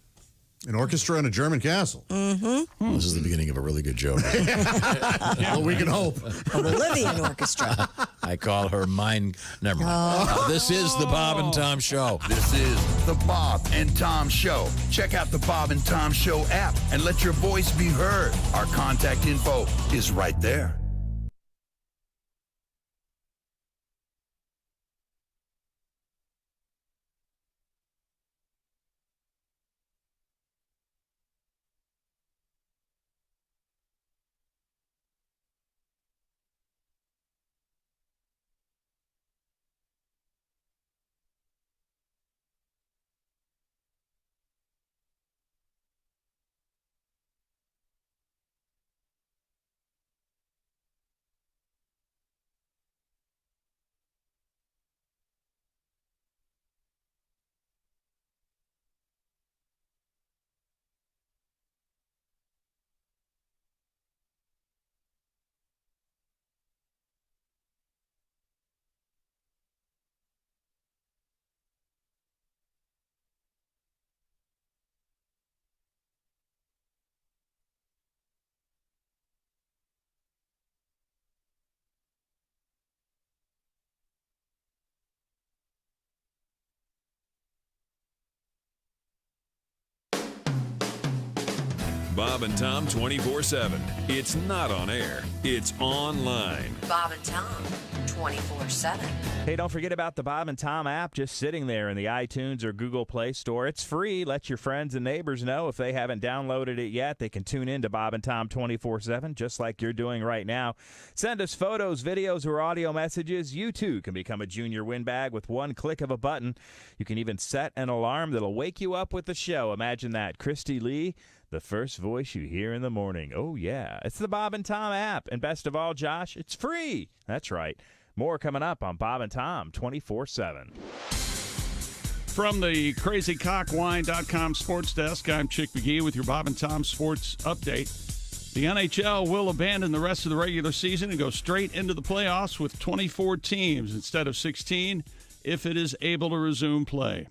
An orchestra in a German castle. Mm-hmm. This is the beginning of a really good joke. Well, we can hope. A Bolivian orchestra. I call her mine. Never mind. This is the Bob and Tom Show. This is the Bob and Tom Show. Check out the Bob and Tom Show app and let your voice be heard. Our contact info is right there. Bob and Tom 24/7. It's not on air. It's online. Bob and Tom, 24/7. Hey, don't forget about the Bob and Tom app just sitting there in the iTunes or Google Play Store. It's free. Let your friends and neighbors know if they haven't downloaded it yet. They can tune in to Bob and Tom 24/7, just like you're doing right now. Send us photos, videos, or audio messages. You, too, can become a junior win bag with one click of a button. You can even set an alarm that'll wake you up with the show. Imagine that. Christy Lee, the first voice you hear in the morning. Oh, yeah. It's the Bob and Tom app. And best of all, Josh, it's free. That's right. More coming up on Bob and Tom 24/7. From the crazycockwine.com sports desk, I'm Chick McGee with your Bob and Tom sports update. The NHL will abandon the rest of the regular season and go straight into the playoffs with 24 teams instead of 16 if it is able to resume play.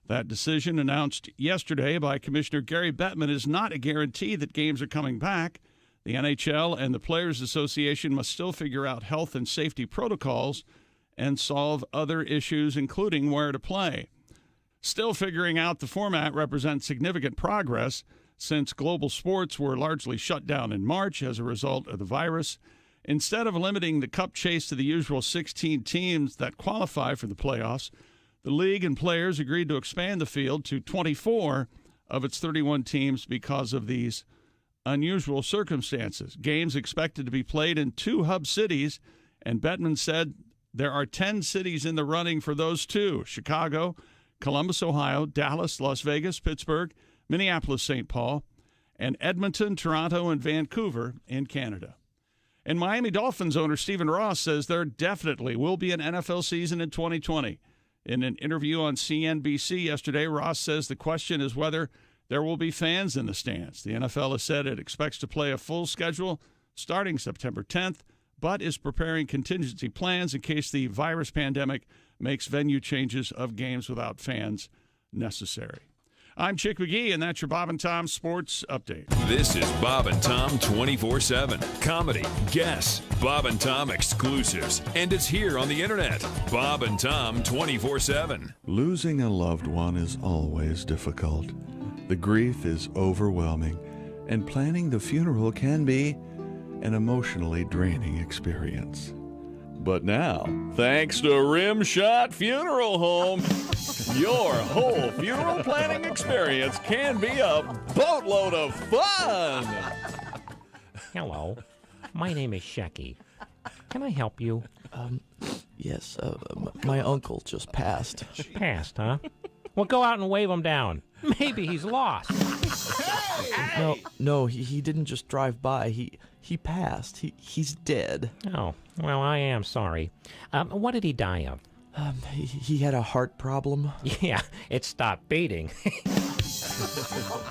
That decision, announced yesterday by Commissioner Gary Bettman, is not a guarantee that games are coming back. The NHL and the Players Association must still figure out health and safety protocols and solve other issues, including where to play. Still figuring out the format represents significant progress since global sports were largely shut down in March as a result of the virus. Instead of limiting the cup chase to the usual 16 teams that qualify for the playoffs, the league and players agreed to expand the field to 24 of its 31 teams because of these unusual circumstances. Games expected to be played in 2 hub cities, and Bettman said there are 10 cities in the running for those 2: Chicago, Columbus, Ohio, Dallas, Las Vegas, Pittsburgh, Minneapolis, St. Paul, and Edmonton, Toronto, and Vancouver in Canada. And Miami Dolphins owner Stephen Ross says there definitely will be an NFL season in 2020. In an interview on CNBC yesterday, Ross says the question is whether there will be fans in the stands. The NFL has said it expects to play a full schedule starting September 10th, but is preparing contingency plans in case the virus pandemic makes venue changes of games without fans necessary. I'm Chick McGee, and that's your Bob and Tom Sports Update. This is Bob and Tom 24/7. Comedy, guests, Bob and Tom exclusives, and it's here on the internet. Bob and Tom 24/7. Losing a loved one is always difficult. The grief is overwhelming, and planning the funeral can be an emotionally draining experience. But now, thanks to Rimshot Funeral Home, your whole funeral planning experience can be a boatload of fun. Hello, my name is Shecky. Can I help you? Yes, my uncle just passed. Passed, huh? Well, go out and wave him down. Maybe he's lost. No, he didn't just drive by. He passed. He's dead. Oh, well, I am sorry. What did he die of? He had a heart problem. Yeah, it stopped beating.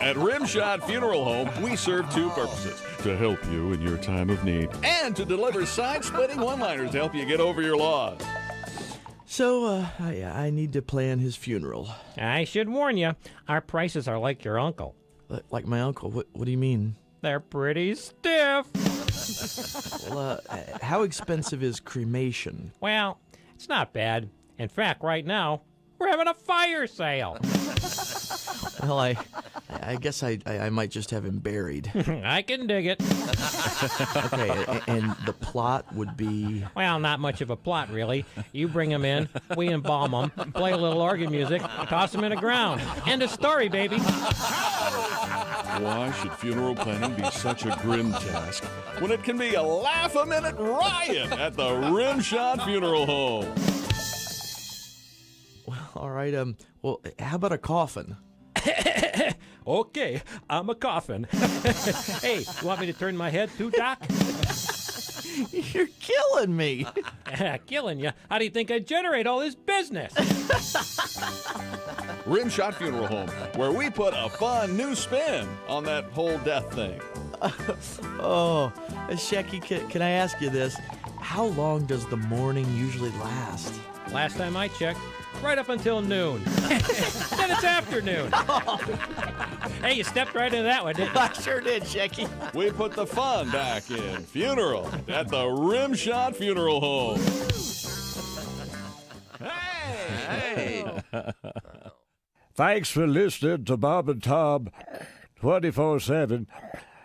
At Rimshot Funeral Home, we serve 2 purposes: to help you in your time of need, and to deliver side-splitting one-liners to help you get over your loss. So, I need to plan his funeral. I should warn you, our prices are like your uncle. Like my uncle? What do you mean? They're pretty stiff. Well, how expensive is cremation? Well, it's not bad. In fact, right now, we're having a fire sale. Well, I guess I might just have him buried. I can dig it. Okay, and the plot would be... Well, not much of a plot, really. You bring him in, we embalm him, play a little organ music, toss him in the ground. End of story, baby. Why should funeral planning be such a grim task when it can be a laugh-a-minute riot at the Rimshot Funeral Home? Well, all right, well, how about a coffin? Okay, I'm a coffin. Hey, you want me to turn my head too, Doc? You're killing me. Killing you? How do you think I generate all this business? Rimshot Funeral Home, where we put a fun new spin on that whole death thing. Oh, Shecky, can I ask you this? How long does the mourning usually last? Last time I checked, right up until noon. Then it's afternoon. Hey, you stepped right into that one, didn't you? I sure did, Shecky. We put the fun back in funeral at the Rimshot Funeral Home. Thanks for listening to Bob and Tom 24/7.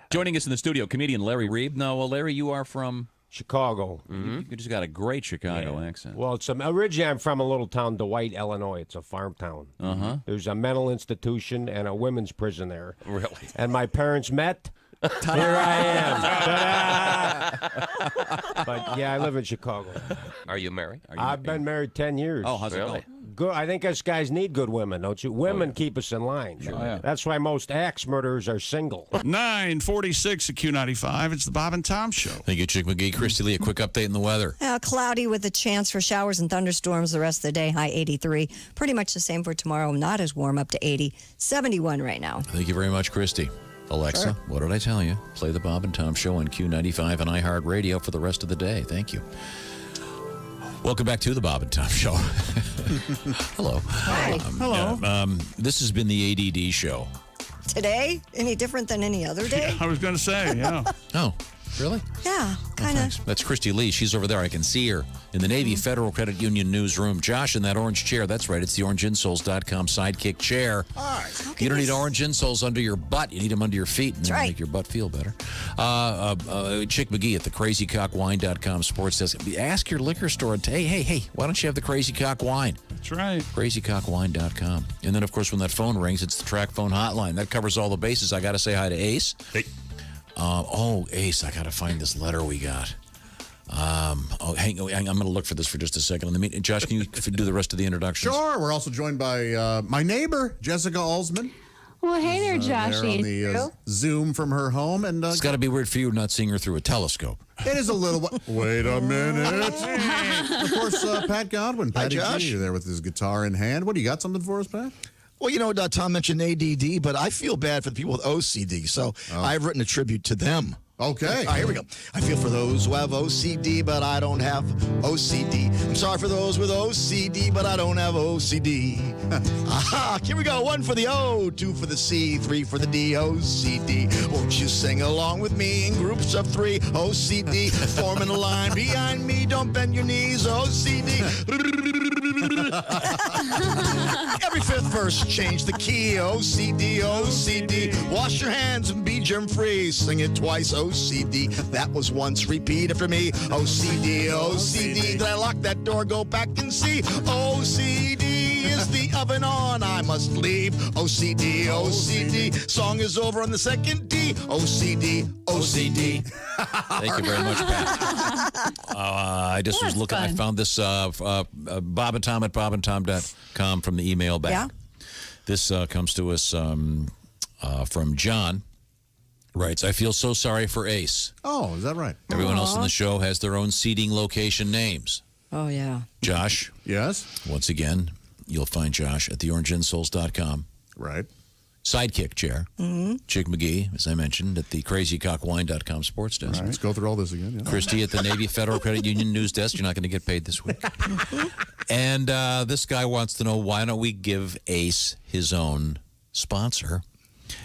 Joining us in the studio, comedian Larry Reeb. Now, Larry, you are from Chicago. You just got a great Chicago accent. Well, originally I'm from a little town, Dwight, Illinois. It's a farm town. Uh-huh. There's a mental institution and a women's prison there. Really? And my parents met. Here I am. Ta-da! But yeah, I live in Chicago. Are you married? I've been married 10 years. Oh, how's it going? Good. I think us guys need good women, don't you? Women keep us in line. That's why most axe murderers are single. 9:46 at Q95. It's the Bob and Tom Show. Thank you, Chick McGee. Christy Lee, a quick update in the weather. Cloudy with a chance for showers and thunderstorms the rest of the day. High 83. Pretty much the same for tomorrow. Not as warm, up to 80. 71 right now. Thank you very much, Christy. Alexa, what did I tell you? Play the Bob and Tom Show on Q95 and iHeartRadio for the rest of the day. Thank you. Welcome back to the Bob and Tom Show. Hello. Hi. Hello. This has been the ADD show. Today, any different than any other day? I was going to say, yeah. Oh, really? Yeah, kind of. That's Christy Lee. She's over there. I can see her in the Navy Federal Credit Union newsroom. Josh in that orange chair. That's right. It's the orangeinsoles.com sidekick chair. All right. You don't need orange insoles under your butt. You need them under your feet, and then make your butt feel better. Chick McGee at the crazycockwine.com sports desk. Ask your liquor store, hey, why don't you have the Crazy Cock Wine? That's right. crazycockwine.com. And then, of course, when that phone rings, it's the track phone hotline. That covers all the bases. I got to say hi to Ace. Hey. Ace, I got to find this letter we got. I'm going to look for this for just a second. Josh, can you do the rest of the introductions? Sure. We're also joined by my neighbor, Jessica Alsman. Well, hey there, There Joshy. on the Zoom from her home. And It's got to be weird for you not seeing her through a telescope. it is a little... Wait a minute. Of course, Pat Godwin. Patty Josh. G, there with his guitar in hand. What, do you got something for us, Pat? Well, you know, Tom mentioned ADD, but I feel bad for the people with OCD, so I've written a tribute to them. Okay. All right, here we go. I feel for those who have OCD, but I don't have OCD. I'm sorry for those with OCD, but I don't have OCD. Aha, here we go. 1 for the O, 2 for the C, 3 for the D, OCD. Won't you sing along with me in groups of 3, OCD. Forming a line behind me, don't bend your knees, OCD. Every 5th verse, change the key, OCD, OCD. Wash your hands and be germ-free. Sing it twice, OCD. That was once, repeat after me. OCD, OCD. Did I lock that door? Go back and see. OCD, is the oven on? I must leave. OCD, OCD. Song is over on the second D. OCD, OCD. Thank you very much, Pat. I just was looking. I found this Bob and Tom at bobandtom.com from the email back. Yeah. This comes to us from John. Writes, I feel so sorry for Ace. Oh, is that right? Everyone else in the show has their own seating location names. Oh, yeah. Josh. Yes? Once again, you'll find Josh at theorangeinsoles.com. Right. Sidekick chair. Mm-hmm. Chick McGee, as I mentioned, at the crazycockwine.com sports desk. Right. Let's go through all this again. Yeah. Christy at the Navy Federal Credit Union news desk. You're not going to get paid this week. And this guy wants to know, why don't we give Ace his own sponsor?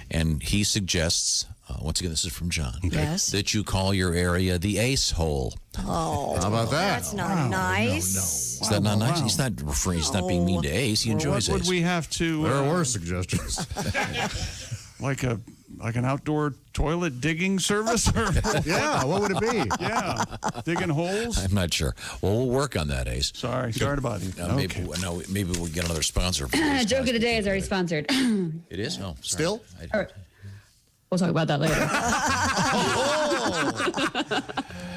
And he suggests, once again, this is from John, Yes. that you call your area the Ace Hole. Oh, How about that? That's not nice. Is that not nice? He's not referring. He's not being mean to Ace. He enjoys What would Ace. we have to... There are worse suggestions. like an outdoor toilet digging service? Or Yeah, what would it be? Yeah, digging holes? I'm not sure. Well, we'll work on that, Ace. Sorry about you. Maybe we'll get another sponsor. For these Joke guys. of the day is already sponsored. It is? Oh, sorry. Still? We'll talk about that later.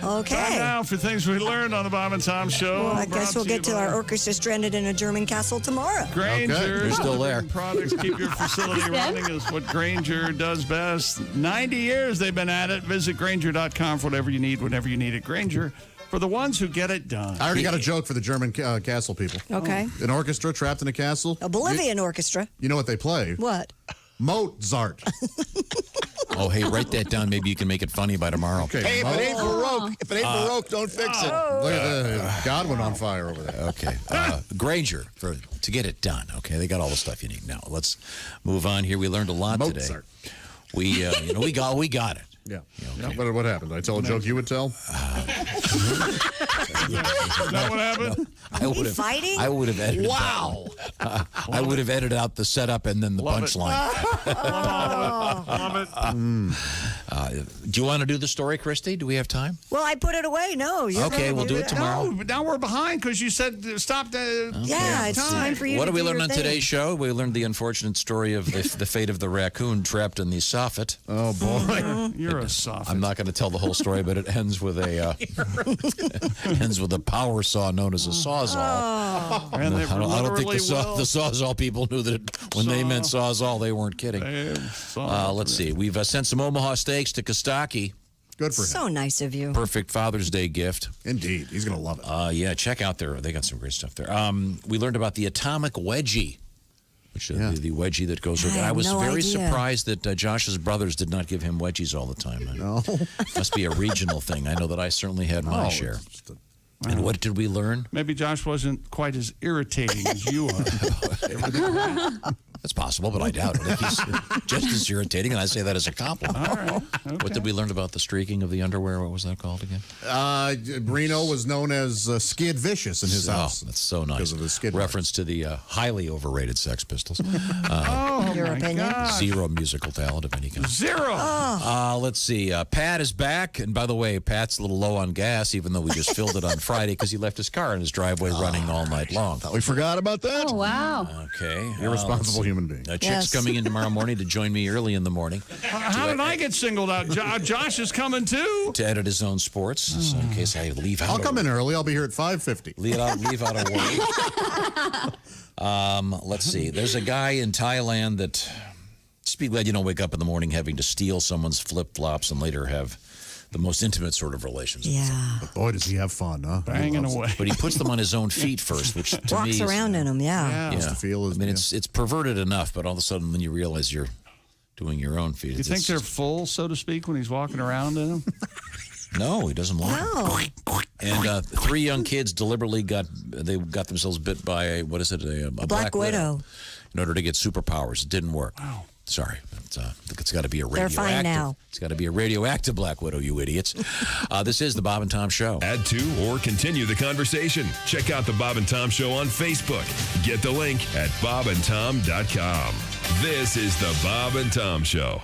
Okay. Time now for things we learned on the Bob and Tom Show. Well, I guess we'll get to our orchestra stranded in a German castle tomorrow. Granger. Okay, you're still there. Products keep your facility running is what Granger does best. 90 years they've been at it. Visit Granger.com for whatever you need, whenever you need it. Granger, for the ones who get it done. I already got a joke for the German castle people. Okay. An orchestra trapped in a castle. A Bolivian orchestra. You know what they play? What? Mozart. Oh, hey, write that down. Maybe you can make it funny by tomorrow. Okay. Hey, if it ain't Baroque, don't fix it. Look at Godwin on fire over there. Okay. Granger, to get it done. Okay, they got all the stuff you need. Now, let's move on here. We learned a lot Mozart. today. We got it. Yeah. What happened? Did I tell a joke you would tell? Is that what happened? I would have fighting? I would have edited. Wow. I would have edited out the setup and then the punchline. Love it. Do you want to do the story, Christy? Do we have time? Well, I put it away. No. You're Okay, gonna we'll do it tomorrow. No, but now we're behind because you said stop the Yeah, it's time for you What to did we do learn your on thing. today's show? We learned the unfortunate story of the fate of the raccoon trapped in the soffit. Oh, boy. You're a soft. I'm not going to tell the whole story, but it ends with a power saw known as a sawzall. Oh. And they I don't think literally will. the sawzall people knew that when they meant sawzall, they weren't kidding. Let's see. We've sent some Omaha steaks to Kostaki. Good for him. So nice of you. Perfect Father's Day gift. Indeed. He's going to love it. Yeah, check out they got some great stuff there. We learned about the atomic wedgie, which is the wedgie that goes over. I I was have no very idea. surprised that Josh's brothers did not give him wedgies all the time. No. Must be a regional thing. I know that I certainly had my share. And what did we learn? Maybe Josh wasn't quite as irritating as you are. That's possible, but I doubt it. I think he's just as irritating, and I say that as a compliment. All right. Okay. What did we learn about the streaking of the underwear? What was that called again? Reno was known as Skid Vicious in his house. Oh, that's so nice. Because of the skid reference to the highly overrated Sex Pistols. Your opinion? Zero musical talent of any kind. Zero. Let's see. Pat is back. And by the way, Pat's a little low on gas, even though we just filled it on Friday because he left his car in his driveway running all night long. Thought we forgot about that. Oh, wow. Okay. Irresponsible human being. A chick's coming in tomorrow morning to join me early in the morning. How did I get singled out? Josh is coming too. To edit his own sports, so in case I leave out. I'll come in early. I'll be here at 5:50. Leave out a word. Let's see. There's a guy in Thailand that. Just be glad you don't wake up in the morning having to steal someone's flip flops and later have the most intimate sort of relations. Yeah. But boy, does he have fun, huh? Banging away. But he puts them on his own feet first, which to Walks me around in them, yeah. Yeah. To feel I mean, it's perverted enough, but all of a sudden when you realize you're doing your own feet. Do you think they're full, so to speak, when he's walking around in them? No, he doesn't want it. And 3 young kids deliberately got themselves bit by a black widow in order to get superpowers. It didn't work. Wow. Sorry. It's got to be a radioactive. They're fine now. It's got to be a radioactive black widow, you idiots. This is the Bob and Tom Show. Add to or continue the conversation. Check out the Bob and Tom Show on Facebook. Get the link at bobandtom.com. This is the Bob and Tom Show.